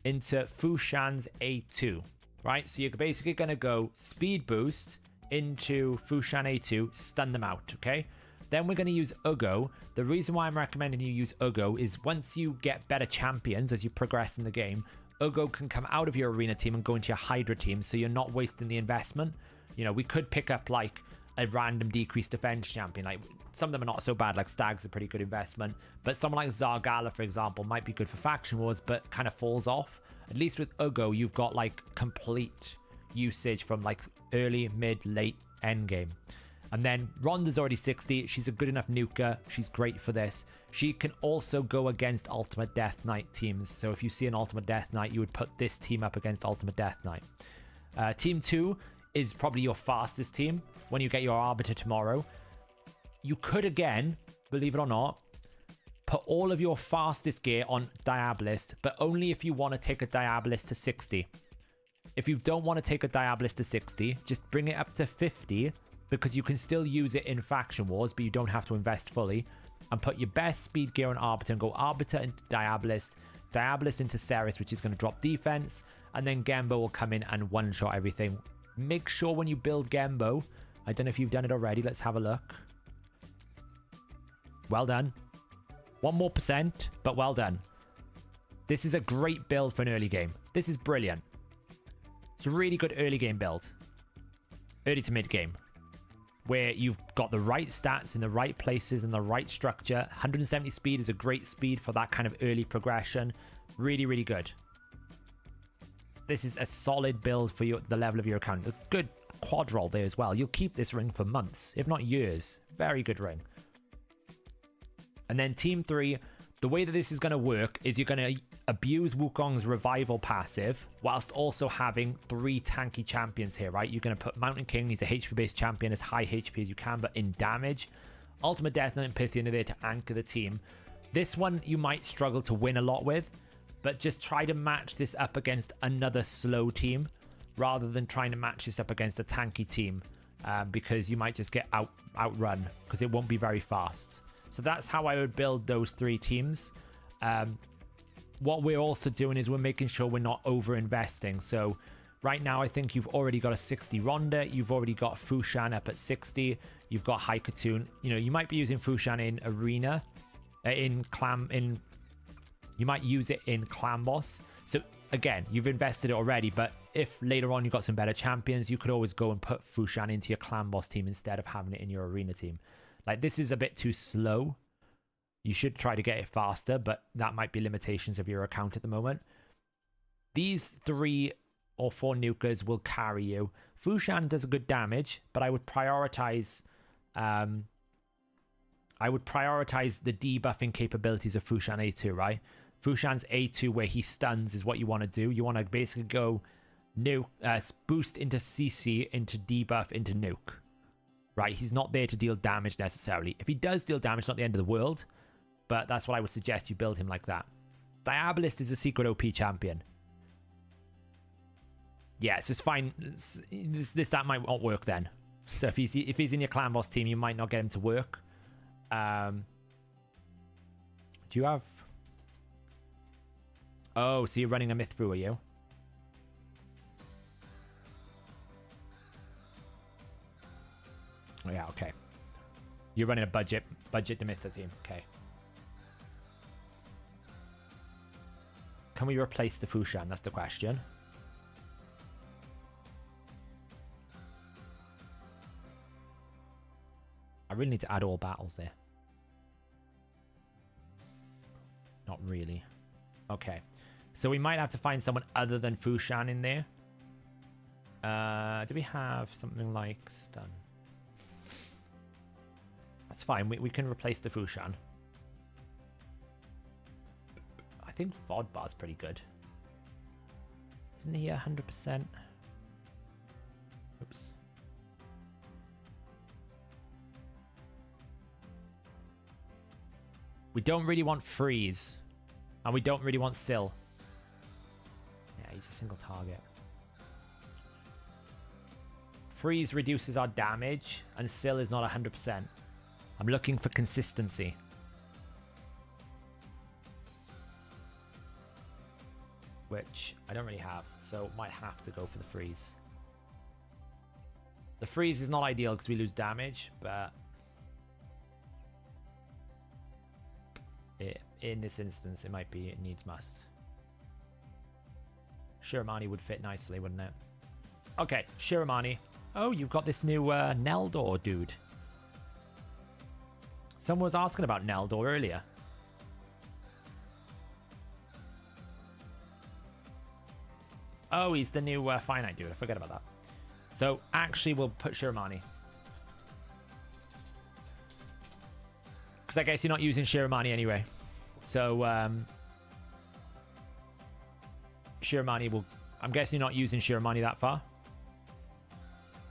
into Fushan's A2, right? So you're basically going to go speed boost into Fushan A2, stun them out, okay? Then we're going to use Ugo. The reason why I'm recommending you use Ugo is once you get better champions as you progress in the game, Ugo can come out of your arena team and go into your Hydra team, so you're not wasting the investment. You know, we could pick up like a random decreased defense champion. Like some of them are not so bad, like Stag's a pretty good investment, but someone like Zargala, for example, might be good for faction wars, but kind of falls off. At least with Ugo, you've got like complete usage from like early, mid, late, end game. And then Ronda's already 60. She's a good enough nuker. She's great for this. She can also go against Ultimate Death Knight teams. So if you see an Ultimate Death Knight, you would put this team up against Ultimate Death Knight. Team 2 is probably your fastest team when you get your Arbiter tomorrow. You could, again, believe it or not, put all of your fastest gear on Diabolist, but only if you want to take a Diabolist to 60. If you don't want to take a Diabolist to 60, just bring it up to 50, because you can still use it in faction wars, but you don't have to invest fully. And put your best speed gear on Arbiter and go Arbiter into Diabolist, Diabolist into Ceres, which is going to drop defense, and then Gembo will come in and one-shot everything. Make sure when you build Gembo, I don't know if you've done it already, let's have a look. Well done. 1 more %, but well done. This is a great build for an early game. This is brilliant. It's a really good early game build. Early to mid game. Where you've got the right stats in the right places and the right structure. 170 speed is a great speed for that kind of early progression. Really, really good. This is a solid build for the level of your account. A good quad roll there as well. You'll keep this ring for months, if not years. Very good ring. And then Team 3, the way that this is going to work is you're going to abuse Wukong's revival passive whilst also having 3 tanky champions here, right? You're going to put Mountain King, he's a HP based champion, as high HP as you can, but in damage. Ultimate Death and Pythian are there to anchor the team. This one you might struggle to win a lot with, but just try to match this up against another slow team rather than trying to match this up against a tanky team, because you might just get outrun because it won't be very fast. So that's how I would build those 3 teams. What we're also doing is we're making sure we're not over investing. So right now I think you've already got a 60 Ronda, you've already got Fushan up at 60, you've got Haikatun. You know, you might be using Fushan in arena, you might use it in clan boss. So again, you've invested it already, but if later on you've got some better champions, you could always go and put Fushan into your clan boss team instead of having it in your arena team. Like, this is a bit too slow. You should try to get it faster, but that might be limitations of your account at the moment. These 3 or 4 nukers will carry you. Fushan does a good damage, but I would prioritize the debuffing capabilities of Fushan A2, right? Fushan's A2, where he stuns, is what you want to do. You want to basically go boost into CC, into debuff, into nuke. Right? He's not there to deal damage necessarily. If he does deal damage, it's not the end of the world, but that's what I would suggest you build him like that. Diabolist is a secret OP champion. Yeah, it's just fine. That might not work then. So if he's in your clan boss team, you might not get him to work. Do you have... Oh, so you're running a myth through, are you? Oh, yeah, okay. You're running a budget Demitha team. Okay. Can we replace the Fushan? That's the question. I really need to add all battles there. Not really. Okay. So we might have to find someone other than Fushan in there. Do we have something like stun? That's fine. We can replace the Fushan. I think Vodbar's pretty good. Isn't he 100%? Oops. We don't really want Freeze. And we don't really want Syl. Yeah, he's a single target. Freeze reduces our damage, and Syl is not 100%. I'm looking for consistency. Which I don't really have, so might have to go for the Freeze. The Freeze is not ideal because we lose damage, but in this instance, it might be it needs must. Shiramani would fit nicely, wouldn't it? Okay, Shiramani. Oh, you've got this new Neldor dude. Someone was asking about Neldor earlier. Oh, he's the new finite dude. I forget about that. So, actually, we'll put Shiramani. Because I guess you're not using Shiramani anyway. So, Shiramani will... I'm guessing you're not using Shiramani that far.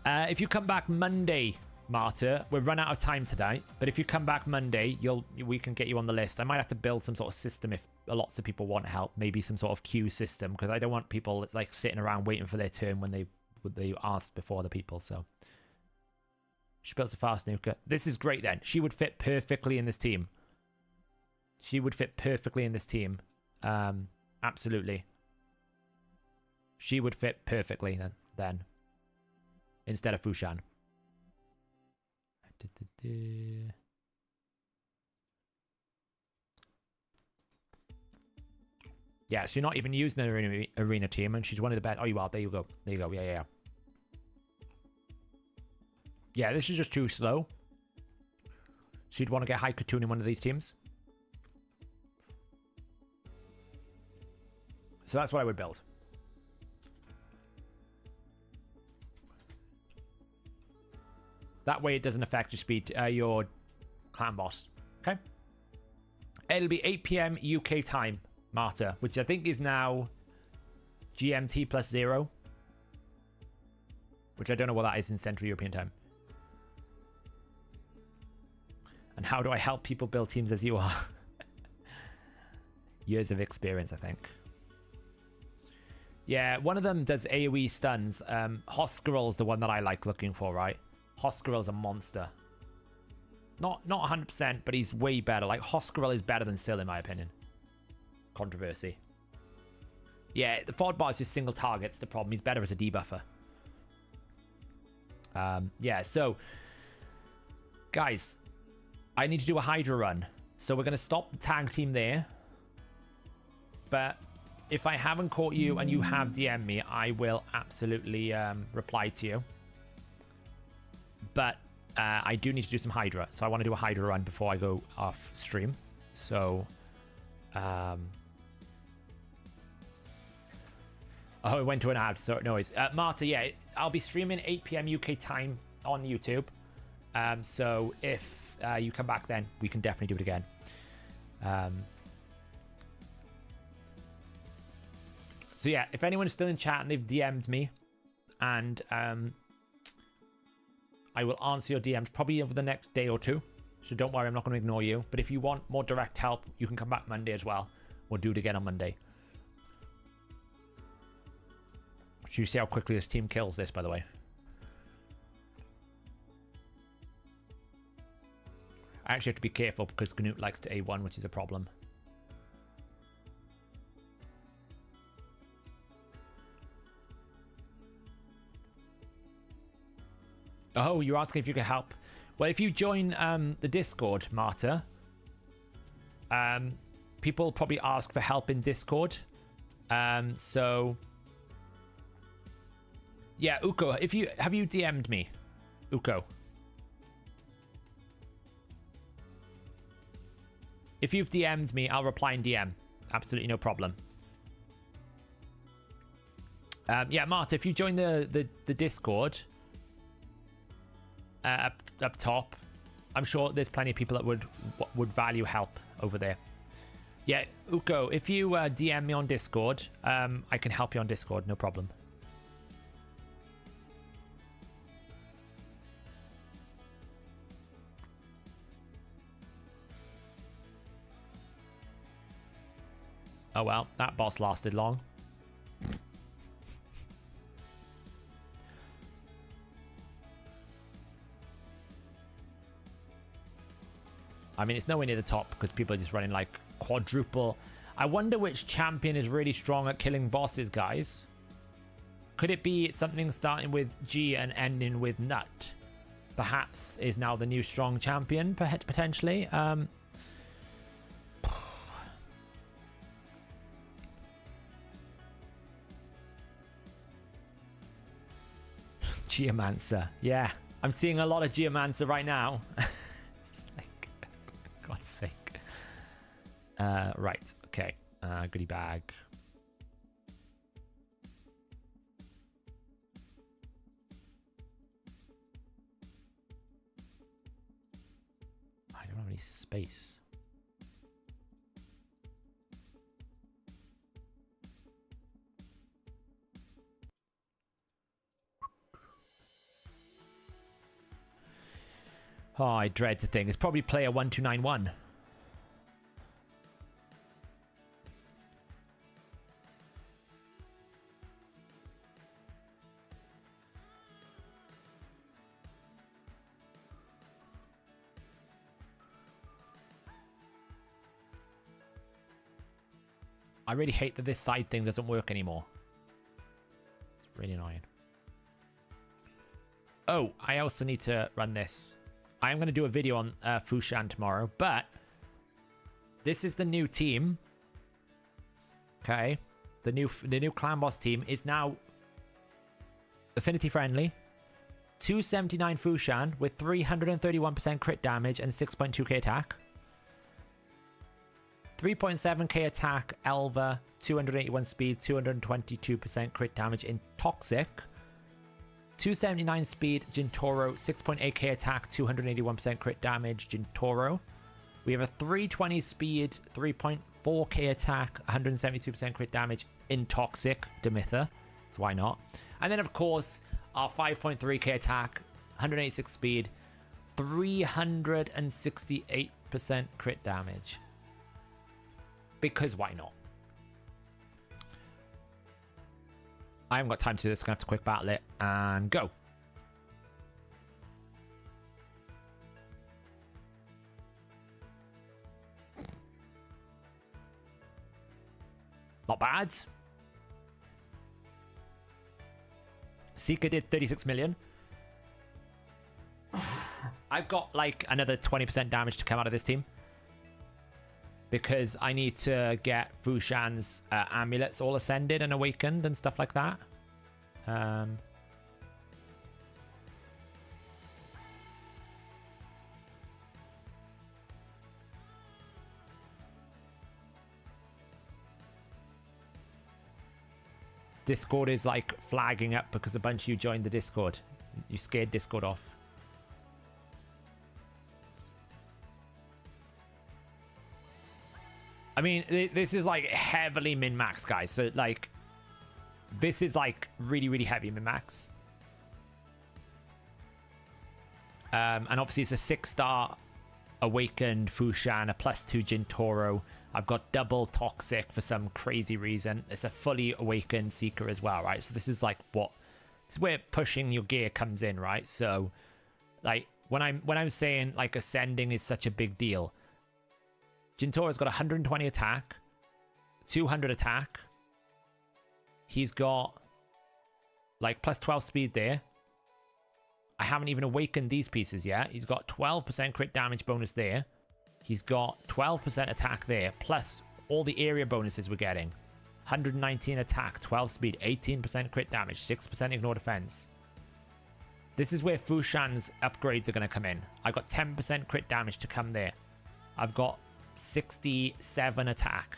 If you come back Monday, Marta, we've run out of time today. But if you come back Monday, we can get you on the list. I might have to build some sort of system if lots of people want help. Maybe some sort of queue system. Because I don't want people like sitting around waiting for their turn when they asked before the people. So, she builds a fast nuker. This is great then. She would fit perfectly in this team. She would fit perfectly in this team. Absolutely. She would fit perfectly then. Instead of Fushan. Yeah, so you're not even using an arena team, and she's one of the best. Oh, you are. There you go. There you go. Yeah, yeah, yeah. Yeah, this is just too slow. So you'd want to get High Katoon in one of these teams. So that's what I would build. That way it doesn't affect your speed, your clan boss. Okay. It'll be 8 p.m. UK time, Marta, which I think is now GMT plus 0. Which I don't know what that is in Central European time. And how do I help people build teams as you are? Years of experience, I think. Yeah, one of them does AoE stuns. Hoscarel's the one that I like looking for, right? Hoscarel's a monster. Not 100%, but he's way better. Like, Hoscarel is better than Syl, in my opinion. Controversy. Yeah, the forward bar is just single targets. The problem, he's better as a debuffer. Yeah, so... Guys, I need to do a Hydra run. So we're going to stop the tag team there. But if I haven't caught you and you have DM'd me, I will absolutely reply to you. But I do need to do some Hydra. So I want to do a Hydra run before I go off stream. So... Oh, it went to an ad, so no worries. Marta, yeah, I'll be streaming 8 p.m. UK time on YouTube. So if you come back then, we can definitely do it again. So yeah, if anyone's still in chat and they've DM'd me, and I will answer your DMs probably over the next day or two. So don't worry, I'm not going to ignore you. But if you want more direct help, you can come back Monday as well. We'll do it again on Monday. Should you see how quickly this team kills this, by the way? I actually have to be careful because Gnut likes to A1, which is a problem. Oh, you're asking if you can help. Well, if you join the Discord, Marta, people probably ask for help in Discord. So... Yeah, Uko, have you DM'd me? Uko. If you've DM'd me, I'll reply in DM. Absolutely no problem. Yeah, Marta, if you join the Discord up top, I'm sure there's plenty of people that would value help over there. Yeah, Uko, if you DM me on Discord, I can help you on Discord, no problem. Oh well, that boss lasted long. I mean, it's nowhere near the top because people are just running like quadruple. I wonder which champion is really strong at killing bosses, guys. Could it be something starting with G and ending with Nut? Perhaps is now the new strong champion, potentially. Geomancer. Yeah, I'm seeing a lot of Geomancer right now. Like, for God's sake. Right, okay. Goodie bag. I don't have any space. Oh, I dread to think. It's probably player 1291. I really hate that this side thing doesn't work anymore. It's really annoying. Oh, I also need to run this. I'm going to do a video on Fushan tomorrow, but this is the new team. Okay. The new clan boss team is now affinity friendly. 279 Fushan with 331% crit damage and 6.2k attack. 3.7k attack Elva, 281 speed, 222% crit damage in Toxic. 279 speed Jintoro, 6.8k attack, 281% crit damage Jintoro. We have a 320 speed, 3.4k attack, 172% crit damage in Toxic Demitha. So why not? And then of course our 5.3k attack, 186 speed, 368% crit damage. Because why not? I haven't got time to do this. Gonna have to quick battle it and go. Not bad. Seeker did 36 million. I've got like another 20% damage to come out of this team. Because I need to get Fushan's amulets all ascended and awakened and stuff like that. Discord is like flagging up because a bunch of you joined the Discord. You scared Discord off. I mean, this is like heavily min-max, guys. So like, this is like really, really heavy min-max. And obviously it's a 6-star awakened Fushan, a +2 Jintoro. I've got double Toxic for some crazy reason. It's a fully awakened Seeker as well, right? So this is like this is where pushing your gear comes in, right? So like when I'm saying like ascending is such a big deal, Jintoro's got 120 attack, 200 attack. He's got like +12 speed there. I haven't even awakened these pieces yet. He's got 12% crit damage bonus there. He's got 12% attack there, plus all the area bonuses we're getting. 119 attack, 12 speed, 18% crit damage, 6% ignore defense. This is where Fushan's upgrades are going to come in. I've got 10% crit damage to come there. I've got 67 attack.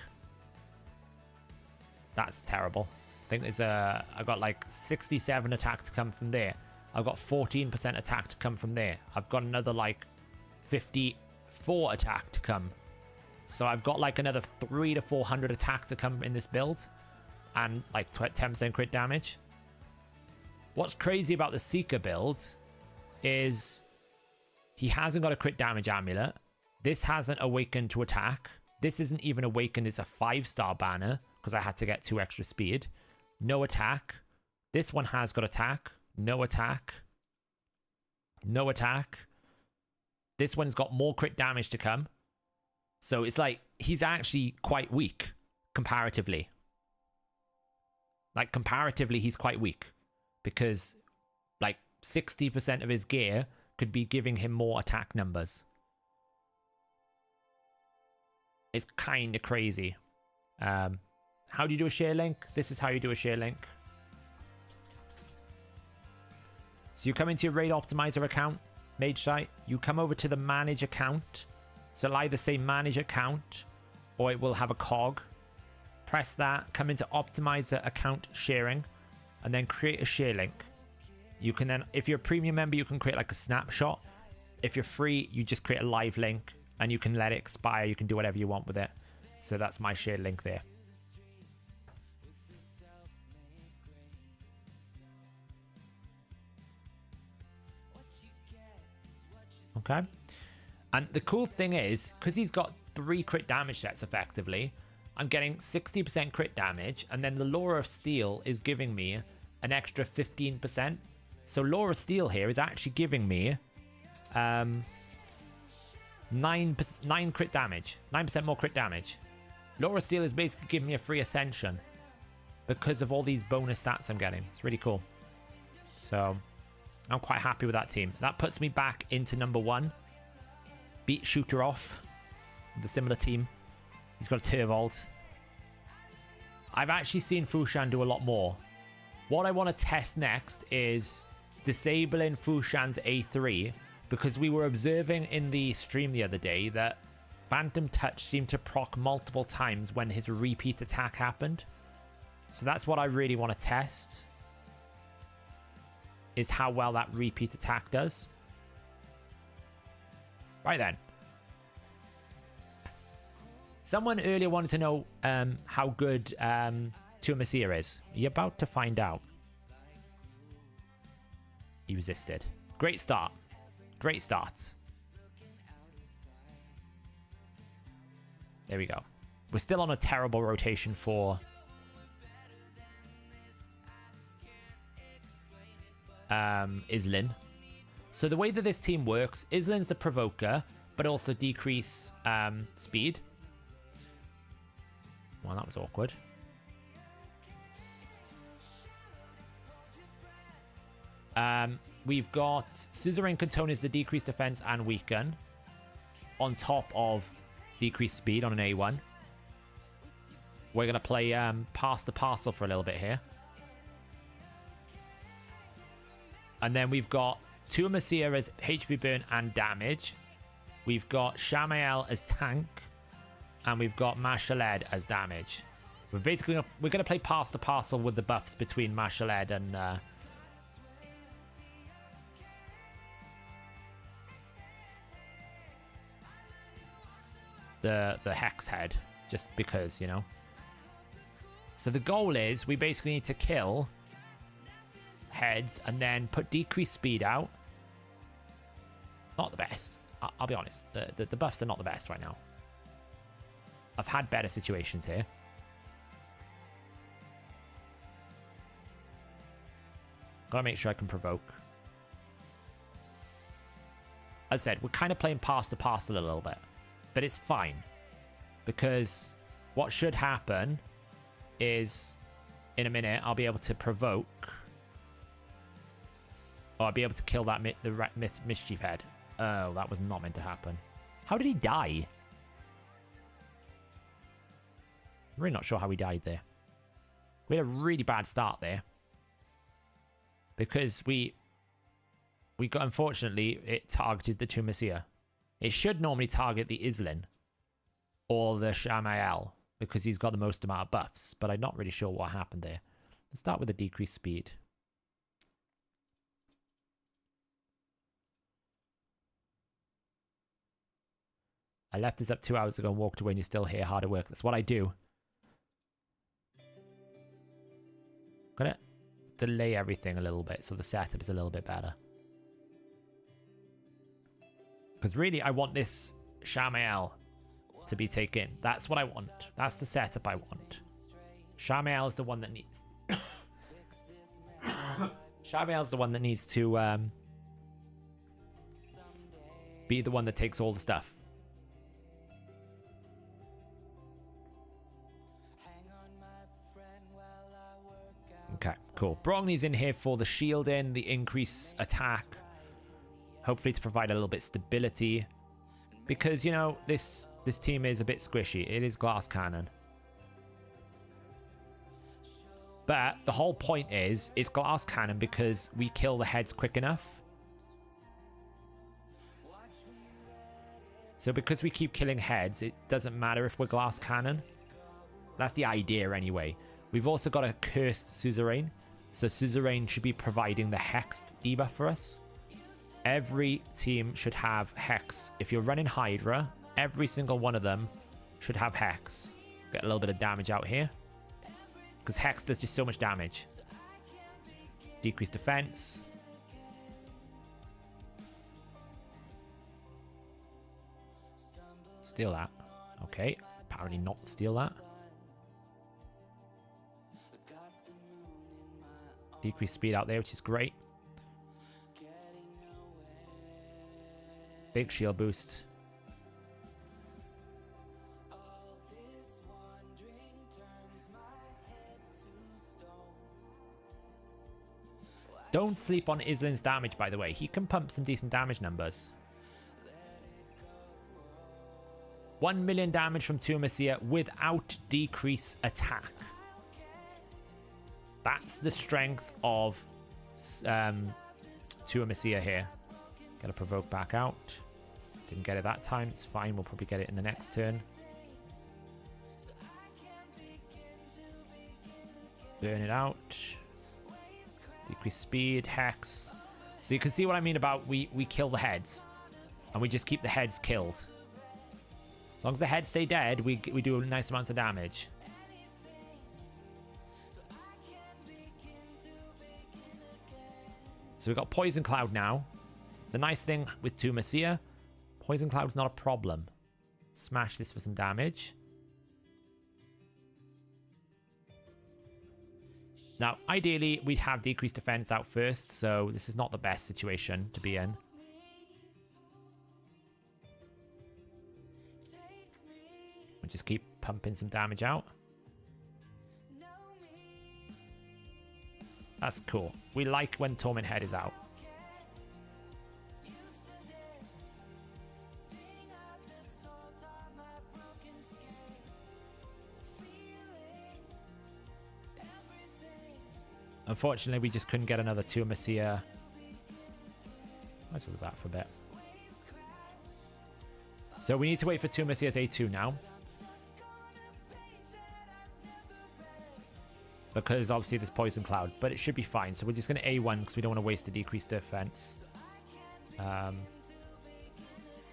That's terrible. I think there's I've got like 67 attack to come from there. I've got 14% attack to come from there. I've got another like 54 attack to come. So I've got like another 300 to 400 attack to come in this build. And like 10% crit damage. What's crazy about the Seeker build is he hasn't got a crit damage amulet. This hasn't awakened to attack. This isn't even awakened. It's a 5-star banner because I had to get 2 extra speed. No attack. This one has got attack. No attack. No attack. This one's got more crit damage to come. So it's like he's actually quite weak comparatively. Like comparatively, he's quite weak because like 60% of his gear could be giving him more attack numbers. It's kind of crazy. How do you do a share link? This is how you do a share link. So you come into your raid optimizer account, mage site. You come over to the manage account. So it'll either say manage account or it will have a cog. Press that, come into optimizer account sharing, and then create a share link. You can then, if you're a premium member, you can create like a snapshot. If you're free, you just create a live link. And you can let it expire. You can do whatever you want with it. So that's my shared link there. Okay. And the cool thing is, because he's got 3 crit damage sets effectively, I'm getting 60% crit damage. And then the Law of Steel is giving me an extra 15%. So Law of Steel here is actually giving me 9 crit damage, 9% more crit damage. Law of Steel is basically giving me a free ascension because of all these bonus stats I'm getting. It's really cool. So I'm quite happy with that team. That puts me back into number 1. Beat Shooter off with a similar team. He's got a Tervold. I've actually seen Fushan do a lot more. What I want to test next is disabling Fushan's A3, because we were observing in the stream the other day that Phantom Touch seemed to proc multiple times when his repeat attack happened. So that's what I really want to test, is how well that repeat attack does. Right then. Someone earlier wanted to know how good Tuamasir is. You're about to find out. He resisted. Great start. Great start. There we go. We're still on a terrible rotation for Islin. So the way that this team works, Islin's the provoker, but also decrease speed. Well, that was awkward. We've got Suzerain Canton is the decreased defense and weaken, on top of decreased speed on an A1. We're going to play Pass the Parcel for a little bit here. And then we've got Tuamasir as HP burn and damage. We've got Shamael as tank. And we've got Mashaled as damage. We're going to play Pass the Parcel with the buffs between Mashaled and the Hex Head, just because, you know. So the goal is we basically need to kill heads and then put decreased speed out. Not the best. I'll be honest. The buffs are not the best right now. I've had better situations here. Gotta make sure I can provoke. As I said, we're kind of playing Pass the Parcel a little bit. But it's fine. Because what should happen is, in a minute, I'll be able to provoke. Or I'll be able to kill that Mischief Head. Oh, that was not meant to happen. How did he die? I'm really not sure how he died there. We had a really bad start there. Because we got, unfortunately, it targeted the Tuamasir. It should normally target the Islin or the Shamael because he's got the most amount of buffs, but I'm not really sure what happened there. Let's start with the decreased speed. I left this up 2 hours ago and walked away and you're still here. Hard at work. That's what I do. Gonna delay everything a little bit so the setup is a little bit better. Because really, I want this Shamael to be taken. That's what I want. That's the setup I want. Shamael is the one that needs... Shamael is the one that needs to be the one that takes all the stuff. Okay, cool. Brogny's in here for the shielding, the increase attack. Hopefully to provide a little bit stability. Because, you know, this team is a bit squishy. It is glass cannon. But the whole point is, it's glass cannon because we kill the heads quick enough. So because we keep killing heads, it doesn't matter if we're glass cannon. That's the idea anyway. We've also got a cursed Suzerain. So Suzerain should be providing the hexed debuff for us. Every team should have Hex. If you're running Hydra, every single one of them should have Hex. Get a little bit of damage out here. Because Hex does just so much damage. Decreased defense. Steal that. Okay. Apparently not steal that. Decreased speed out there, which is great. Big shield boost. Don't sleep on Islin's damage, by the way. He can pump some decent damage numbers. 1 million damage from Tuamasir without decrease attack. That's the strength of Tua Messia here. Gotta provoke back out. Didn't get it that time. It's fine. We'll probably get it in the next turn. Burn it out. Decrease speed. Hex. So you can see what I mean about we kill the heads. And we just keep the heads killed. As long as the heads stay dead, we do nice amounts of damage. So we've got Poison Cloud now. The nice thing with Tua Messia, Poison Cloud's not a problem. Smash this for some damage. Now, ideally, we'd have decreased defense out first, so this is not the best situation to be in. We'll just keep pumping some damage out. That's cool. We like when Torment Head is out. Unfortunately, we just couldn't get another Tua Messia. Let's do that for a bit. So we need to wait for Tua Messia's A2 now. Because obviously there's Poison Cloud, but it should be fine. So we're just going to A1 because we don't want to waste a decreased defense at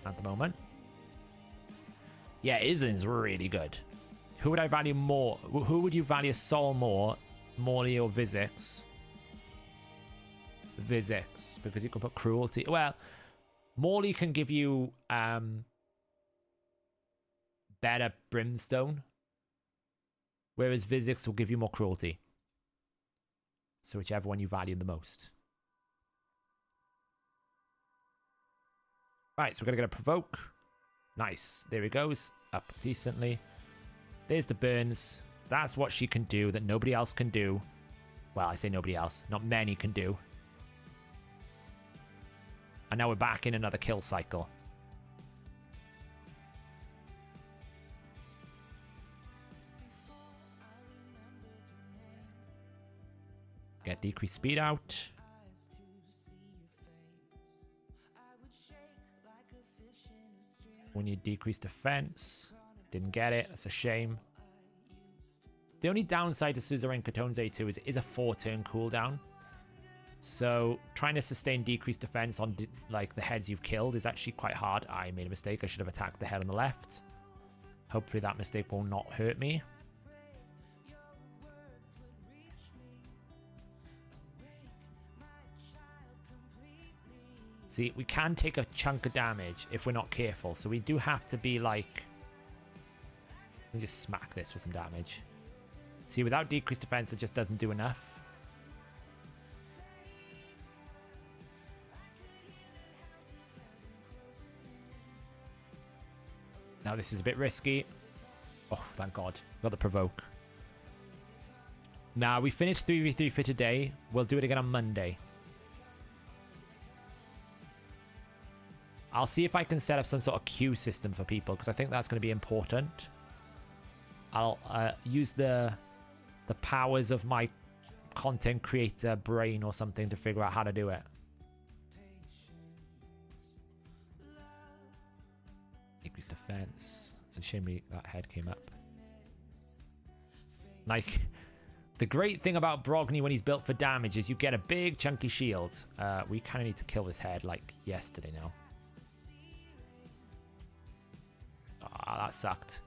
the moment. Yeah, Islin's really good. Who would I value more? Who would you value Sol more? Morley or Vizix? Vizix, because you can put Cruelty. Well, Morley can give you better Brimstone. Whereas Vizix will give you more Cruelty. So whichever one you value the most. Right, so we're going to get a Provoke. Nice. There he goes. Up decently. There's the burns. That's what she can do that nobody else can do. Well, I say nobody else. Not many can do. And now we're back in another kill cycle. Get decreased speed out. We need decreased defense. Didn't get it. That's a shame. The only downside to Suzerain Catone's A2 is it is a 4-turn cooldown. So trying to sustain decreased defense on like the heads you've killed is actually quite hard. I made a mistake. I should have attacked the head on the left. Hopefully that mistake will not hurt me. See, we can take a chunk of damage if we're not careful. So we do have to be like... Let me just smack this for some damage. See, without decreased defense, it just doesn't do enough. Now this is a bit risky. Oh, thank God. Got the Provoke. Now, we finished 3v3 for today. We'll do it again on Monday. I'll see if I can set up some sort of queue system for people, because I think that's going to be important. I'll use the powers of my content creator brain or something to figure out how to do it. Decrease defense. It's a shame that head came up. Like, the great thing about Brogni when he's built for damage is you get a big chunky shield. We kind of need to kill this head like yesterday now. Ah, that sucked.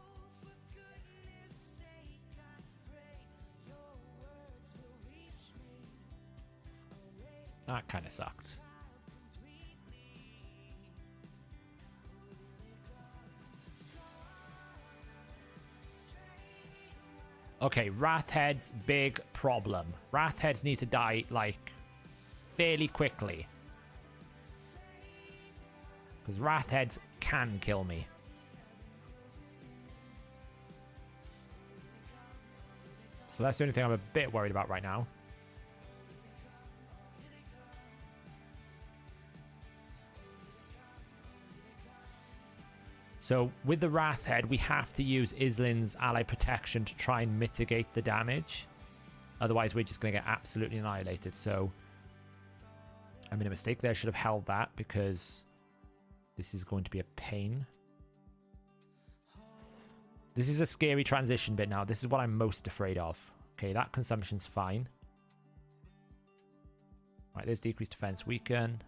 That kind of sucked. Okay, Wrathhead's big problem. Wrathheads need to die, like, fairly quickly. Because Wrathheads can kill me. So that's the only thing I'm a bit worried about right now. So with the Wrathhead, we have to use Islin's ally protection to try and mitigate the damage. Otherwise, we're just going to get absolutely annihilated. So I made a mistake there. I should have held that because this is going to be a pain. This is a scary transition bit now. This is what I'm most afraid of. Okay, that consumption's fine. Right, there's decreased defense, weaken.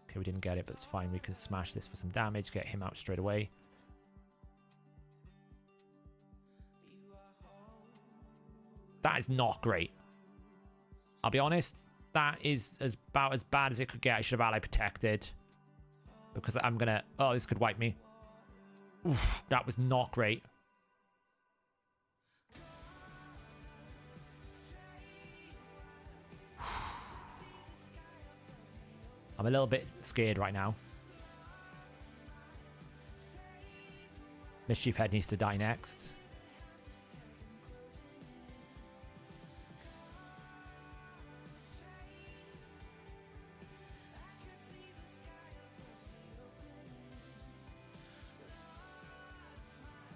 Okay, we didn't get it, but it's fine. We can smash this for some damage, get him out straight away. That is not great. I'll be honest, that is about as bad as it could get. I should have ally protected. Because I'm gonna... Oh, this could wipe me. Oof, that was not great. I'm a little bit scared right now. Mischief Head needs to die next.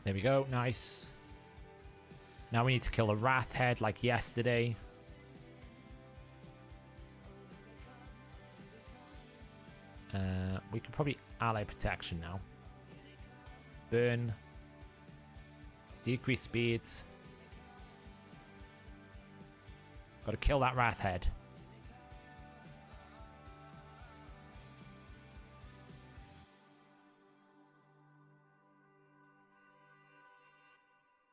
There we go. Nice. Now we need to kill the Wrath Head like yesterday. We could probably ally protection now. Burn. Decrease speeds. Got to kill that Wrath Head.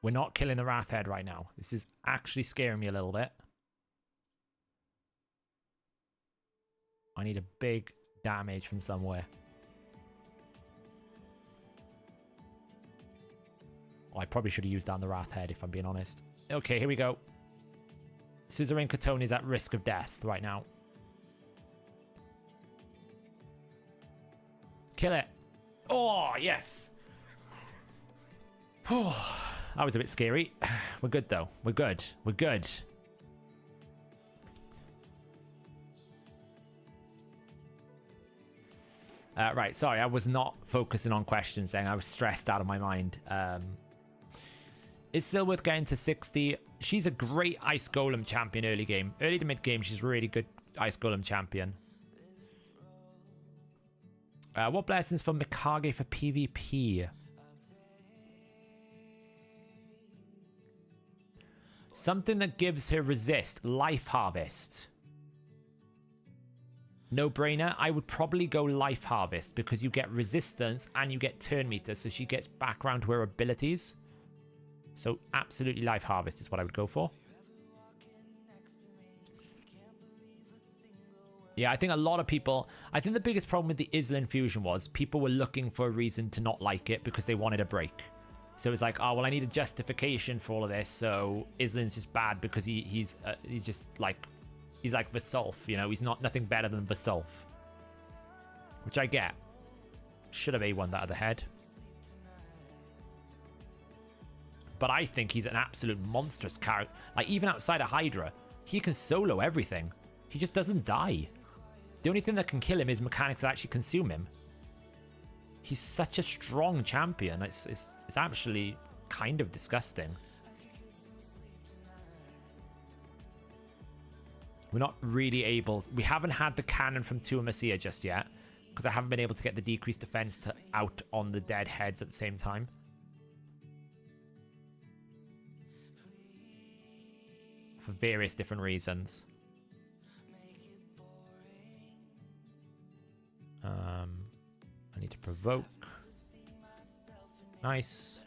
We're not killing the Wrath Head right now. This is actually scaring me a little bit. I need a big damage from somewhere. Oh, I probably should have used down the Wrath Head if I'm being honest. Okay, here we go. Suzerain Katone is at risk of death right now. Kill it. Oh, yes. Oh, that was a bit scary. We're good, though. We're good. We're good. Right, sorry, I was not focusing on questions then. I was stressed out of my mind. It's still worth getting to 60. She's a great Ice Golem champion early game. Early to mid game, she's really good Ice Golem champion. What blessings for Mikage for PvP? Something that gives her resist. Life Harvest. No brainer. I would probably go Life Harvest because you get resistance and you get turn meter, so she gets back around to her abilities. So absolutely Life Harvest is what I would go for. Yeah, I think a lot of people... I think the biggest problem with the Isla Infusion was people were looking for a reason to not like it because they wanted a break. So it's like, oh, well, I need a justification for all of this, so Islan's just bad because he's just like... He's like Vasulf, you know? He's nothing better than Vasulf. Which I get. Should have A1 that other head. But I think he's an absolute monstrous character. Like, even outside of Hydra, he can solo everything. He just doesn't die. The only thing that can kill him is mechanics that actually consume him. He's such a strong champion. It's actually kind of disgusting. We're not really able... We haven't had the cannon from Tuamacia just yet, because I haven't been able to get the decreased defense out on the dead heads at the same time. For various different reasons. I need to provoke. Nice.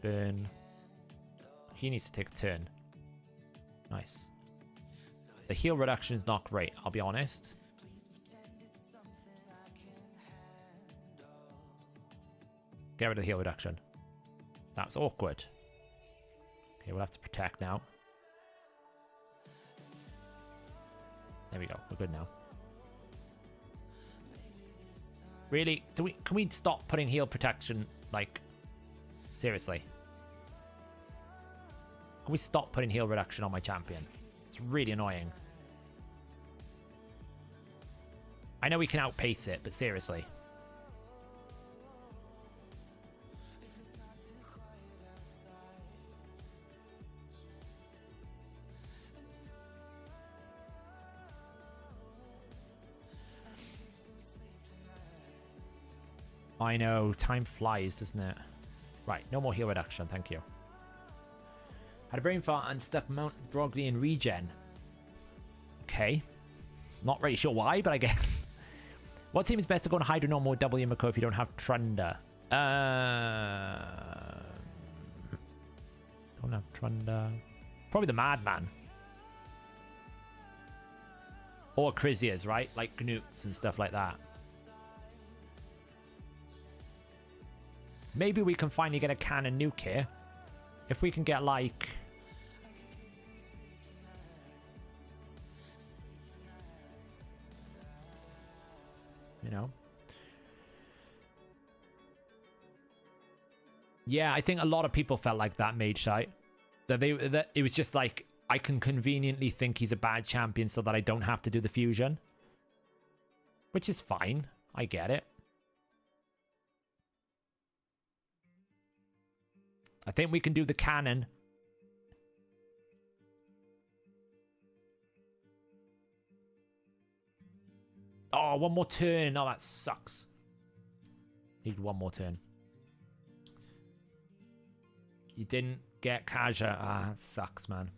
Burn. He needs to take a turn. Nice. The heal reduction is not great, I'll be honest. Get rid of the heal reduction. That was awkward. Okay, we'll have to protect now. There we go. We're good now. Really? Can we stop putting heal protection, like, seriously? Can we stop putting heal reduction on my champion? It's really annoying. I know we can outpace it, but seriously. I know, time flies, doesn't it? Right, no more heal reduction, thank you. Had a brain fart and stuck Mount Broglie in regen. Okay. Not really sure why, but I guess. What team is best to go on Hydra normal W Mako if you don't have Trunder? Don't have Trunder. Probably the Madman. Or Chrysias, right? Like Gnoots and stuff like that. Maybe we can finally get a cannon nuke here. If we can get like... You know? Yeah, I think a lot of people felt like that mage site. That it was just like, I can conveniently think he's a bad champion so that I don't have to do the fusion. Which is fine. I get it. I think we can do the cannon. Oh, one more turn. Oh, that sucks. Need one more turn. You didn't get Kaja. Ah, that sucks, man.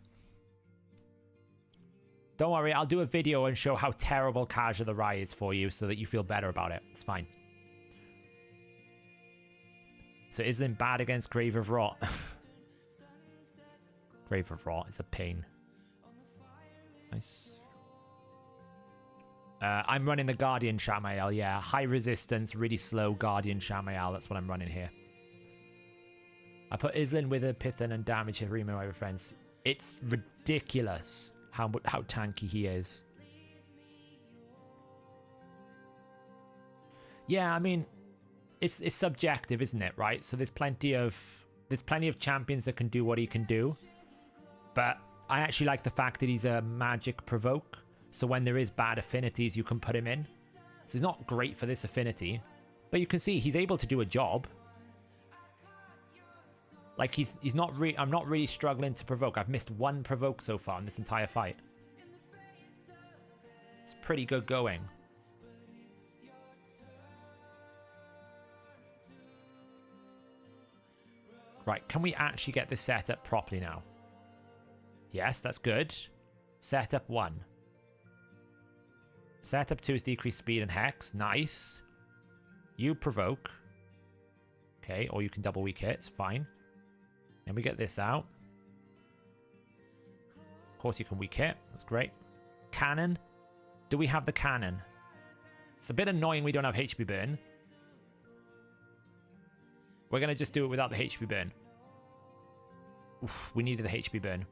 Don't worry, I'll do a video and show how terrible Kaja the Rye is for you so that you feel better about it. It's fine. So isn't bad against Grave of Rot? Grave of Rot is a pain. Nice. I'm running the Guardian Shamael, yeah. High resistance, really slow Guardian Shamael. That's what I'm running here. I put Islin with a Pithin and damage hit Remo over friends. It's ridiculous how tanky he is. Yeah, I mean, it's subjective, isn't it? Right? So there's plenty of champions that can do what he can do, but I actually like the fact that he's a magic provoke. So when there is bad affinities, you can put him in. So he's not great for this affinity, but you can see he's able to do a job. Like he's not I'm not really struggling to provoke. I've missed one provoke so far in this entire fight. It's pretty good going. Right, can we actually get this set up properly now? Yes, that's good. Setup 1. Setup 2 is decreased speed and hex. Nice. You provoke. Okay, or you can double weak hits. Fine. Then we get this out. Of course you can weak hit. That's great. Cannon. Do we have the cannon? It's a bit annoying we don't have HP burn. We're going to just do it without the HP burn. Oof, we needed the HP burn.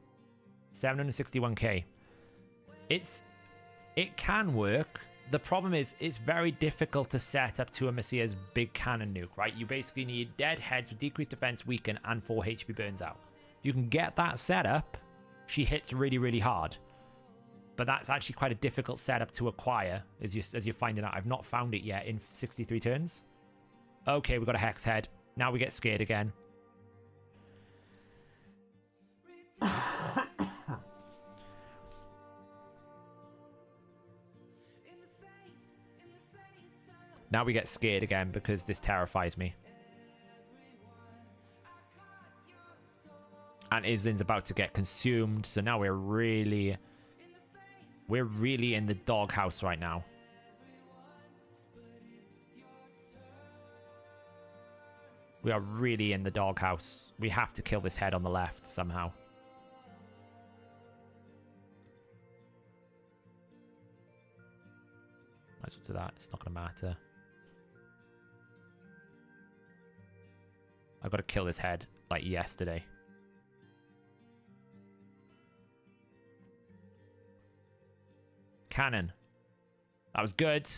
761k. It can work. The problem is it's very difficult to set up to a Messiah's big cannon nuke, right? You basically need dead heads with decreased defense, weaken, and 4 HP burns out. If you can get that set up, she hits really, really hard. But that's actually quite a difficult setup to acquire, as you're finding out. I've not found it yet in 63 turns. Okay, we've got a Hex head. Now we get scared again. Now we get scared again because this terrifies me. And Islin's about to get consumed, so now we're really in the doghouse right now. We are really in the doghouse. We have to kill this head on the left somehow. Might as well do that. It's not going to matter. I've got to kill this head like yesterday. Cannon. That was good.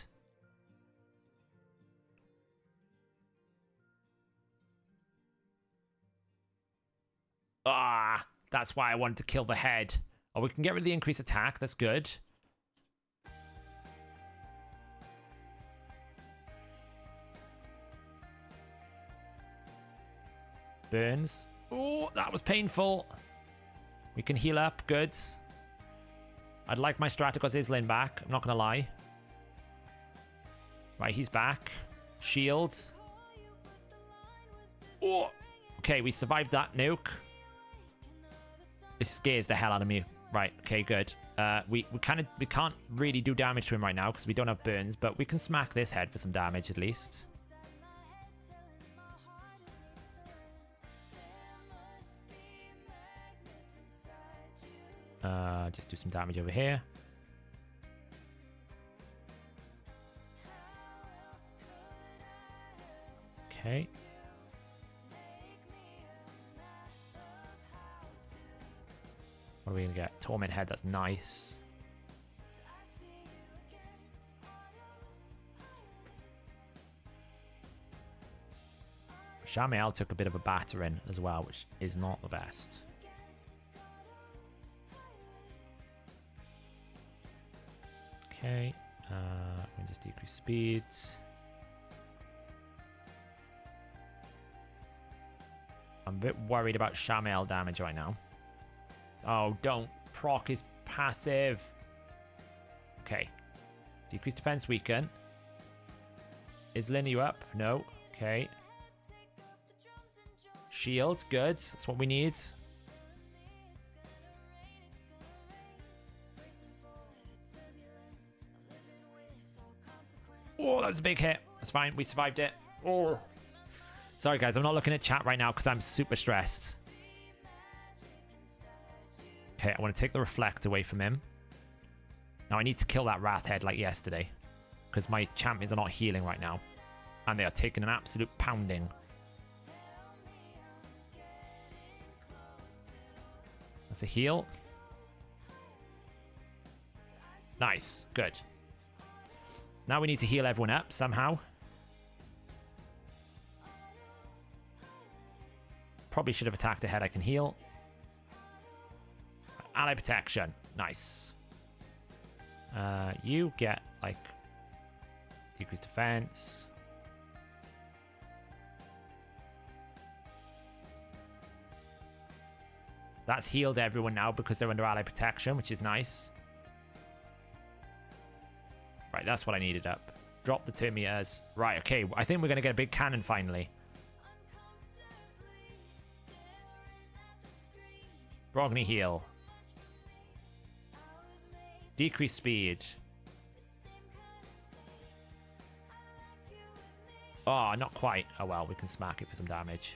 Ah, that's why I wanted to kill the head. Oh, we can get rid of the increased attack. That's good. Burns. Oh, that was painful. We can heal up. Good. I'd like my Strategos Islin back. I'm not going to lie. Right, he's back. Shield. Oh, okay, we survived that nuke. It scares the hell out of me. Right, okay, good. We can't really do damage to him right now because we don't have burns, but we can smack this head for some damage at least. Just do some damage over here. Okay. What are we gonna get? Torment head, that's nice. Shamiel took a bit of a battering as well, which is not the best. Okay, let me just decrease speeds. I'm a bit worried about Shamiel damage right now. Oh, don't proc his passive. Okay. Decrease defense weaken. Is Lin you up? No. Okay. Shield, good. That's what we need. Oh, that was a big hit. That's fine. We survived it. Oh. Sorry, guys. I'm not looking at chat right now because I'm super stressed. Okay, I want to take the reflect away from him. Now I need to kill that Wrath head like yesterday. Because my champions are not healing right now. And they are taking an absolute pounding. That's a heal. Nice. Good. Now we need to heal everyone up somehow. Probably should have attacked ahead. I can heal. Ally protection. Nice. You get, like, decreased defense. That's healed everyone now because they're under ally protection, which is nice. Right, that's what I needed up. Drop the 2 meters. Right, okay. I think we're going to get a big cannon finally. Brogni heal. Decrease speed. Oh, not quite. Oh well, we can smack it for some damage.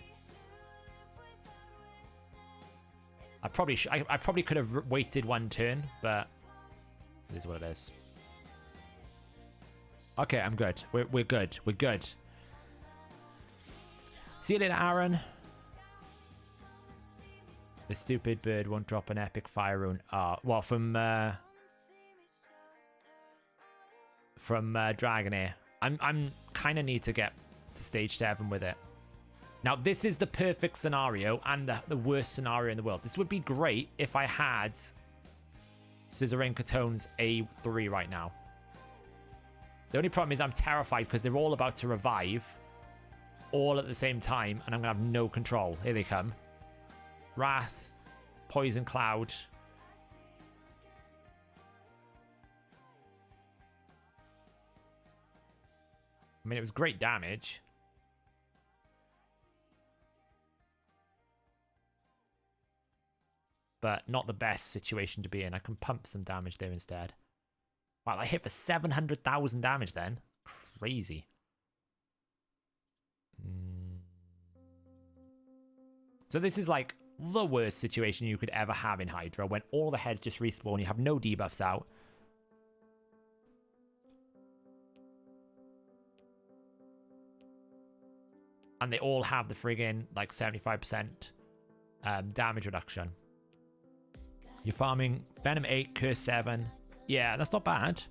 I probably could have waited one turn, but it is what it is. Okay, I'm good. We're good. We're good. See you later, Aaron. The stupid bird won't drop an epic fire rune. Well, from Dragonair. I'm kind of need to get to stage 7 with it. Now, this is the perfect scenario and the worst scenario in the world. This would be great if I had Suzerain Catone's A3 right now. The only problem is I'm terrified because they're all about to revive all at the same time and I'm going to have no control. Here they come. Wrath, Poison Cloud. I mean, it was great damage. But not the best situation to be in. I can pump some damage there instead. Wow, I hit for 700,000 damage then. Crazy. So this is like the worst situation you could ever have in Hydra, when all the heads just respawn, you have no debuffs out. And they all have the friggin' like 75% damage reduction. You're farming Venom 8, Curse 7. Yeah, that's not bad.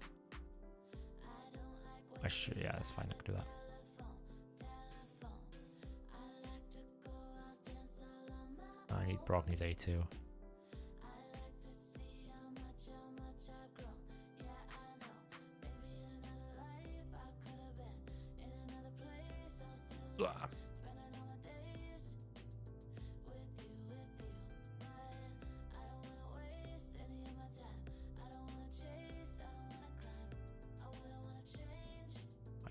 Yeah, that's fine. I can do that. I need Brogni's A2. Ugh.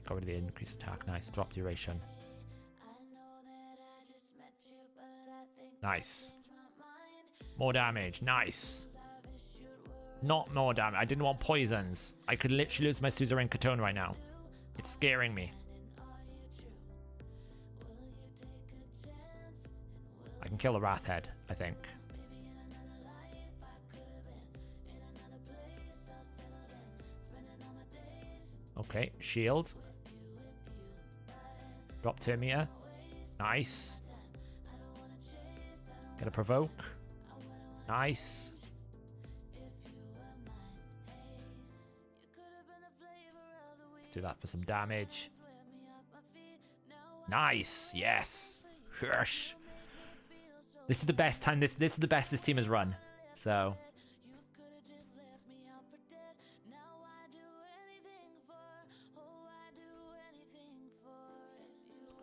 Got rid of the increased attack. Nice. Drop duration. Nice. More damage. Nice. Not more damage. I didn't want poisons. I could literally lose my Suzerain Katone right now. It's scaring me. I can kill the Wrath Head, I think. Okay, shield. Drop Termita. Nice. Get a provoke. Nice. Let's do that for some damage. Nice. Yes. Hush. This is the best time. This is the best this team has run. So.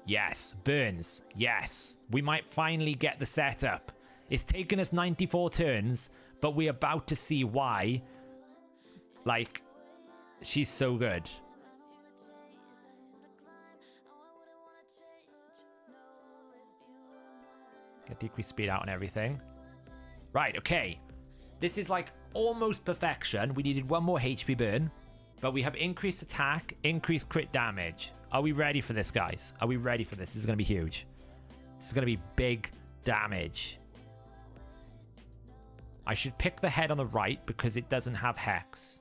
Yes, burns. Yes. We might finally get the setup. It's taken us 94 turns, but we're about to see why. Like, she's so good. Get decreased speed out and everything. Right, okay. This is like almost perfection. We needed one more HP burn, but we have increased attack, increased crit damage. Are we ready for this, guys? Are we ready for this? This is going to be huge. This is going to be big damage. I should pick the head on the right because it doesn't have Hex.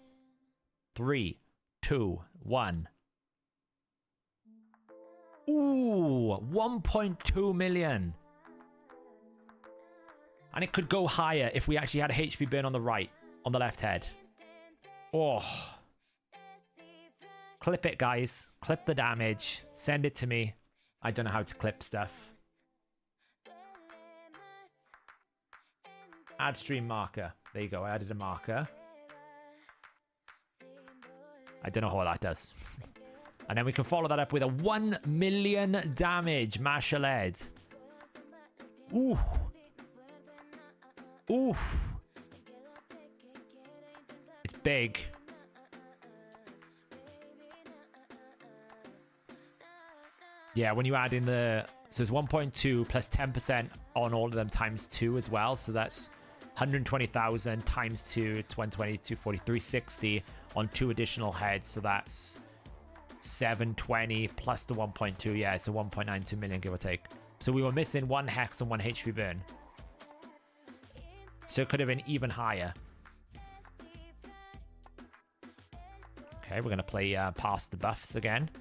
3, 2, 1. Ooh, 1.2 million. And it could go higher if we actually had a HP burn on the right, on the left head. Oh. Clip it, guys. Clip the damage. Send it to me. I don't know how to clip stuff. Add stream marker. There you go. I added a marker. I don't know what that does. And then we can follow that up with a 1 million damage martial head. Ooh. Ooh. It's big. Yeah, when you add in the... So it's 1.2 plus 10% on all of them times 2 as well. So that's 120,000 times 2, 120, 240, 360 on 2 additional heads. So that's 720 plus the 1.2. Yeah, it's a 1.92 million, give or take. So we were missing 1 Hex and 1 HP burn. So it could have been even higher. Okay, we're going to play past the buffs again.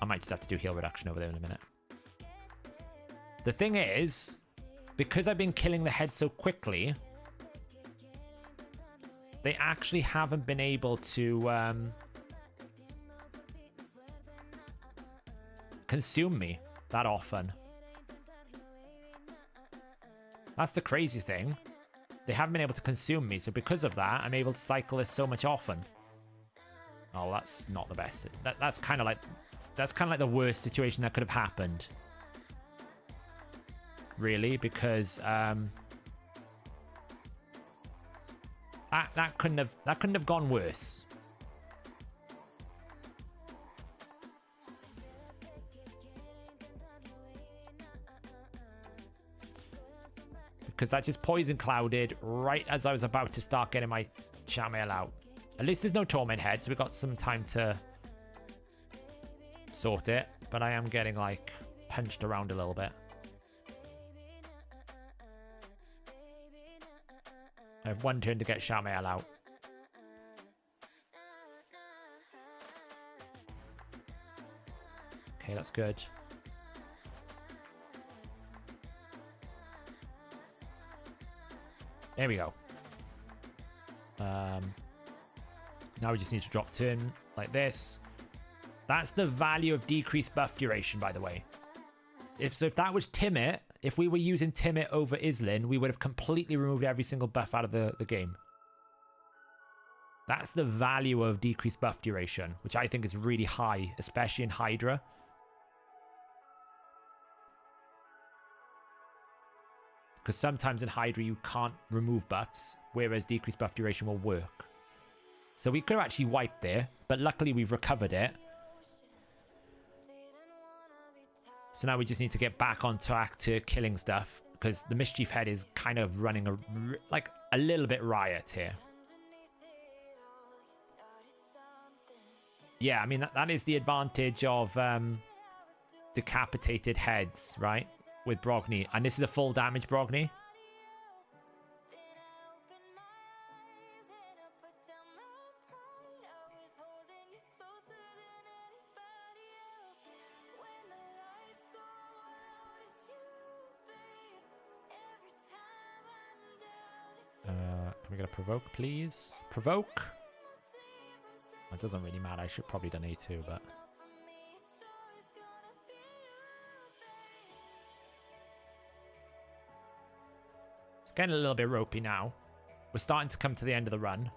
I might just have to do heal reduction over there in a minute. The thing is, because I've been killing the head so quickly, they actually haven't been able to consume me that often. That's the crazy thing. They haven't been able to consume me, so because of that, I'm able to cycle this so much often. Oh, that's not the best. That's kind of like the worst situation that could have happened. Really, because that couldn't have gone worse. Because that just poison clouded right as I was about to start getting my Shamael out. At least there's no Torment Head, so we've got some time to sort it. But I am getting, like, punched around a little bit. I have 1 turn to get Shamael out. Okay, that's good. There we go. Now we just need to drop turn like this. That's the value of decreased buff duration, by the way. If that was Timid, if we were using Timid over Islin, we would have completely removed every single buff out of the game. That's the value of decreased buff duration, which I think is really high, especially in Hydra. Because sometimes in Hydra you can't remove buffs, whereas decreased buff duration will work. So we could have actually wiped there, but luckily we've recovered it. So now we just need to get back on track to killing stuff, because the Mischief Head is kind of running like a little bit riot here. Yeah, I mean, that is the advantage of decapitated heads, right? With Brogni. And this is a full damage Brogni. Can we get a provoke, please? Provoke? It doesn't really matter. I should probably done A2, but... It's getting a little bit ropey now. We're starting to come to the end of the run.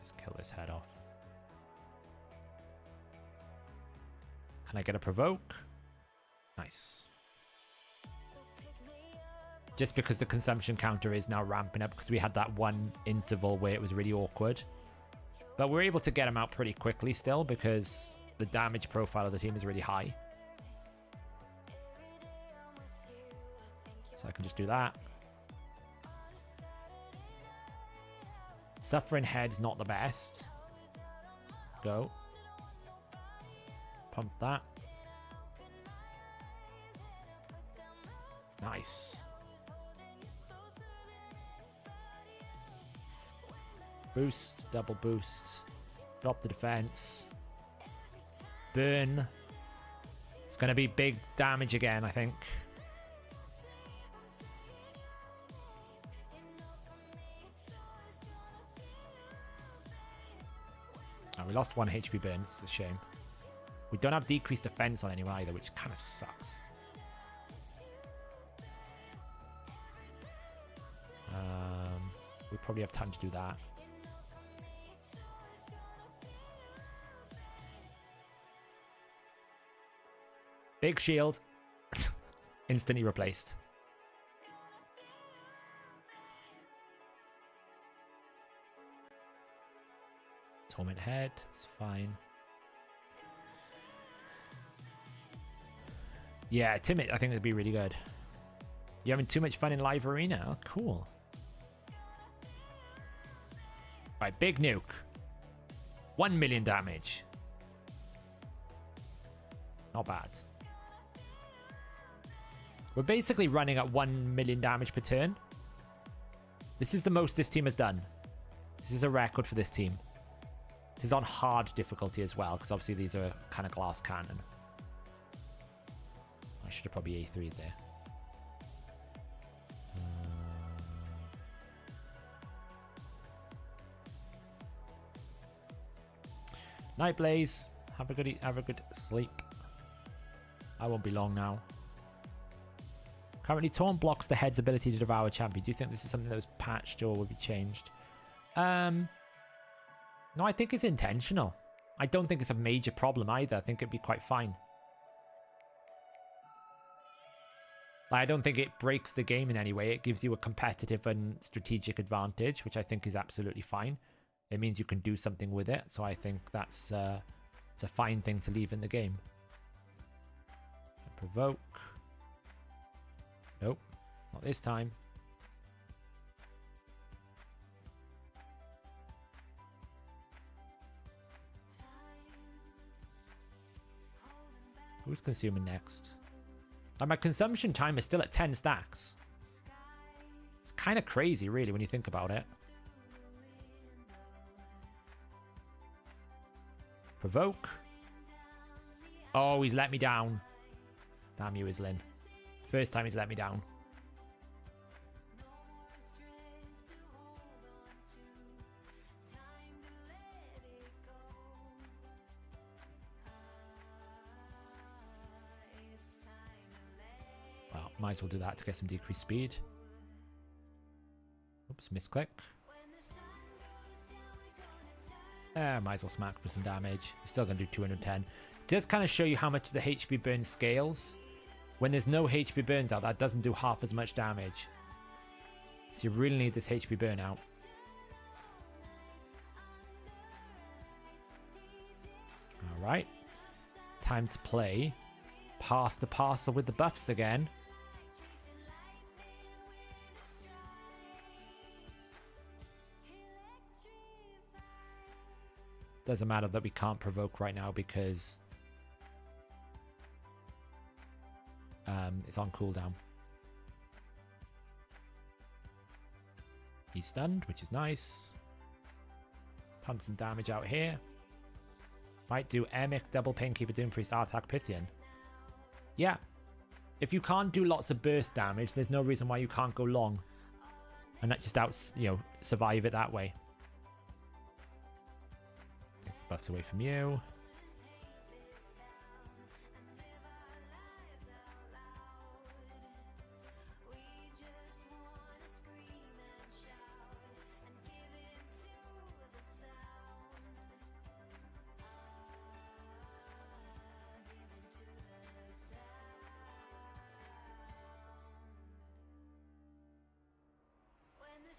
Just kill this head off. Can I get a provoke? Nice. Just because the consumption counter is now ramping up, because we had that one interval where it was really awkward. But we're able to get him out pretty quickly still, because the damage profile of the team is really high. So I can just do that. Suffering Head's not the best. Go. Pump that. Nice. Boost, double boost. Drop the defense. Burn. It's going to be big damage again, I think. Oh, we lost 1 HP burn. It's a shame. We don't have decreased defense on anyone either, which kind of sucks. We probably have time to do that. Big shield. Instantly replaced. Torment Head. It's fine. Yeah, Timid, I think it'd be really good. You having too much fun in live arena? Oh, cool. Right, big nuke. 1 million damage. Not bad. We're basically running at 1 million damage per turn. This is the most this team has done. This is a record for this team. This is on hard difficulty as well, because obviously these are kind of glass cannon. I should have probably A3'd there. Night Blaze. Have a good sleep. I won't be long now. Currently, Taunt blocks the head's ability to devour champion. Do you think this is something that was patched or will be changed? No, I think it's intentional. I don't think it's a major problem either. I think it'd be quite fine. I don't think it breaks the game in any way. It gives you a competitive and strategic advantage, which I think is absolutely fine. It means you can do something with it. So I think that's it's a fine thing to leave in the game. Provoke. Nope, not this time. Who's consuming next? Like, my consumption time is still at 10 stacks. It's kind of crazy, really, when you think about it. Provoke. Oh, he's let me down. Damn you, Islin. First time he's let me down. Well, might as well do that to get some decreased speed. Oops, misclick. Might as well smack for some damage. It's still going to do 210. It does kind of show you how much the HP burn scales. When there's no HP burns out, that doesn't do half as much damage. So you really need this HP burn out. Alright. Time to play. Pass the parcel with the buffs again. Doesn't matter that we can't provoke right now because it's on cooldown. He's stunned, which is nice. Pump some damage out here. Might do Emic, double pain, keep it doing priest, attack Pythian. Yeah. If you can't do lots of burst damage, there's no reason why you can't go long. And not just survive it that way. Take the buffs away from you.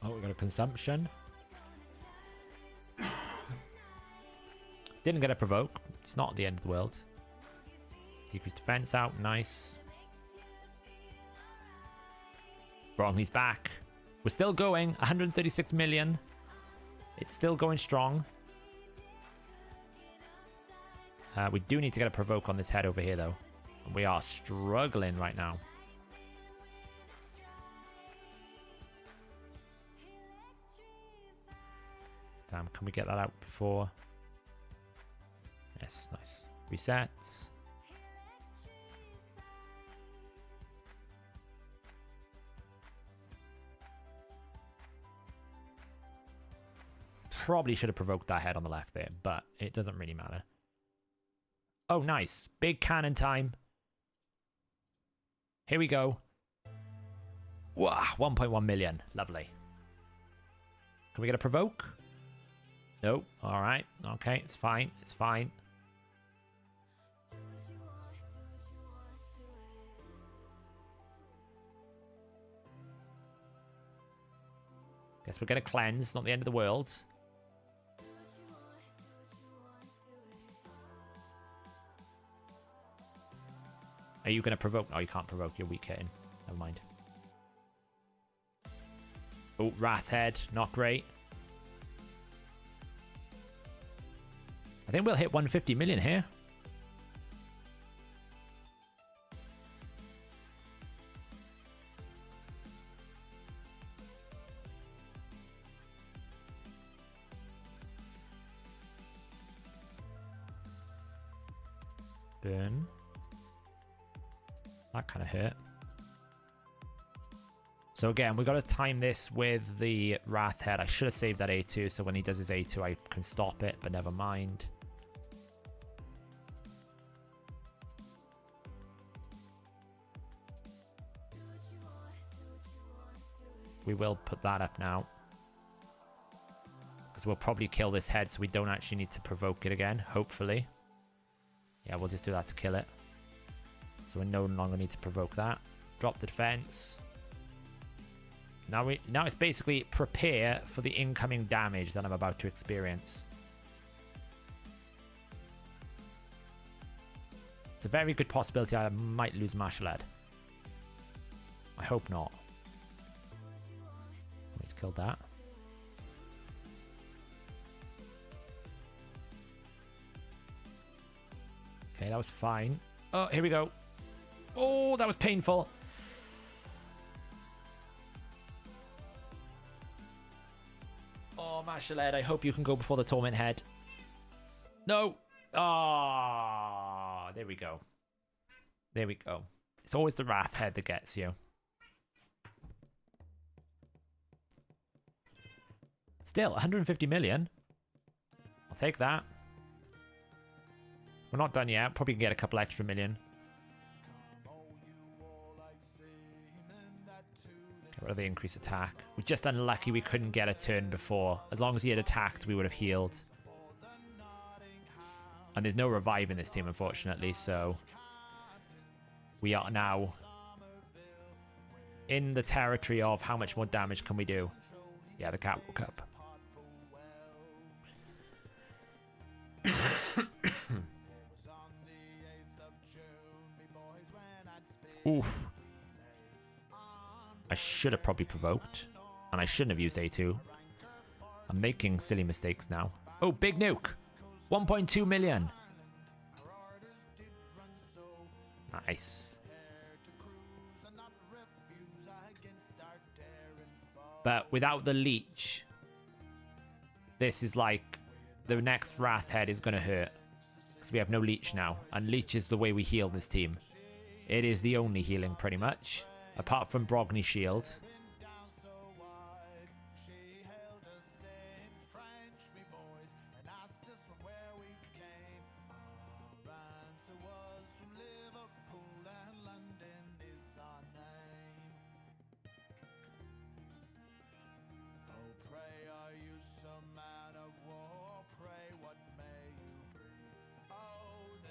Oh, we got a consumption. Didn't get a provoke. It's not the end of the world. Decreased defense out. Nice. Bromley's back. We're still going. 136 million. It's still going strong. We do need to get a provoke on this head over here, though. We are struggling right now. Damn, can we get that out before? Yes, nice. Reset. Probably should have provoked that head on the left there, but it doesn't really matter. Oh, nice. Big cannon time. Here we go. Wow, 1.1 million. Lovely. Can we get a provoke? Nope. All right. Okay. It's fine. It's fine. Guess we're going to cleanse. Not the end of the world. Are you going to provoke? Oh, you can't provoke. You're weak hitting. Never mind. Oh, Wrath Head. Not great. I think we'll hit 150 million here. Burn. That kind of hurt. So again, we've got to time this with the Wrath Head. I should have saved that A2, so when he does his A2, I can stop it, but never mind. We will put that up now. Because we'll probably kill this head, so we don't actually need to provoke it again, hopefully. Yeah, we'll just do that to kill it. So we no longer need to provoke that. Drop the defense. Now it's basically prepare for the incoming damage that I'm about to experience. It's a very good possibility I might lose martial ed. I hope not. Let's kill that. Okay, that was fine. Oh, here we go. Oh, that was painful. Oh, martial ed, I hope you can go before the torment head. No. Ah, there we go. There we go. It's always the Wrath Head that gets you. Still, 150 million. I'll take that. We're not done yet. Probably can get a couple extra million. Get rid of the increased attack. We're just unlucky we couldn't get a turn before. As long as he had attacked, we would have healed. And there's no revive in this team, unfortunately, so we are now in the territory of how much more damage can we do. Yeah, the cat woke up. Oof. I should have probably provoked. And I shouldn't have used A2. I'm making silly mistakes now. Oh, big nuke. 1.2 million. Nice. But without the leech, this is like the next Wrath Head is going to hurt. Because we have no leech now. And leech is the way we heal this team. It is the only healing pretty much. Apart from Brogni Shield.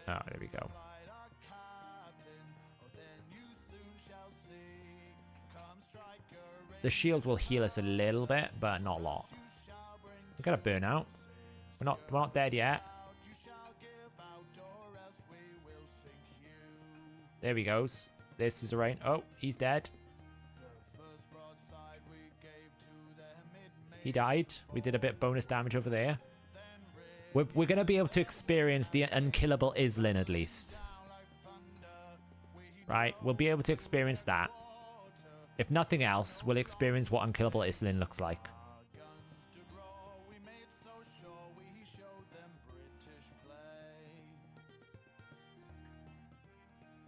Oh, there we go. The shield will heal us a little bit, but not a lot. We've got a burnout. We're not dead yet. There he goes. This is a rain. Oh, he's dead. He died. We did a bit bonus damage over there. We're going to be able to experience the unkillable Islin at least. Right? We'll be able to experience that. If nothing else, we'll experience what unkillable Islin looks like.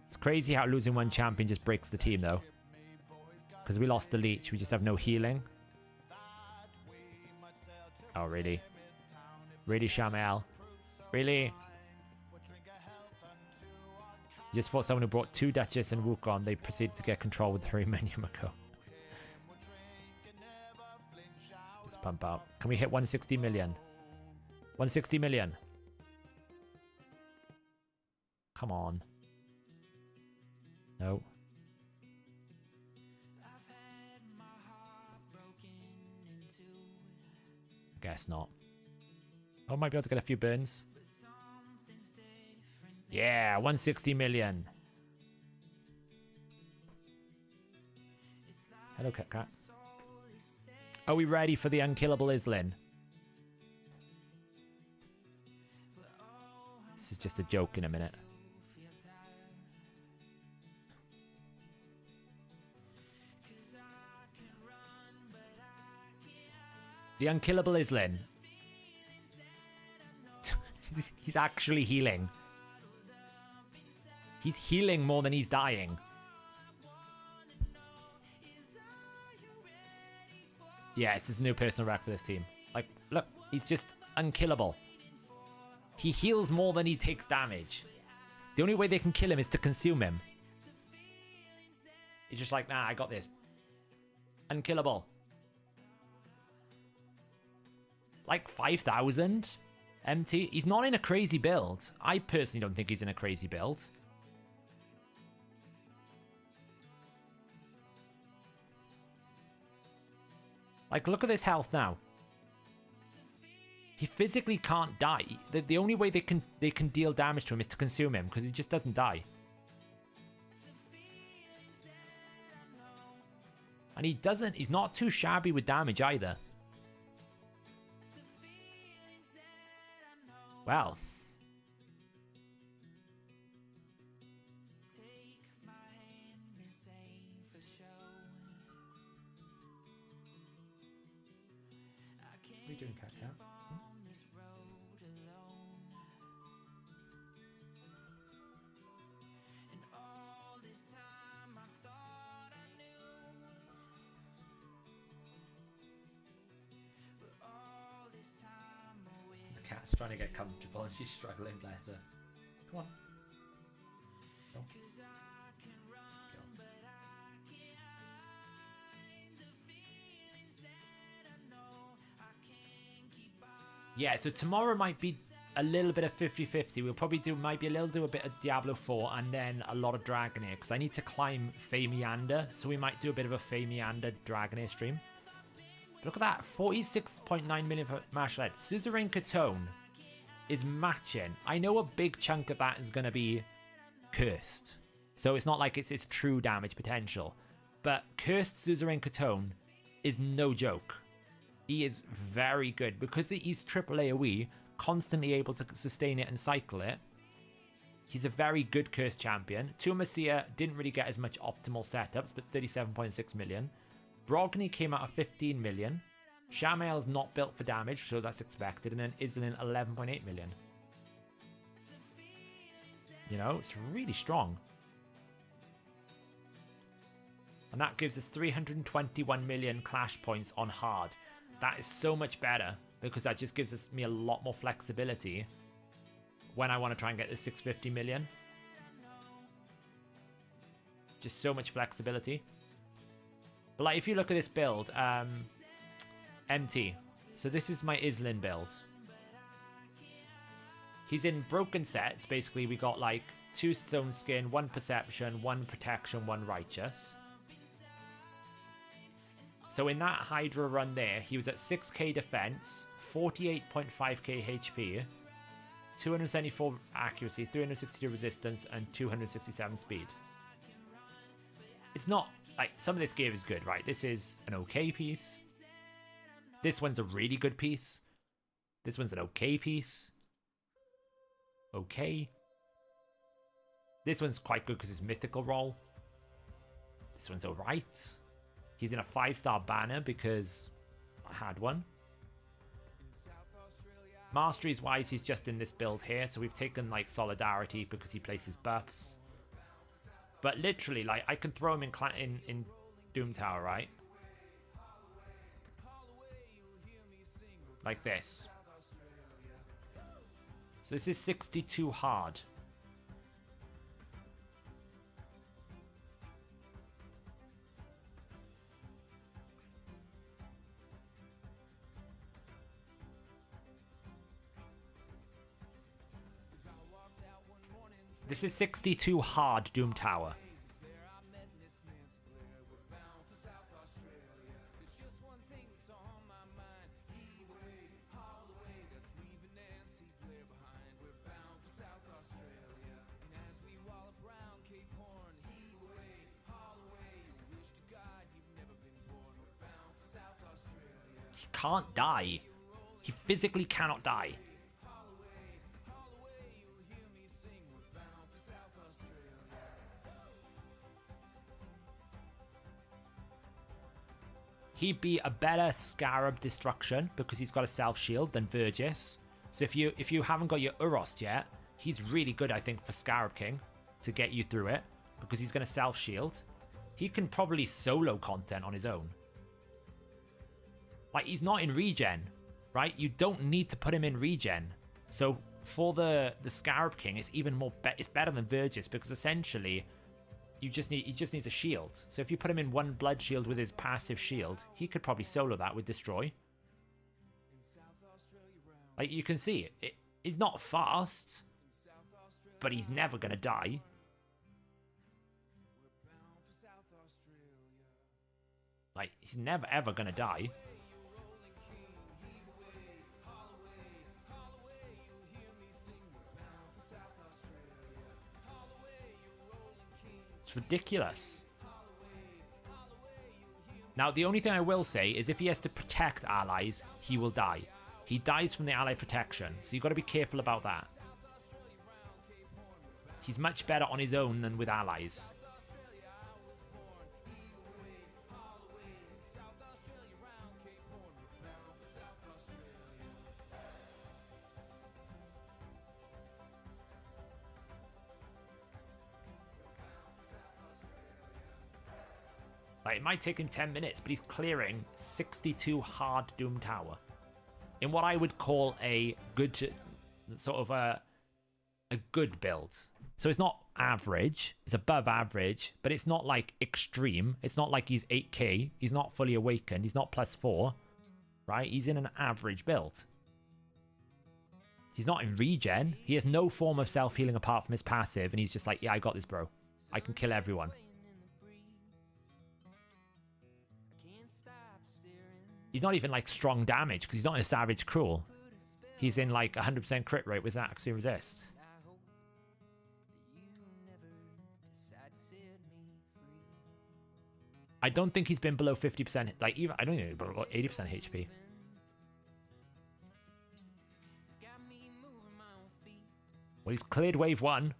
It's crazy how losing one champion just breaks the team though. Because we lost the leech, we just have no healing. Oh, really? Really, Shamel? Really? Just fought someone who brought 2 Duchess and Wukong. They proceeded to get control with Hurry Yumiko. Let's pump out. Can we hit 160 million? 160 million. Come on. No. Guess not. Oh, might be able to get a few burns. Yeah, 160 million. Hello, Cat. Are we ready for the unkillable Islin? This is just a joke in a minute. The unkillable Islin. He's actually healing. He's healing more than he's dying. Yeah, this is a new personal record for this team. Like, look, he's just unkillable. He heals more than he takes damage. The only way they can kill him is to consume him. He's just like, nah, I got this. Unkillable. Like 5,000 MT. He's not in a crazy build. I personally don't think he's in a crazy build. Like, look at this health now. He physically can't die. The only way they can deal damage to him is to consume him, because he just doesn't die. And he's not too shabby with damage either. Well. What are you doing, Kaja? The cat's trying to get comfortable and she's struggling, bless her. Come on. Go. Go. Yeah, so tomorrow might be a little bit of 50-50. We'll probably do a bit of Diablo 4 and then a lot of Dragonair, because I need to climb Fae Meander, so we might do a bit of a Fae Meander Dragonair stream. But look at that, 46.9 million for martial art. Suzerain Catone is matching. I know a big chunk of that is going to be cursed. So it's not like it's its true damage potential. But Cursed Suzerain Katone is no joke. He is very good. Because he's triple AoE, constantly able to sustain it and cycle it. He's a very good Cursed champion. Tuamacia didn't really get as much optimal setups, but 37.6 million. Brogni came out of 15 million. Shamael's not built for damage, so that's expected. And then Islin 11.8 million. You know, it's really strong. And that gives us 321 million clash points on hard. That is so much better because that just gives me a lot more flexibility when I want to try and get the 650 million. Just so much flexibility. But like if you look at this build, MT. So this is my Islin build. He's in broken sets. Basically, we got like 2 stone skin, 1 perception, 1 protection, 1 righteous. So in that Hydra run there, he was at 6k defense, 48.5k HP, 274 accuracy, 362 resistance, and 267 speed. It's not like some of this gear is good, right? This is an okay piece. This one's a really good piece. This one's an okay piece. Okay. This one's quite good because it's mythical roll. This one's alright. He's in a 5-star banner because I had one. Masteries wise, he's just in this build here. So we've taken like Solidarity because he places buffs. But literally, like I can throw him in Doom Tower, right? Like this. So this is 62 hard. This is 62 hard Doom Tower. He can't die. He physically cannot die. He'd be a better Scarab Destruction because he's got a self shield than Vergis. So if you haven't got your Urost yet, he's really good, I think, for Scarab King to get you through it because he's going to self shield. He can probably solo content on his own. Like he's not in regen, right? You don't need to put him in regen. So for the Scarab King, it's even more. It's better than Vergis because essentially. He just needs a shield. So if you put him in 1 blood shield with his passive shield, he could probably solo that with Destroy. Like you can see, he's not fast, but he's never going to die. Like, he's never ever going to die. Ridiculous. Now, the only thing I will say is if he has to protect allies, he will die. He dies from the ally protection, so you've got to be careful about that. He's much better on his own than with allies. Like, it might take him 10 minutes, but he's clearing 62 hard Doom Tower. In what I would call a good, sort of a good build. So it's not average, it's above average, but it's not like extreme. It's not like he's 8k, he's not fully awakened, he's not +4, right? He's in an average build. He's not in regen, he has no form of self-healing apart from his passive, and he's just like, yeah, I got this, bro. I can kill everyone. He's not even like strong damage because he's not in a Savage Cruel. He's in like 100% crit rate with Accuracy Resist. I don't think he's been below 50%. Like, even I don't even know, below 80% HP. Well, he's cleared wave 1.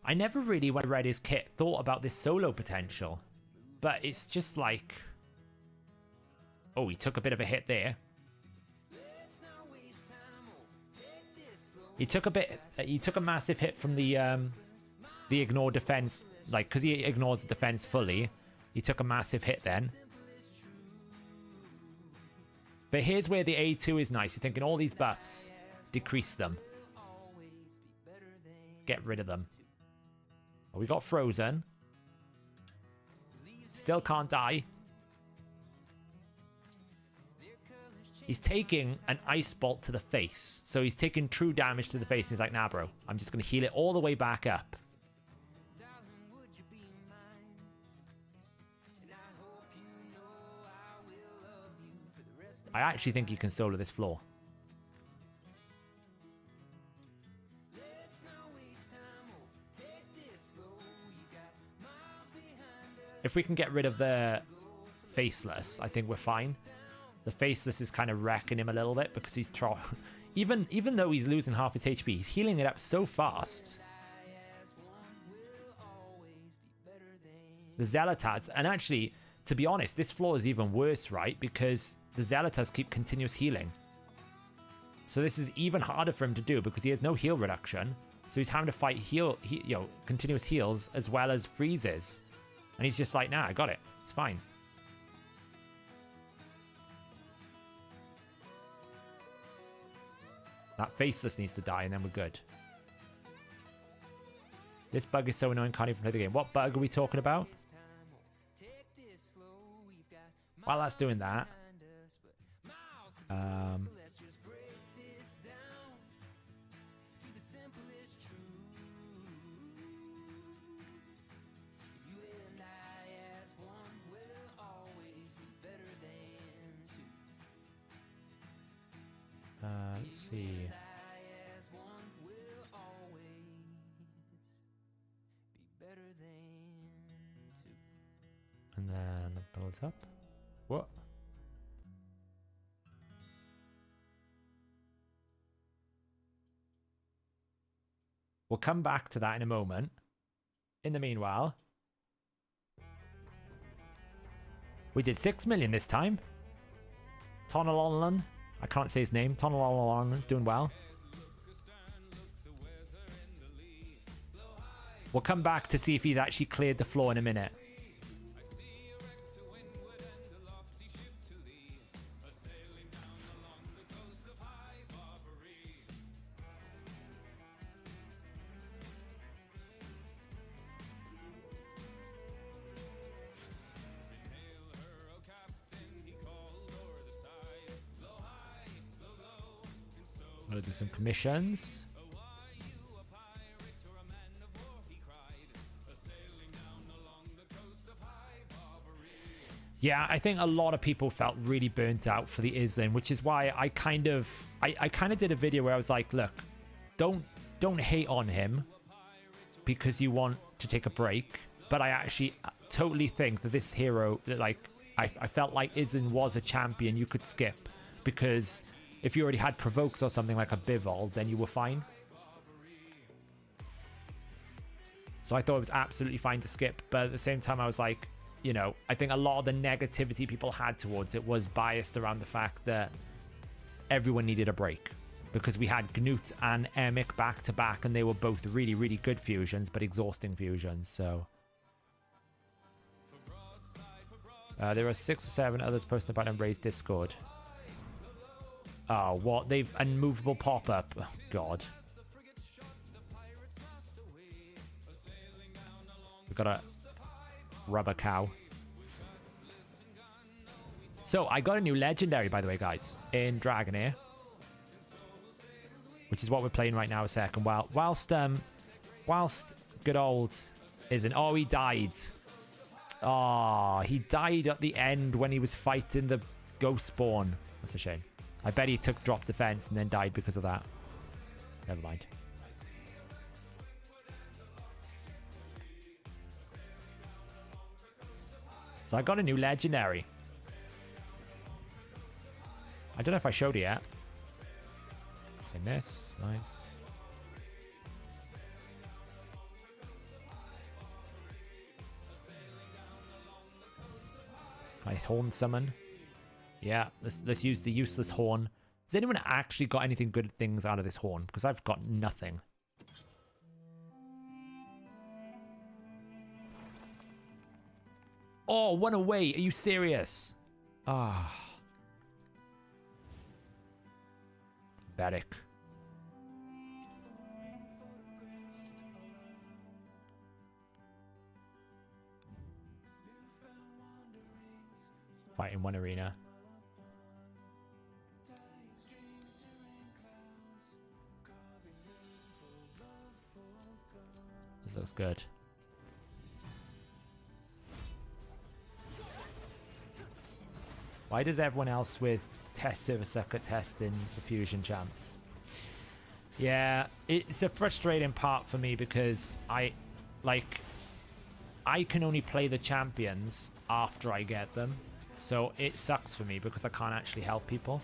I never really, when I read his kit, thought about this solo potential. But it's just like... Oh, he took a bit of a hit there. He took a massive hit from the ignore defense, like, because he ignores the defense fully. He took a massive hit then. But here's where the A2 is nice. You're thinking all these buffs, decrease them. Get rid of them. Oh, we got frozen. Still can't die. He's taking an ice bolt to the face. So he's taking true damage to the face. He's like, nah, bro. I'm just going to heal it all the way back up. I actually think you can solo this floor. If we can get rid of the faceless, I think we're fine. The faceless is kind of wrecking him a little bit because he's even though he's losing half his HP, he's healing it up so fast. The Zealotas, and actually, to be honest, this floor is even worse, right? Because the Zealotas keep continuous healing. So this is even harder for him to do because he has no heal reduction. So he's having to fight continuous heals as well as freezes. And he's just like, nah, I got it. It's fine. That faceless needs to die and then we're good. This bug is so annoying, can't even play the game. What bug are we talking about? While that's doing that. Let's see. And then build up. What? We'll come back to that in a moment. In the meanwhile, we did 6 million this time. Tonalonlan. I can't say his name. Tonalonlan's doing well. We'll come back to see if he's actually cleared the floor in a minute. I'm gonna do some commissions. Yeah, I think a lot of people felt really burnt out for the Islin, which is why I kind of did a video where I was like, look, don't hate on him because you want to take a break, but I actually totally think that this hero, that like I felt like Islin was a champion you could skip, because if you already had provokes or something like a Bivol, then you were fine. So I thought it was absolutely fine to skip, but at the same time I was like, you know, I think a lot of the negativity people had towards it was biased around the fact that everyone needed a break. Because we had Gnut and Emic back to back, and they were both really, really good fusions, but exhausting fusions, so... there are 6 or 7 others posting about him raised Discord. Oh, what? They've unmovable pop-up. Oh, God. We've got a rubber cow. So, I got a new legendary, by the way, guys, in Dragonair. Which is what we're playing right now a second. Whilst good old isn't... Oh, he died. Oh, he died at the end when he was fighting the ghost spawn. That's a shame. I bet he took drop defense and then died because of that. Never mind. So I got a new legendary. I don't know if I showed it yet. In this, nice. Nice horn summon. Yeah, let's use the useless horn. Has anyone actually got anything good things out of this horn? Because I've got nothing. Oh, 1 away. Are you serious? Ah. Pathetic. Fight in one arena. This looks good. Why does everyone else with test server suck at testing the fusion champs? Yeah, it's a frustrating part for me because I can only play the champions after I get them. So it sucks for me because I can't actually help people.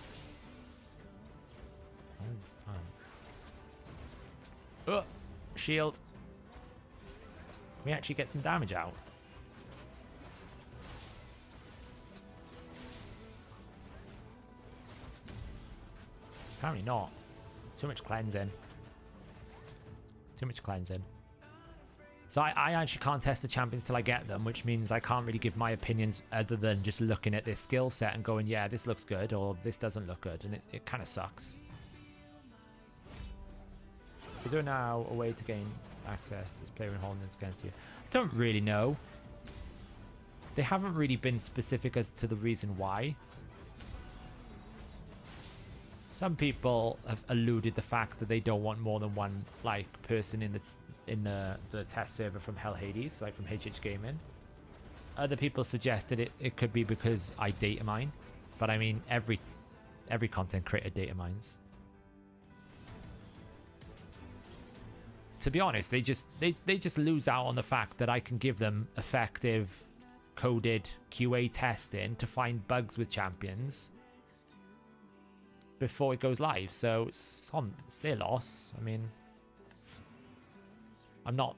Oh, shield. Can we actually get some damage out? Apparently not. Too much cleansing. Too much cleansing. So I actually can't test the champions till I get them, which means I can't really give my opinions other than just looking at their skill set and going, yeah, this looks good, or this doesn't look good, and it kind of sucks. Is there now a way to gain access as player in Holland against you? I don't really know. They haven't really been specific as to the reason why. Some people have alluded the fact that they don't want more than one person in the test server from Hell Hades, like from HH Gaming. Other people suggested it could be because I data mine, but I mean every content creator data mines. To be honest, they just lose out on the fact that I can give them effective coded QA testing to find bugs with champions before it goes live. So it's their loss. I mean, I'm not.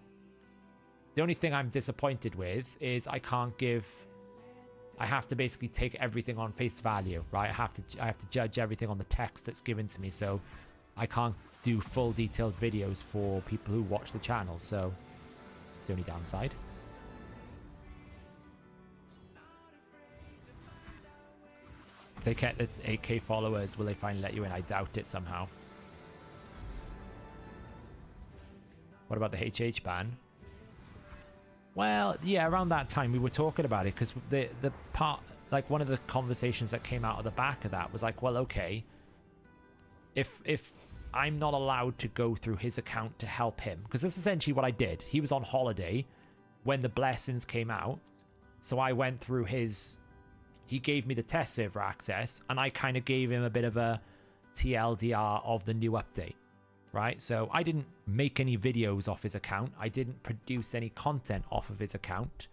The only thing I'm disappointed with is I have to basically take everything on face value, right? I have to judge everything on the text that's given to me, so I can't do full detailed videos for people who watch the channel. So it's the only downside. If they get its 8k followers, will they finally let you in? I doubt it somehow. What about the HH ban? Well, yeah, around that time we were talking about it, because the part, like one of the conversations that came out of the back of that was like, well, okay, if I'm not allowed to go through his account to help him, because that's essentially what I did. He was on holiday when the blessings came out, so I went through his. He gave me the test server access, and I kind of gave him a bit of a TLDR of the new update, right? So I didn't make any videos off his account. I didn't produce any content off of his account.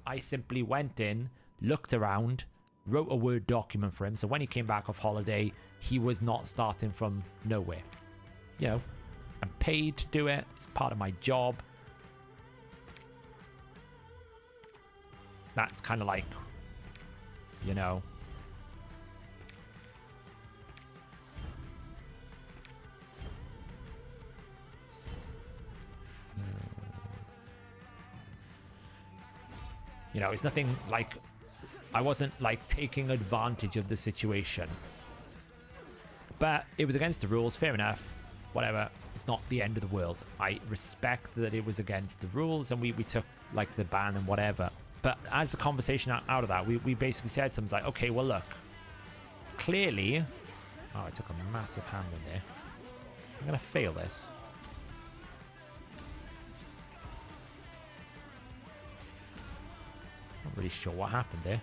I simply went in, looked around, wrote a Word document for him. So when he came back off holiday, he was not starting from nowhere. You know, I'm paid to do it. It's part of my job. That's kind of like, you know, it's nothing like, I wasn't like taking advantage of the situation, but it was against the rules. Fair enough, whatever. It's not the end of the world. I respect that it was against the rules, and we took like the ban and whatever. But as the conversation out of that, we basically said something like, okay, well, look, clearly, oh, I took a massive hand in there. I'm going to fail this. Not really sure what happened there.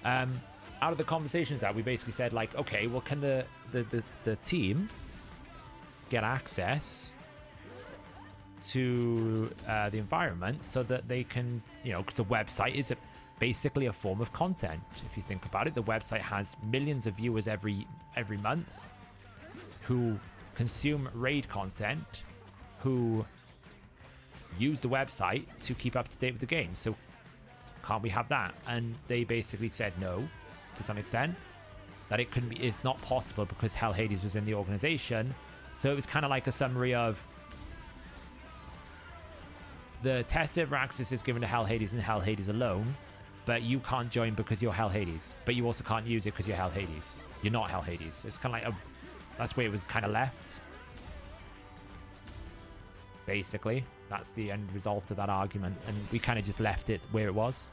Out of the conversations that we basically said, like, okay, well, can the team get access to the environment so that they can, you know, because the website is basically a form of content. If you think about it, the website has millions of viewers every month who consume raid content, who use the website to keep up to date with the game. So can't we have that? And they basically said no, to some extent, that it couldn't be, it's not possible because Hell Hades was in the organization. So it was kind of like a summary of the test server access is given to Hell Hades and Hell Hades alone, but you can't join because you're Hell Hades, but you also can't use it because you're Hell Hades. You're not Hell Hades. It's kind of like that's where it was kind of left. Basically, that's the end result of that argument, and we kind of just left it where it was.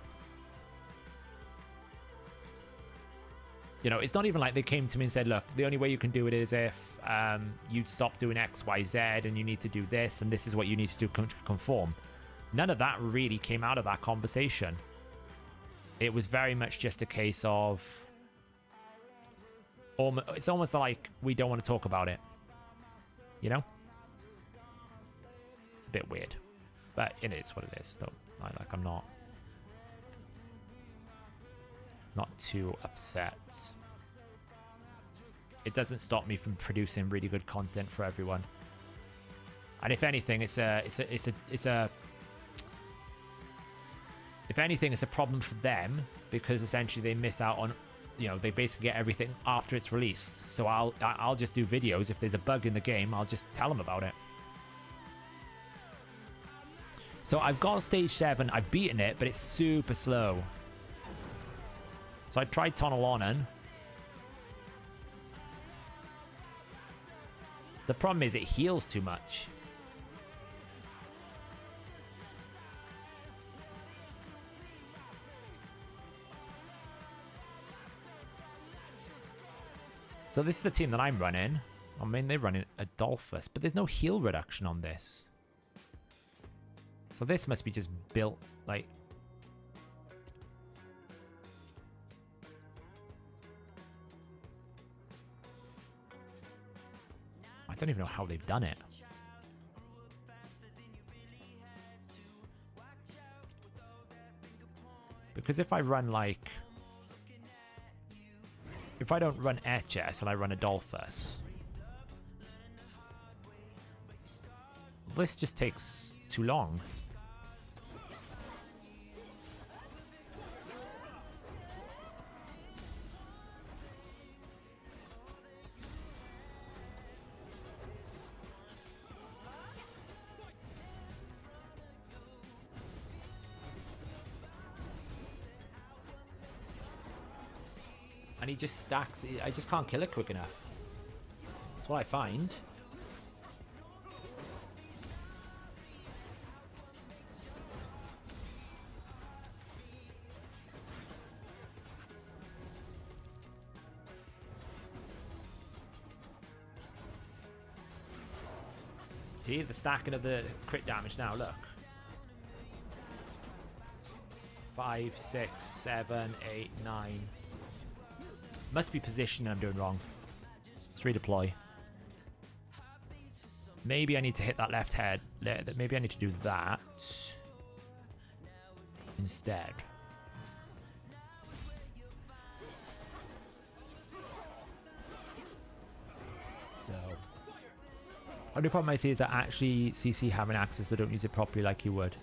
You know, it's not even like they came to me and said, look, the only way you can do it is if you stop doing X, Y, Z, and you need to do this, and this is what you need to do to conform. None of that really came out of that conversation. It was very much just a case of, it's almost like we don't want to talk about it. You know? It's a bit weird. But it is what it is. I'm not too upset. It doesn't stop me from producing really good content for everyone. And if anything, it's a if anything, it's a problem for them because essentially they miss out on, you know, they basically get everything after it's released. So I'll just do videos. If there's a bug in the game, I'll just tell them about it. So I've got stage 7. I've beaten it, but it's super slow. So I tried Tunnel On. The problem is it heals too much. So this is the team that I'm running. I mean, they're running Adolphus, but there's no heal reduction on this. So this must be just built like... I don't even know how they've done it. Because if I run like... If I don't run HS and I run Adolphus, this just takes too long. And he just stacks. I just can't kill it quick enough. That's what I find. See the stacking of the crit damage now, look. 5, 6, 7, 8, 9. Must be positioning I'm doing wrong. Let's redeploy. Maybe I need to hit that left head. Maybe I need to do that instead. So, only problem I see is that actually CC having access, I don't use it properly like you would.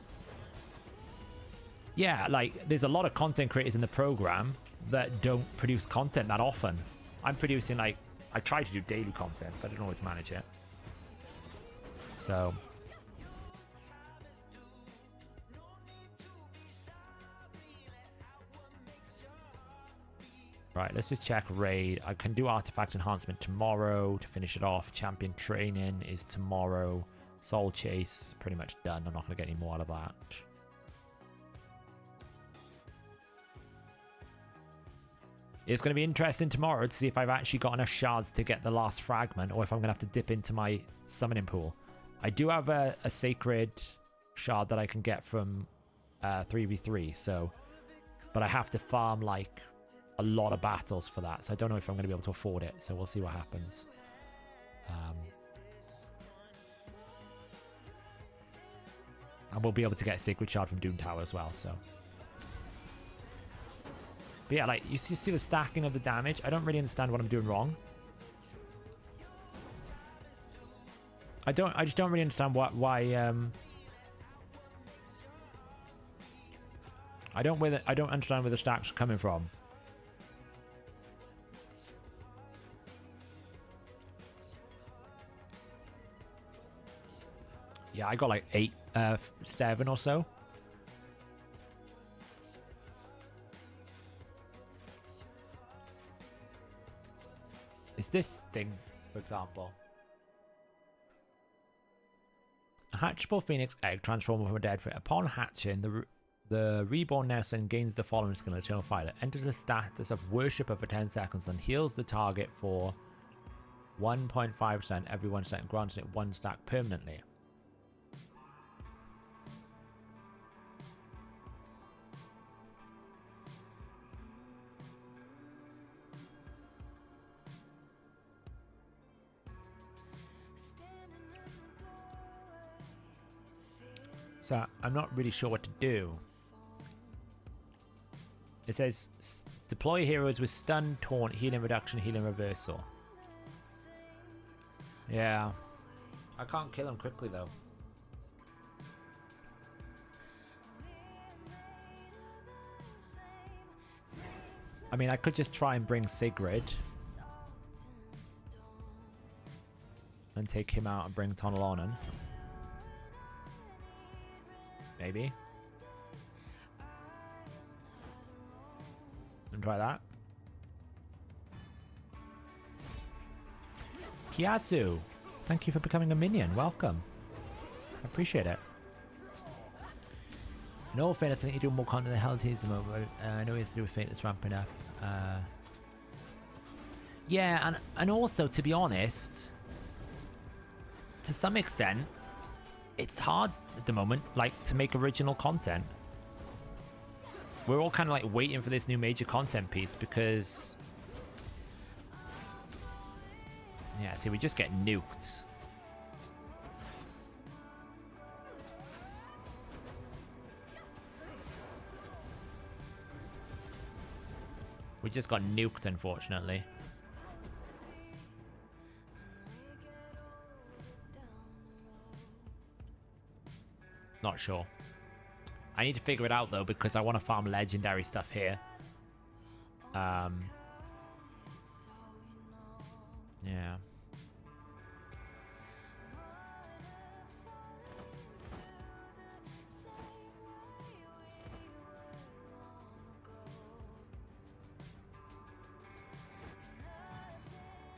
Yeah, like there's a lot of content creators in the program that don't produce content that often. I'm producing like, I try to do daily content, but I don't always manage it. So. Right, let's just check raid. I can do artifact enhancement tomorrow to finish it off. Champion training is tomorrow. Soul chase is pretty much done. I'm not going to get any more out of that. It's going to be interesting tomorrow to see if I've actually got enough shards to get the last fragment or if I'm going to have to dip into my summoning pool. I do have a sacred shard that I can get from 3v3, so... But I have to farm, like, a lot of battles for that, so I don't know if I'm going to be able to afford it, so we'll see what happens. And we'll be able to get a Sacred Shard from Doom Tower as well, so. But yeah, like, you see the stacking of the damage. I don't really understand what I'm doing wrong. I just don't really understand why I don't understand where the stacks are coming from. Yeah, I got like 7 or so. Is this thing, for example? A hatchable phoenix egg transformed from a dead fit. Upon hatching, the reborn nest then gains the following skill: Eternal Fire. Enters the status of Worshipper for 10 seconds and heals the target for 1.5% every 1 second, granting it 1 stack permanently. So I'm not really sure what to do. It says deploy heroes with stun, taunt, healing reduction, healing reversal. Yeah. I can't kill them quickly though. I mean, I could just try and bring Sigrid and take him out and bring Tonalonen. Maybe. And try that. Kiasu, thank you for becoming a minion. Welcome. I appreciate it. In all fairness, I think you're doing more content than Hell Teams at the moment. I know he has to do with Fate that's ramping up. Yeah, and also, to be honest, to some extent, it's hard at the moment, like, to make original content. We're all kind of like waiting for this new major content piece because... Yeah, see, we just get nuked. We just got nuked, unfortunately. Not sure. I need to figure it out though because I want to farm legendary stuff here. Yeah.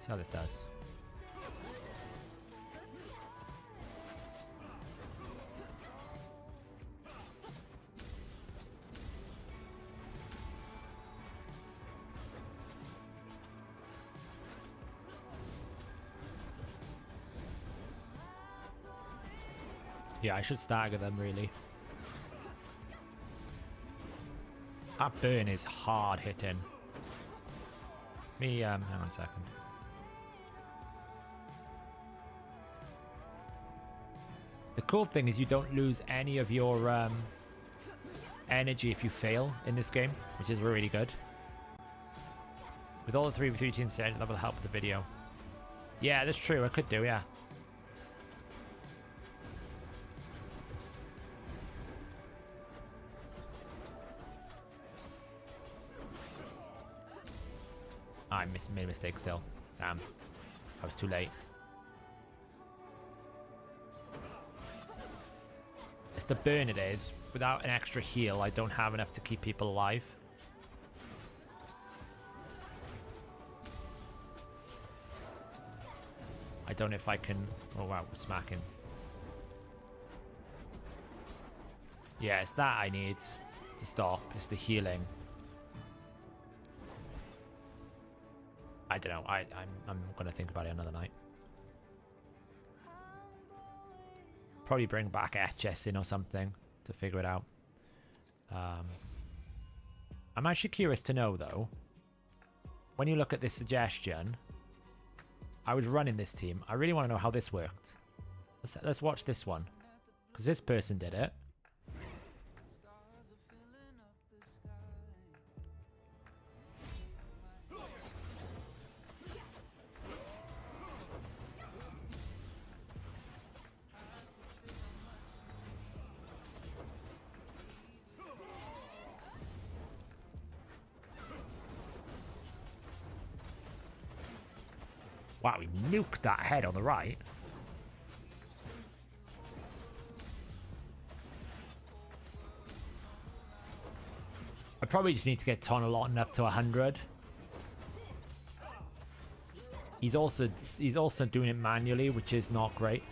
See how this does. Yeah, I should stagger them, really. That burn is hard hitting. Hang on a second. The cool thing is you don't lose any of your energy if you fail in this game, which is really good. With all the 3v3 teams said, that will help with the video. Yeah, that's true. I could do, yeah. I made a mistake still. Damn. I was too late. It's the burn it is. Without an extra heal, I don't have enough to keep people alive. I don't know if I can... Oh wow, we're smacking. Yeah, it's that I need to stop. It's the healing. I don't know. I'm gonna think about it another night. Probably bring back HS in or something to figure it out. I'm actually curious to know though. When you look at this suggestion, I was running this team. I really want to know how this worked. Let's watch this one because this person did it. Wow, he nuked that head on the right. I probably just need to get Tonalon up to 100. He's also doing it manually, which is not great.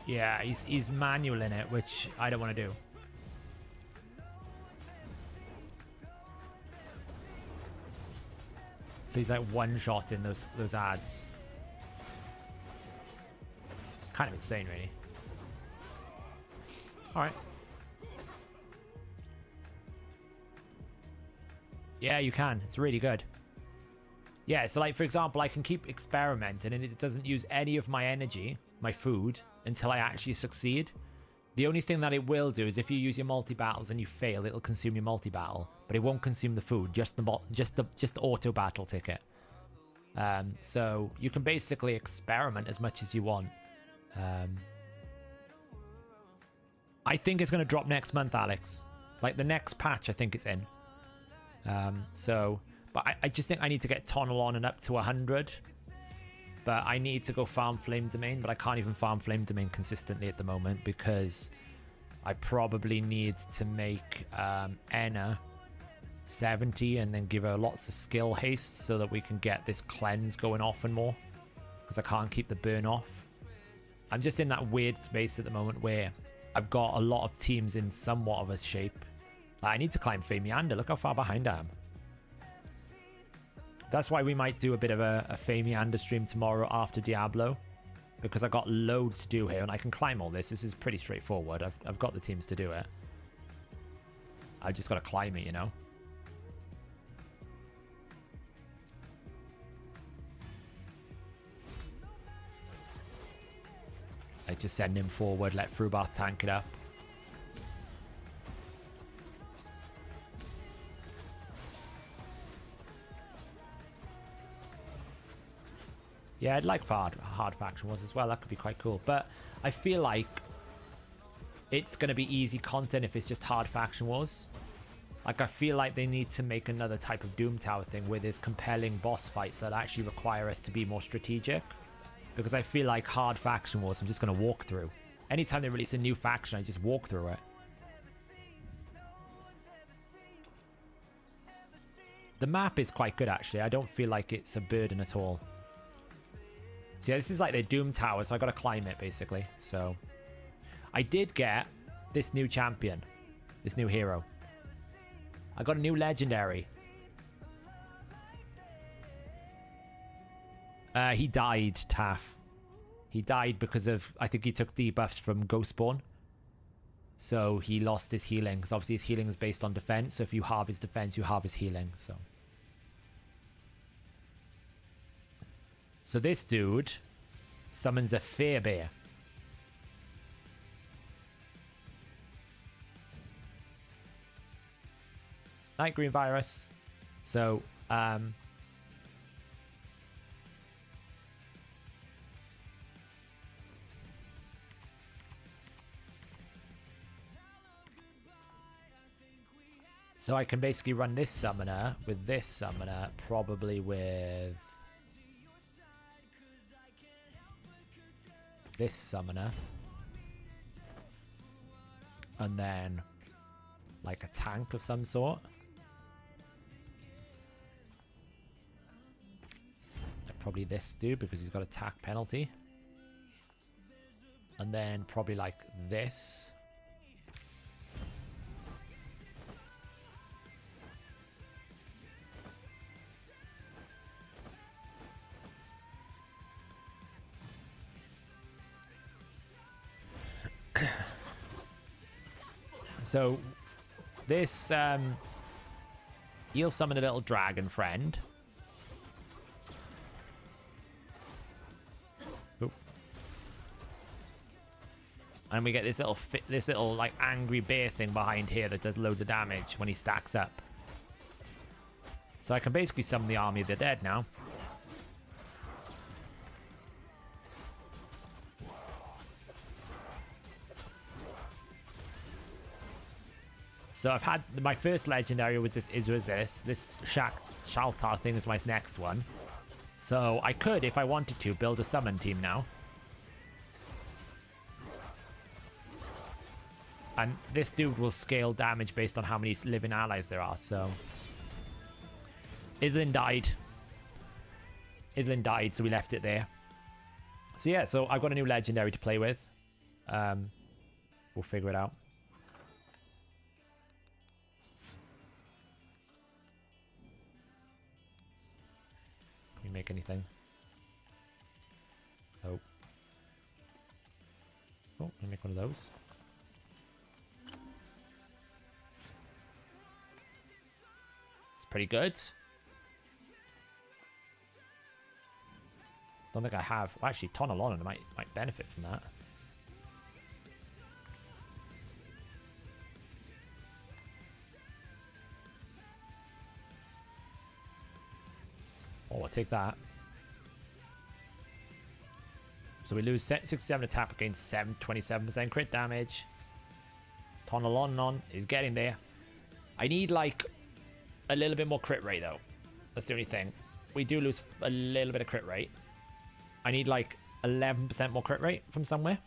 Yeah, he's manual in it, which I don't want to do. So he's like one shot in those ads. It's kind of insane, really. All right. Yeah, you can. It's really good. Yeah, so like, for example, I can keep experimenting and it doesn't use any of my energy, my food, until I actually succeed. The only thing that it will do is if you use your multi-battles and you fail, it'll consume your multi-battle, but it won't consume the food, just the auto battle ticket. So you can basically experiment as much as you want. I think it's going to drop next month, Alex. Like the next patch, I think it's in. But I just think I need to get Tonalon and up to 100. But I need to go farm Flame Domain, but I can't even farm Flame Domain consistently at the moment because I probably need to make Enna 70 and then give her lots of skill haste so that we can get this cleanse going off and more, because I can't keep the burn off. I'm just in that weird space at the moment where I've got a lot of teams in somewhat of a shape. I need to climb Fae Meander. Look how far behind I am. That's why we might do a bit of a Fae Meander stream tomorrow after Diablo, because I've got loads to do here and I can climb all this. This is pretty straightforward. I've got the teams to do it. I just got to climb it, you know. I just send him forward, let Frubath tank it up. Yeah, I'd like hard faction wars as well. That could be quite cool. But I feel like it's going to be easy content if it's just hard faction wars. Like, I feel like they need to make another type of Doom Tower thing where there's compelling boss fights that actually require us to be more strategic. Because I feel like hard faction wars, I'm just going to walk through. Anytime they release a new faction, I just walk through it. The map is quite good, actually. I don't feel like it's a burden at all. So yeah, this is like the Doom Tower, so I got to climb it, basically. So I did get this new champion, this new hero. I got a new legendary. He died, Taff. He died because of, I think he took debuffs from Ghostborn. So he lost his healing, because obviously his healing is based on defense. So if you halve his defense, you halve his healing. So this dude summons a Fear Bear. Night Green Virus. So, so I can basically run this summoner with this summoner, probably with this summoner, and then like a tank of some sort. Probably this dude because he's got attack penalty, and then probably like this. So this he'll summon a little dragon friend. Oop. And we get this little like angry bear thing behind here that does loads of damage when he stacks up. So I can basically summon the army of the dead now. So I've had my first legendary was this This Shaltar thing is my next one. So I could, if I wanted to, build a summon team now. And this dude will scale damage based on how many living allies there are, so... Islin died. Islin died, so we left it there. So yeah, so I've got a new legendary to play with. We'll figure it out. Can we make anything? Oh. Oh, let me make one of those. It's pretty good. Don't think I have. Well, actually, Tonalon might benefit from that. Oh, I'll take that. So we lose 67 attack against 27% crit damage. Tonalon is getting there. I need like a little bit more crit rate though. That's the only thing. We do lose a little bit of crit rate. I need like 11% more crit rate from somewhere.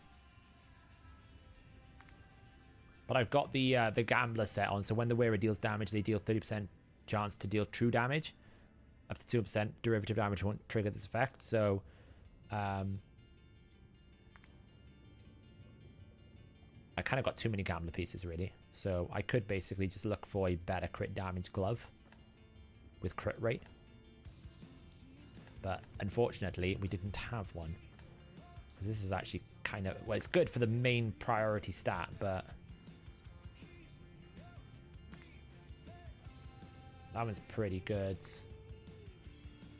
But I've got the Gambler set on, so when the wearer deals damage, they deal 30% chance to deal true damage. Up to 2% derivative damage won't trigger this effect, so... I kind of got too many Gambler pieces, really. So I could basically just look for a better crit damage glove with crit rate. But unfortunately, we didn't have one. Because this is actually kind of... Well, it's good for the main priority stat, but... That one's pretty good.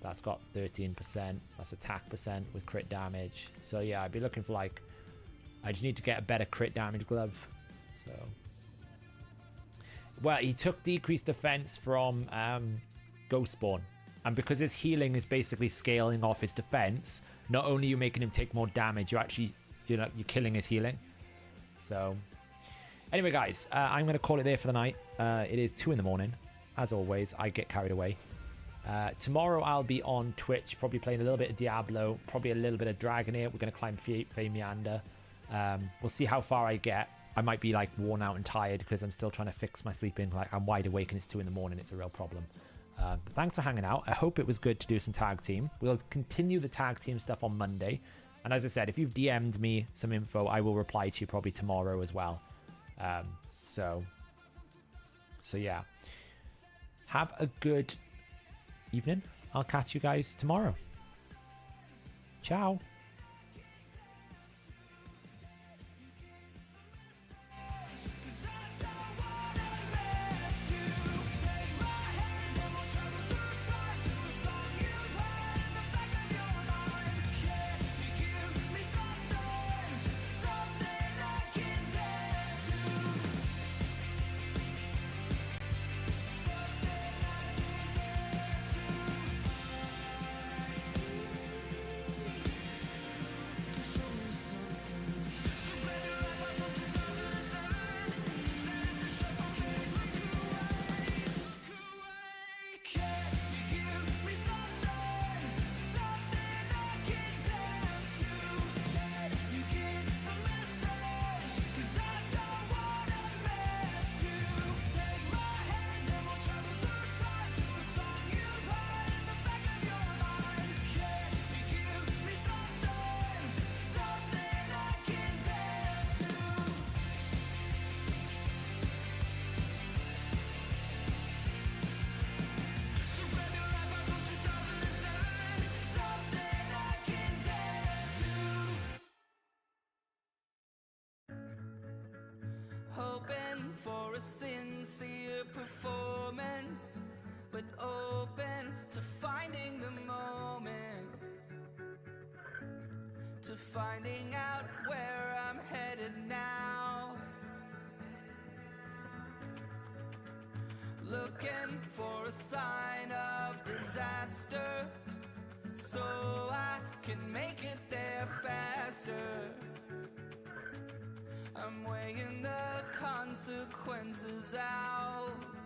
That's got 13%. That's attack percent with crit damage. So yeah, I'd be looking for like... I just need to get a better crit damage glove. So... Well, he took decreased defense from Ghostborn. And because his healing is basically scaling off his defense, not only are you making him take more damage, you're actually, you're killing his healing. So, anyway, guys, I'm going to call it there for the night. It is 2 in the morning. As always, I get carried away. Tomorrow, I'll be on Twitch, probably playing a little bit of Diablo, probably a little bit of Dragonair. We're going to climb Fae Meander. We'll see how far I get. I might be like worn out and tired because I'm still trying to fix my sleeping. Like, I'm wide awake and it's 2 in the morning. It's a real problem. But thanks for hanging out. I hope it was good to do some tag team. We'll continue the tag team stuff on Monday. And as I said, if you've DM'd me some info, I will reply to you probably tomorrow as well. So yeah. Have a good evening. I'll catch you guys tomorrow. Ciao. Hoping for a sincere performance, but open to finding the moment, to finding out where I'm headed now. Looking for a sign of disaster, so I can make it there faster. I'm weighing the consequences. consequences out.